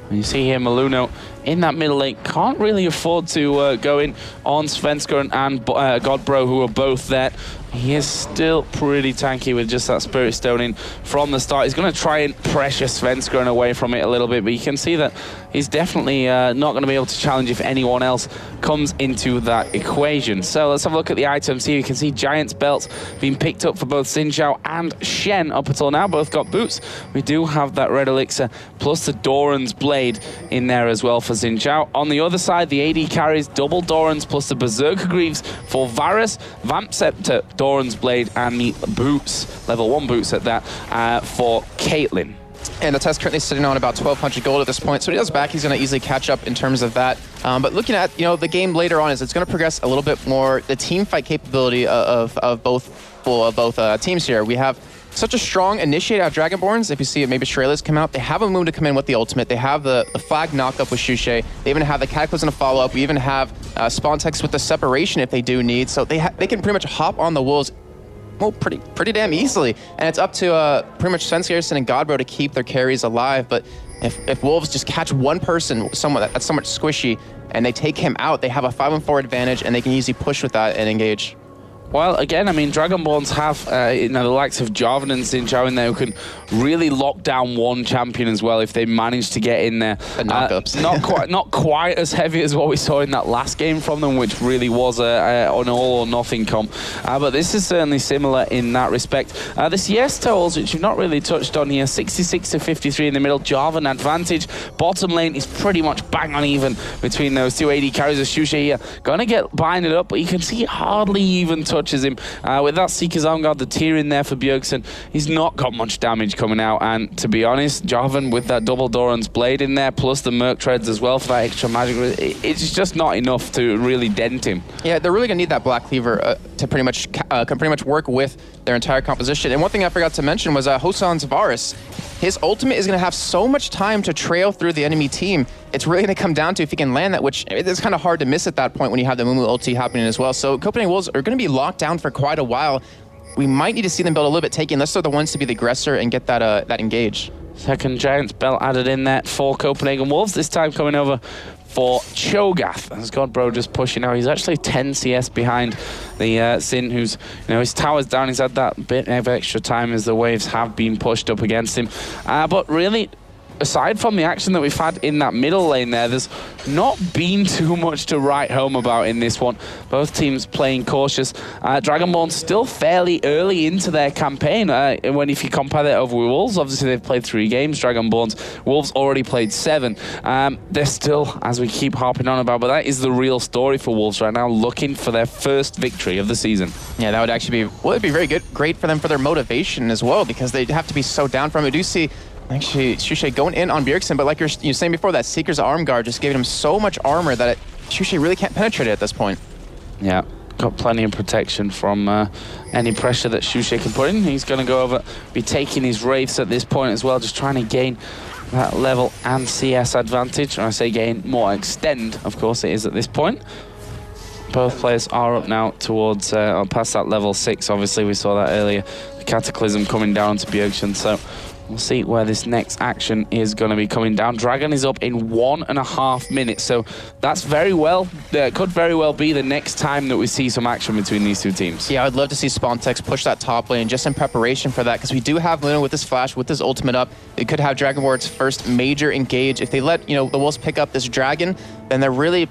And you see here Maluno in that middle lane, can't really afford to go in on Svenskeren and Godbro, who are both there. He is still pretty tanky with just that Spirit Stone in from the start. He's going to try and pressure Svenskeren away from it a little bit, but you can see that he's definitely not going to be able to challenge if anyone else comes into that equation. So let's have a look at the items here. You can see Giant's Belts being picked up for both Xin Zhao and Shen up until now. Both got boots. We do have that Red Elixir plus the Doran's Blade in there as well for Xin Zhao. On the other side, the AD carries double Doran's plus the Berserker Greaves for Varus, Vamp Scepter, Doran's Blade, and the boots, level 1 boots at that, for Caitlyn. And the test currently sitting on about 1,200 gold at this point, so when he does back, he's going to easily catch up in terms of that. But looking at the game later on, is it's going to progress a little bit more the team fight capability of both teams here. We have such a strong initiate out of Dragonborns. If you see it, maybe Shreya's come out. They have a move to come in with the ultimate. They have the flag knocked up with Shushe. They even have the Cataclysm to follow up. We even have Spawn Text with the separation if they do need. So they can pretty much hop on the Wolves pretty damn easily. And it's up to pretty much Svenskeren and Godbro to keep their carries alive. But if Wolves just catch one person, someone that's somewhat squishy, and they take him out, they have a 5-on-4 advantage, and they can easily push with that and engage. Well, again, I mean, Dragonborns have the likes of Jarvan and Xin Zhao in there who can really lock down one champion as well if they manage to get in there. The knockups. Not quite as heavy as what we saw in that last game from them, which really was an all or nothing comp. But this is certainly similar in that respect. The CS totals, which you've not really touched on here, 66 to 53 in the middle. Jarvan advantage. Bottom lane is pretty much bang on even between those two. AD carries a Shushe here. Gonna get binded up, but you can see it hardly even touches him. With that Seeker's Arm Guard, the tier in there for Bjergsen, he's not got much damage coming out, and to be honest, Jarvan with that double Doran's Blade in there, plus the Merc Treads as well for that extra magic, it's just not enough to really dent him. Yeah, they're really gonna need that Black Cleaver to pretty much work with their entire composition. And one thing I forgot to mention was Hosan's Varus. His ultimate is going to have so much time to trail through the enemy team. It's really going to come down to if he can land that, which it's kind of hard to miss at that point when you have the Mumu ulti happening as well. So Copenhagen Wolves are going to be locked down for quite a while. We might need to see them build a little bit taken, unless they're the ones to be the aggressor and get that engage. Second Giant's Belt added in there for Copenhagen Wolves, this time coming over for Cho'Gath. As Godbro just pushing out. He's actually 10 CS behind the Sin, who's, his tower's down. He's had that bit of extra time as the waves have been pushed up against him. But really, aside from the action that we've had in that middle lane there, there's not been too much to write home about in this one. Both teams playing cautious. Dragonborn still fairly early into their campaign. If you compare that over with Wolves, obviously they've played 3 games, Dragonborn's. Wolves already played 7. They're still, as we keep harping on about, but that is the real story for Wolves right now, looking for their first victory of the season. Yeah, that would actually be, it'd be great for them for their motivation as well, because they'd have to be so down from it. We do see actually Shushe going in on Bjergsen, but like you're saying before, that Seeker's Arm Guard just gave him so much armor that Shushe really can't penetrate it at this point. Yeah, got plenty of protection from any pressure that Shushe can put in. He's going to go over, be taking his Wraiths at this point as well, just trying to gain that level and CS advantage. When I say gain, more extend, of course it is at this point. Both players are up now towards, past that level 6, obviously we saw that earlier. The Cataclysm coming down to Bjergsen, so We'll see where this next action is going to be coming down. Dragon is up in 1.5 minutes, so that's could very well be the next time that we see some action between these two teams. Yeah, I'd love to see Spontex push that top lane just in preparation for that, because we do have Luna with his flash, with his ultimate up. It could have Dragonborn's first major engage. If they let the Wolves pick up this Dragon, then they're really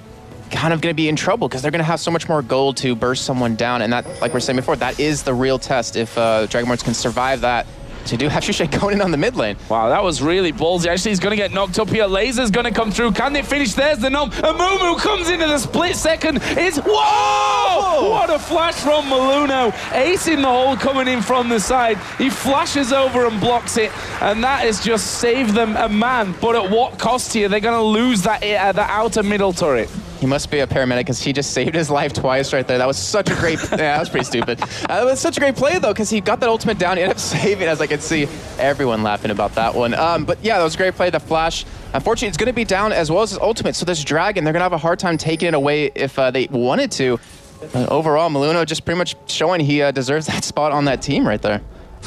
kind of going to be in trouble, because they're going to have so much more gold to burst someone down, and that, like we were saying before, that is the real test if Dragonborns can survive that. So you do have Shushay going in on the mid lane. Wow, that was really ballsy. Actually, he's going to get knocked up here. Laser's going to come through. Can they finish? There's the Gnome. And Mumu comes into the split second. Whoa! What a flash from Maluno. Acing the hole coming in from the side. He flashes over and blocks it. And that has just saved them a man. But at what cost here? They're going to lose that outer middle turret. He must be a paramedic, because he just saved his life twice right there. That was such a great... yeah, that was pretty stupid. That was such a great play, though, because he got that ultimate down. He ended up saving, as I could see everyone laughing about that one. But yeah, that was a great play. The flash, unfortunately, it's going to be down as well as his ultimate. So this Dragon, they're going to have a hard time taking it away if they wanted to. Overall, Maluno just pretty much showing he deserves that spot on that team right there.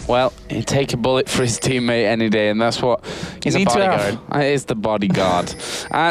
Well, he'd take a bullet for his teammate any day, and that's what... He's a bodyguard. It is the bodyguard.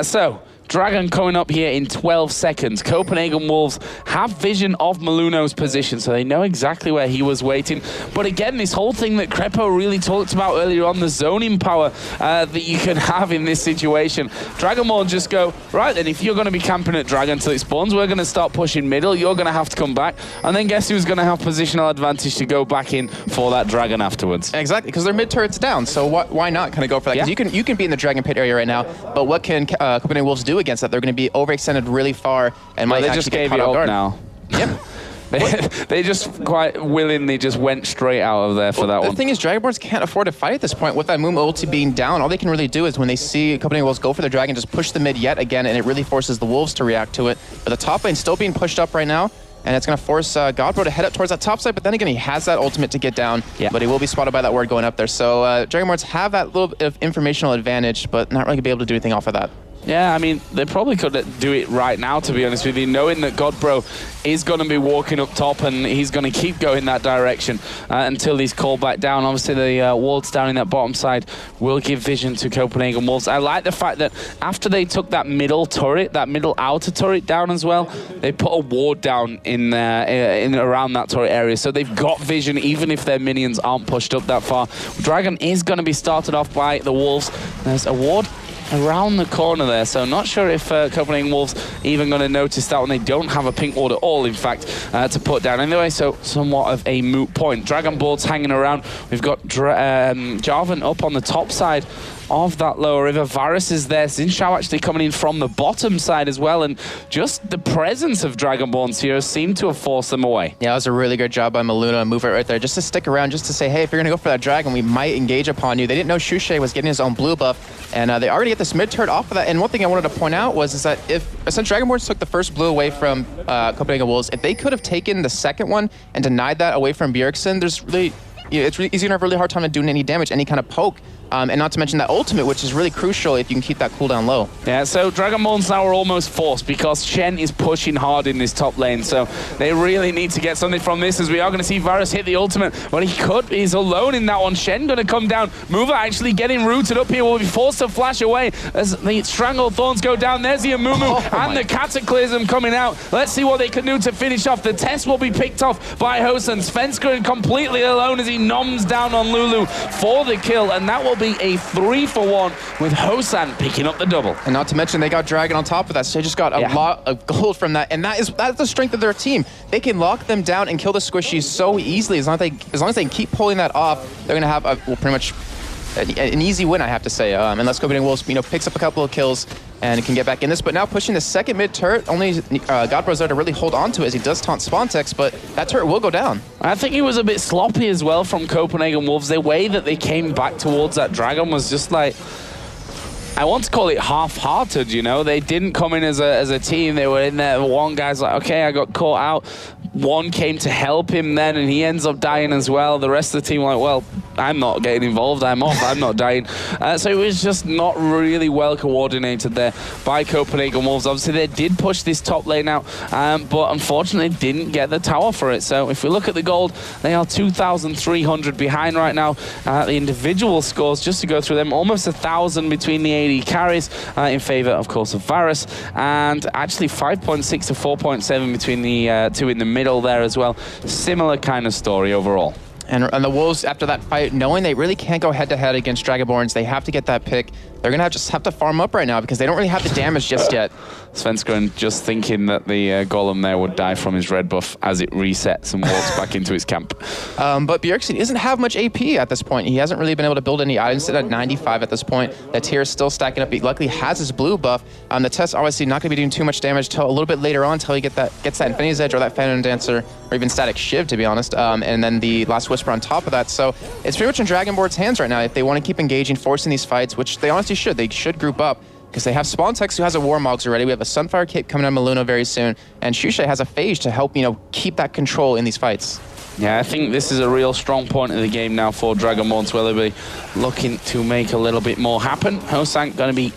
So... Dragon coming up here in 12 seconds. Copenhagen Wolves have vision of Maluno's position, so they know exactly where he was waiting. But again, this whole thing that Crepo really talked about earlier on, the zoning power that you can have in this situation. Dragon will just go, right then, if you're going to be camping at Dragon till it spawns, we're going to start pushing middle, you're going to have to come back, and then guess who's going to have positional advantage to go back in for that Dragon afterwards? Exactly, because their mid turret's down, so why not kind of go for that? Because you can be in the Dragon Pit area right now, but what can Copenhagen Wolves do against that? They're going to be overextended really far, and might they actually just get gave caught it off up guard. now. Yep. They just quite willingly just went straight out of there for that one. The thing is, Dragonborns can't afford to fight at this point. With that Moom ulti being down, all they can really do is when they see Copenhagen Wolves go for the Dragon, just push the mid yet again, and it really forces the Wolves to react to it. But the top lane's still being pushed up right now, and it's going to force Godbro to head up towards that top side, but then again, he has that ultimate to get down, but he will be spotted by that ward going up there. So Dragonborns have that little bit of informational advantage, but not really going to be able to do anything off of that. Yeah, I mean, they probably could do it right now, to be honest with you, knowing that Godbro is going to be walking up top and he's going to keep going that direction until he's called back down. Obviously, the wards down in that bottom side will give vision to Copenhagen Wolves. I like the fact that after they took that middle turret, that middle outer turret down as well, they put a ward down in around that turret area. So they've got vision, even if their minions aren't pushed up that far. Dragon is going to be started off by the Wolves. There's a ward around the corner there, so not sure if Copenhagen Wolves even going to notice that one. They don't have a pink ward at all, in fact, to put down anyway, so somewhat of a moot point. Dragon boards hanging around. We've got Jarvan up on the top side of that lower river. Varus is there. Zinshao actually coming in from the bottom side as well, and just the presence of Dragonborns here seemed to have forced them away. Yeah, that was a really good job by Maluna and move it right there, just to stick around, just to say, hey, if you're going to go for that Dragon, we might engage upon you. They didn't know Shushay was getting his own blue buff, and they already get this mid turret off of that. And one thing I wanted to point out was that since Dragonborns took the first blue away from Copenhagen Wolves, if they could have taken the second one and denied that away from Bjergsen, there's really... it's really easy to have a really hard time at doing any damage, any kind of poke. And not to mention that ultimate, which is really crucial if you can keep that cooldown low. Yeah, so Dragonborns now are almost forced because Shen is pushing hard in this top lane. So they really need to get something from this, as we are going to see Varus hit the ultimate. But he's alone in that one. Shen going to come down. Mover actually getting rooted up here. Will be forced to flash away as the Strangled Thorns go down. There's the Amumu and the Cataclysm coming out. Let's see what they can do to finish off. The test will be picked off by Hosen. Svenskeren completely alone as he noms down on Lulu for the kill. And that will be a 3-for-1 with Hosan picking up the double. And not to mention they got Dragon on top of that, so they just got a lot of gold from that. And that's the strength of their team. They can lock them down and kill the squishies so easily. As long as they can keep pulling that off, they're going to have pretty much an easy win, I have to say. Unless Copenhagen Wolves picks up a couple of kills and can get back in this. But now pushing the second mid turret, only Godbro's there to really hold on to it as he does taunt Spontex, but that turret will go down. I think it was a bit sloppy as well from Copenhagen Wolves. The way that they came back towards that Dragon was just like, I want to call it half-hearted, you know? They didn't come in as a team. They were in there. One guy's like, okay, I got caught out. One came to help him then, and he ends up dying as well. The rest of the team were like, well, I'm not getting involved, I'm off, I'm not dying. So it was just not really well coordinated there by Copenhagen Wolves. Obviously, they did push this top lane out, but unfortunately didn't get the tower for it. So if we look at the gold, they are 2,300 behind right now. The individual scores, just to go through them, almost 1,000 between the AD carries in favor, of course, of Varus, and actually 5.6 to 4.7 between the two in the middle there as well. Similar kind of story overall. And the Wolves, after that fight, knowing they really can't go head-to-head against Dragonborns, they have to get that pick. They're going to just have to farm up right now because they don't really have the damage just yet. Svenskeren just thinking that the golem there would die from his red buff as it resets and walks back into its camp. But Bjergsen doesn't have much AP at this point. He hasn't really been able to build any items at 95 at this point. That tier is still stacking up. He luckily has his blue buff. The test obviously not going to be doing too much damage until a little bit later on, until he gets that Infinity's Edge or that Phantom Dancer, or even Static Shiv, to be honest. And then the Last Whisper on top of that. So it's pretty much in Dragonborn's hands right now if they want to keep engaging, forcing these fights, which they honestly should. They should group up because they have Spawntex, who has a Warmogs already. We have a Sunfire Cape coming out of Maluna very soon, and Shusha has a Phage to help, keep that control in these fights. Yeah, I think this is a real strong point of the game now for Dragonborns, where they'll be looking to make a little bit more happen. Hosank going to be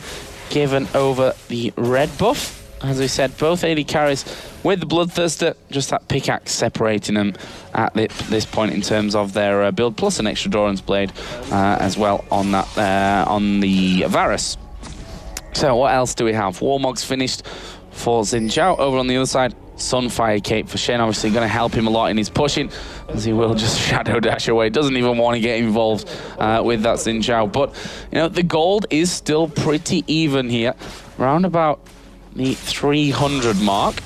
given over the red buff. As we said, both AD carries with the Bloodthirster, just that pickaxe separating them at this point in terms of their build, plus an extra Doran's Blade as well on that on the Varus. So what else do we have? Warmog's finished for Xin Zhao. Over on the other side, Sunfire Cape for Shen, obviously going to help him a lot in his pushing, as he will just shadow dash away. Doesn't even want to get involved with that Xin Zhao. But, the gold is still pretty even here. Round about the 300 mark.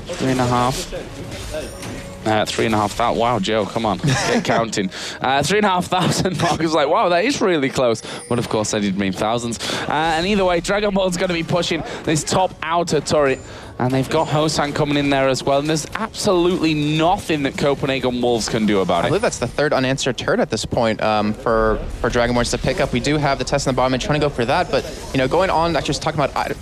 3,500. Wow, Joe, come on, get counting. 3,500 mark. I was like, wow, that is really close. But of course, I did mean thousands. And either way, Dragonborn's going to be pushing this top outer turret. And they've got Hosan coming in there as well. And there's absolutely nothing that Copenhagen Wolves can do about it. I believe that's the third unanswered turret at this point for Dragonborns to pick up. We do have the test in the bottom and trying to go for that. But, going on, actually just talking about,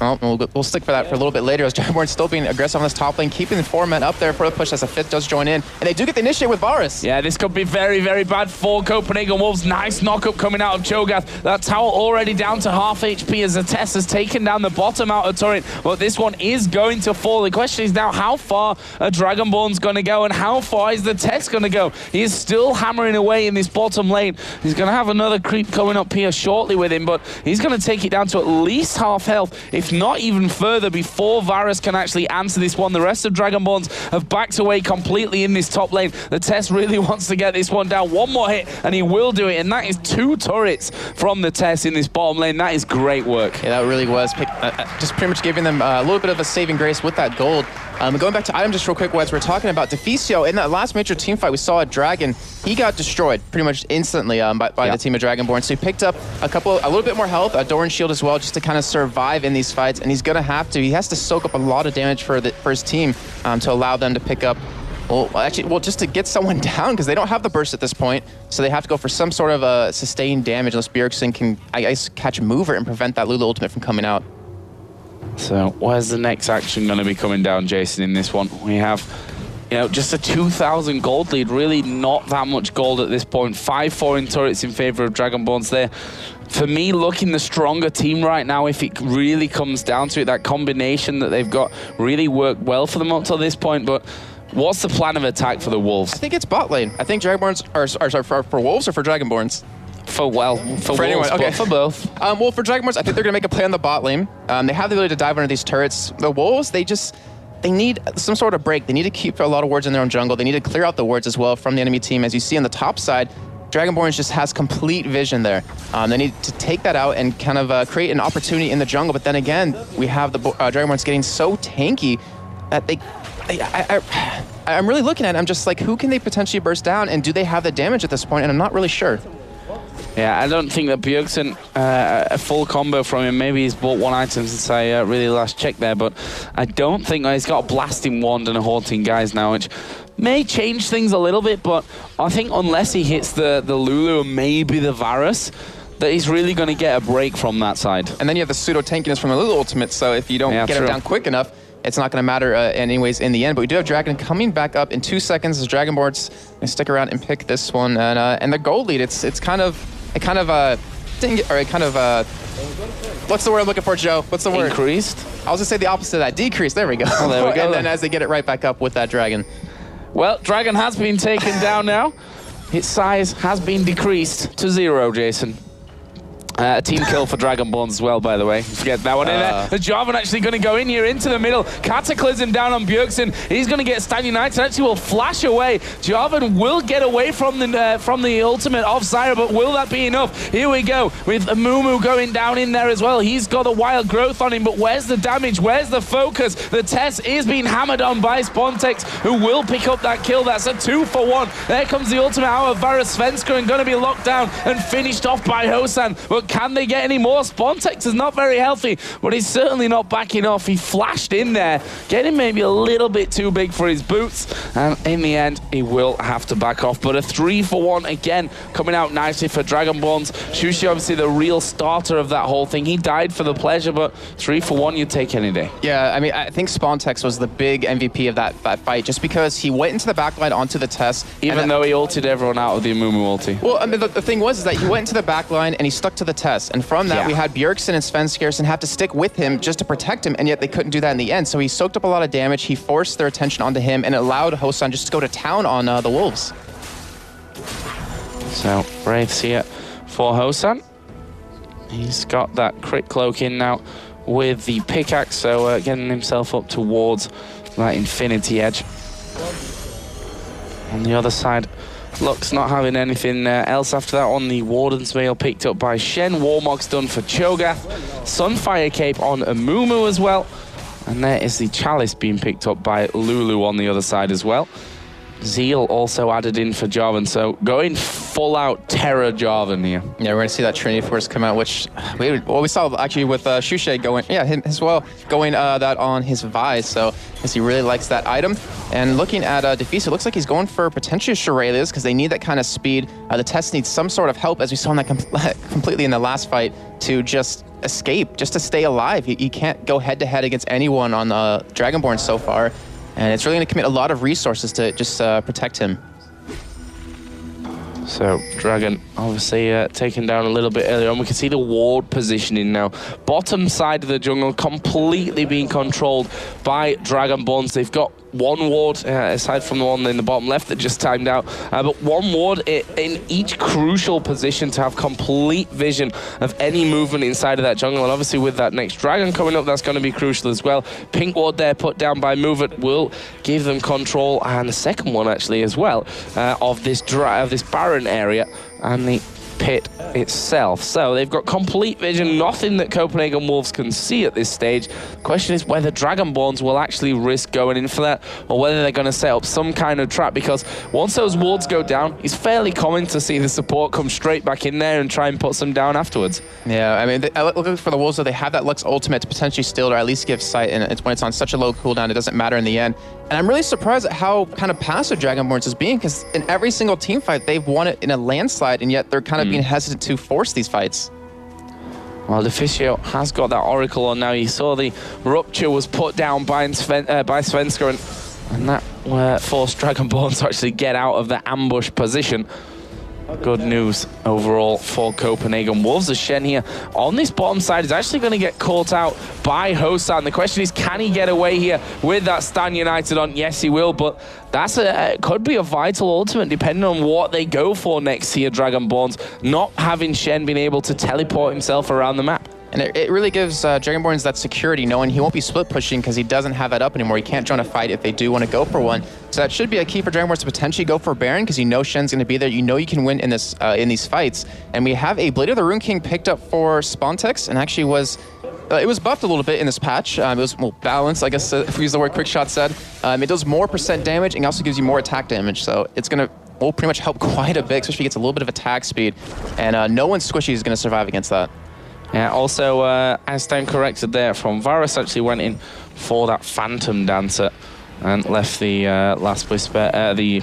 we'll stick for that for a little bit later, as Dragonborns still being aggressive on this top lane, keeping the 4 men up there for the push as a fifth does join in. And they do get the initiate with Varus. Yeah, this could be very, very bad for Copenhagen Wolves. Nice knock-up coming out of Cho'Gath. That tower already down to half HP as the test has taken down the bottom outer turret. But this one is going to fall. The question is now, how far are Dragonborn's going to go and how far is the test going to go? He is still hammering away in this bottom lane. He's going to have another creep coming up here shortly with him, but he's going to take it down to at least half health, if not even further, before Varus can actually answer this one. The rest of Dragonborns have backed away completely in this top lane. The test really wants to get this one down. One more hit and he will do it, and that is 2 turrets from the test in this bottom lane. That is great work. Yeah, that really was. Just pretty much giving them a little bit of a saving grace with that gold. Going back to item just real quick, Wes, we're talking about Deficio. In that last major team fight, we saw a Dragon. He got destroyed pretty much instantly by the team of Dragonborn. So he picked up a little bit more health, a Doran Shield as well, just to kind of survive in these fights. And he has to soak up a lot of damage for his team to allow them to pick up, just to get someone down, because they don't have the burst at this point. So they have to go for some sort of sustained damage, unless Bjergsen can, I guess, catch a mover and prevent that Lulu ultimate from coming out. So where's the next action going to be coming down, Jason, in this one? We have, just a 2,000 gold lead. Really not that much gold at this point. 5-4 in turrets in favor of Dragonborns there. For me, looking the stronger team right now, if it really comes down to it, that combination that they've got really worked well for them up till this point. But what's the plan of attack for the Wolves? I think it's bot lane. I think Dragonborns are for Wolves or for Dragonborns? For Wolves, anyone, okay. But for both. Well, for Dragonborns, I think they're going to make a play on the bot lane. They have the ability to dive under these turrets. The Wolves, they need some sort of break. They need to keep a lot of wards in their own jungle. They need to clear out the wards as well from the enemy team. As you see on the top side, Dragonborns just has complete vision there. They need to take that out and kind of create an opportunity in the jungle. But then again, we have the Dragonborns getting so tanky that I'm really looking at it. I'm just like, who can they potentially burst down? And do they have the damage at this point? And I'm not really sure. Yeah, I don't think that Bjergsen, a full combo from him. Maybe he's bought one item since I really last checked there, but I don't think he's got a blasting wand and a haunting guys now, which may change things a little bit, but I think unless he hits the Lulu and maybe the Varus, that he's really going to get a break from that side. And then you have the pseudo tankiness from the Lulu ultimate, so if you don't get him down quick enough, it's not going to matter anyways in the end. But we do have Dragon coming back up in 2 seconds as Dragonborn's going to stick around and pick this one. And the gold lead, it's kind of what's the word I'm looking for, Joe? What's the word? Increased? I was going to say the opposite of that. Decreased. There we go. Oh, there we go. And then as they get it right back up with that Dragon. Well, Dragon has been taken down now. Its size has been decreased to 0, Jason. A team kill for Dragonborns as well, by the way. Forget that one in there. The Jarvan actually going to go in here into the middle. Cataclysm down on Bjergsen. He's going to get Stan United. Actually will flash away. Jarvan will get away from the ultimate of Zyra, but will that be enough? Here we go with Mumu going down in there as well. He's got a wild growth on him, but where's the damage? Where's the focus? The test is being hammered on by Spontex, who will pick up that kill. That's a 2-for-1. There comes the ultimate out of Varus Svensker and going to be locked down and finished off by Hosan. But can they get any more? Spontex is not very healthy, but he's certainly not backing off. He flashed in there, getting maybe a little bit too big for his boots, and in the end, he will have to back off. But a 3-for-1 again, coming out nicely for Dragonborns. Shushi, obviously the real starter of that whole thing. He died for the pleasure, but 3-for-1 you'd take any day. Yeah, I mean, I think Spontex was the big MVP of that fight, just because he went into the backline onto the test. Even though he ulted everyone out of the Amumu ulti. Well, I mean, the thing was that he went into the backline and he stuck to the test. And from that, we had Bjergsen and Svenskjærsen have to stick with him just to protect him, and yet they couldn't do that in the end. So he soaked up a lot of damage. He forced their attention onto him and allowed Hosan just to go to town on the Wolves. So, Wraiths here for Hosan. He's got that crit cloak in now with the pickaxe, so getting himself up towards that Infinity Edge. On the other side, Lux not having anything else after that on the Warden's Mail, picked up by Shen. Warmog's done for Cho'Gath. Sunfire Cape on Amumu as well. And there is the Chalice being picked up by Lulu on the other side as well. Zeal also added in for Jarvan, so going full-out Terror Jarvan here. Yeah, we're going to see that Trinity Force come out, which we saw actually with Shushay going, him as well, going that on his Vise, so because he really likes that item. And looking at Defease, it looks like he's going for potentially Shurelya's because they need that kind of speed. The test needs some sort of help, as we saw in that completely in the last fight, to just escape, just to stay alive. He can't go head-to-head against anyone on Dragonborn so far. And it's really going to commit a lot of resources to just protect him. So, Dragon obviously taken down a little bit earlier on. We can see the ward positioning now. Bottom side of the jungle completely being controlled by Dragonborns. They've got one ward, aside from the one in the bottom left that just timed out, but one ward in each crucial position to have complete vision of any movement inside of that jungle. And obviously with that next dragon coming up, that's going to be crucial as well. Pink ward there put down by Movit will give them control, and the second one actually as well, of this barren area and the pit itself. So they've got complete vision, nothing that Copenhagen Wolves can see at this stage. The question is whether Dragonborns will actually risk going in for that, or whether they're going to set up some kind of trap, because once those wards go down, it's fairly common to see the support come straight back in there and try and put some down afterwards. Yeah, I mean, looking for the Wolves, though, they have that Lux ultimate to potentially steal or at least give sight, and when it's on such a low cooldown, it doesn't matter in the end. And I'm really surprised at how kind of passive Dragonborns is being, because in every single team fight, they've won it in a landslide, and yet they're kind of being hesitant to force these fights. Well, Deficio has got that Oracle on now. You saw the Rupture was put down by Svensker, and that forced Dragonborn to actually get out of the ambush position. Good news overall for Copenhagen Wolves. The Shen here on this bottom side is actually going to get caught out by Hosan. The question is, can he get away here with that Stan United on? Yes, he will, but that's could be a vital ultimate depending on what they go for next here, Dragonborns, not having Shen been able to teleport himself around the map. And it really gives Dragonborns that security, knowing he won't be split pushing because he doesn't have that up anymore. He can't join a fight if they do want to go for one. So that should be a key for Dragonborns to potentially go for Baron, because you know Shen's going to be there. You know you can win in this in these fights. And we have a Blade of the Rune King picked up for Spontex, and actually was it was buffed a little bit in this patch. It was more balanced, I guess, if we use the word Quickshot said. It does more % damage and also gives you more attack damage. So it's going to will pretty much help quite a bit, especially if he gets a little bit of attack speed. And no one squishy is going to survive against that. Yeah, also, as time corrected there from Varus, actually went in for that Phantom Dancer And left the last Whisper, the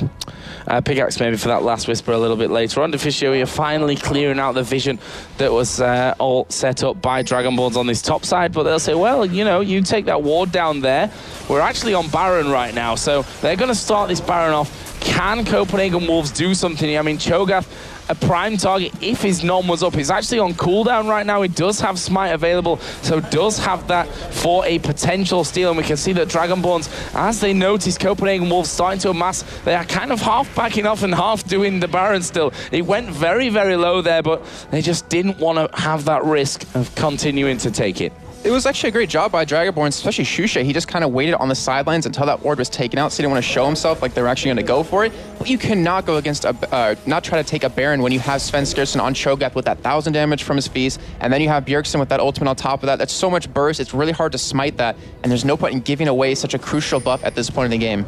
pickaxe maybe for that last Whisper a little bit later on. Deficio here finally clearing out the vision that was all set up by Dragonborns on this top side, but they'll say, well, you know, you take that ward down there. We're actually on Baron right now, so they're going to start this Baron off. Can Copenhagen Wolves do something here? I mean, Cho'Gath, a prime target if his nom was up. He's actually on cooldown right now. He does have Smite available, so does have that for a potential steal. And we can see that Dragonborns, as they notice Copenhagen Wolves starting to amass, they are kind of half backing off and half doing the Baron still. It went very, very low there, but they just didn't want to have that risk of continuing to take it. It was actually a great job by Dragonborn, especially Shusha. He just kind of waited on the sidelines until that ward was taken out, so he didn't want to show himself like they were actually going to go for it. But you cannot go against not try to take a Baron when you have Sven Skersen on Cho'Gath with that 1,000 damage from his feast, and then you have Bjergsen with that ultimate on top of that. That's so much burst. It's really hard to smite that, and there's no point in giving away such a crucial buff at this point in the game.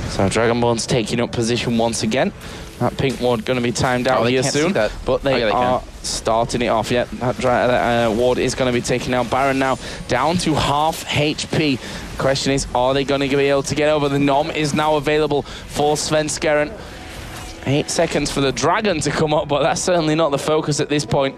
So Dragonborn's taking up position once again. That pink ward going to be timed out here soon, but they are starting it off. Yeah, that ward is going to be taking out Baron now, down to half HP. Question is, are they going to be able to get over? The Nom is now available for Svenskeren. 8 seconds for the Dragon to come up, but that's certainly not the focus at this point.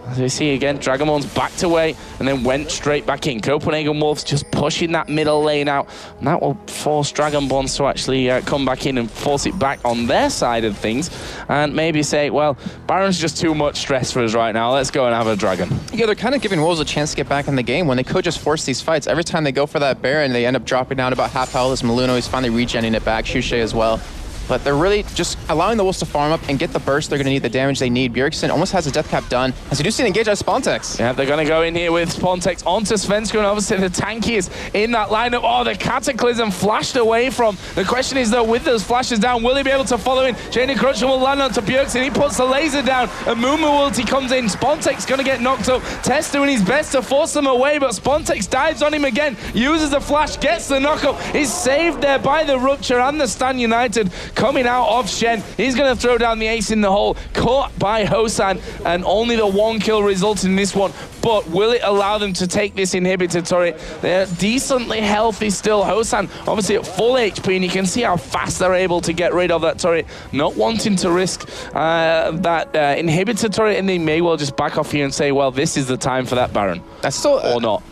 As we see again, Dragonborn's backed away and then went straight back in. Copenhagen Wolves just pushing that middle lane out. And that will force Dragonborns to actually come back in and force it back on their side of things. And maybe say, well, Baron's just too much stress for us right now. Let's go and have a Dragon. Yeah, they're kind of giving Wolves a chance to get back in the game when they could just force these fights. Every time they go for that Baron, they end up dropping down about half health. As Maluno is finally regenning it back. Shusha as well. But they're really just allowing the Wolves to farm up and get the burst. They're going to need the damage they need. Bjergsen almost has a death cap done, as we do see an engage out of Spontex. Yeah, they're going to go in here with Spontex onto Svenskeren, and obviously the tankiest in that lineup. Oh, the Cataclysm flashed away from. The question is, though, with those flashes down, will he be able to follow in? Jane Crutcher will land onto Bjergsen. He puts the laser down, and Mumu ulti comes in. Spontex going to get knocked up. Tess doing his best to force them away, but Spontex dives on him again, uses the flash, gets the knockup. He's saved there by the Rupture and the Stan United coming out of Shen. He's going to throw down the ace in the hole, caught by Hosan, and only the 1 kill resulted in this one. But will it allow them to take this inhibitor turret? They're decently healthy still. Hosan obviously at full HP, and you can see how fast they're able to get rid of that turret, not wanting to risk that inhibitor turret, and they may well just back off here and say, well, this is the time for that Baron. That's still... or not.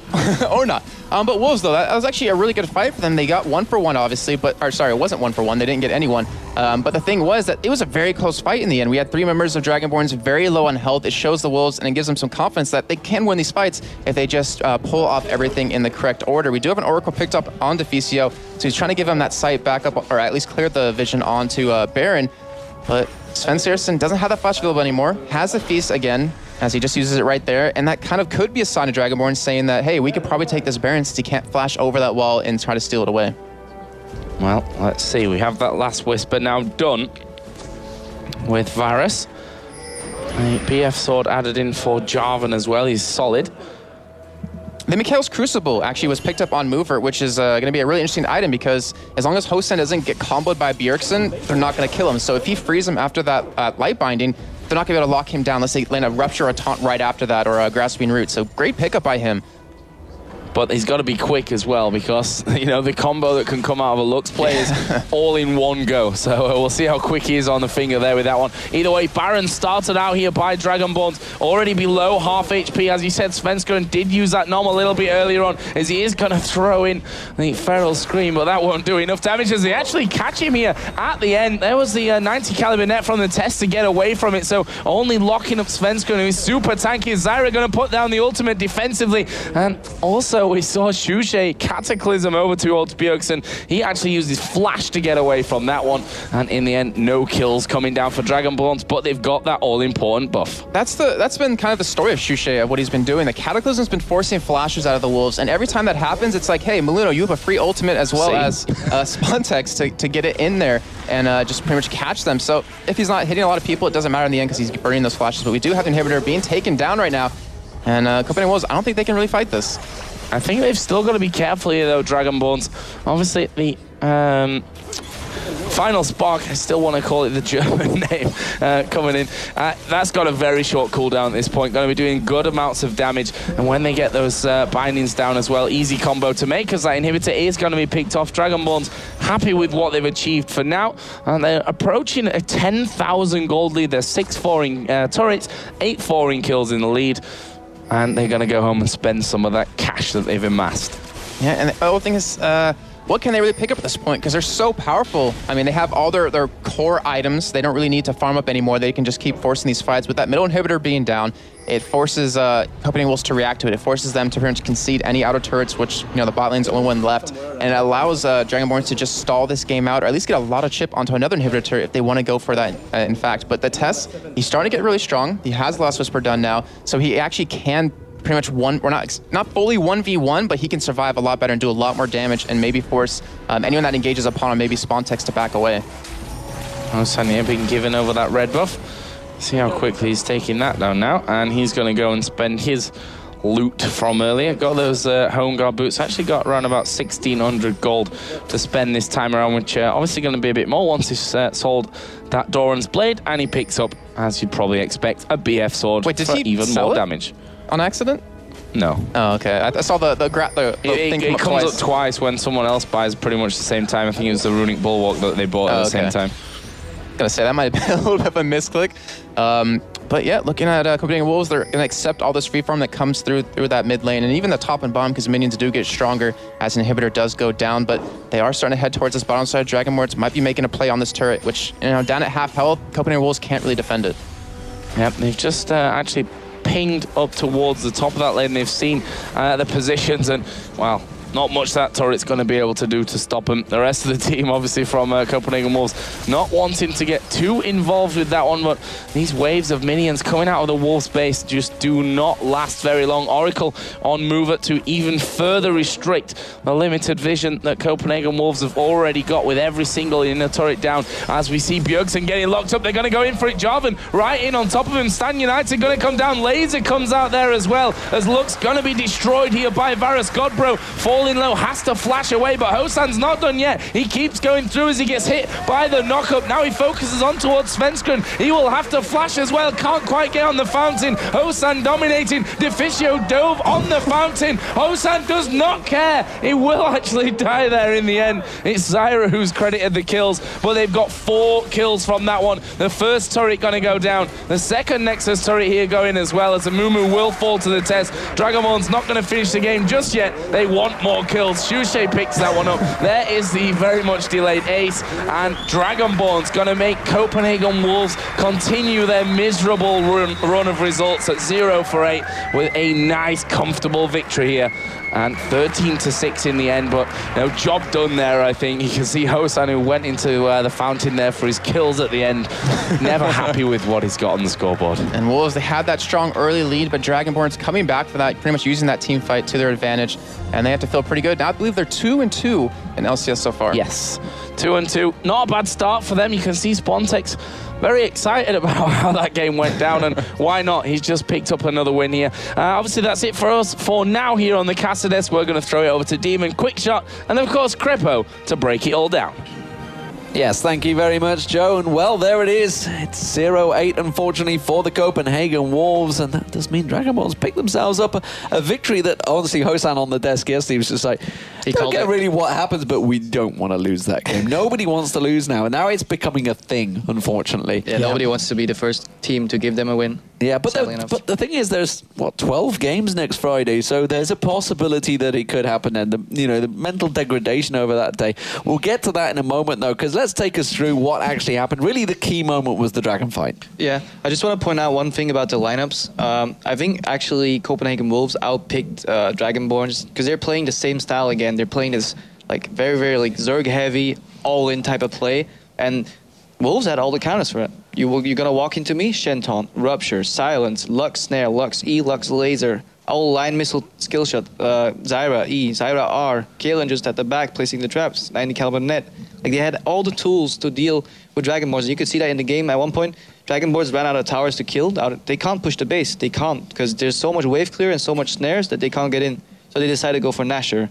or not. But Wolves, though, that was actually a really good fight for them. They got 1 for 1, obviously, but, or sorry, it wasn't 1 for 1. They didn't get anyone. But the thing was that it was a very close fight in the end. We had 3 members of Dragonborns very low on health. It shows the Wolves, and it gives them some confidence that they can win these fights if they just pull off everything in the correct order. We do have an Oracle picked up on Deficio, so he's trying to give him that sight back up, or at least clear the vision onto Baron. But Sven Skersen doesn't have that flash available anymore, has the Feast again, as he just uses it right there, and that kind of could be a sign of Dragonborn saying that, hey, we could probably take this Baron since he can't flash over that wall and try to steal it away. Well, let's see. We have that last Whisper now done with Varus. A BF sword added in for Jarvan as well. He's solid. The Mikhail's Crucible actually was picked up on Mover, which is going to be a really interesting item because as long as Hosan doesn't get comboed by Bjergsen, they're not going to kill him. So if he frees him after that Light Binding, they're not going to be able to lock him down unless they land a Rupture or a Taunt right after that, or a Grasping Root. So great pickup by him. But he's got to be quick as well because, you know, the combo that can come out of a Lux play is all in one go. So we'll see how quick he is on the finger there with that one. Either way, Baron started out here by Dragonborns, already below half HP. As you said, Svenskeren did use that Nom a little bit earlier on, as he is going to throw in the Feral Scream, but that won't do enough damage as they actually catch him here at the end. There was the 90 caliber net from the test to get away from it, so only locking up Svenskeren, who is super tanky. Zyra going to put down the ultimate defensively, and also we saw Shusha Cataclysm over towards Bjergsen. He actually used his flash to get away from that one, and in the end, no kills coming down for Dragonborns, but they've got that all-important buff. That's been kind of the story of Shusha, of what he's been doing. The Cataclysm's been forcing flashes out of the Wolves, and every time that happens, it's like, hey, Maluno, you have a free ultimate as well as Spontex to get it in there and just pretty much catch them. So if he's not hitting a lot of people, it doesn't matter in the end because he's burning those flashes, but we do have the inhibitor being taken down right now, and Copenhagen Wolves, I don't think they can really fight this. I think they've still got to be careful here, though, Dragonborns. Obviously, the Final Spark, I still want to call it the German name, coming in. That's got a very short cooldown at this point. Going to be doing good amounts of damage. And when they get those bindings down as well, easy combo to make, because that inhibitor is going to be picked off. Dragonborn's happy with what they've achieved for now. And they're approaching a 10,000 gold lead. They're 6-4 in turrets, 8-4 in kills in the lead. And they're going to go home and spend some of that cash that they've amassed. Yeah, and the other thing is, what can they really pick up at this point? Because they're so powerful. I mean, they have all their core items. They don't really need to farm up anymore. They can just keep forcing these fights. With that middle inhibitor being down, it forces Copenhagen Wolves to react to it. It forces them to pretty much concede any outer turrets, which, you know, the bot lane's the only one left. And it allows Dragonborns to just stall this game out, or at least get a lot of chip onto another inhibitor turret if they want to go for that, in fact. But the Tess, he's starting to get really strong. He has Last Whisper done now, so he actually can pretty much not fully 1v1, but he can survive a lot better and do a lot more damage and maybe force anyone that engages upon him, maybe spawn text to back away. Sanya being given over that red buff. See how quickly he's taking that down now, and he's going to go and spend his loot from earlier. Got those home guard boots. Actually got around about 1,600 gold to spend this time around, which obviously going to be a bit more once he's sold that Doran's blade, and he picks up, as you'd probably expect, a BF sword. Wait, did for he even more damage. On accident? No. Oh, okay. I saw the thing it comes up twice when someone else buys pretty much the same time. I think it was the Runic Bulwark that they bought at the same time. Gonna say that might have been a little bit of a misclick. But yeah, looking at Copenhagen Wolves, they're gonna accept all this free farm that comes through that mid lane, and even the top and bottom, because minions do get stronger as an inhibitor does go down. But they are starting to head towards this bottom side. Dragonborns might be making a play on this turret, which, you know, down at half health, Copenhagen Wolves can't really defend it. Yep, they've just actually pinged up towards the top of that lane. They've seen the positions, and, well, not much that turret's going to be able to do to stop them. The rest of the team, obviously, from Copenhagen Wolves, not wanting to get too involved with that one, but these waves of minions coming out of the Wolves base just do not last very long. Oracle on mover to even further restrict the limited vision that Copenhagen Wolves have already got with every single inner turret down. As we see Bjergsen getting locked up, they're going to go in for it. Jarvan right in on top of him. Stan United going to come down. Laser comes out there as well, as Luck's going to be destroyed here by Varus. Godbro falling low, has to flash away, but Hosan's not done yet. He keeps going through as he gets hit by the knockup. Now he focuses on towards Svenskeren. He will have to flash as well. Can't quite get on the fountain. Hosan dominating. Deficio dove on the fountain. Hosan does not care. He will actually die there in the end. It's Zyra who's credited the kills, but they've got 4 kills from that one. The first turret going to go down. The second Nexus turret here going as well, as Amumu will fall to the test. Dragonborn's not going to finish the game just yet. They want more kills. Shushay picks that one up. There is the very much delayed ace, and Dragonborn's going to make Copenhagen Wolves continue their miserable run of results at 0 for 8 with a nice, comfortable victory here. And 13-6 in the end, but no job done there, I think. You can see Hosan, who went into the fountain there for his kills at the end. Never happy with what he's got on the scoreboard. And Wolves, they had that strong early lead, but Dragonborn's coming back for that, pretty much using that team fight to their advantage, and they have to feel pretty good. Now I believe they're 2-2 in LCS so far. Yes, 2-2. Not a bad start for them. You can see Spontex very excited about how that game went down, and why not? He's just picked up another win here. Obviously, that's it for us for now here on the Casa Desk. We're going to throw it over to Demon, Quick Shot, and of course, Crepo to break it all down. Yes, thank you very much, Joe. And well, there it is. It's 0-8, unfortunately, for the Copenhagen Wolves. And that does mean Dragonborns pick themselves up a victory that, honestly, Hosan on the desk yesterday was just like, I don't get really what happens, but we don't want to lose that game. Nobody wants to lose now. And now it's becoming a thing, unfortunately. Yeah, nobody wants to be the first team to give them a win. Yeah, but the thing is, there's, what, 12 games next Friday, so there's a possibility that it could happen, and the mental degradation over that day. We'll get to that in a moment, though, because let's take us through what actually happened. Really, the key moment was the Dragon fight. Yeah, I just want to point out one thing about the lineups. I think, actually, Copenhagen Wolves outpicked Dragonborns, because they're playing the same style again. They're playing this, like, very, very, like, Zerg-heavy, all-in type of play, and Wolves had all the counters for it. You're gonna walk into me, Shenton, Rupture, Silence, Lux Snare, Lux E, Lux Laser, all line missile skill shot, Zyra E, Zyra R, Kaelin just at the back placing the traps, 90 caliber net. Like, they had all the tools to deal with Dragonborns. You could see that in the game at one point. Dragonborns ran out of towers to kill. They can't push the base. They can't, because there's so much wave clear and so much snares that they can't get in. So they decided to go for Nashor.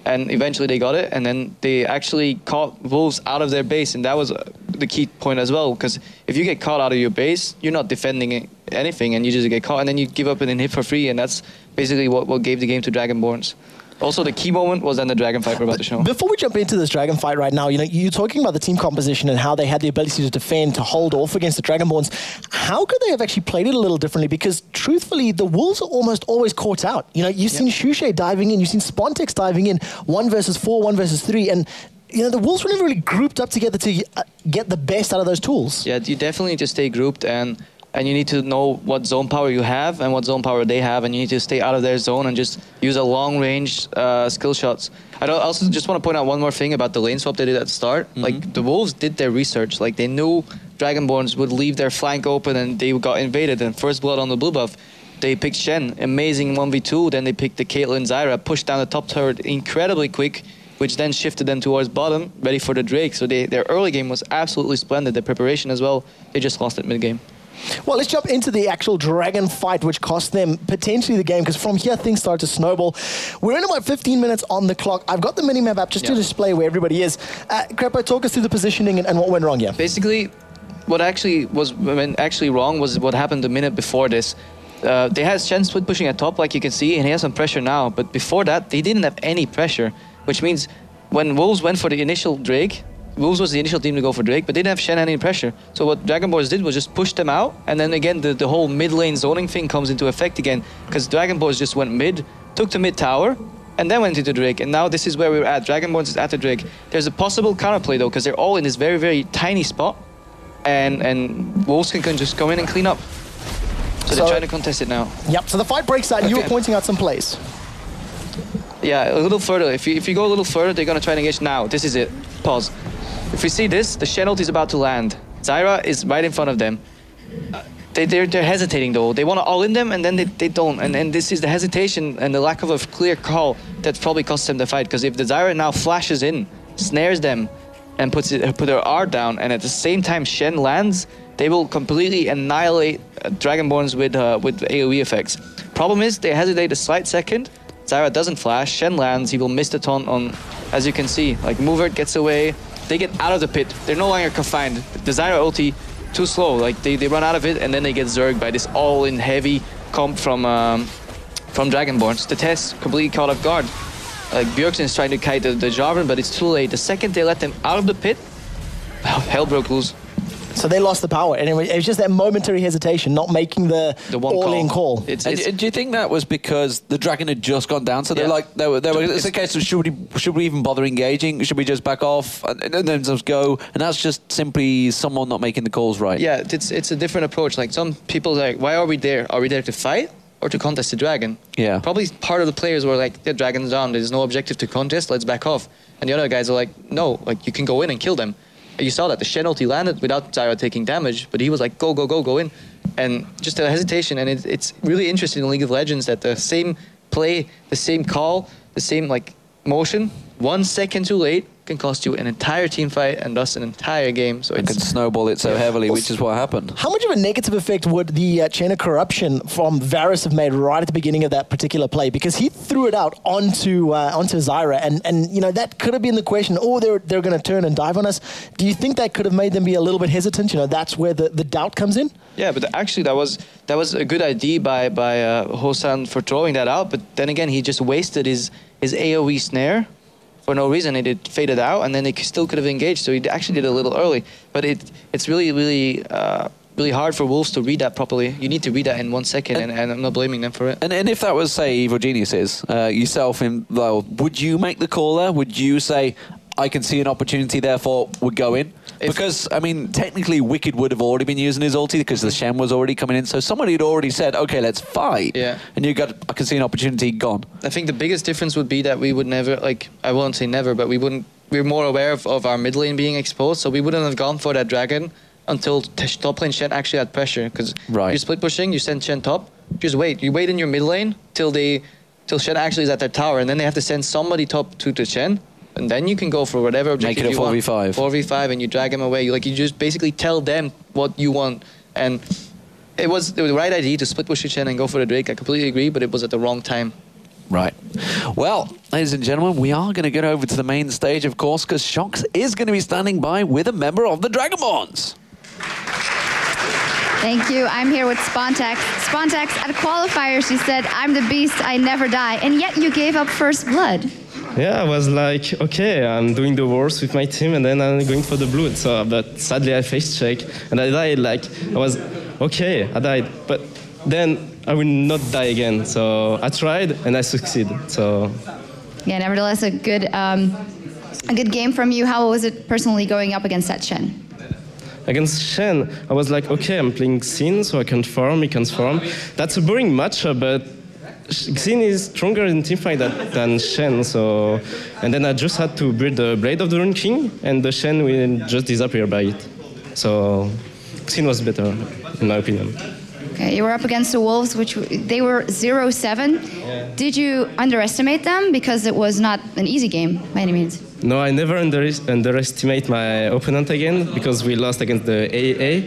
And eventually they got it, and then they actually caught Wolves out of their base, and that was the key point as well, because if you get caught out of your base, you're not defending anything, and you just get caught, and then you give up and then hit for free, and that's basically what gave the game to Dragonborns. Also, the key moment was then the Dragon fight we're about to show. Before we jump into this Dragon fight right now, you're talking about the team composition and how they had the ability to defend, to hold off against the Dragonborns. How could they have actually played it a little differently? Because truthfully, the Wolves are almost always caught out. You've seen Shushay diving in, you've seen Spontex diving in, 1 versus 4, 1 versus 3, and the Wolves were never really grouped up together to get the best out of those tools. Yeah, you definitely need to stay grouped, and you need to know what zone power you have and what zone power they have, and you need to stay out of their zone and just use a long-range skill shots. I also just want to point out one more thing about the lane swap they did at the start. Like, the Wolves did their research. Like, they knew Dragonborns would leave their flank open and they got invaded, and first blood on the blue buff. They picked Shen, amazing 1v2, then they picked the Caitlyn Zyra, pushed down the top turret incredibly quick, which then shifted them towards bottom, ready for the Drake. So their early game was absolutely splendid. Their preparation as well, they just lost it mid-game. Well, let's jump into the actual Dragon fight, which cost them potentially the game, because from here things start to snowball. We're in about 15 minutes on the clock. I've got the minimap up just to display where everybody is. Crepo, talk us through the positioning and what went wrong here. Basically, what actually went wrong was what happened the minute before this. They had Shen split pushing at top, like you can see, and he has some pressure now. But before that, they didn't have any pressure, which means when Wolves went for the initial Drake, Wolves was the initial team to go for Drake, but they didn't have Shen any pressure. So what Dragonborns did was just push them out, and then again the whole mid lane zoning thing comes into effect again, because Dragonborns just went mid, took the mid tower, and then went into Drake. And now this is where we're at. Dragonborns is at the Drake. There's a possible counterplay though, because they're all in this very, very tiny spot, and Wolves can just come in and clean up. So they're trying to contest it now. Yep, so the fight breaks out, and you were pointing out some plays. Yeah, a little further. If you go a little further, they're going to try to engage now. This is it. Pause. If we see this, the Shen ult is about to land. Zyra is right in front of them. They're hesitating though. They want to all in them, and then they don't. And this is the hesitation and the lack of a clear call that probably costs them the fight. Because if the Zyra now flashes in, snares them, and put her R down, and at the same time Shen lands, they will completely annihilate Dragonborns with AoE effects. Problem is, they hesitate a slight second. Zyra doesn't flash, Shen lands, he will miss the taunt on, as you can see, like Movert gets away, they get out of the pit, they're no longer confined. The Zyra ulti, too slow, like they run out of it and then they get zerged by this all-in heavy comp from Dragonborns. The test completely caught off guard. Like Bjergsen is trying to kite the Jarvan, but it's too late. The second they let them out of the pit, hell broke loose. So they lost the power, and it was just that momentary hesitation, not making the all-in call. And do you think that was because the Dragon had just gone down? So they're like, it's a case of should we even bother engaging? Should we just back off and then just go? And that's just simply someone not making the calls right. Yeah, it's a different approach. Like some people are like, why are we there? Are we there to fight or to contest the Dragon? Yeah. Probably part of the players were like, the Dragon's down. There's no objective to contest. Let's back off. And the other guys are like, no, like you can go in and kill them. You saw that the Shen ulti landed without Zyra taking damage, but he was like, go, go, go, go in. And just a hesitation, and it's really interesting in League of Legends that the same play, the same call, the same like motion, 1 second too late can cost you an entire team fight and thus an entire game. So it can snowball it so heavily, which is what happened. How much of a negative effect would the chain of corruption from Varus have made right at the beginning of that particular play? Because he threw it out onto Zyra, and you know that could have been the question. Oh, they're going to turn and dive on us. Do you think that could have made them be a little bit hesitant? You know, that's where the doubt comes in. Yeah, but actually that was a good idea by Hosan for throwing that out. But then again, he just wasted his AoE snare for no reason. It faded out, and then they still could have engaged. So he actually did it a little early. But it's really, really, really hard for Wolves to read that properly. You need to read that in 1 second, and I'm not blaming them for it. And if that was, say, Evil Geniuses, yourself, would you make the call there? Would you say, I can see an opportunity, therefore would go in? Because, I mean, technically Wicked would have already been using his ulti because the Shen was already coming in. So somebody had already said, okay, let's fight. Yeah. And you got, I can see an opportunity, gone. I think the biggest difference would be that we would never, like, I won't say never, but we're more aware of our mid lane being exposed. So we wouldn't have gone for that Dragon until top lane Shen actually had pressure. Because you're split pushing, you send Shen top, just wait. You wait in your mid lane till Shen actually is at their tower. And then they have to send somebody top to Shen. And then you can go for whatever objective you want. Make it a 4v5. 4v5, and you drag them away. You just basically tell them what you want. And it was the right idea to split push Shen and go for the Drake. I completely agree, but it was at the wrong time. Right. Well, ladies and gentlemen, we are going to get over to the main stage, of course, because Shox is going to be standing by with a member of the Dragonborns. Thank you. I'm here with Spontax. Spontax, at qualifiers, you said, I'm the beast, I never die. And yet you gave up first blood. Yeah, I was like, okay, I'm doing the worst with my team, and then I'm going for the blood. So, but sadly, I face check, and I died. Like, I was, okay, I died. But then I will not die again. So I tried, and I succeeded. So. Yeah, nevertheless, a good game from you. How was it personally going up against that Shen? Against Shen, I was like, okay, I'm playing Xin, so I can farm, he can farm. That's a boring matchup, but Xin is stronger in teamfight than Shen, so... And then I just had to build the Blade of the Rune King, and the Shen will just disappear by it. So Xin was better, in my opinion. Okay, you were up against the Wolves, which they were 0-7. Yeah. Did you underestimate them? Because it was not an easy game, by any means. No, I never underestimate my opponent again, because we lost against the AA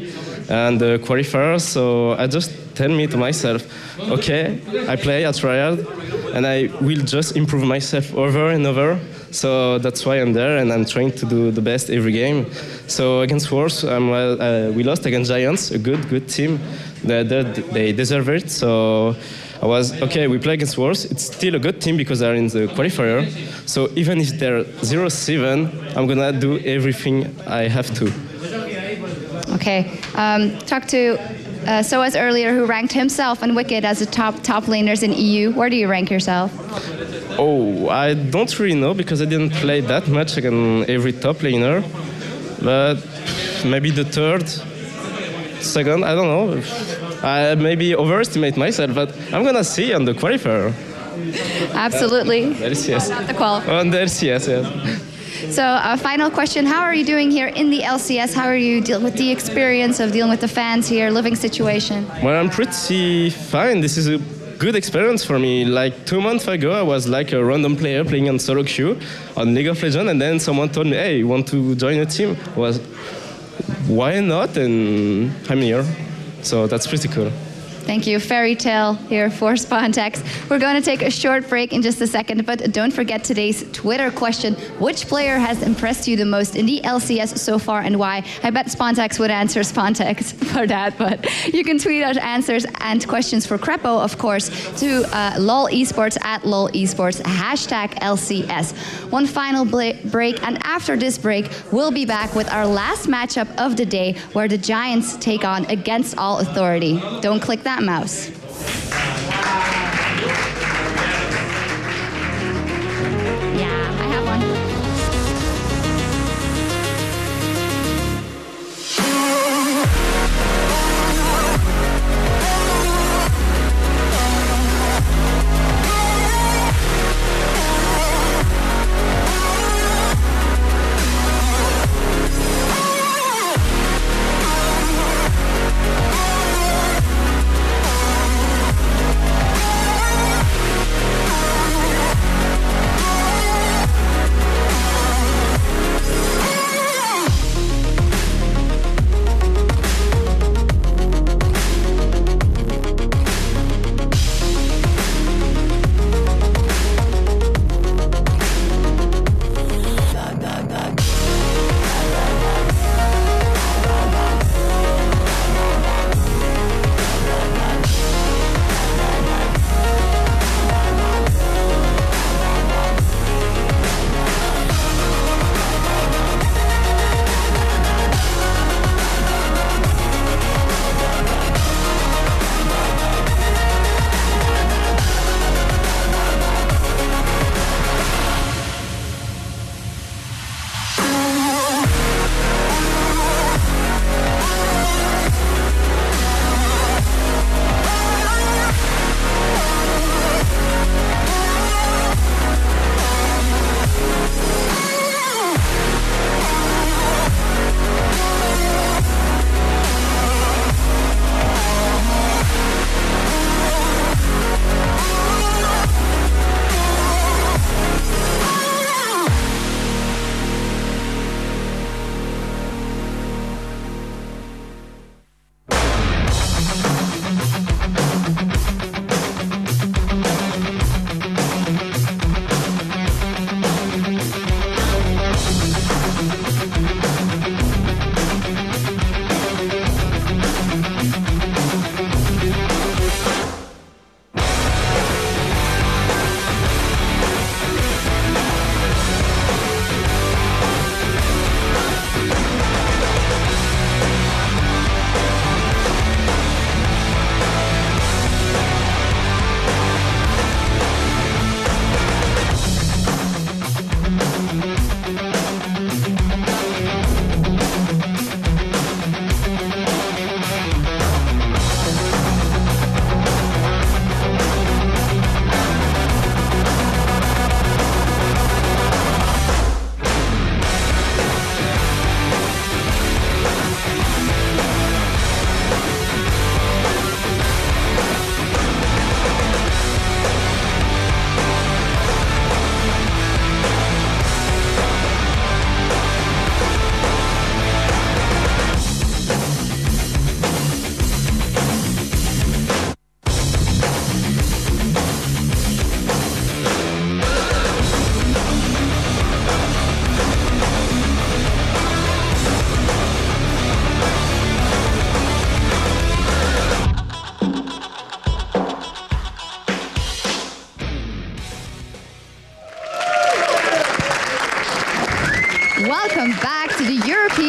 and the qualifiers, so I just tell me to myself, okay, I play, I try hard, and I will just improve myself over and over. So that's why I'm there, and I'm trying to do the best every game. So against Wolves, we lost against Giants, a good team. They deserve it. So I was, okay, we play against Wolves. It's still a good team because they're in the qualifier. So even if they're 0-7, I'm going to do everything I have to. Okay. Talk to Soaz earlier, who ranked himself and Wicked as the top laners in EU. Where do you rank yourself? Oh, I don't really know because I didn't play that much against every top laner. But maybe the third, second, I don't know. I maybe overestimate myself, but I'm going to see on the qualifier. Absolutely. LCS. Not the qualifier. On the LCS, yes. So, final question. How are you doing here in the LCS? How are you dealing with the experience of dealing with the fans here, living situation? Well, I'm pretty fine. This is a good experience for me. Like 2 months ago, I was like a random player playing on solo queue on League of Legends, and then someone told me, hey, you want to join a team? I was, why not? And I'm here. So that's pretty cool. Thank you. Fairy Tale here for Spontax. We're going to take a short break in just a second, but don't forget today's Twitter question. Which player has impressed you the most in the LCS so far and why? I bet Spontax would answer Spontax for that, but you can tweet out answers and questions for Crepo, of course, to LOL Esports at LOL Esports, #LCS. One final break, and after this break, we'll be back with our last matchup of the day, where the Giants take on Against All Authority. Don't click that mouse. Yeah, I have one.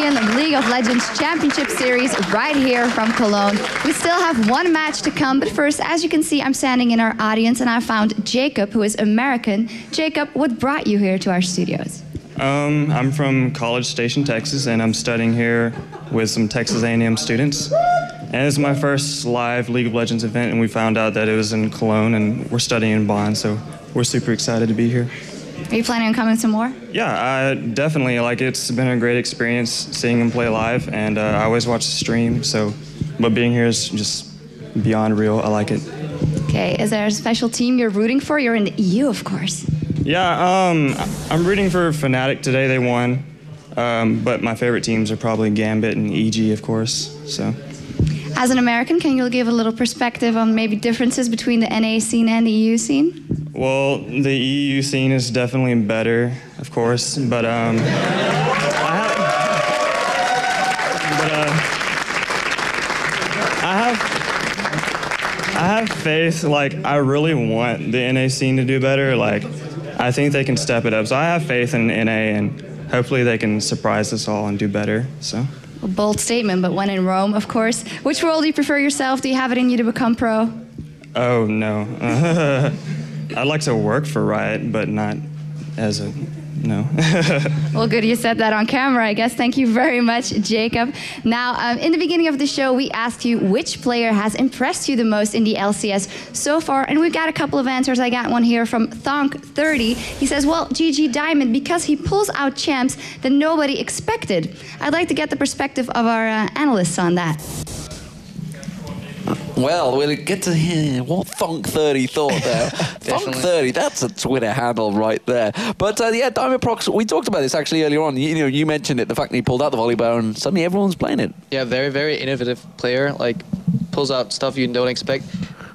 European League of Legends Championship Series right here from Cologne. We still have one match to come, but first, as you can see, I'm standing in our audience and I found Jacob, who is American. Jacob, what brought you here to our studios? I'm from College Station, Texas, and I'm studying here with some Texas A&M students. And it's my first live League of Legends event, and we found out that it was in Cologne, and we're studying in Bonn, so we're super excited to be here. Are you planning on coming some more? Yeah, definitely. Like, it's been a great experience seeing him play live, and I always watch the stream, but being here is just beyond real. I like it. Okay, is there a special team you're rooting for? You're in the EU, of course. Yeah, I'm rooting for Fnatic today. They won, but my favorite teams are probably Gambit and EG, of course, so. As an American, can you give a little perspective on maybe differences between the NA scene and the EU scene? Well, the EU scene is definitely better, of course, but I have faith. Like, I really want the NA scene to do better. Like, I think they can step it up. So I have faith in NA, and hopefully they can surprise us all and do better. So. A bold statement, but when in Rome, of course. Which role do you prefer yourself? Do you have it in you to become pro? Oh, no. I'd like to work for Riot, but not as a, no. Well, good you said that on camera, I guess. Thank you very much, Jacob. Now, in the beginning of the show, we asked you which player has impressed you the most in the LCS so far, and we've got a couple of answers. I got one here from Thonk30. He says, well, GG Diamond, because he pulls out champs that nobody expected. I'd like to get the perspective of our analysts on that. Well, we'll get to hear what Thonk30 thought there. Thonk30, that's a Twitter handle right there. But yeah, Diamond Prox, we talked about this actually earlier on. You mentioned it, the fact that he pulled out the volley bow and suddenly everyone's playing it. Yeah, very, very innovative player. Like, pulls out stuff you don't expect.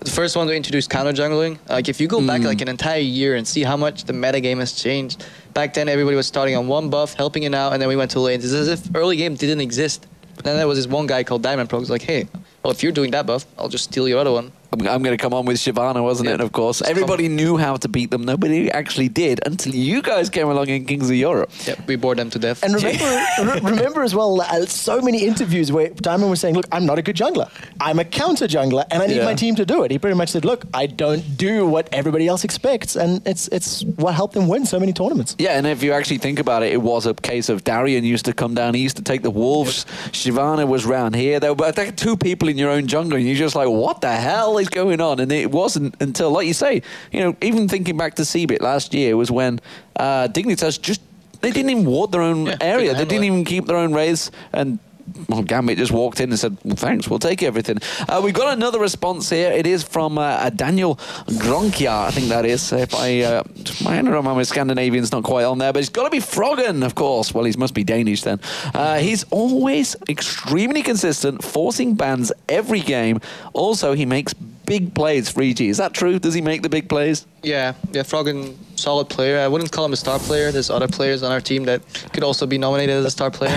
The first one to introduce counter jungling. Like, if you go back like an entire year and see how much the metagame has changed. Back then, everybody was starting on one buff, helping it out, and then we went to lanes. It's as if early game didn't exist. But then there was this one guy called Diamond Prox, like, hey, well, if you're doing that buff, I'll just steal your other one. I'm going to come on with Shyvana, wasn't it? Of course. Everybody knew how to beat them. Nobody actually did until you guys came along in Kings of Europe. Yep, we bored them to death. And remember as well, so many interviews where Diamond was saying, look, I'm not a good jungler. I'm a counter jungler, and I need my team to do it. He pretty much said, look, I don't do what everybody else expects, and it's what helped him win so many tournaments. Yeah, and if you actually think about it, it was a case of Darian used to come down, he used to take the wolves. Yep. Shyvana was round here. There were two people in your own jungle, and you're just like, what the hell is going on? And it wasn't until, like you say, even thinking back to Cbit last year was when Dignitas they didn't even ward their own area. They didn't even keep their own wraiths, and Gambit just walked in and said, well, thanks, we'll take everything. We've got another response here. It is from Daniel Gronkia, I think that is. If my Scandinavian's not quite on there, but it's got to be Froggen, of course. Well, he must be Danish then. He's always extremely consistent, forcing bans every game. Also, he makes big plays for EG. Is that true? Does he make the big plays? Yeah, Froggen, solid player. I wouldn't call him a star player. There's other players on our team that could also be nominated as a star player.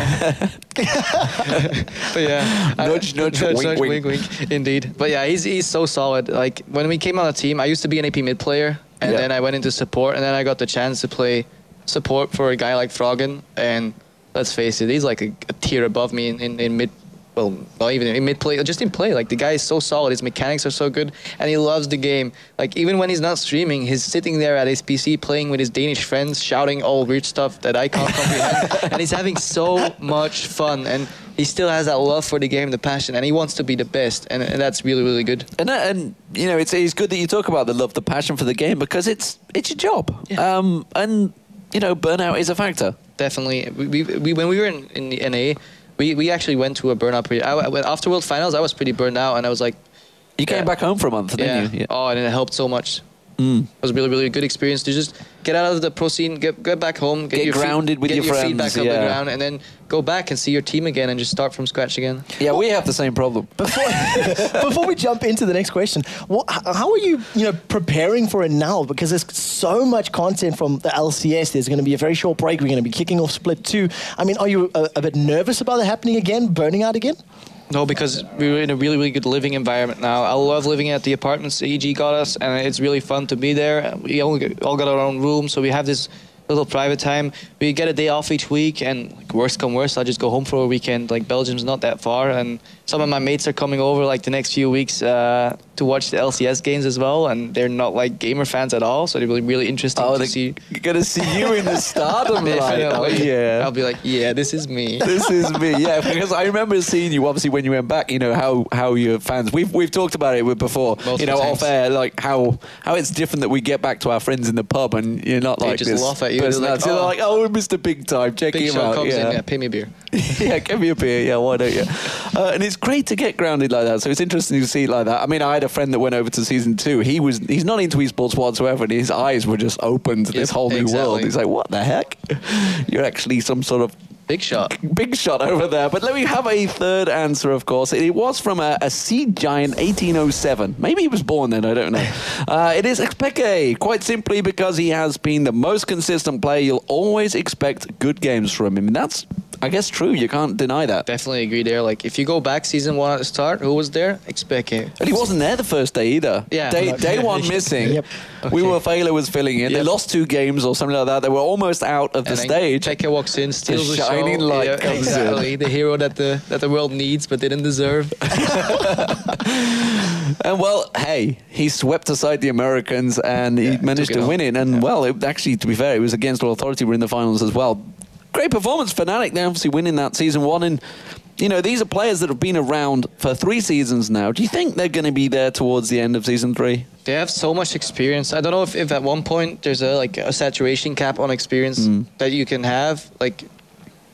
But yeah, nudge, wink, wink. Indeed. But yeah, he's so solid. Like, when we came on the team, I used to be an AP mid player, and then I went into support, and then I got the chance to play support for a guy like Froggen, and let's face it, he's like a tier above me in mid. Well, not even in mid-play, just in play. Like, the guy is so solid, his mechanics are so good, and he loves the game. Like, even when he's not streaming, he's sitting there at his PC playing with his Danish friends, shouting all weird stuff that I can't comprehend. And he's having so much fun, and he still has that love for the game, the passion, and he wants to be the best, and that's really, really good. And it's good that you talk about the love, the passion for the game, because it's your job. Yeah. And burnout is a factor. Definitely. We when we were in the NA, we actually went to a burnout period. After World Finals, I was pretty burned out, and I was like... You came back home for a month, didn't you? Yeah. Oh, and it helped so much. It was a really, really good experience to just get out of the pro scene, get back home, get grounded with your friends, feet back on the ground, and then go back and see your team again and just start from scratch again. Yeah, we have the same problem. Before we jump into the next question, how are you, preparing for it now? Because there's so much content from the LCS. There's going to be a very short break. We're going to be kicking off Split 2. I mean, are you a bit nervous about it happening again, burning out again? No, because we're in a really, really good living environment now. I love living at the apartments EG got us, and it's really fun to be there. We all got our own room, so we have this little private time. We get a day off each week, and like, worst come worst, I'll just go home for a weekend. Like Belgium's not that far, and some of my mates are coming over like the next few weeks to watch the LCS games as well, and they're not like gamer fans at all, so it'll be really interesting to see. Gonna see you in the stardom light. Oh, yeah. I'll be like, yeah, this is me. This is me. Yeah, because I remember seeing you obviously when you went back. You know how your fans. We've talked about it before. Off air, like how it's different that we get back to our friends in the pub and you're not like just this laugh at you. They're like, oh, Mr. Big Time, check him out. Comes in, yeah, pay me a beer. Yeah, give me a beer. Yeah, why don't you? And it's great to get grounded like that. So it's interesting to see it like that. I mean, I had a friend that went over to season 2. He's not into esports whatsoever, and his eyes were just open to this whole new world. He's like, what the heck? You're actually some sort of big shot over there. But let me have a third answer, of course. It was from a Seed Giant 1807. Maybe he was born then, I don't know. It is Expeke, quite simply because he has been the most consistent player. You'll always expect good games from him. And that's, I guess, true. You can't deny that. Definitely agree there. Like, if you go back season 1 at the start, who was there? Expeke. And he wasn't there the first day either. Yeah. Day one missing. Yep. We were Fela was filling in. Yep. They lost 2 games or something like that. They were almost out of the stage. Expeke walks in, steals the shining show. light comes exactly. in. The hero that the world needs but didn't deserve. And well, hey, he swept aside the Americans and he managed to win it. And well, actually, to be fair, it was against All Authority. We're in the finals as well. Great performance, Fnatic. They're obviously winning that season 1. And, you know, these are players that have been around for 3 seasons now. Do you think they're going to be there towards the end of season 3? They have so much experience. I don't know if at one point there's a saturation cap on experience that you can have. Like,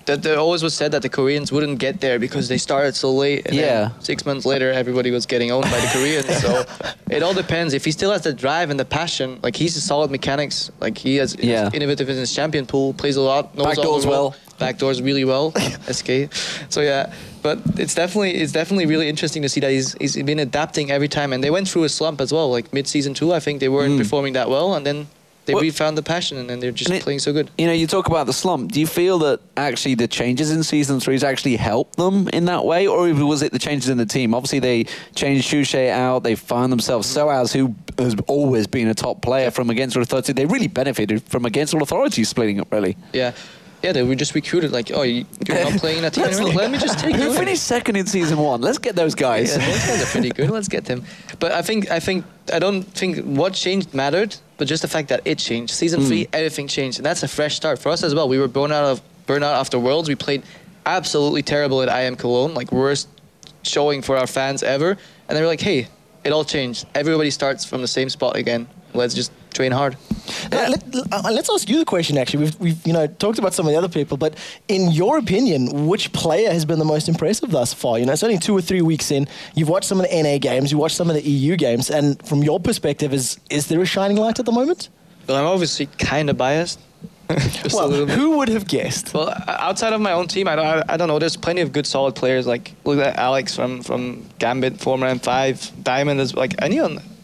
that there always was said that the Koreans wouldn't get there because they started so late. And then 6 months later, everybody was getting owned by the Koreans. So it all depends. If he still has the drive and the passion, like he's a solid mechanics. Like he has innovative in his champion pool, plays a lot, knows all the well. Backdoors really well, SK. So yeah, but it's definitely really interesting to see that he's been adapting every time. And they went through a slump as well. Like mid-season 2, I think they weren't performing that well, and then they refound the passion, and then they're just playing so good. You know, you talk about the slump. Do you feel that actually the changes in Season 3 has actually helped them in that way? Or was it the changes in the team? Obviously, they changed Shushe out. They found themselves Soaz, who has always been a top player from Against All Authority. They really benefited from Against All Authority splitting up, really. Yeah. Yeah, they were just recruited like, oh, you're not playing in a team anymore? Let me just take you. Who finished second in Season 1? Let's get those guys. Yeah, those guys are pretty good. Let's get them. But I don't think what changed mattered, but just the fact that it changed. Season 3, everything changed, and that's a fresh start for us as well. We were burnout after Worlds. We played absolutely terrible at IM Cologne, like worst showing for our fans ever. And they were like, hey, it all changed. Everybody starts from the same spot again. Let's just train hard. Let's ask you the question, actually. We've talked about some of the other people, but in your opinion, which player has been the most impressive thus far? It's only 2 or 3 weeks in. You've watched some of the NA games, you watched some of the EU games, and from your perspective, is there a shining light at the moment? Well, I'm obviously kind of biased. Well, who would have guessed? Well, outside of my own team, I don't know. There's plenty of good, solid players. Like, look at Alex from Gambit, former M5, Diamond. Is like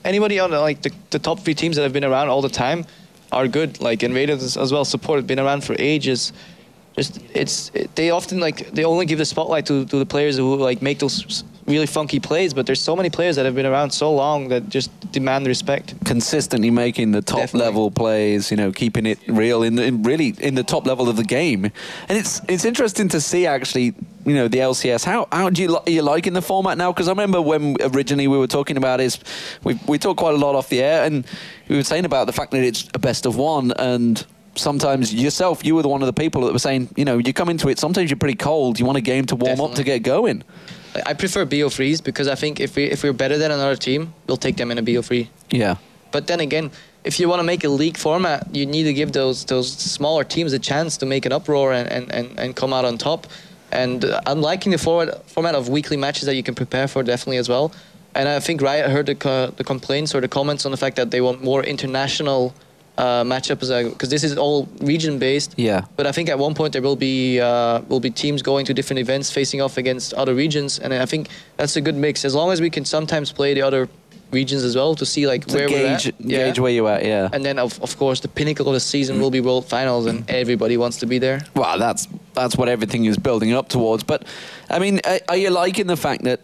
anybody on like the top 3 teams that have been around all the time are good. Like, and Raiders as well. Support have been around for ages. They often they only give the spotlight to the players who like make those really funky plays, but there's so many players that have been around so long that just demand respect. Consistently making the top level plays, keeping it real really in the top level of the game. And it's interesting to see actually, the LCS. How do you liking the format now? Because I remember when originally we were talking about we talked quite a lot off the air, and we were saying about the fact that it's a best of 1, and sometimes you were one of the people that were saying, you come into it, sometimes you're pretty cold, you want a game to warm up to get going. I prefer BO3s because I think if we're better than another team, we'll take them in a BO3. Yeah. But then again, if you want to make a league format, you need to give those smaller teams a chance to make an uproar and come out on top. And I'm liking the format of weekly matches that you can prepare for definitely as well. And I think Riot heard the complaints or the comments on the fact that they want more international matchups because this is all region based. Yeah. But I think at one point there will be teams going to different events facing off against other regions, and I think that's a good mix. As long as we can sometimes play the other regions as well to see like where we're at. Gauge where you're at, yeah. And then of course the pinnacle of the season will be World Finals, and everybody wants to be there. Well, that's what everything is building up towards. But I mean, are you liking the fact that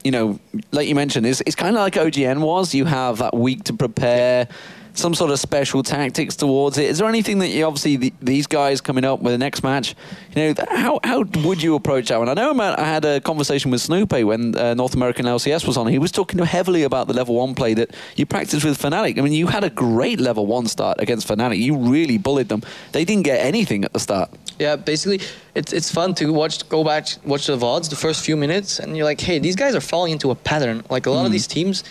like you mentioned, it's kind of like OGN was? You have that week to prepare. some sort of special tactics towards it? Is there anything that you obviously these guys coming up with the next match? You know, how would you approach that one? I know I had a conversation with Snoopy when North American LCS was on. He was talking heavily about the level 1 play that you practiced with Fnatic. I mean, you had a great level 1 start against Fnatic. You really bullied them. They didn't get anything at the start. Yeah, basically, it's fun to go back, watch the VODs, the first few minutes, and you're like, hey, these guys are falling into a pattern. Like a lot of these teams,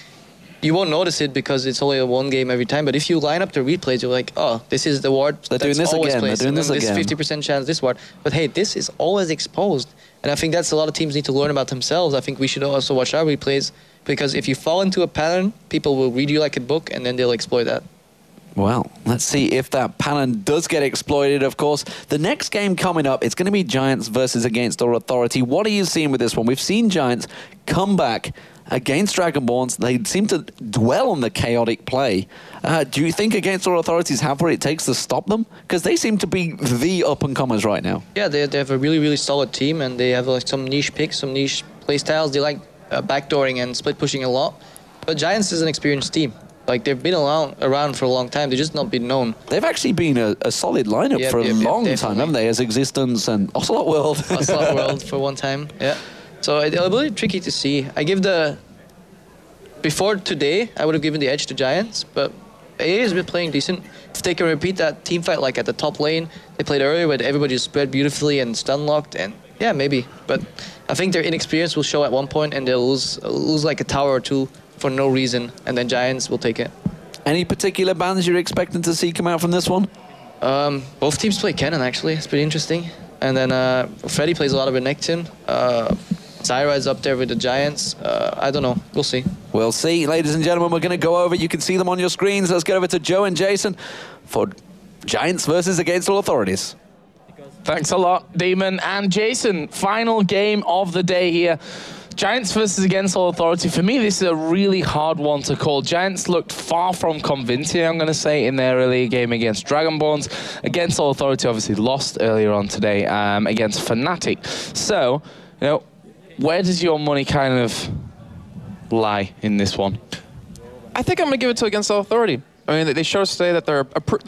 you won't notice it because it's only a 1 game every time. But if you line up the replays, you're like, oh, this is the ward They're doing this again. They're doing this again. This 50% chance, this ward. But hey, this is always exposed. And I think that's a lot of teams need to learn about themselves. I think we should also watch our replays because if you fall into a pattern, people will read you like a book and then they'll exploit that. Well, let's see if that pattern does get exploited, of course. The next game coming up, it's going to be Giants versus Against All Authority. What are you seeing with this one? We've seen Giants come back against Dragonborns. They seem to dwell on the chaotic play. Do you think Against All Authorities have what it takes to stop them? Because they seem to be the up-and-comers right now. Yeah, they have a really, really solid team, and they have like some niche picks, some niche play styles. They like backdooring and split pushing a lot. But Giants is an experienced team. Like, they've been around for a long time. They've just not been known. They've actually been a solid lineup for a long time, haven't they? As Existence and Ocelot World. Ocelot World for one time, yeah. So it'll be tricky to see. I give before today, I would have given the edge to Giants, but AA has been playing decent. If they can repeat that team fight like at the top lane, they played earlier where everybody just spread beautifully and stun locked, and yeah, maybe. But I think their inexperience will show at one point, and they'll lose like a tower or two for no reason, and then Giants will take it. Any particular bans you're expecting to see come out from this one? Both teams play Kennen, actually. It's pretty interesting. And then Freddy plays a lot of Renekton. Zyra is up there with the Giants. I don't know. We'll see. We'll see. Ladies and gentlemen, we're going to go over. You can see them on your screens. Let's get over to Joe and Jason for Giants versus Against All Authorities. Thanks a lot, Demon and Jason. Final game of the day here. Giants versus Against All Authority. For me, this is a really hard one to call. Giants looked far from convincing, I'm going to say, in their earlier game against Dragonborns. Against All Authority obviously lost earlier on today against Fnatic. So, you know, where does your money kind of lie in this one? I think I'm going to give it to Against All Authority. I mean, they showed us today that they're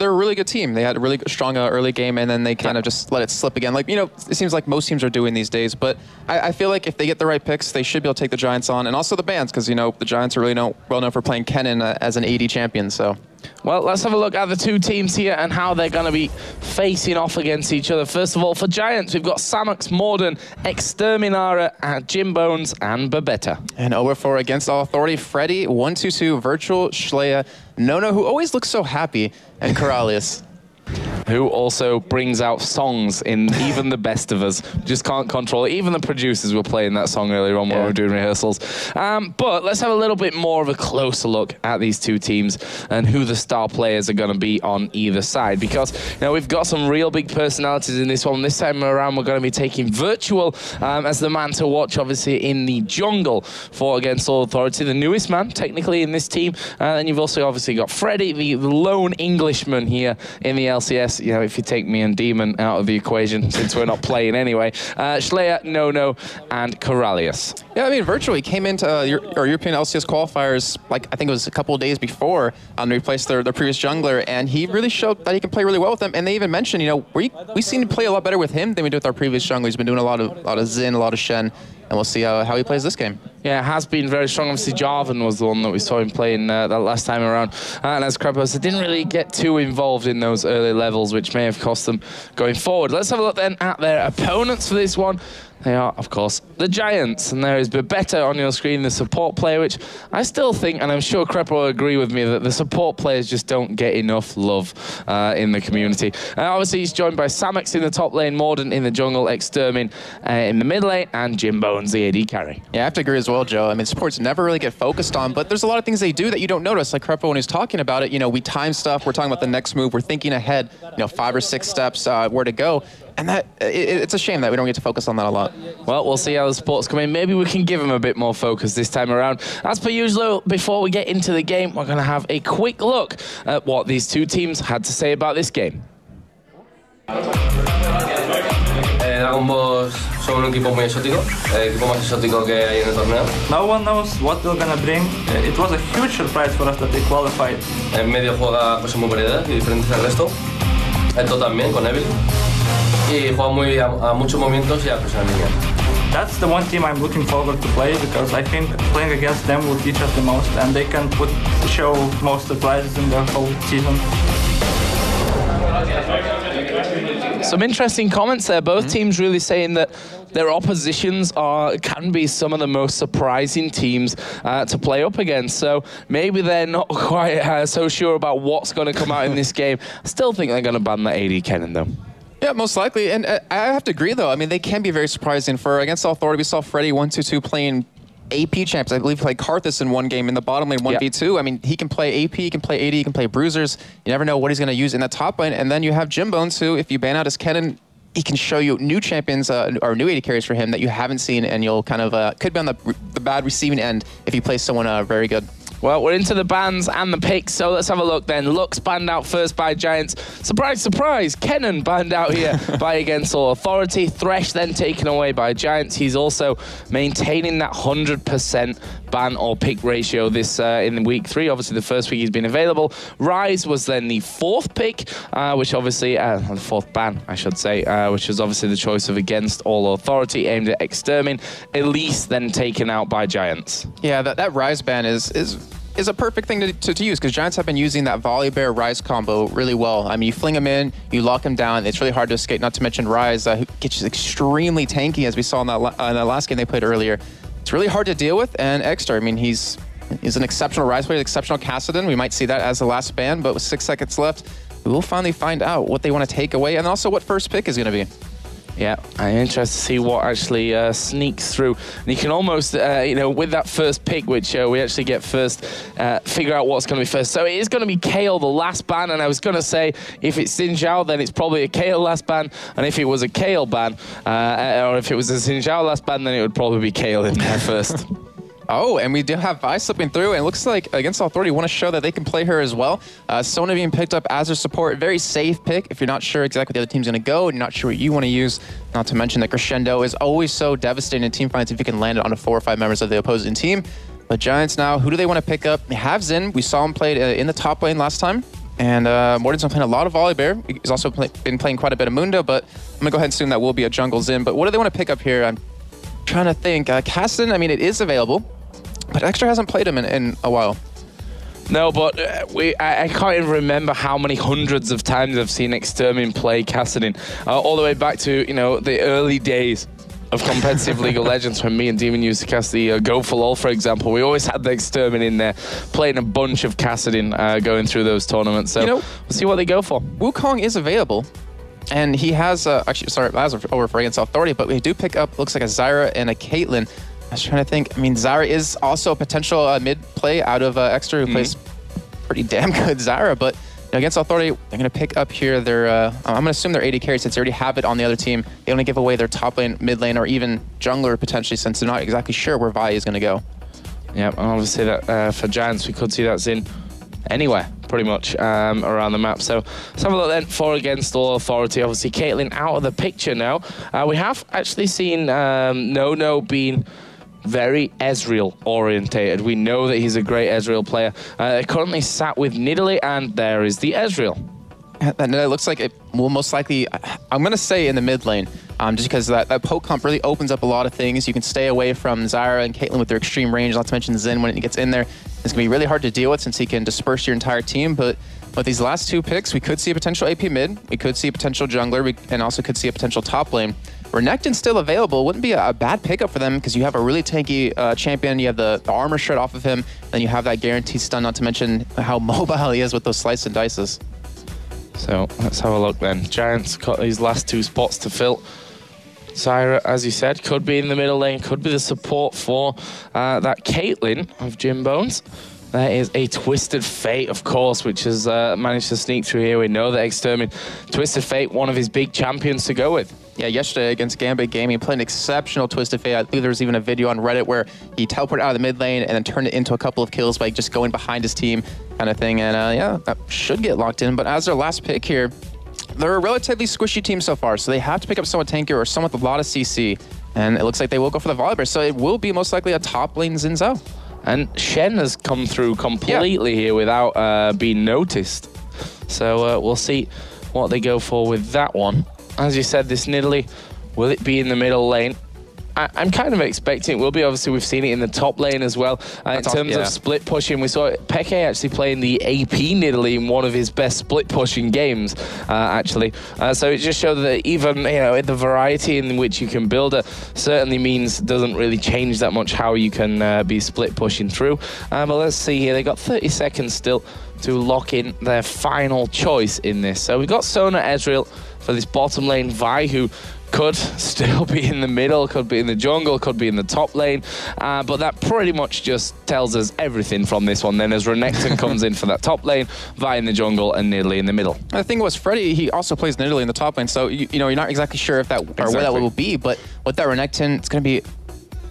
a really good team. They had a really strong early game, and then they kind of just let it slip again. Like, you know, it seems like most teams are doing these days. But I feel like if they get the right picks, they should be able to take the Giants on, and also the bans, because, you know, the Giants are really well known for playing Kennen as an AD champion. So, well, let's have a look at the two teams here and how they're going to be facing off against each other. First of all, for Giants, we've got Samux, Morden, Exterminara, Jim Bones, and Babetta. And over for Against All Authority, Freddy, 122, Virtual, Schleia, Nono, who always looks so happy, and Corralius. Who also brings out songs in even the best of us. Just can't control it. Even the producers were playing that song earlier on when we were doing rehearsals. But let's have a little bit more of a closer look at these two teams and who the star players are going to be on either side. Because, you know, we've got some real big personalities in this one. This time around, we're going to be taking Virtual as the man to watch, obviously, in the jungle for Against All Authority. The newest man, technically, in this team. And then you've also obviously got Freddy, the lone Englishman here in the LCS. You know, if you take me and Demon out of the equation, since we're not playing anyway. Schleia, Nono, and Corralius. Yeah, I mean, Virtually came into our European LCS qualifiers, like, I think it was a couple of days before, to replace their previous jungler, and he really showed that he can play really well with them. And they even mentioned, you know, we seem to play a lot better with him than we do with our previous jungler. He's been doing a lot of Xin, a lot of Shen, and we'll see how he plays this game. Yeah, it has been very strong. Obviously, Jarvan was the one that we saw him playing that last time around. And as Krepos, they didn't really get too involved in those early levels, which may have cost them going forward. Let's have a look then at their opponents for this one. They are, of course, the Giants. And there is Babetta on your screen, the support player, which I still think, and I'm sure Crepa will agree with me, that the support players just don't get enough love in the community. Obviously, he's joined by Samux in the top lane, Morden in the jungle, Extermin in the mid lane, and Jim Bones, the AD carry. Yeah, I have to agree as well, Joe. I mean, supports never really get focused on, but there's a lot of things they do that you don't notice. Like Crepa, when he's talking about it, you know, we time stuff, we're talking about the next move, we're thinking ahead, you know, 5 or 6 steps where to go. And that it's a shame that we don't get to focus on that a lot. Well, we'll see how the supports come in. Maybe we can give them a bit more focus this time around. As per usual, before we get into the game, we're going to have a quick look at what these two teams had to say about this game. Dragon Balls son un equipo muy exótico, el equipo más exótico que hay en el torneo. No one knows what they're gonna bring. It was a huge surprise for us that they qualified. En medio juega cosas muy variadas y diferentes al resto. Esto también con Evil. Y juega a muchos movimientos y a presión en línea. That's the one team I'm looking forward to play because I think playing against them will teach us the most, and they can show most surprises in the whole season. Some interesting comments there. Both teams really saying that their oppositions can be some of the most surprising teams to play up against. So maybe they're not quite so sure about what's going to come out in this game. I still think they're going to ban that AD Kennen, though. Yeah, most likely. And I have to agree, though. I mean, they can be very surprising. Against Authority, we saw Freddy 1-2-2 playing AP champs. I believe he played Karthus in one game in the bottom lane 1v2. I mean, he can play AP, he can play AD, he can play Bruisers. You never know what he's going to use in that top lane. And then you have Jimbones, who, if you ban out his Kennen, he can show you new champions or new AD carries for him that you haven't seen, and you'll kind of could be on the bad receiving end if you play someone very good. Well, we're into the bans and the picks, so let's have a look then. Lux banned out first by Giants. Surprise, surprise, Kennen banned out here by Against All Authority. Thresh then taken away by Giants. He's also maintaining that 100% ban or pick ratio this in week 3. Obviously, the first week he's been available. Rise was then the 4th pick, which obviously, the 4th ban, I should say, which was obviously the choice of Against All Authority aimed at Extermin. Elise then taken out by Giants. Yeah, that Rise ban is a perfect thing to use, because Giants have been using that Volibear Rise combo really well. I mean, you fling him in, you lock him down, it's really hard to escape, not to mention Rise, who gets extremely tanky, as we saw in that last game they played earlier. It's really hard to deal with, and Exter, I mean, he's an exceptional Rise player, exceptional Kassadin. We might see that as the last ban, but with 6 seconds left, we will finally find out what they want to take away, and also what first pick is going to be. Yeah, I'm interested to see what actually sneaks through. And you can almost, with that first pick, which we actually get first, figure out what's going to be first. So it is going to be Kayle, the last ban. And I was going to say, if it's Xin Zhao, then it's probably a Kayle last ban. And if it was a Kayle ban, or if it was a Xin Zhao last ban, then it would probably be Kayle in there first. Oh, and we do have Vi slipping through, and it looks like Against Authority want to show that they can play her as well. Sona being picked up as their support, very safe pick if you're not sure exactly where the other team's going to go and you're not sure what you want to use. Not to mention that Crescendo is always so devastating in team fights if you can land it on 4 or 5 members of the opposing team. But Giants now, who do they want to pick up? They have Xin. We saw him play in the top lane last time. And Morden's been playing a lot of Volibear. He's also been playing quite a bit of Mundo, but I'm going to go ahead and assume that will be a jungle Xin. But what do they want to pick up here? I'm trying to think. Kassadin, I mean, it is available. But Extra hasn't played him in a while. No, but I can't even remember how many hundreds of times I've seen Extermin play Kassadin. All the way back to, the early days of competitive League of Legends when me and Demon used to cast the Go for LOL, for example. We always had the Extermin in there, playing a bunch of Kassadin going through those tournaments. So we'll see what they go for. Wukong is available. And he has, that's over for Against Authority, but we do pick up, looks like a Zyra and a Caitlyn. I was trying to think. I mean, Zyra is also a potential mid play out of Extra, who plays pretty damn good Zyra. But Against Authority, they're going to pick up here their, I'm going to assume their AD carry since they already have it on the other team. They want to give away their top lane, mid lane, or even jungler potentially, since they're not exactly sure where Vi is going to go. Yeah, and obviously that for Giants, we could see that Xin anywhere, pretty much, around the map. So let's have a look then for Against All Authority. Obviously, Caitlyn out of the picture now. We have actually seen No being very Ezreal orientated. We know that he's a great Ezreal player. They're currently sat with Nidalee, and there is the Ezreal. And it looks like it will most likely, I'm going to say in the mid lane, just because that poke comp really opens up a lot of things. You can stay away from Zyra and Caitlyn with their extreme range, not to mention Xin when it gets in there. It's going to be really hard to deal with since he can disperse your entire team, but with these last 2 picks, we could see a potential AP mid, we could see a potential jungler, and also could see a potential top lane. Renekton's still available. Wouldn't be a bad pickup for them because you have a really tanky champion. You have the armor shred off of him, and you have that guaranteed stun, not to mention how mobile he is with those slice and dices. So let's have a look then. Giants got these last 2 spots to fill. Zyra, as you said, could be in the middle lane, could be the support for that Caitlyn of Jimbones. There is a Twisted Fate, of course, which has managed to sneak through here. We know that Extermin, Twisted Fate, one of his big champions to go with. Yeah, yesterday against Gambit Gaming, played an exceptional Twisted Fate. I believe there was even a video on Reddit where he teleported out of the mid lane and then turned it into a couple of kills by just going behind his team kind of thing. And yeah, that should get locked in. But as their last pick here, they're a relatively squishy team so far, so they have to pick up someone tankier or someone with a lot of CC. And it looks like they will go for the Volibear, so it will be most likely a top lane Xin Zhao. And Shen has come through completely here without being noticed. So we'll see what they go for with that one. As you said, this Nidalee, will it be in the middle lane? I'm kind of expecting it will be. Obviously, we've seen it in the top lane as well. In terms of split pushing, we saw Peke actually playing the AP Nidalee in one of his best split pushing games, actually. So it just showed that even the variety in which you can build it certainly doesn't really change that much how you can be split pushing through. But let's see here. They got 30 seconds still to lock in their final choice in this. So we've got Sona Ezreal for this bottom lane, Vi, who could still be in the middle, could be in the jungle, could be in the top lane, but that pretty much just tells us everything from this one then, as Renekton comes in for that top lane, Vi in the jungle, and Nidalee in the middle. The thing was, Freddy, he also plays Nidalee in the top lane, so you're not exactly sure if that or where that will be, but with that Renekton, it's going to be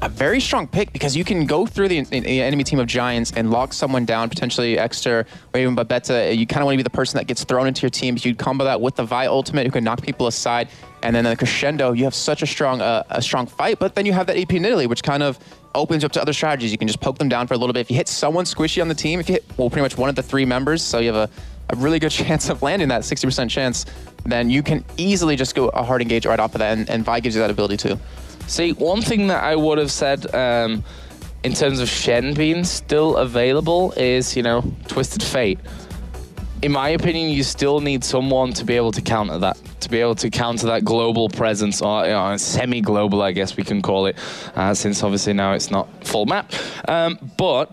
a very strong pick because you can go through the enemy team of Giants and lock someone down, potentially Exter or even Babetta. You kind of want to be the person that gets thrown into your team. You combo that with the Vi ultimate who can knock people aside. And then the crescendo, you have such a strong fight, but then you have that AP Nidalee, which kind of opens you up to other strategies. You can just poke them down for a little bit. If you hit someone squishy on the team, if you hit, pretty much one of the 3 members, so you have a really good chance of landing that 60% chance, then you can easily just go a hard engage right off of that, and Vi gives you that ability too. See, one thing that I would have said in terms of Shen being still available is, Twisted Fate. In my opinion, you still need someone to be able to counter that, global presence, or semi-global, I guess we can call it, since obviously now it's not full map. But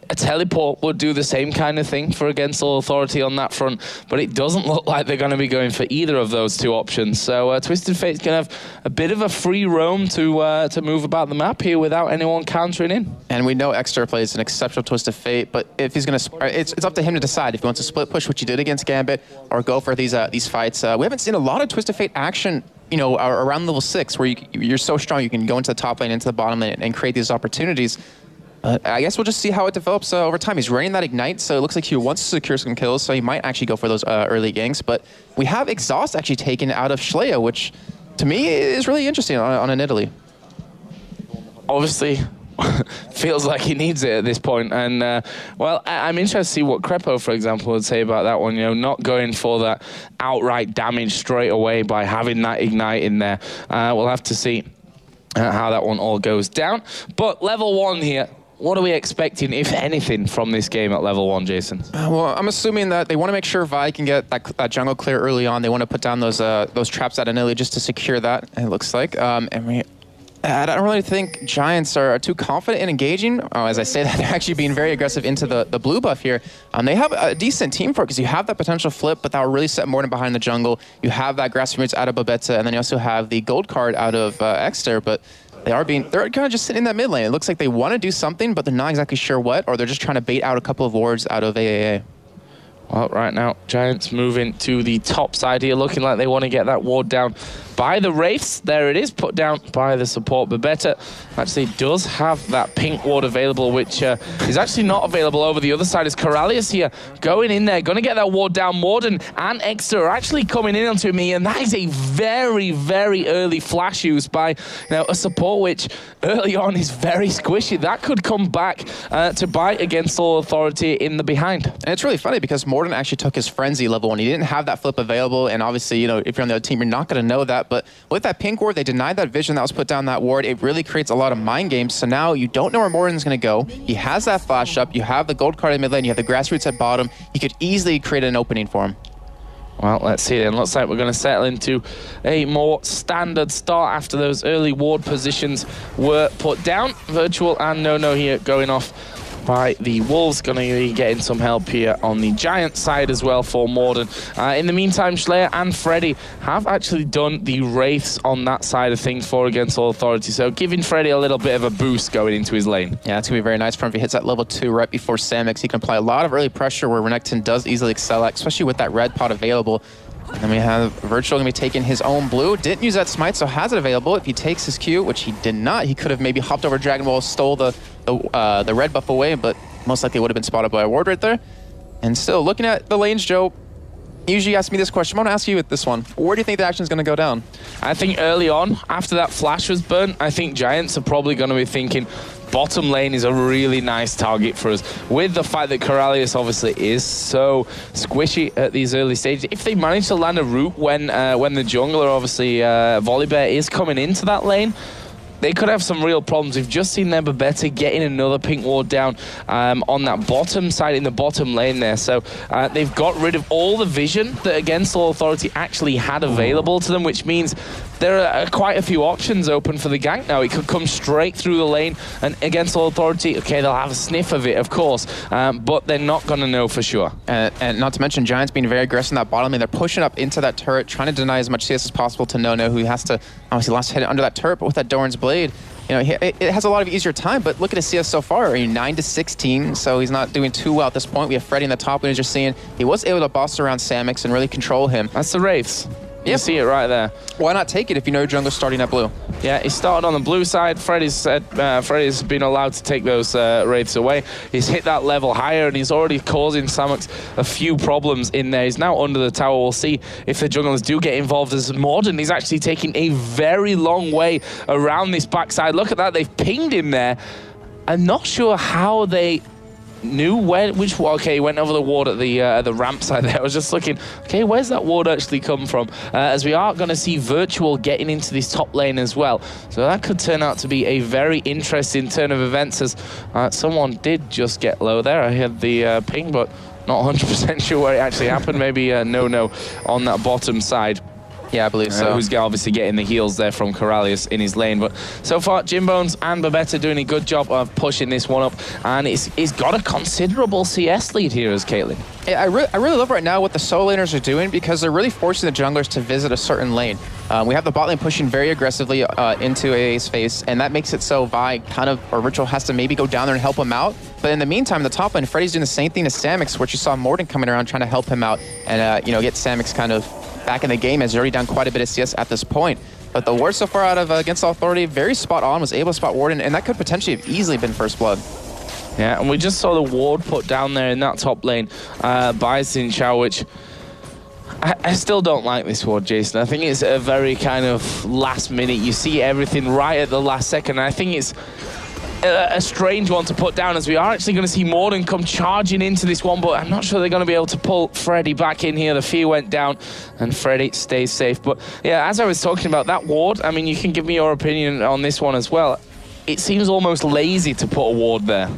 a teleport would do the same kind of thing for Against All Authority on that front, but it doesn't look like they're going to be going for either of those 2 options. So Twisted Fate's going to have a bit of a free roam to move about the map here without anyone countering in. And we know Exter plays an exceptional Twisted Fate, but if he's going to, it's up to him to decide if he wants to split push, which he did against Gambit, or go for these fights. We haven't seen a lot of Twisted Fate action around level 6, where you're so strong you can go into the top lane, into the bottom lane, and create these opportunities. I guess we'll just see how it develops over time. He's running that Ignite, so it looks like he wants to secure some kills, so he might actually go for those early ganks. But we have Exhaust actually taken out of Schleia, which to me is really interesting on a Nidalee. Obviously, feels like he needs it at this point. And, well, I'm interested to see what Crepo, for example, would say about that one. Not going for that outright damage straight away by having that Ignite in there. We'll have to see how that one all goes down. But level 1 here. What are we expecting, if anything, from this game at level 1, Jason? Well, I'm assuming that they want to make sure Vi can get that jungle clear early on. They want to put down those traps at Nidalee just to secure that, it looks like. I don't really think Giants are too confident in engaging. As I say that, they're actually being very aggressive into the blue buff here. They have a decent team for it because you have that potential flip, but that will really set Morden behind the jungle. You have that grass roots out of Babetta, and then you also have the gold card out of Exter, but they're kind of just sitting in that mid lane. It looks like they want to do something, but they're not exactly sure what, or they're just trying to bait out a couple of wards out of AAA. Well, right now, Giants moving to the top side here, looking like they want to get that ward down by the Wraiths. There it is, put down by the support. Babetta actually does have that pink ward available, which is actually not available over the other side. As Corralius here going in there, going to get that ward down. Morden and Exter are actually coming in onto me, and that is a very, very early flash use by a support which early on is very squishy. That could come back to bite Against All Authority in the behind. And it's really funny because Morden actually took his Frenzy level 1. He didn't have that flip available, and obviously, if you're on the other team, you're not going to know that. But with that pink ward, they denied that vision that was put down that ward. It really creates a lot of mind games. So now you don't know where Morden's going to go. He has that flash up. You have the gold card in mid lane. You have the grassroots at bottom. He could easily create an opening for him. Well, let's see then. Looks like we're going to settle into a more standard start after those early ward positions were put down. Virtual and No here going off by the Wolves. Going to be getting some help here on the Giant side as well for Morden. In the meantime, Schleia and Freddy have actually done the Wraiths on that side of things for Against All Authority, so giving Freddy a little bit of a boost going into his lane. Yeah, it's going to be very nice for him if he hits that level 2 right before Samix. He can apply a lot of early pressure where Renekton does easily excel at, especially with that red pot available. And then we have Virtual going to be taking his own blue. Didn't use that smite, so has it available. If he takes his Q, which he did not, he could have maybe hopped over Dragon Ball, stole the red buff away, but most likely would have been spotted by a ward right there. And still, looking at the lanes, Joe, usually ask me this question. I want to ask you with this one. Where do you think the action is going to go down? I think early on, after that flash was burnt, I think Giants are probably going to be thinking bottom lane is a really nice target for us. With the fact that Corralius obviously is so squishy at these early stages, if they manage to land a root when the jungler, obviously Volibear, is coming into that lane, they could have some real problems. We've just seen them better getting another pink ward down on that bottom side in the bottom lane there. So they've got rid of all the vision that Against All Authority actually had available to them, which means there are quite a few options open for the gank now. It could come straight through the lane, and Against All Authority, okay, they'll have a sniff of it, of course, but they're not going to know for sure. And not to mention, Giants being very aggressive in that bottom lane. They're pushing up into that turret, trying to deny as much CS as possible to No, who has to obviously last hit it under that turret, but with that Doran's Blade, you know, it has a lot of easier time, but look at his CS so far. 9-16, so he's not doing too well at this point. We have Freddy in the top lane, as you're seeing. He was able to boss around Samix and really control him. That's the Wraiths. You see it right there. Why not take it if you know your jungler's starting at blue? Yeah, he started on the blue side. Freddy's been allowed to take those Wraiths away. He's hit that level higher, and he's already causing Samux a few problems in there. He's now under the tower. We'll see if the junglers do get involved as Morden. He's actually taking a very long way around this backside. Look at that. They've pinged him there. I'm not sure how they knew which ward. Okay, he went over the ward at the ramp side there. I was just looking, okay, where's that ward actually come from? As we are going to see Virtual getting into this top lane as well. So that could turn out to be a very interesting turn of events, as someone did just get low there. I heard the ping, but not 100% sure where it actually happened. Maybe no on that bottom side. Yeah, I believe so. Who's obviously getting the heals there from Corralius in his lane. But so far, Jimbones and Babetta doing a good job of pushing this one up. And he's got a considerable CS lead here as Caitlyn. Yeah, I really love right now what the solo laners are doing, because they're really forcing the junglers to visit a certain lane. We have the bot lane pushing very aggressively into AA's face, and that makes it so Vi or Ritual has to maybe go down there and help him out. But in the meantime, in the top lane, Freddy's doing the same thing to Samix, which you saw Morden coming around trying to help him out and get Samix kind of back in the game, as he's already done quite a bit of CS at this point. But the ward so far out of Against All Authority, very spot on, was able to spot Warden, and that could potentially have easily been first blood. Yeah, and we just saw the ward put down there in that top lane by Xin Chao, which I still don't like this ward, Jason. I think it's a very kind of last minute. You see everything right at the last second, and I think it's a strange one to put down, as we are actually going to see Morden come charging into this one, but I'm not sure they're going to be able to pull Freddy back in here. The fear went down and Freddy stays safe. But yeah, as I was talking about that ward, I mean, you can give me your opinion on this one as well. It seems almost lazy to put a ward there.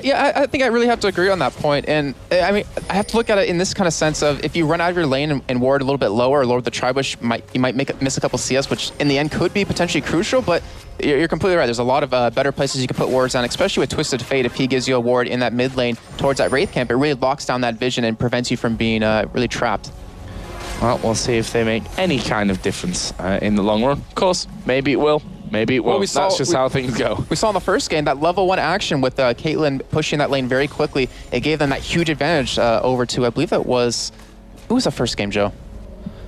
Yeah, I think I really have to agree on that point. And I mean, I have to look at it in this kind of sense of, if you run out of your lane and ward a little bit lower, or lower the Tribush, you might miss a couple CS, which in the end could be potentially crucial. But you're completely right. There's a lot of better places you can put wards on, especially with Twisted Fate. If he gives you a ward in that mid lane towards that Wraith camp, it really locks down that vision and prevents you from being really trapped. Well, we'll see if they make any kind of difference in the long run. Of course, maybe it will. Maybe it will. That's just how things go. We saw in the first game that level 1 action with Caitlyn pushing that lane very quickly. It gave them that huge advantage over to, I believe it was... Who was the first game, Joe?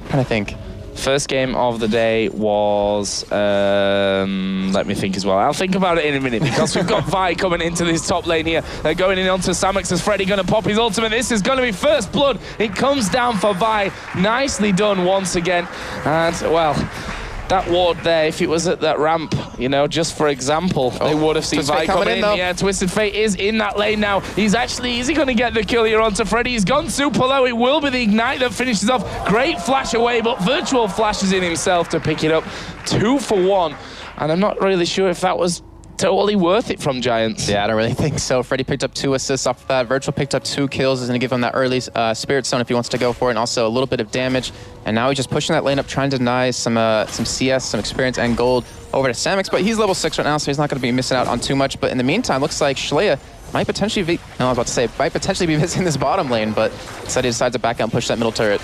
I'm trying to think. First game of the day was... let me think as well. I'll think about it in a minute, because we've got Vi coming into this top lane here. They're going in onto Samix as Freddy going to pop his ultimate. This is going to be first blood. It comes down for Vi. Nicely done once again. And, well... That ward there, if it was at that ramp, you know, just for example, they would have seen Vi coming in. Yeah, Twisted Fate is in that lane now. Is he going to get the kill here onto Freddy? He's gone super low. It will be the Ignite that finishes off. Great flash away, but Virtual flashes in himself to pick it up. 2 for 1. And I'm not really sure if that was totally worth it from Giants. Yeah, I don't really think so. Freddy picked up 2 assists off that. Virtual picked up 2 kills. Is going to give him that early Spirit Stone if he wants to go for it, and also a little bit of damage. And now he's just pushing that lane up, trying to deny some CS, some experience, and gold over to Samix. But he's level 6 right now, so he's not going to be missing out on too much. But in the meantime, looks like Shlea might potentially be... I was about to say, might potentially be missing this bottom lane, but instead he decides to back out and push that middle turret.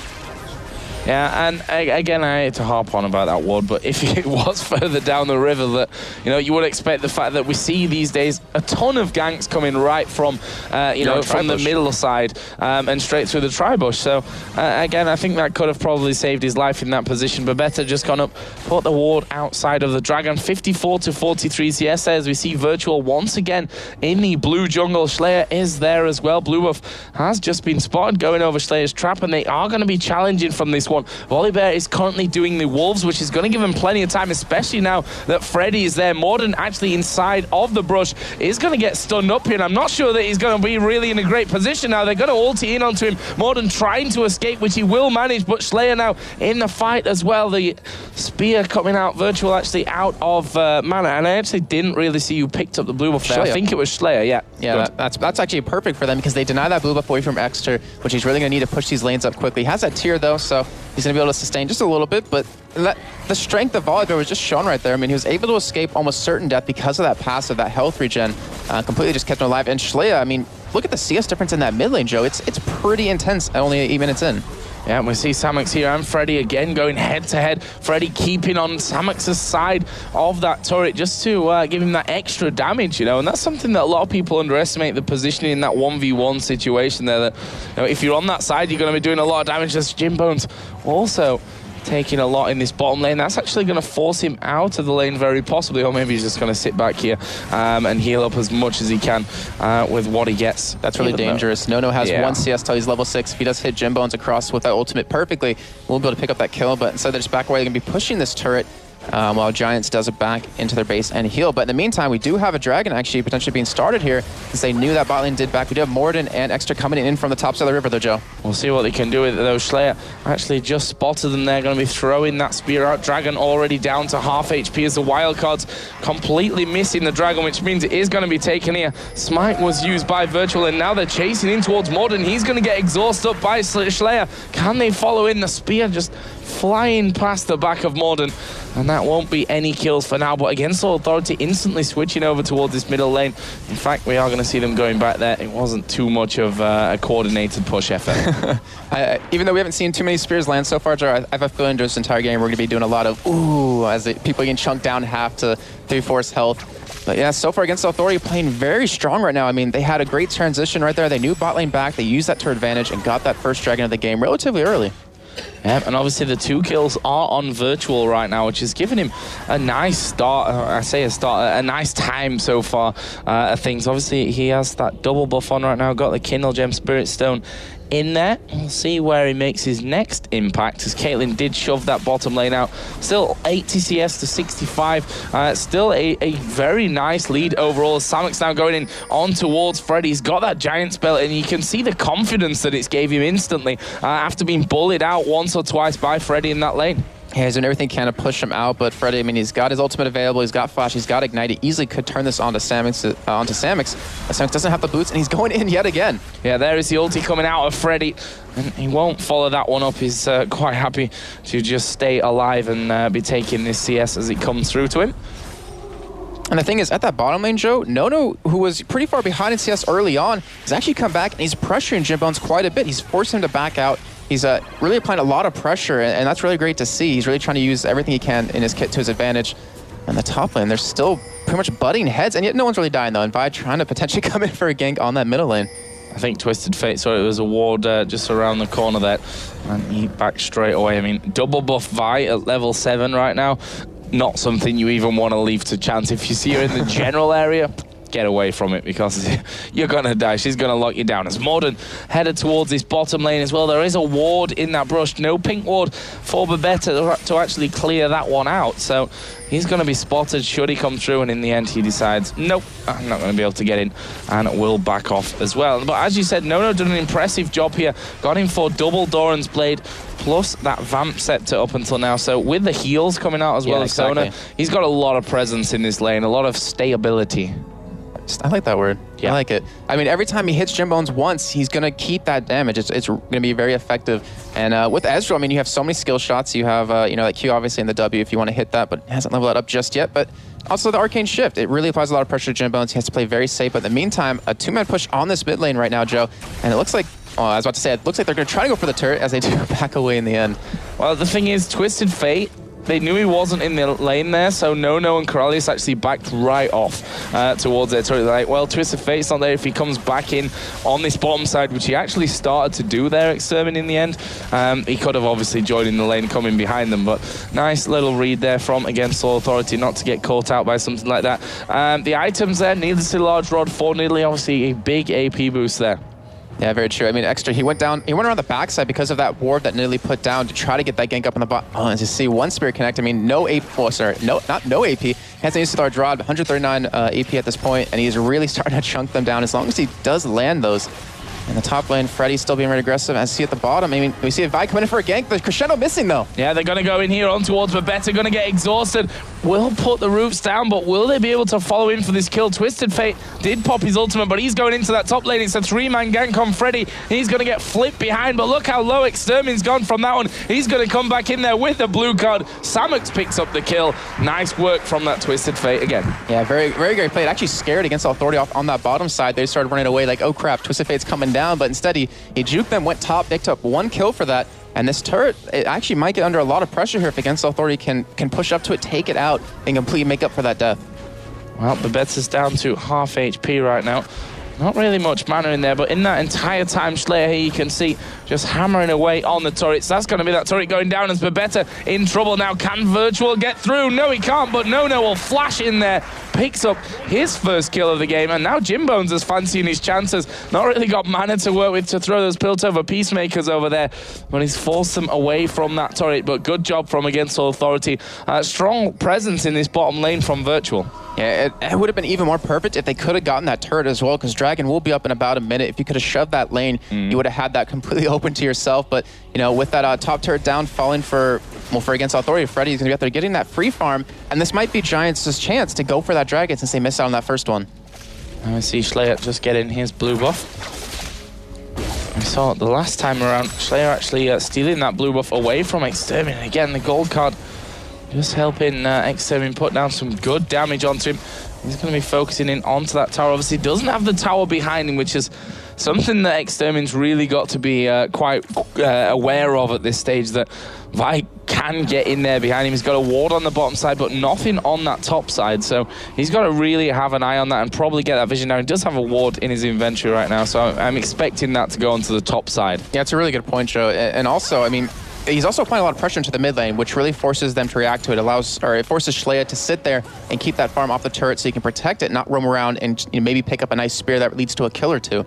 Yeah, and again, I hate to harp on about that ward, but if it was further down the river, that you would expect the fact that we see these days a ton of ganks coming right from from the middle side and straight through the tri-bush. So again, I think that could have probably saved his life in that position. But better just gone up, put the ward outside of the Dragon. 54 to 43 CS as we see Virtual once again in the blue jungle. Slayer is there as well. Blue buff has just been spotted going over Slayer's trap, and they are going to be challenging from this one. Volibear is currently doing the Wolves, which is going to give him plenty of time, especially now that Freddy is there. Morden actually inside of the brush is going to get stunned up here, and I'm not sure that he's going to be really in a great position now. They're going to ulti in onto him. Morden trying to escape, which he will manage, but Slayer now in the fight as well. The spear coming out, Virtual actually out of mana, and I actually didn't really see who picked up the blue buff there. I think it was Slayer, yeah. Yeah, that's actually perfect for them because they deny that blue buff away from Exeter, which he's really going to need to push these lanes up quickly. He has that tier though, so he's going to be able to sustain just a little bit, but the strength of Volibear was just shown right there. I mean, he was able to escape almost certain death because of that passive, that health regen, completely just kept him alive. And Shlea, I mean, look at the CS difference in that mid lane, Joe. It's pretty intense only 8 minutes in. Yeah, we see Samux here and Freddy again going head-to-head. Freddy keeping on Samux's side of that turret just to give him that extra damage, and that's something that a lot of people underestimate, the positioning in that 1v1 situation there. That if you're on that side, you're going to be doing a lot of damage. As Jimbone's also taking a lot in this bottom lane. That's actually going to force him out of the lane very possibly, or maybe he's just going to sit back here and heal up as much as he can with what he gets. That's really dangerous. Nono has 1 CS till he's level 6. If he does hit Jimbones across with that ultimate perfectly, we'll be able to pick up that kill, but instead they're just back away. They're going to be pushing this turret while Giants does it back into their base and heal. But in the meantime, we do have a Dragon actually potentially being started here, since they knew that bot lane did back. We do have Morden and Exeter coming in from the top side of the river though, Joe. We'll see what they can do with it though. Slayer actually just spotted them there, going to be throwing that spear out. Dragon already down to half HP as the wildcards completely missing the Dragon, which means it is going to be taken here. Smite was used by Virtual, and now they're chasing in towards Morden. He's going to get exhausted up by Slayer. Can they follow in? The spear just flying past the back of Morden, and that won't be any kills for now. But against Authority instantly switching over towards this middle lane. In fact, we are going to see them going back there. It wasn't too much of a coordinated push effort. Even though we haven't seen too many spears land so far, Joe, I have a feeling this entire game we're going to be doing a lot of ooh as people getting chunked down half to 3/4 health. But yeah, so far against Authority playing very strong right now. I mean, they had a great transition right there. They knew bot lane back. They used that to advantage and got that first Dragon of the game relatively early. Yeah, and obviously the 2 kills are on Virtual right now, which has given him a nice start. A nice time so far of things. Obviously, he has that double buff on right now, got the Kindle Gem Spirit Stone in there. We'll see where he makes his next impact, as Caitlyn did shove that bottom lane out. Still 80 CS to 65. Still a very nice lead overall. Samux now going in on towards Freddy. He's got that giant spell, and you can see the confidence that it's gave him instantly after being bullied out once or twice by Freddy in that lane. Yeah, he's doing everything he can to push him out, but Freddy, I mean, he's got his ultimate available, he's got Flash, he's got Ignite. He easily could turn this onto Samux. Samux doesn't have the boots, and he's going in yet again. Yeah, there is the ulti coming out of Freddy, and he won't follow that one up. He's quite happy to just stay alive and be taking this CS as it comes through to him. And the thing is, at that bottom lane, Joe, Nono, who was pretty far behind in CS early on, has actually come back, and he's pressuring Jimbones quite a bit. He's forced him to back out. He's really applying a lot of pressure, and that's really great to see. He's really trying to use everything he can in his kit to his advantage. And the top lane, they're still pretty much butting heads, and yet no one's really dying, though. And Vi trying to potentially come in for a gank on that middle lane. I think Twisted Fate saw it was a ward just around the corner there, and he back straight away. I mean, double buff Vi at level 7 right now. Not something you even want to leave to chance. If you see her in the general area, get away from it, because you're going to die. She's going to lock you down. As Morden headed towards this bottom lane as well, there is a ward in that brush. No pink ward for Babetta to actually clear that one out. So he's going to be spotted should he come through, and in the end he decides, nope, I'm not going to be able to get in, and will back off as well. But as you said, Nono did an impressive job here. Got him for double Doran's Blade, plus that Vamp Scepter up until now. So with the heals coming out as well as Sona, he's got a lot of presence in this lane, a lot of stayability. I like that word. Yeah. I like it. I mean, every time he hits Jimbones once, he's going to keep that damage. It's going to be very effective. And with Ezreal, I mean, you have so many skill shots. You have, that Q obviously in the W if you want to hit that, but hasn't leveled that up just yet. But Also, the Arcane Shift, it really applies a lot of pressure to Jimbones. He has to play very safe, but in the meantime, a two-man push on this mid lane right now, Joe, and it looks like, I was about to say, it looks like they're going to try to go for the turret as they do back away in the end. Well, the thing is, Twisted Fate, they knew he wasn't in the lane there, so Nono and Corralius actually backed right off towards their turret. They're like, well, Twisted Fate's not there if he comes back in on this bottom side, which he actually started to do there, Extermin, in the end. He could have obviously joined in the lane coming behind them, but nice little read there from Against All Authority not to get caught out by something like that. The items there, needless to large rod for Nidalee, obviously a big AP boost there. Yeah, very true. I mean, Extra, he went around the backside because of that ward that Nidalee put down to try to get that gank up on the bot. Oh, and to see one Spirit connect, I mean, no AP, oh, sorry, not no AP. Has to use large rod, 139 AP at this point, and he's really starting to chunk them down as long as he does land those. In the top lane, Freddy's still being very aggressive. As you see at the bottom, I mean, we see a Vi coming in for a gank. The Crescendo missing, though. Yeah, they're going to go in here on towards Babetta, going to get exhausted. Will put the roofs down, but will they be able to follow in for this kill? Twisted Fate did pop his ultimate, but he's going into that top lane. It's a three-man gank on Freddy. He's going to get flipped behind, but look how low Extermin's gone from that one. He's going to come back in there with the blue card. Samox picks up the kill. Nice work from that Twisted Fate again. Yeah, very, very great play. It actually scared Against Authority off on that bottom side. They started running away like, oh crap, Twisted Fate's coming down, but instead he juked them, went top, picked up one kill for that. And this turret, it actually might get under a lot of pressure here if Against Authority can push up to it, take it out, and completely make up for that death. Well, Babetta's down to half HP right now. Not really much mana in there, but in that entire time, Slayer here you can see just hammering away on the turrets. That's going to be that turret going down as Babetta in trouble now. Can Virtual get through? No, he can't, but Nono will flash in there. Picks up his first kill of the game, and now Jimbones is fancying his chances. Not really got mana to work with to throw those Piltover Peacemakers over there, but he's forced them away from that turret. But good job from Against All Authority. Strong presence in this bottom lane from Virtual. Yeah, it would have been even more perfect if they could have gotten that turret as well, because Dragon will be up in about a minute. If you could have shoved that lane, you would have had that completely open to yourself. But, you know, with that top turret down, falling for Against Authority, Freddy's going to be out there getting that free farm. And this might be Giants' chance to go for that Dragon since they missed out on that first one. I see Slayer just getting his blue buff. We saw it the last time around, Slayer actually stealing that blue buff away from Extermin. Again, the gold card just helping Extermin put down some good damage onto him. He's going to be focusing in onto that tower. Obviously, doesn't have the tower behind him, which is something that Extermin's really got to be quite aware of at this stage, that Vi can get in there behind him. He's got a ward on the bottom side, but nothing on that top side. So he's got to really have an eye on that and probably get that vision. Now, he does have a ward in his inventory right now, so I'm expecting that to go onto the top side. Yeah, it's a really good point, Joe. And also, I mean, he's also applying a lot of pressure into the mid lane, which really forces them to react to it. It forces Shlea to sit there and keep that farm off the turret so he can protect it, not roam around and maybe pick up a nice spear that leads to a kill or two.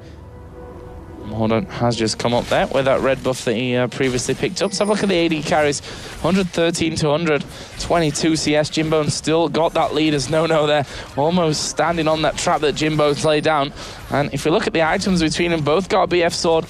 Mordant has just come up there with that red buff that he previously picked up. Let's have a look at the AD carries. 113 to 122 CS. Jimbo still got that lead as Nono there, almost standing on that trap that Jimbo's laid down. And if we look at the items between them, both got a BF sword.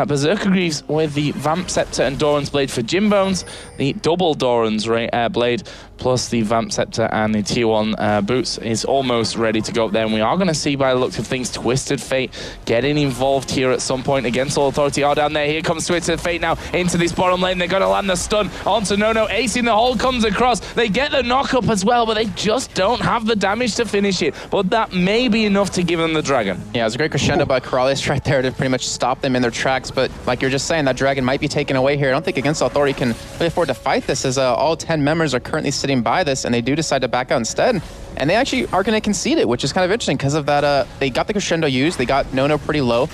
Berserker Greaves with the Vamp Scepter and Doran's Blade for Jimbones. The double Doran's Blade plus the Vamp Scepter and the Tier 1 boots is almost ready to go up there. And we are going to see, by the looks of things, Twisted Fate getting involved here at some point. Against All Authority are down there. Here comes Twisted Fate now into this bottom lane. They're going to land the stun onto Nono. Acing the hole comes across. They get the knock up as well, but they just don't have the damage to finish it. But that may be enough to give them the Dragon. Yeah, it was a great crescendo by Corralius right there to pretty much stop them in their tracks. But like you're just saying, that Dragon might be taken away here. I don't think Against Authority can really afford to fight this, as all 10 members are currently sitting by this, and they do decide to back out instead. And they actually are going to concede it, which is kind of interesting because of that. They got the crescendo used, they got Nono pretty low,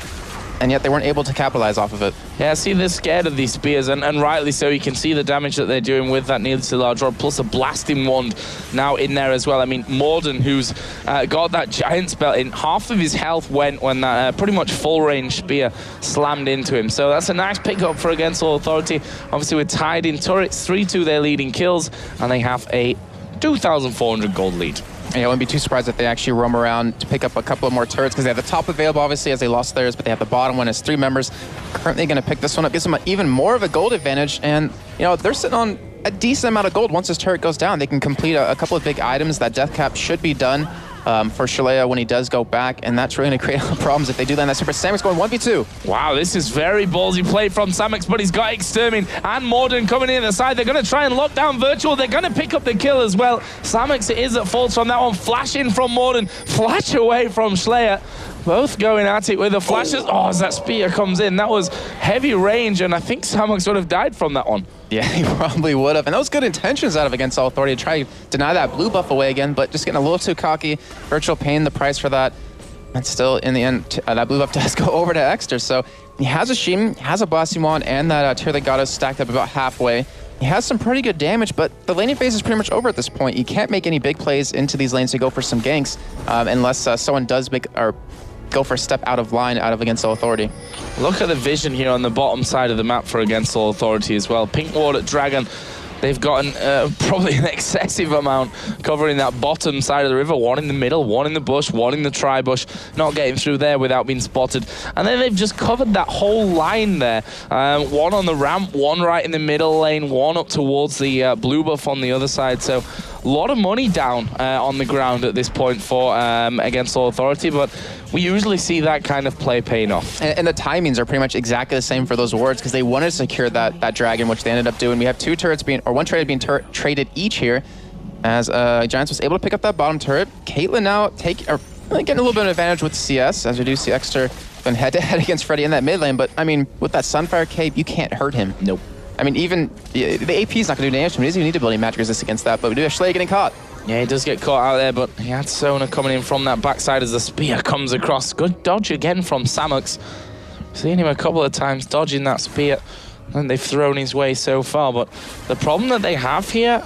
and yet they weren't able to capitalize off of it. Yeah, see, they're scared of these spears, and rightly so. You can see the damage that they're doing with that needless to large rod, plus a blasting wand now in there as well. I mean, Morden, who's got that giant spell in, half of his health went when that pretty much full-range spear slammed into him. So that's a nice pickup for Against All Authority. Obviously, we're tied in turrets, 3-2 their leading kills, and they have a 2,400 gold lead. Yeah, I wouldn't be too surprised if they actually roam around to pick up a couple of more turrets, because they have the top available, obviously, as they lost theirs, but they have the bottom one as 3 members. Currently going to pick this one up, gives them even more of a gold advantage, and, you know, they're sitting on a decent amount of gold. Once this turret goes down, they can complete a couple of big items. That death cap should be done. for Shalea when he does go back, and that's really going to create problems if they do land that super. Samix going 1v2. Wow, this is very ballsy play from Samix, but he's got Extermin and Morden coming in the side. They're going to try and lock down Virtual. They're going to pick up the kill as well. Samix is at fault from that one. Flash in from Morden, flash away from Slayer. Both going at it with the flashes. Oh, as that spear comes in, that was heavy range, and I think Samix would have died from that one. Yeah, he probably would have. And that was good intentions out of Against All Authority to try to deny that blue buff away again, but just getting a little too cocky. Virtual paying the price for that. And still, in the end, that blue buff does go over to Exter. So he has a Shim, has a Blasphemon, and that Tear the Goddess stacked up about halfway. He has some pretty good damage, but the laning phase is pretty much over at this point. You can't make any big plays into these lanes to go for some ganks unless someone does make or go for a step out of line out of Against All Authority. Look at the vision here on the bottom side of the map for Against All Authority as well. Pink Ward at Dragon. They've gotten probably an excessive amount covering that bottom side of the river. One in the middle, one in the bush, one in the tri-bush. Not getting through there without being spotted. And then they've just covered that whole line there. One on the ramp, one right in the middle lane, one up towards the blue buff on the other side. So a lot of money down on the ground at this point for Against All Authority, but we usually see that kind of play paying off. And the timings are pretty much exactly the same for those wards because they wanted to secure that dragon, which they ended up doing. We have two turrets being, or one turret being traded each here, as Giants was able to pick up that bottom turret. Caitlyn now getting a little bit of advantage with CS, as we do see Exter going head-to-head against Freddy in that mid lane, but I mean, with that Sunfire Cape, you can't hurt him. Nope. I mean, even the AP is not going to do damage to him. He doesn't even need ability magic resist against that, but we do have Schley getting caught. Yeah, he does get caught out there, but he had Sona coming in from that backside as the spear comes across. Good dodge again from Samux. Seen him a couple of times dodging that spear, and they've thrown his way so far. But the problem that they have here,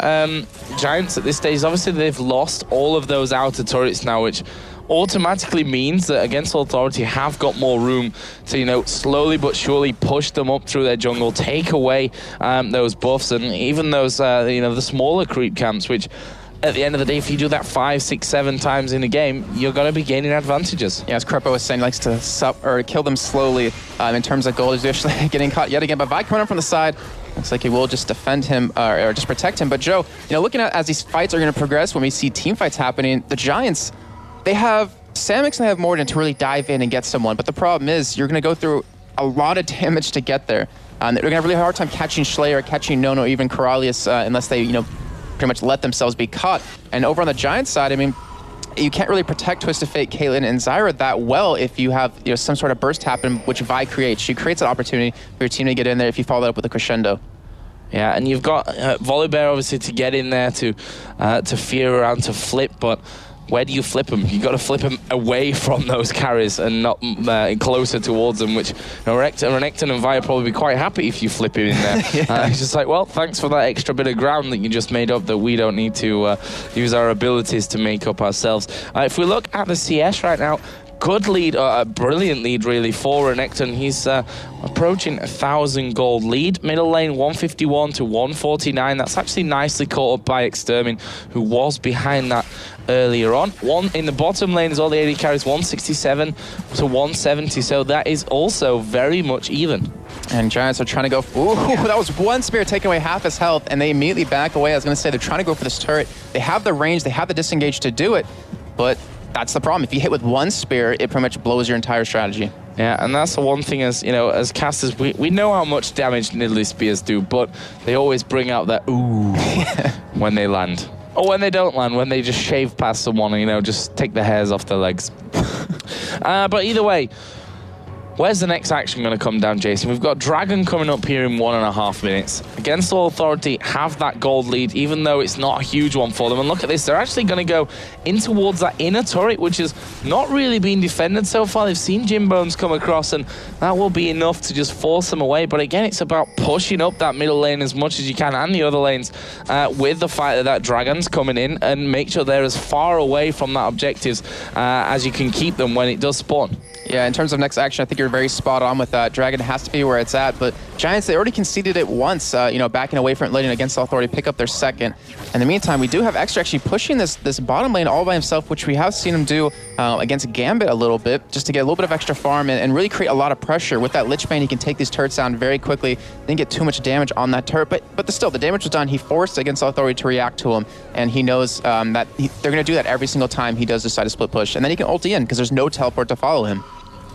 Giants at this stage, is obviously they've lost all of those outer turrets now, which automatically means that Against All Authority have got more room to, you know, slowly but surely push them up through their jungle, take away those buffs, and even those, you know, the smaller creep camps, which at the end of the day, if you do that 5, 6, 7 times in a game, you're going to be gaining advantages. Yeah, as Krepo was saying, he likes to kill them slowly in terms of gold. He's actually getting caught yet again, but Vi coming up from the side. Looks like he will just defend him or just protect him. But Joe, you know, looking at as these fights are going to progress, when we see team fights happening, the Giants, they have Samix and they have Morden to really dive in and get someone. But the problem is you're going to go through a lot of damage to get there. They're going to have a really hard time catching Schlayer, catching Nono, even Coralius, unless they, you know, pretty much let themselves be caught. And over on the Giants side, I mean, you can't really protect Twisted Fate, Caitlyn, and Zyra that well if you have, you know, some sort of burst happen, which Vi creates. She creates an opportunity for your team to get in there if you follow that up with a crescendo. Yeah, and you've got Volibear obviously to get in there to fear around, to flip, but where do you flip them? You got to flip them away from those carries and not closer towards them, which, you know, Renekton and Vi are probably be quite happy if you flip him in there. Yeah. It's just like, well, thanks for that extra bit of ground that you just made up that we don't need to use our abilities to make up ourselves. If we look at the CS right now, good lead, a brilliant lead really for Renekton. He's approaching 1,000 gold lead. Middle lane 151 to 149. That's actually nicely caught up by Extermin, who was behind that earlier on. One in the bottom lane as well, the AD carries 167 to 170, so that is also very much even. And Giants are trying to go, ooh, that was one spear taking away half his health, and they immediately back away. I was going to say, they're trying to go for this turret. They have the range, they have the disengage to do it, but that's the problem. If you hit with one spear, it pretty much blows your entire strategy. Yeah, and that's the one thing, as you know, as casters, we know how much damage Nidalee spears do, but they always bring out that ooh when they land. Or when they don't land, when they just shave past someone and, you know, just take the hairs off their legs. But either way, where's the next action going to come down, Jason? We've got Dragon coming up here in 1.5 minutes. Against All Authority have that gold lead, even though it's not a huge one for them. And look at this, they're actually going to go in towards that inner turret, which has not really been defended so far. They've seen Jim Bones come across, and that will be enough to just force them away. But again, it's about pushing up that middle lane as much as you can, and the other lanes, with the fight that Dragon's coming in, and make sure they're as far away from that objectives as you can keep them when it does spawn. Yeah, in terms of next action, I think you're very spot on with that. Dragon has to be where it's at, but Giants, they already conceded it once, you know, backing away from it, letting Against Authority pick up their second. In the meantime, we do have Extra actually pushing this bottom lane all by himself, which we have seen him do against Gambit a little bit, just to get a little bit of extra farm and really create a lot of pressure. With that Lich Bane, he can take these turrets down very quickly, didn't get too much damage on that turret, but still, the damage was done. He forced Against Authority to react to him, and he knows that they're going to do that every single time he does decide to split push, and then he can ulti in, because there's no teleport to follow him.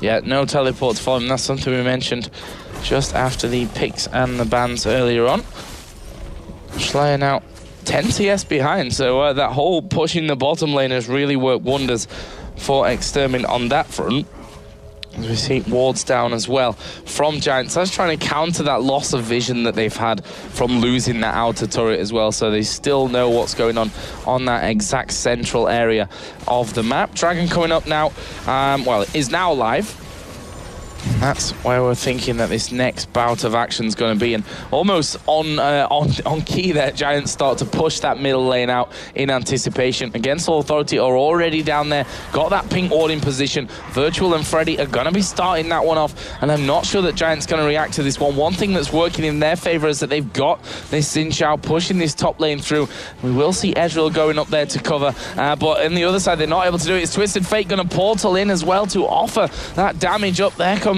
Yeah, no teleport to follow him. That's something we mentioned just after the picks and the bans earlier on. Schleyer now 10 CS behind, so that whole pushing the bottom lane has really worked wonders for Extermin on that front. As we see wards down as well from Giants. That's trying to counter that loss of vision that they've had from losing that outer turret as well, so they still know what's going on that exact central area of the map. Dragon coming up now, well, is now live. That's where we're thinking that this next bout of action is going to be, and almost on key there, Giants start to push that middle lane out in anticipation. Against Authority are already down there, got that pink ward in position. Virtual and Freddy are going to be starting that one off, and I'm not sure that Giants going to react to this one. One thing that's working in their favor is that they've got this Xin Zhao pushing this top lane through. We will see Ezreal going up there to cover, but on the other side, they're not able to do it. It's Twisted Fate going to portal in as well to offer that damage up. There comes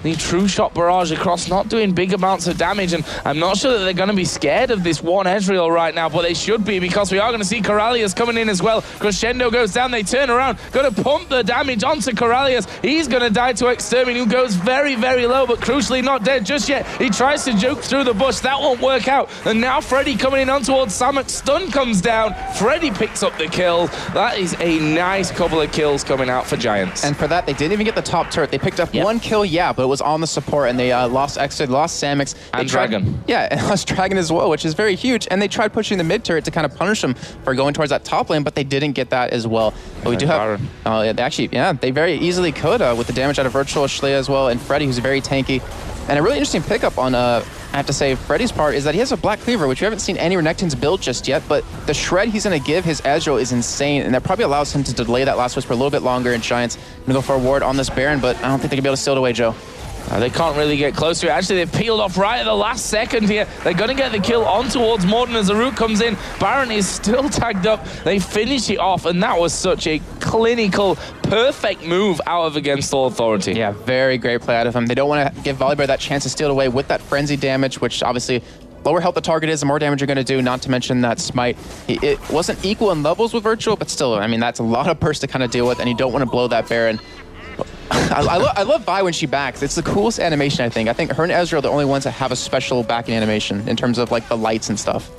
the True Shot barrage across, not doing big amounts of damage, and I'm not sure that they're going to be scared of this one Ezreal right now, but they should be, because we are going to see Corralius coming in as well. Crescendo goes down, they turn around, going to pump the damage onto Corralius. He's going to die to Extermin, who goes very, very low, but crucially not dead just yet. He tries to juke through the bush, that won't work out, and now Freddy coming in on towards Samek. Stun comes down, Freddy picks up the kill. That is a nice couple of kills coming out for Giants. And for that, they didn't even get the top turret. They picked up one kill, yeah, but it was on the support, and they lost Extra, lost Samex. And Dragon. Yeah, and lost Dragon as well, which is very huge. And they tried pushing the mid turret to kind of punish them for going towards that top lane, but they didn't get that as well. But we do have, they actually, yeah, they very easily could with the damage out of Virtual, Schleyer as well, and Freddy, who's very tanky. And a really interesting pickup on, I have to say, Freddy's part is that he has a Black Cleaver, which we haven't seen any Renekton's build just yet, but the shred he's going to give his Ezreal is insane, and that probably allows him to delay that last whisper a little bit longer, and Giants going to go for a ward on this Baron, but I don't think they're going to be able to steal it away, Joe. They can't really get close to it. Actually, they've peeled off right at the last second here. They're going to get the kill on towards Morden as the root comes in. Baron is still tagged up. They finish it off, and that was such a clinical, perfect move out of Against Authority. Yeah, very great play out of him. They don't want to give Volibear that chance to steal it away with that frenzy damage, which obviously lower health the target is, the more damage you're going to do, not to mention that Smite. It wasn't equal in levels with Virtual, but still, I mean, that's a lot of burst to kind of deal with, and you don't want to blow that Baron. I love Vi when she backs. It's the coolest animation, I think. I think her and Ezreal are the only ones that have a special backing animation in terms of like the lights and stuff.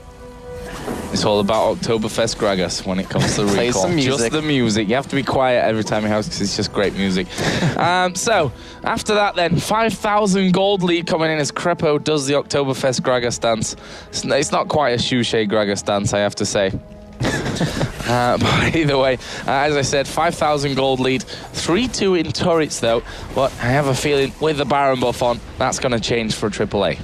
It's all about Oktoberfest Gragas when it comes to Play recall. some music. Just the music. You have to be quiet every time you house because it's just great music. So, after that then, 5,000 gold lead coming in as Crepo does the Oktoberfest Gragas dance. It's not quite a Shushei Gragas dance, I have to say. But either way, as I said, 5,000 gold lead, 3-2 in turrets though, but I have a feeling with the Baron buff on, that's going to change for AAA.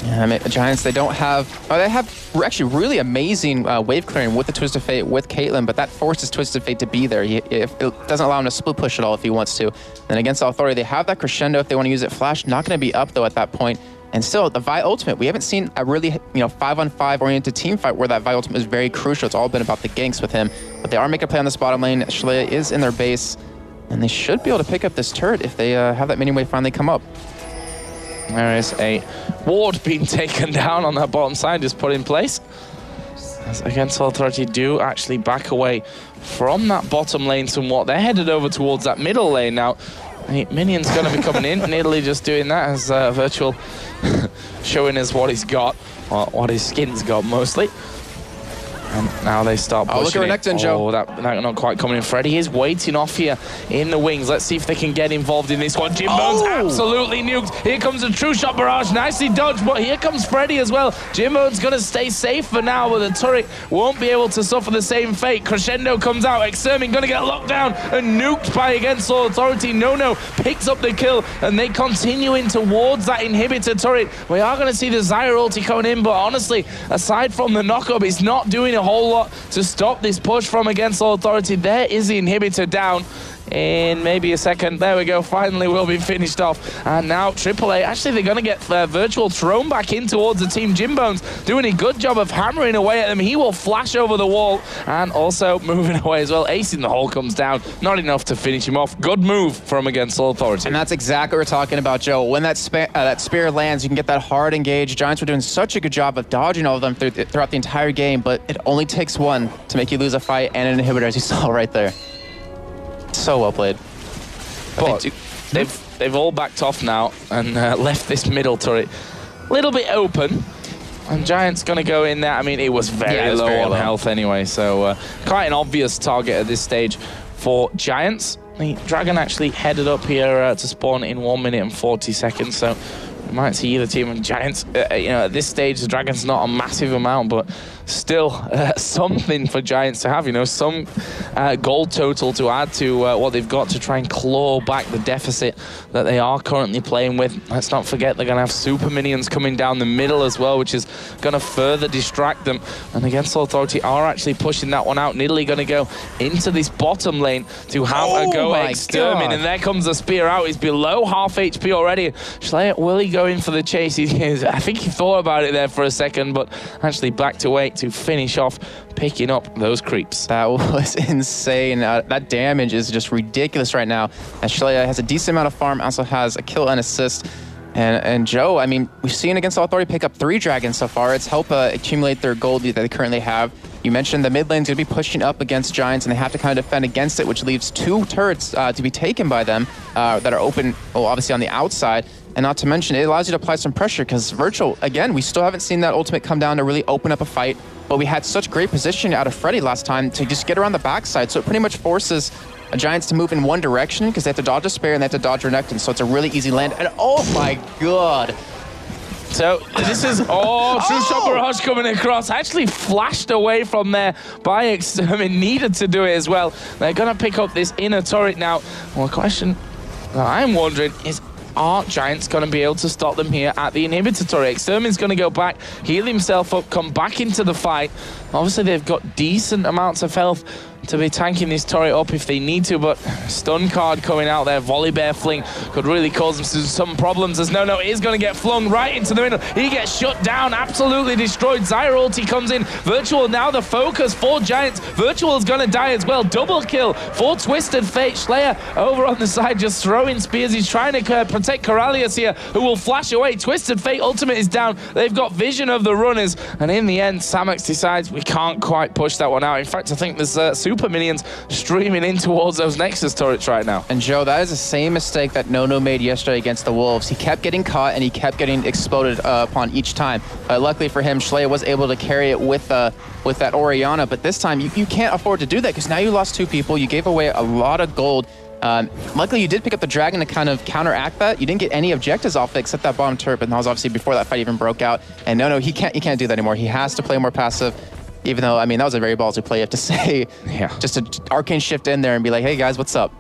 Yeah, I mean, Giants, they don't have, they have actually really amazing wave clearing with the Twisted Fate with Caitlyn, but that forces Twisted Fate to be there. It doesn't allow him to split push at all if he wants to. Then against Authority, they have that Crescendo if they want to use it. Flash not going to be up though at that point. And still, the Vi ultimate, we haven't seen a really, 5-on-5 oriented team fight where that Vi ultimate is very crucial. It's all been about the ganks with him. But they are making a play on this bottom lane. Schleyer is in their base, and they should be able to pick up this turret if they have that mini wave finally come up. There is a ward being taken down on that bottom side, just put in place. As Against Authority do actually back away from that bottom lane somewhat. They're headed over towards that middle lane now. Minion's going to be coming in, and Italy just doing that as Virtual showing us what he's got, or what his skin's got mostly. And now they start pushing Renekton, Joe. Oh, that not quite coming in. Freddy is waiting off here in the wings. Let's see if they can get involved in this one. Jim Bones absolutely nuked. Here comes a True Shot barrage. Nicely dodged, but here comes Freddy as well. Jim Bones going to stay safe for now, but the turret won't be able to suffer the same fate. Crescendo comes out. Extermin going to get locked down and nuked by Against Authority. No picks up the kill, and they continuing towards that inhibitor turret. We are going to see the Zyra ulti coming in, but honestly, aside from the knockup, it's not doing a whole lot to stop this push from Against Authority. There is the inhibitor down. in maybe a second. There we go, finally will be finished off. And now AAA, actually they're going to get Virtual thrown back in towards the team. Jimbone's doing a good job of hammering away at them. He will flash over the wall and also moving away as well. Acing the hole comes down, not enough to finish him off. Good move from against Soul Authority. And that's exactly what we're talking about, Joe. When that spear lands, you can get that hard engage. Giants were doing such a good job of dodging all of them throughout the entire game, but it only takes one to make you lose a fight and an inhibitor, as you saw right there. So well played. But they've all backed off now and left this middle turret a little bit open. And Giant's going to go in there. I mean, it was very low on health anyway, so quite an obvious target at this stage for Giants. The Dragon actually headed up here to spawn in 1 minute and 40 seconds, so we might see either team. And Giants, at this stage, the Dragon's not a massive amount, but still something for Giants to have, some gold total to add to what they've got to try and claw back the deficit that they are currently playing with. Let's not forget they're going to have super minions coming down the middle as well, which is going to further distract them. And against Authority are actually pushing that one out. Nidalee going to go into this bottom lane to have a go at Extermin. And there comes the spear out. He's below half HP already. Schleyer, will he go in for the chase? I think he thought about it there for a second, but actually backed away to finish off picking up those creeps. That was insane. That damage is just ridiculous right now. And Schleyer has a decent amount of farm, also has a kill and assist. And Joe, I mean, we've seen against Authority pick up 3 dragons so far. It's helped accumulate their gold that they currently have. You mentioned the mid lane's going to be pushing up against Giants, and they have to kind of defend against it, which leaves 2 turrets to be taken by them that are open, well, obviously on the outside. And not to mention, it allows you to apply some pressure because Virtual, again, we still haven't seen that ultimate come down to really open up a fight, but we had such great position out of Freddy last time to just get around the backside, so it pretty much forces Giants to move in one direction because they have to dodge a Spear and they have to dodge Renekton, so it's a really easy land. And oh my god! So this is, True Shot Barrage coming across, actually flashed away from there by Extermin, needed to do it as well. They're going to pick up this inner turret now. Well, the question that I'm wondering is, are Giants going to be able to stop them here at the inhibitor turret? Extermin's going to go back, heal himself up, come back into the fight. Obviously, they've got decent amounts of health to be tanking this turret up if they need to, but stun card coming out there, volley bear fling could really cause them some problems, as No is going to get flung right into the middle. He gets shut down, absolutely destroyed. Zyra ulti comes in. Virtual now the focus for Giants. Virtual is going to die as well. Double kill for Twisted Fate. Schleyer over on the side just throwing spears. He's trying to protect Coralius here, who will flash away. Twisted Fate ultimate is down. They've got vision of the runners, and in the end, Samex decides we can't quite push that one out. In fact, I think there's super minions streaming in towards those Nexus turrets right now. And Joe, that is the same mistake that No made yesterday against the Wolves. He kept getting caught and he kept getting exploded upon each time. Luckily for him, Schleyer was able to carry it with that Orianna, but this time you can't afford to do that because now you lost 2 people, you gave away a lot of gold. Luckily, you did pick up the Dragon to kind of counteract that. You didn't get any objectives off it except that bottom turret, and that was obviously before that fight even broke out. And No, he can't do that anymore. He has to play more passive. Even though, I mean, that was a very ballsy play, you have to say. Yeah. Just an arcane shift in there and be like, hey guys, what's up?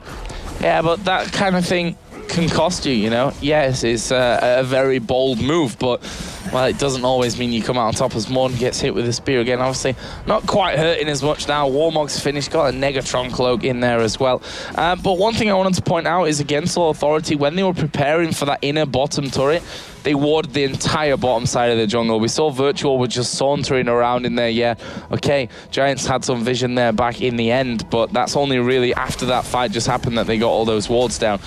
Yeah, but that kind of thing can cost you, Yes, it's a very bold move, but, well, it doesn't always mean you come out on top as Morn gets hit with a spear again. Obviously, not quite hurting as much now. Warmog's finished, got a Negatron cloak in there as well. But one thing I wanted to point out is against Authority, when they were preparing for that inner bottom turret, they warded the entire bottom side of the jungle. We saw Virtual was just sauntering around in there. Yeah, okay, Giants had some vision there back in the end, but that's only really after that fight just happened that they got all those wards down.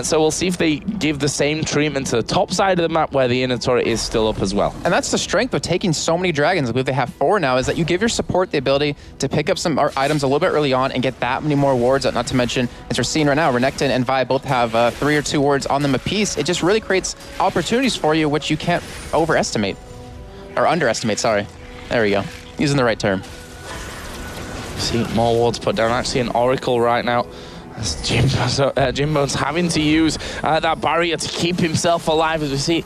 So we'll see if they give the same treatment to the top side of the map where the inner turret is still up as well. And that's the strength of taking so many dragons. I believe they have 4 now, is that you give your support the ability to pick up some items a little bit early on and get that many more wards. Not to mention, as we're seeing right now, Renekton and Vi both have 3 or 2 wards on them apiece. It just really creates opportunities for you, which you can't overestimate. Or underestimate, sorry. There we go. Using the right term. See, more wards put down. Actually, an Oracle right now. Jimbone's having to use that barrier to keep himself alive, as we see.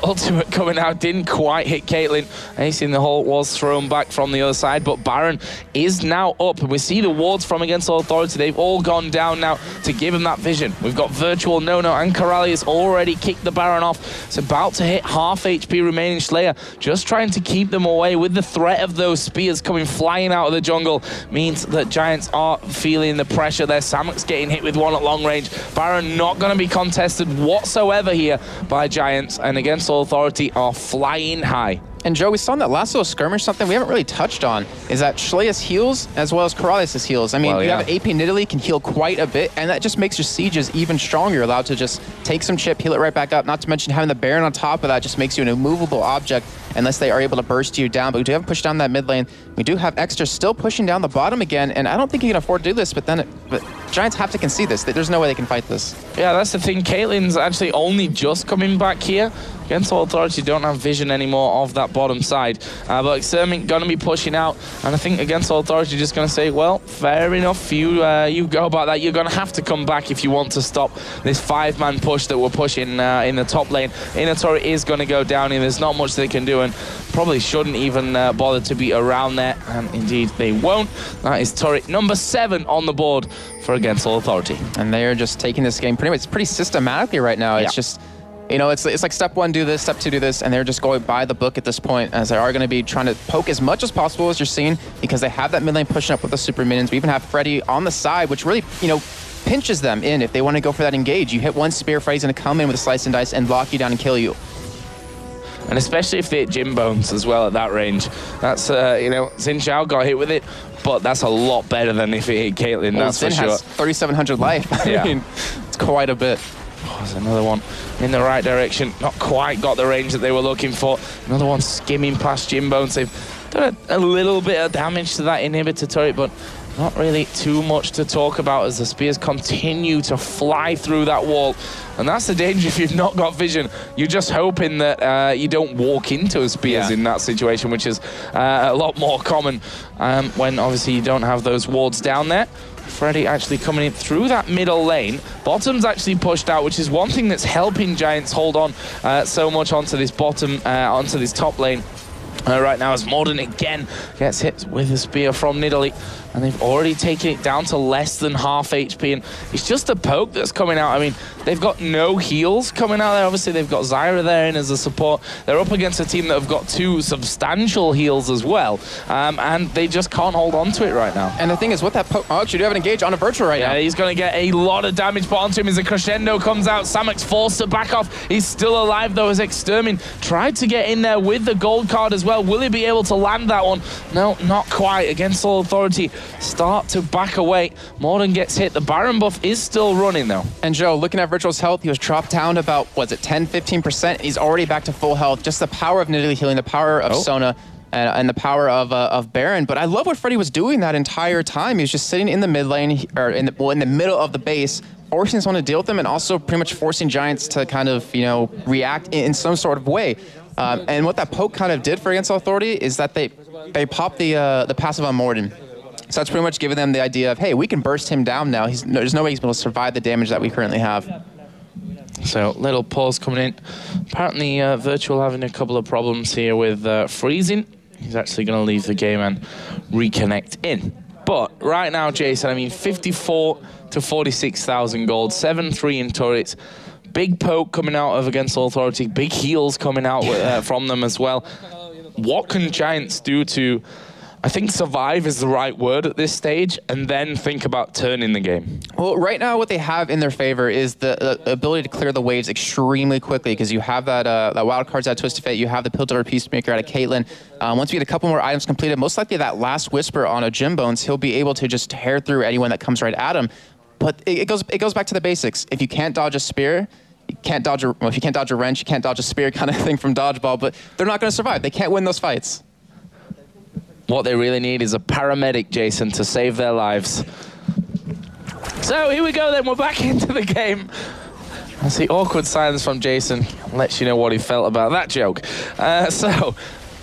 Ultimate coming out, didn't quite hit Caitlyn. Ace in the hole was thrown back from the other side, but Baron is now up. And we see the wards from Against All Authority. They've all gone down now to give him that vision. We've got Virtual, Nono, and Corralius already kicked the Baron off. It's about to hit half HP remaining Slayer. Just trying to keep them away with the threat of those spears coming flying out of the jungle. Means that Giants are feeling the pressure there. Samuk's getting hit with one at long range. Baron not going to be contested whatsoever here by Giants, and Against All Authority are flying high. And Joe, we saw in that last little skirmish something we haven't really touched on, is that Shleya's heals as well as Corralius' heals. I mean, you have AP Nidalee can heal quite a bit, and that just makes your sieges even stronger. You're allowed to just take some chip, heal it right back up, not to mention having the Baron on top of that just makes you an immovable object unless they are able to burst you down. But we do have pushed down that mid lane. We do have Extra still pushing down the bottom again, and I don't think he can afford to do this, but Giants have to concede this. There's no way they can fight this. Yeah, that's the thing. Caitlyn's actually only just coming back here. Against All Authority don't have vision anymore of that bottom side. But Extermin going to be pushing out, and I think Against All Authority just going to say, well, fair enough, you go about that. You're going to have to come back if you want to stop this 5-man push that we're pushing in the top lane. Inner turret is going to go down, and there's not much they can do, and probably shouldn't even bother to be around there, and indeed they won't. That is turret number 7 on the board for Against All Authority. And they are just taking this game pretty systematically right now. It's just... You know, it's like step 1, do this, step 2, do this, and they're just going by the book at this point, as they are going to be trying to poke as much as possible, as you're seeing, because they have that mid lane pushing up with the super minions. We even have Freddy on the side, which really, you know, pinches them in if they want to go for that engage. You hit one spear, Freddy's going to come in with a slice and dice and lock you down and kill you. And especially if they hit Jim Bones as well at that range. That's, you know, Xin Zhao got hit with it, but that's a lot better than if it hit Caitlyn, well, that's Xin for sure. Has 3,700 life. I mean, it's quite a bit. Oh, there's another one in the right direction. Not quite got the range that they were looking for. Another one skimming past Jim Bones. They've done a little bit of damage to that inhibitor turret, but not really too much to talk about as the spears continue to fly through that wall. And that's the danger if you've not got vision. You're just hoping that you don't walk into spears in that situation, which is a lot more common when obviously you don't have those wards down there. Freddy actually coming in through that middle lane. Bottom's actually pushed out, which is one thing that's helping Giants hold on so much onto this bottom, onto this top lane. Right now as Morden again gets hit with a spear from Nidalee, and they've already taken it down to less than half HP, and it's just a poke that's coming out. I mean, they've got no heals coming out there. Obviously, they've got Zyra there in as a support. They're up against a team that have got 2 substantial heals as well, and they just can't hold on to it right now. And the thing is, with that poke, oh, actually, do have an engage on a Virtual right now. Yeah, he's going to get a lot of damage put onto him as a crescendo comes out. Samuk's forced to back off. He's still alive, though, as Extermin tried to get in there with the gold card as well. Will he be able to land that one? No, not quite. Against All Authority start to back away. Morden gets hit. The Baron buff is still running, though. And Joe, looking at Virtual's health, he was dropped down to about, was it 10-15%? He's already back to full health. Just the power of Nidalee healing, the power of Sona, and the power of Baron. But I love what Freddy was doing that entire time. He was just sitting in the mid lane, or in the middle of the base, forcing someone to deal with them, and also pretty much forcing Giants to kind of, you know, react in some sort of way. And what that poke kind of did for Against Authority is that they popped the passive on Morden. So that's pretty much giving them the idea of, hey, we can burst him down now. There's no way he's able to survive the damage that we currently have. So little pause coming in. Apparently Virtual having a couple of problems here with freezing. He's actually going to leave the game and reconnect in. But right now, Jason, I mean, 54 to 46,000 gold, 7-3 in turrets. Big poke coming out of Against All Authority, big heals coming out from them as well. What can Giants do to, I think survive is the right word at this stage, and then think about turning the game? Well, right now what they have in their favor is the ability to clear the waves extremely quickly, because you have that wild cards out of Twisted Fate, you have the Piltover Peacemaker out of Caitlyn. Once we get a couple more items completed, most likely that last Whisper on a Jim Bones, he'll be able to just tear through anyone that comes right at him. But it goes back to the basics. If you can't dodge a spear, you can't dodge a, well, if you can't dodge a wrench, you can't dodge a spear kind of thing from dodgeball, but they're not going to survive. They can't win those fights. What they really need is a paramedic, Jason, to save their lives. So here we go then, we're back into the game. That's the awkward silence from Jason. Lets you know what he felt about that joke. So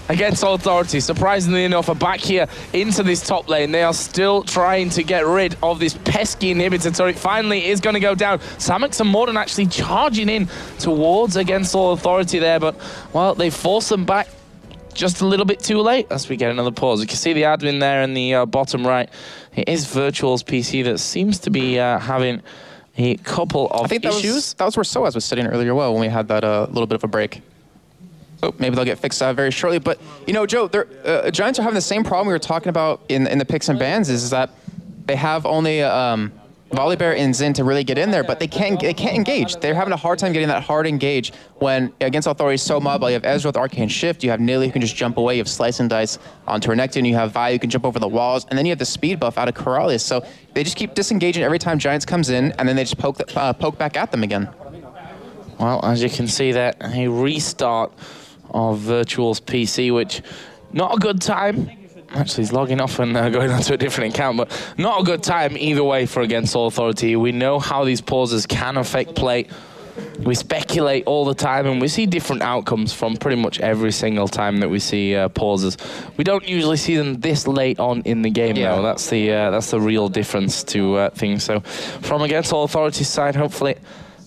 against Authority. Surprisingly enough, are back here into this top lane. They are still trying to get rid of this pesky inhibitor turret. Finally is going to go down. Samix and Morden actually charging in towards against Authority there, but, well, they force them back just a little bit too late as we get another pause. You can see the admin there in the bottom right. It is Virtual's PC that seems to be having a couple of issues. That was where Soaz was sitting earlier when we had that little bit of a break. So maybe they'll get fixed very shortly. But, you know, Joe, Giants are having the same problem we were talking about in the picks and bans, is that they have only Volibear and Xin to really get in there, but they can't engage. They're having a hard time getting that hard engage when against Authority is so mobile. You have Ezreal with Arcane Shift, you have Nilly who can just jump away, you have Slice and Dice onto Renekton, you have Vi who can jump over the walls, and then you have the speed buff out of Corralius. So they just keep disengaging every time Giants comes in, and then they just poke back at them again. Well, as you can see there, a restart of Virtual's PC, which not a good time. Actually, he's logging off and going onto a different account, but not a good time either way for against Authority. We know how these pauses can affect play. We speculate all the time, and we see different outcomes from pretty much every single time that we see pauses. We don't usually see them this late on in the game, though. That's the real difference to things. So, from against Authority's side, hopefully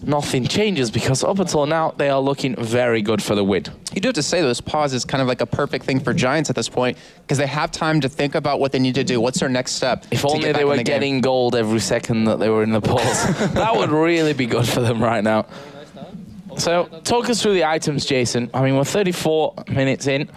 nothing changes, because up until now they are looking very good for the win. You do have to say this pause is kind of like a perfect thing for Giants at this point, because they have time to think about what they need to do. What's their next step? If only they were getting gold every second that they were in the pause. That would really be good for them right now. So, talk us through the items, Jason. I mean, we're 34 minutes in.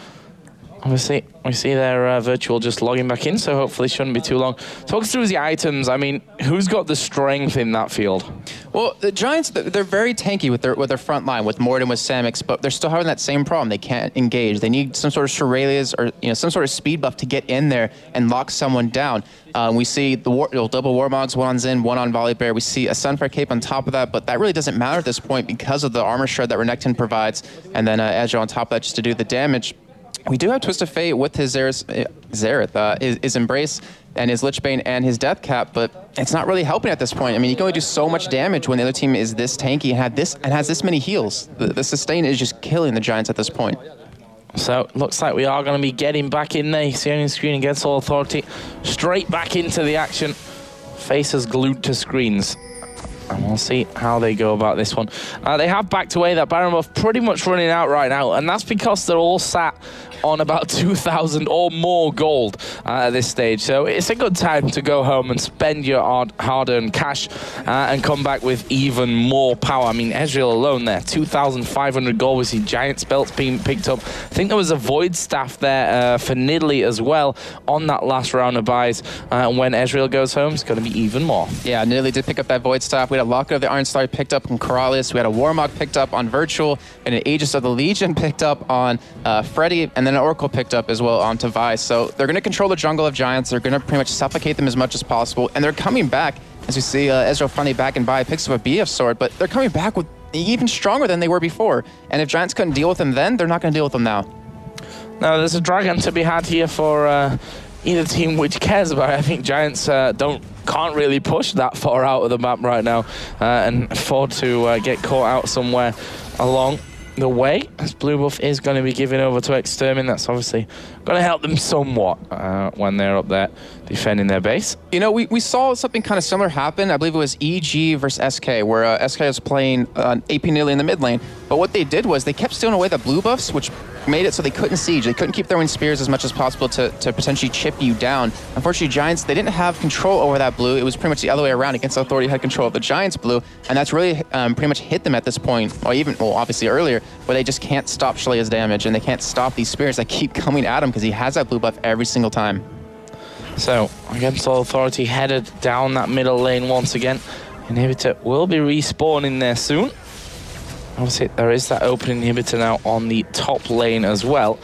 Obviously, we see their Virtual just logging back in, so hopefully it shouldn't be too long. Talk us through the items. I mean, who's got the strength in that field? Well, the Giants, they're very tanky with their front line, with Morden, with Samix, but they're still having that same problem. They can't engage. They need some sort of Shurelya's or some sort of speed buff to get in there and lock someone down. We see the double Warmogs, one on Xin, one on Volibear. We see a Sunfire Cape on top of that, but that really doesn't matter at this point because of the armor shred that Renekton provides, and then Ezreal on top of that just to do the damage. We do have Twist of Fate with his Xerath, his Embrace and his Lichbane and his Death Cap, but it's not really helping at this point. I mean, you can only do so much damage when the other team is this tanky and has this many heals. The sustain is just killing the Giants at this point. So, looks like we are going to be getting back in there. You see on your screen against Authority. Straight back into the action. Faces glued to screens. And we'll see how they go about this one. They have backed away. That Baron buff pretty much running out right now, and that's because they're all sat on about 2,000 or more gold at this stage. So it's a good time to go home and spend your hard-earned cash and come back with even more power. I mean, Ezreal alone there, 2,500 gold. We see giant spells being picked up. I think there was a Void Staff there for Nidalee as well on that last round of buys. And when Ezreal goes home, it's going to be even more. Yeah, Nidalee did pick up that Void Staff. We had a Locket of the Iron Star picked up on Corralius. We had a Warmog picked up on Virtual, and an Aegis of the Legion picked up on Freddy, and then an Oracle picked up as well onto Vi. So they're going to control the jungle of Giants. They're going to pretty much suffocate them as much as possible, and they're coming back. As we see Ezreal finally back and Vi picks up a BF sword, but they're coming back with even stronger than they were before. And if Giants couldn't deal with them then, they're not going to deal with them now. No, there's a dragon to be had here for either team which cares about it. I think Giants can't really push that far out of the map right now and afford to get caught out somewhere along the way, as blue buff is going to be given over to Extermin. That's obviously going to help them somewhat when they're up there defending their base. You know, we saw something kind of similar happen. I believe it was EG versus SK, where SK was playing AP Nidalee in the mid lane. But what they did was they kept stealing away the blue buffs, which made it so they couldn't siege. They couldn't keep throwing spears as much as possible to potentially chip you down. Unfortunately, Giants, they didn't have control over that blue. It was pretty much the other way around. Against Authority had control of the Giants blue, and that's really pretty much hit them at this point, or even, well, obviously earlier, where they just can't stop Shurelya's damage, and they can't stop these spears that keep coming at him because he has that blue buff every single time. So, against Authority headed down that middle lane once again. Inhibitor will be respawning there soon. Obviously, there is that open inhibitor now on the top lane as well.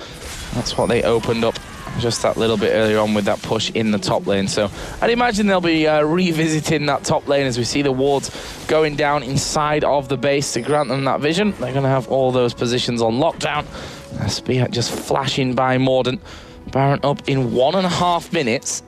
That's what they opened up just that little bit earlier on with that push in the top lane. So I'd imagine they'll be revisiting that top lane as we see the wards going down inside of the base to grant them that vision. They're going to have all those positions on lockdown. Spear just flashing by Morden. Baron up in 1.5 minutes.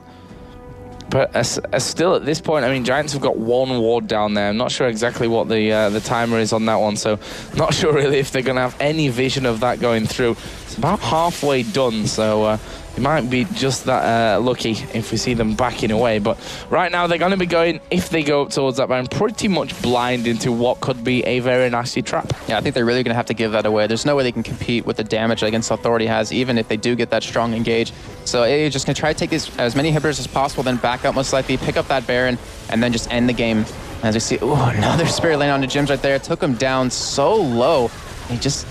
But still at this point, I mean, Giants have got one ward down there. I'm not sure exactly what the timer is on that one, so not sure really if they're going to have any vision of that going through. It's about halfway done, so it might be just that lucky if we see them backing away. But right now, they're going to be going, if they go up towards that Baron, pretty much blind into what could be a very nasty trap. Yeah, I think they're really going to have to give that away. There's no way they can compete with the damage against Authority has, even if they do get that strong engage. So you're just going to try to take as many inhibitors as possible, then back up most likely, pick up that Baron, and then just end the game. As we see, ooh, another Spirit Lane onto Jims right there. Took him down so low. He just...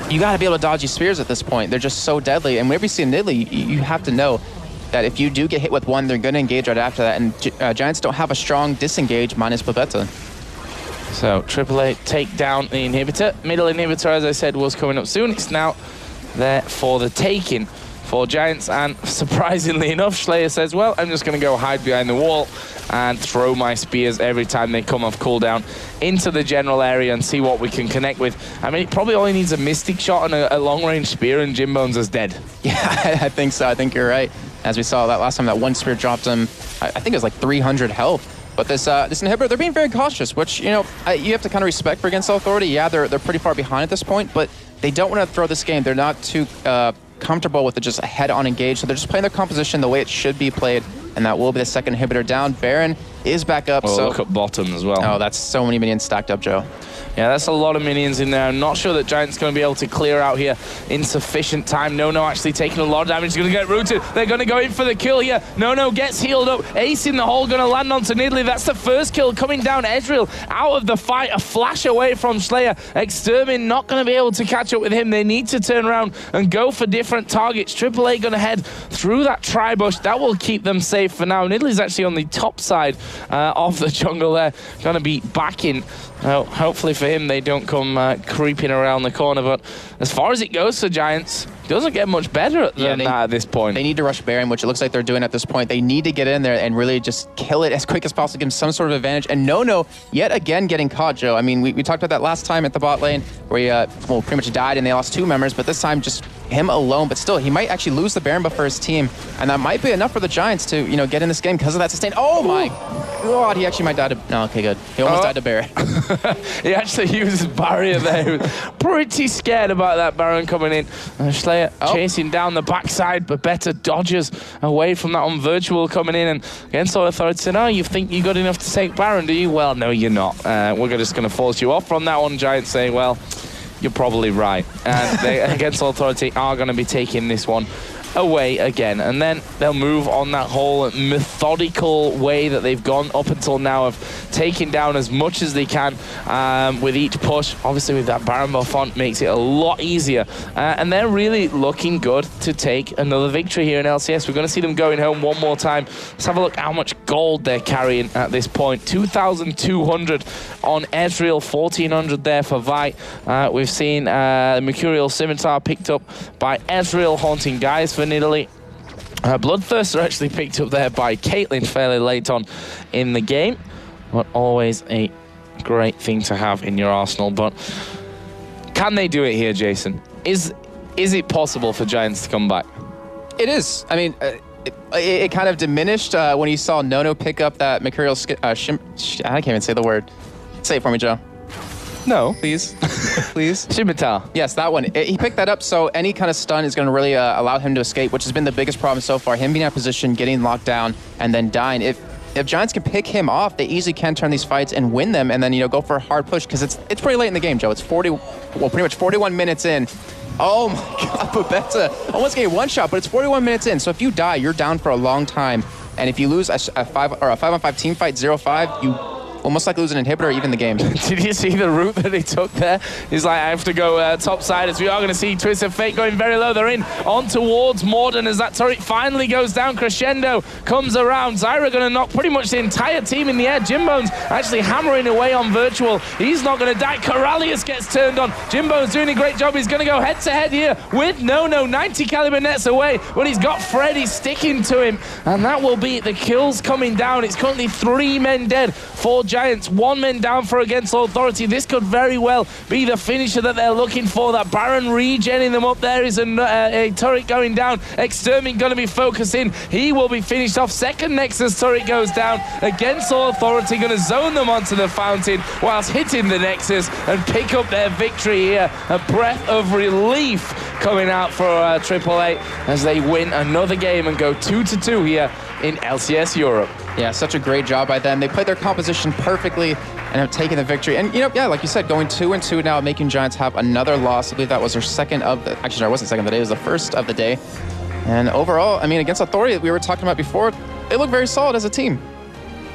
you got to be able to dodge these spears at this point. They're just so deadly. And whenever you see a Nidalee, you have to know that if you do get hit with one, they're going to engage right after that. And Giants don't have a strong disengage minus Babetta. So AAA take down the inhibitor. Middle inhibitor, as I said, was coming up soon. It's now there for the taking for Giants, and surprisingly enough, Slayer says, well, I'm just going to go hide behind the wall and throw my spears every time they come off cooldown into the general area and see what we can connect with. I mean, it probably only needs a Mystic Shot and a long-range spear, and Jimbones is dead. Yeah, I think so. I think you're right. As we saw that last time, that one spear dropped him, I think it was like 300 health. But this inhibitor, they're being very cautious, which, you know, you have to kind of respect for against Authority. Yeah, they're pretty far behind at this point, but they don't want to throw this game. They're not too comfortable with it just head-on engage, so they're just playing their composition the way it should be played, and that will be the second inhibitor down. Baron is back up. Oh, so look at bottom as well. Oh, that's so many minions stacked up, Joe. Yeah, that's a lot of minions in there. I'm not sure that Giant's going to be able to clear out here in sufficient time. No actually taking a lot of damage. He's going to get rooted. They're going to go in for the kill here. No gets healed up. Ace in the hole going to land onto Nidalee. That's the first kill coming down. Ezreal out of the fight. A flash away from Slayer. Extermin not going to be able to catch up with him. They need to turn around and go for different targets. AAA going to head through that tri-bush. That will keep them safe for now. Nidalee's actually on the top side of the jungle there. Going to be backing. Hopefully for him, they don't come creeping around the corner. But as far as it goes for Giants, it doesn't get much better than that at this point. They need to rush Baron, which it looks like they're doing at this point. They need to get in there and really just kill it as quick as possible, give him some sort of advantage. And No, yet again getting caught, Joe. I mean, we talked about that last time at the bot lane where he well, pretty much died and they lost 2 members, but this time just him alone. But still, he might actually lose the Baron buff for his team, and that might be enough for the Giants to, you know, get in this game because of that sustain. Oh my God, he actually might die to... No, okay, good. He almost died to Baron. He actually uses barrier there. He was pretty scared about that Baron coming in. Slayer chasing down the backside, but better dodges away from that on Virtual coming in. And against all authority said, oh, you think you got enough to take Baron, do you? Well, no, you're not. We're just going to force you off from that one. Giants saying, well, you're probably right. And they, against all authority, are going to be taking this one away again, and then they'll move on that whole methodical way that they've gone up until now of taking down as much as they can with each push. Obviously with that Baron buff on makes it a lot easier, and they're really looking good to take another victory here in LCS. We're going to see them going home one more time. Let's have a look how much gold they're carrying at this point. 2,200 on Ezreal, 1,400 there for Vi. We've seen the Mercurial Scimitar picked up by Ezreal, haunting guys for Nidalee. Bloodthirster actually picked up there by Caitlyn fairly late on in the game, but always a great thing to have in your arsenal. But can they do it here, Jason? Is it possible for Giants to come back? It is. I mean, it kind of diminished when you saw No pick up that Mercurial I can't even say the word. Say it for me, Joe. No, please. Please. Scimitar. Yes, that one. He picked that up, so any kind of stun is going to really allow him to escape, which has been the biggest problem so far. Him being out of position, getting locked down, and then dying. If Giants can pick him off, they easily can turn these fights and win them, and then, you know, go for a hard push, because it's pretty late in the game, Joe. It's pretty much 41 minutes in. Oh my God, Babetta almost getting one shot, but it's 41 minutes in. So if you die, you're down for a long time. And if you lose a 5-on-5 team fight 0-5, you almost like lose an inhibitor or even the game. Did you see the route that he took there? He's like, I have to go top side, as we are going to see Twisted Fate going very low. They're in on towards Morden as that turret finally goes down. Crescendo comes around. Zyra going to knock pretty much the entire team in the air. Jimbone's actually hammering away on Virtual. He's not going to die. Corralius gets turned on. Jimbone's doing a great job. He's going to go head to head here with No. 90 caliber nets away, but he's got Freddy sticking to him, and that will be the kills coming down. It's currently 3 men dead for Giants. Giants. 1 man down for Against All Authority. This could very well be the finisher that they're looking for. That Baron regenning them up there is a turret going down. Extermin going to be focusing. He will be finished off. Second Nexus turret goes down. Against All Authority going to zone them onto the fountain whilst hitting the Nexus and pick up their victory here. A breath of relief coming out for AAA as they win another game and go 2-2 here in LCS Europe. Yeah, such a great job by them. They played their composition perfectly and have taken the victory. And, you know, yeah, like you said, going 2-2 now, making Giants have another loss. I believe that was their second of the... Actually, sorry, it wasn't second of the day. It was the first of the day. And overall, I mean, against Authority, we were talking about before, they look very solid as a team.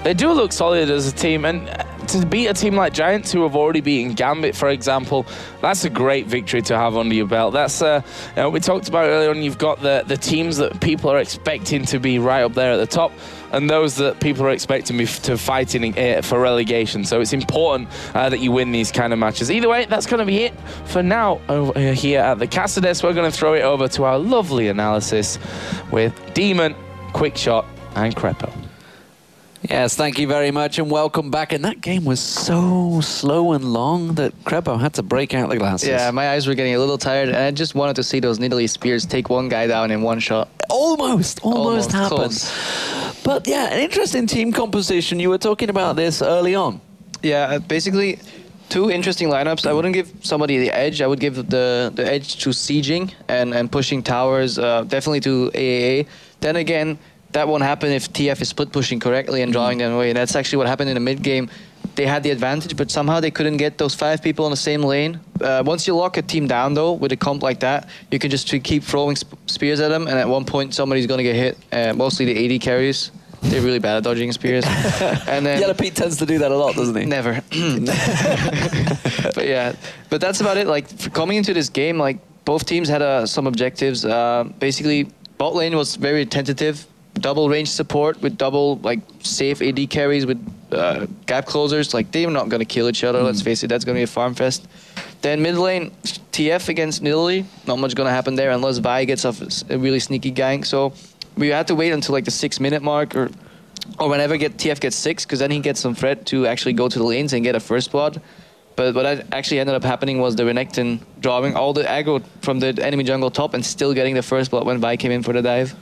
They do look solid as a team, and to beat a team like Giants who have already beaten Gambit, for example, that's a great victory to have under your belt. That's we talked about earlier on, you've got the teams that people are expecting to be right up there at the top, and those that people are expecting to fight for relegation. So it's important that you win these kind of matches. Either way, that's going to be it for now over here at the Caster Desk. We're going to throw it over to our lovely analysis with Demon, Quickshot, and Crepo. Yes, thank you very much and welcome back. And that game was so slow and long that Crepo had to break out the glasses. Yeah, my eyes were getting a little tired and I just wanted to see those Nidalee spears take one guy down in one shot. Almost happened. Close. But yeah, an interesting team composition. You were talking about this early on. Yeah, basically two interesting lineups. I wouldn't give somebody the edge. I would give the edge to sieging and pushing towers, definitely to AAA. Then again, that won't happen if TF is split pushing correctly and drawing them away. That's actually what happened in the mid game. They had the advantage, but somehow they couldn't get those 5 people in the same lane. Once you lock a team down, though, with a comp like that, you can just keep throwing spears at them, and at one point somebody's going to get hit. Mostly the AD carries. They're really bad at dodging spears. And then Yellow Pete tends to do that a lot, doesn't he? Never. But yeah, but that's about it. Like coming into this game, like both teams had some objectives. Basically, bot lane was very tentative. Double range support with double like safe AD carries with gap closers. Like they're not gonna kill each other. Let's face it, that's gonna be a farm fest. Then mid lane TF against Nidalee, not much gonna happen there unless Vi gets off a really sneaky gank. So we had to wait until like the 6-minute mark or whenever TF gets 6, because then he gets some threat to actually go to the lanes and get a first blood. But what actually ended up happening was the Renekton drawing all the aggro from the enemy jungle top and still getting the first blood when Vi came in for the dive.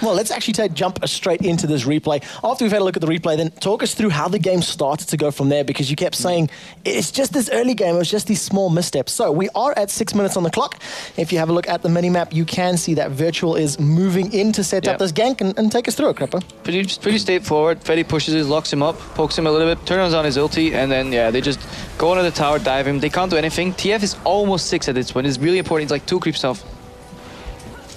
Well, let's actually jump straight into this replay. After we've had a look at the replay, then talk us through how the game started to go from there, because you kept saying it's just this early game, it was just these small missteps. So we are at 6 minutes on the clock. If you have a look at the minimap, you can see that Virtual is moving in to set up this gank and take us through it, Crepo. Pretty straightforward. Freddy pushes it, locks him up, pokes him a little bit, turns on his ulti, and then yeah, they just go under the tower, dive him. They can't do anything. TF is almost 6 at this point. It's really important. It's like 2 creeps off.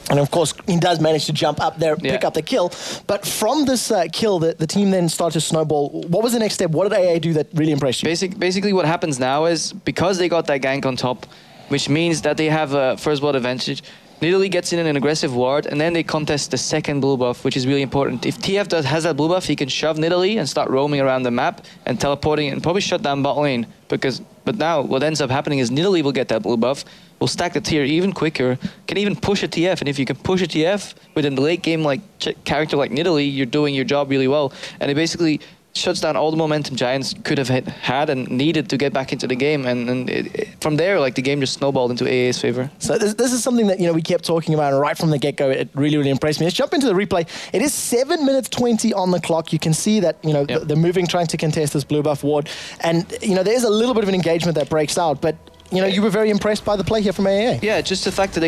And of course, he does manage to jump up there, pick up the kill. But from this kill, the team then started to snowball. What was the next step? What did AA do that really impressed you? Basically, what happens now is, because they got that gank on top, which means that they have a first blood advantage, Nidalee gets in an aggressive ward, and then they contest the second blue buff, which is really important. If TF has that blue buff, he can shove Nidalee and start roaming around the map and teleporting and probably shut down bot lane. But now what ends up happening is Nidalee will get that blue buff, will stack the tier even quicker, can even push a TF, and if you can push a TF within the late game like character like Nidalee, you're doing your job really well. And it basically shuts down all the momentum Giants could have had and needed to get back into the game, and from there, like, the game just snowballed into AA's favor. So this is something that, you know, we kept talking about, and right from the get-go, it really, really impressed me. Let's jump into the replay. It is 7 minutes 20 on the clock. You can see that, you know, they're moving, trying to contest this blue buff ward, and, you know, there's a little bit of an engagement that breaks out, but you know, you were very impressed by the play here from AA. Yeah, just the fact that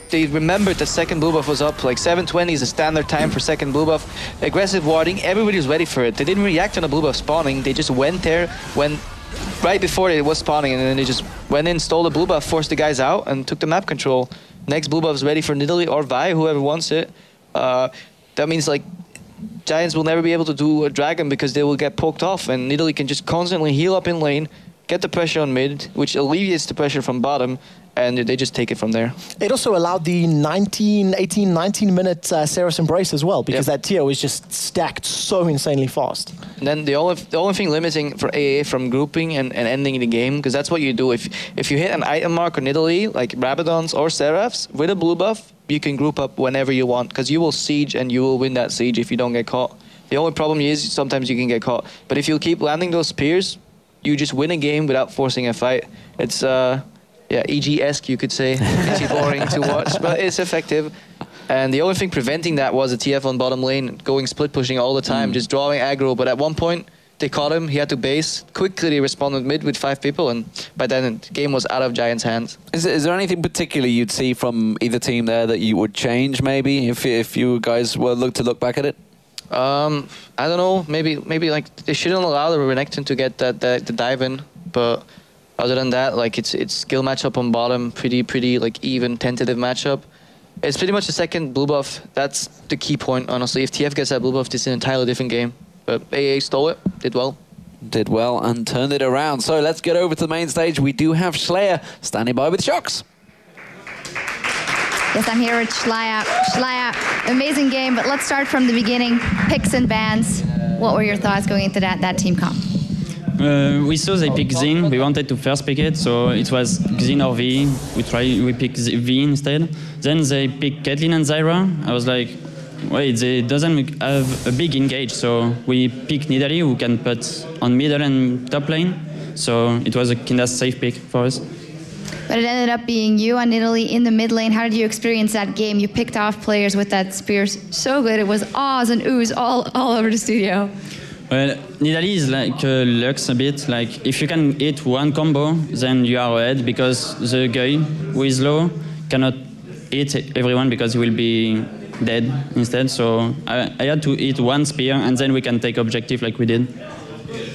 they remembered the second blue buff was up. Like 7:20 is the standard time for second blue buff. Aggressive warding, everybody was ready for it. They didn't react on the blue buff spawning. They just went there when right before it was spawning, and then they just went in, stole the blue buff, forced the guys out, and took the map control. Next blue buff is ready for Nidalee or Vi, whoever wants it. That means like Giants will never be able to do a dragon because they will get poked off, and Nidalee can just constantly heal up in lane, get the pressure on mid, which alleviates the pressure from bottom, and they just take it from there. It also allowed the 19-minute Saros Embrace as well, because that tier was just stacked so insanely fast. And then the only thing limiting for AA from grouping and ending the game, because that's what you do. If you hit an item mark on Nidalee, like Rabadons or Seraphs, with a blue buff, you can group up whenever you want, because you will siege and you will win that siege if you don't get caught. The only problem is sometimes you can get caught. But if you keep landing those spears, you just win a game without forcing a fight. It's EG-esque, you could say. It's boring to watch, but it's effective. And the only thing preventing that was a TF on bottom lane, going split pushing all the time, just drawing aggro. But at one point, they caught him, he had to base. Quickly they responded mid with 5 people, and by then the game was out of Giant's hands. Is there anything particular you'd see from either team there that you would change, maybe, if you guys were to look back at it? I don't know, maybe like they shouldn't allow the Renekton to get the dive in, but other than that, like it's skill matchup on bottom, pretty like even tentative matchup. It's pretty much the second blue buff. That's the key point, honestly. If TF gets that blue buff, this is an entirely different game. But AA stole it, did well. Did well and turned it around. So let's get over to the main stage. We do have Slayer standing by with Shox. Yes, I'm here with Shlaya. Shlaya, amazing game, but let's start from the beginning. Picks and bans. What were your thoughts going into that team comp? We saw they picked Xin. We wanted to first pick it, so it was Xin or V. We picked V instead. Then they picked Caitlyn and Zyra. I was like, wait, they doesn't have a big engage, so we picked Nidalee, who can put on middle and top lane. So it was a kind of safe pick for us. But it ended up being you and Nidalee in the mid lane. How did you experience that game? You picked off players with that spear so good. It was ahs and oohs all over the studio. Well, Nidalee is like Lux a bit. Like if you can hit one combo, then you are ahead, because the guy who is low cannot hit everyone because he will be dead instead. So I had to hit one spear, and then we can take objective like we did.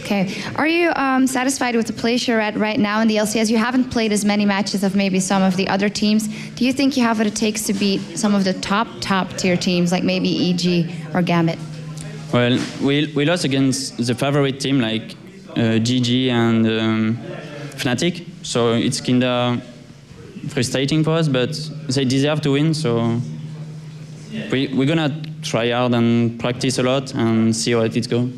Okay. Are you satisfied with the place you're at right now in the LCS? You haven't played as many matches of maybe some of the other teams. Do you think you have what it takes to beat some of the top tier teams like maybe EG or Gambit? Well, we lost against the favorite team like GG and Fnatic, so it's kinda frustrating for us, but they deserve to win, so we're gonna try hard and practice a lot and see how it goes.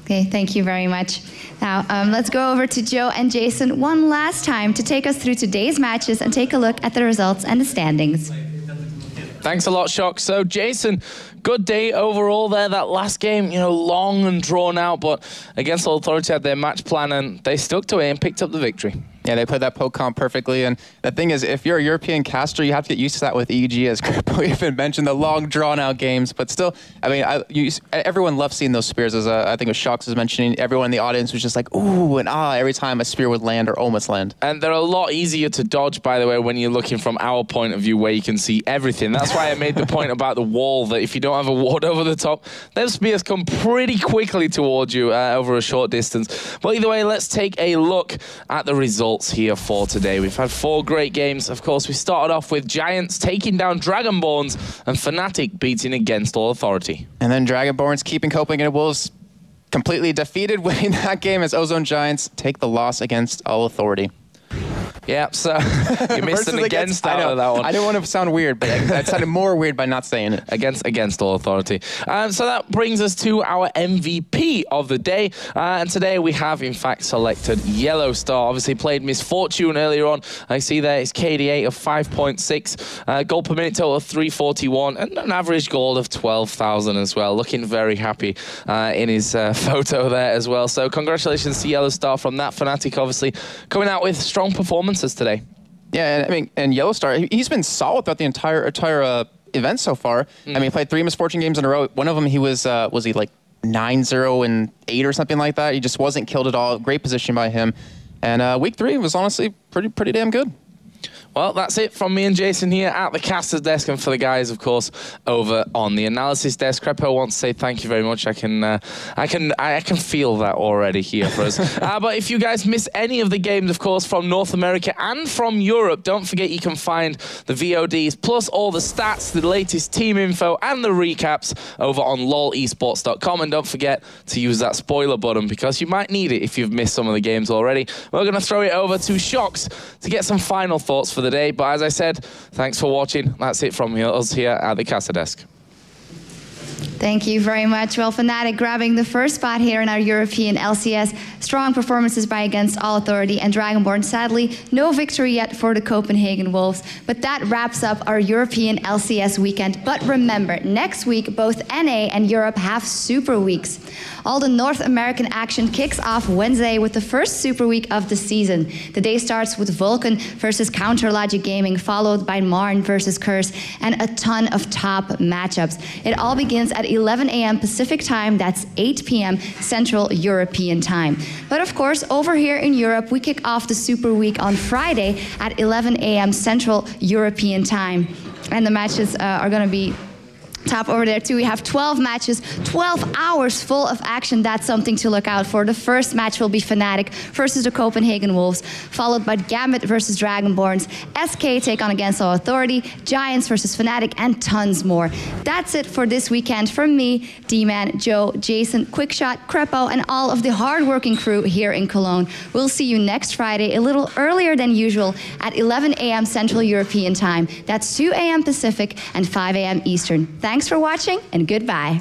Okay, thank you very much. Now, let's go over to Joe and Jason one last time to take us through today's matches and take a look at the results and the standings. Thanks a lot, Shox. So, Jason, good day overall there. That last game, you know, long and drawn out, but against All Authority had their match plan and they stuck to it and picked up the victory. Yeah, they played that poke comp perfectly. And the thing is, if you're a European caster, you have to get used to that with EG, as Kripo even mentioned, the long, drawn-out games. But still, I mean, everyone loves seeing those spears. As I think Shox was mentioning, everyone in the audience was just like, ooh, and ah, every time a spear would land or almost land. And they're a lot easier to dodge, by the way, when you're looking from our point of view where you can see everything. That's why I made the point about the wall, that if you don't have a ward over the top, those spears come pretty quickly towards you over a short distance. But either way, let's take a look at the results here for today. We've had 4 great games. Of course, we started off with Giants taking down Dragonborns and Fnatic beating against All Authority. And then Dragonborns keeping Copenhagen Wolves completely defeated, winning that game as Ozone Giants take the loss against All Authority. Yeah, so you missed an against out of that one. I didn't want to sound weird, but that sounded more weird by not saying it. Against All Authority. So that brings us to our MVP of the day. And today we have, in fact, selected Yellow Star. Obviously played Misfortune earlier on. I see there it's KDA of 5.6, gold per minute total of 341, and an average gold of 12,000 as well. Looking very happy in his photo there as well. So congratulations to Yellow Star from that. Fnatic obviously coming out with strong performances today. Yeah, and I mean, and Yellow Star, he's been solid throughout the entire event so far. I mean, he played 3 Misfortune games in a row. One of them, he was he like 9-0 and 8 or something like that? He just wasn't killed at all. Great position by him. And week 3 was honestly pretty damn good. Well, that's it from me and Jason here at the caster's desk, and for the guys, of course, over on the analysis desk. Krepo wants to say thank you very much. I can feel that already here for us. But if you guys miss any of the games, of course, from North America and from Europe, don't forget you can find the VODs plus all the stats, the latest team info, and the recaps over on lolesports.com. And don't forget to use that spoiler button because you might need it if you've missed some of the games already. We're going to throw it over to Shox to get some final thoughts for the day. But as I said, thanks for watching. That's it from us here at the caster desk. Thank you very much. Well, Fnatic grabbing the first spot here in our European LCS. Strong performances by Against All Authority and Dragonborn. Sadly, no victory yet for the Copenhagen Wolves. But that wraps up our European LCS weekend. But remember, next week, both NA and Europe have Super Weeks. All the North American action kicks off Wednesday with the first Super Week of the season. The day starts with Vulcan versus Counter Logic Gaming, followed by Marn versus Curse, and a ton of top matchups. It all begins at 11 a.m. Pacific time, that's 8 p.m. Central European time. But of course, over here in Europe, we kick off the Super Week on Friday at 11 a.m. Central European time. And the matches are going to be top over there too. We have 12 matches, 12 hours full of action. That's something to look out for. The first match will be Fnatic versus the Copenhagen Wolves, followed by Gambit versus Dragonborns, SK take on Against All Authority, Giants versus Fnatic, and tons more. That's it for this weekend from me, D-Man, Joe, Jason, Quickshot, Crepo, and all of the hardworking crew here in Cologne. We'll see you next Friday, a little earlier than usual, at 11 a.m. Central European time. That's 2 a.m. Pacific and 5 a.m. Eastern. Thanks for watching, and goodbye.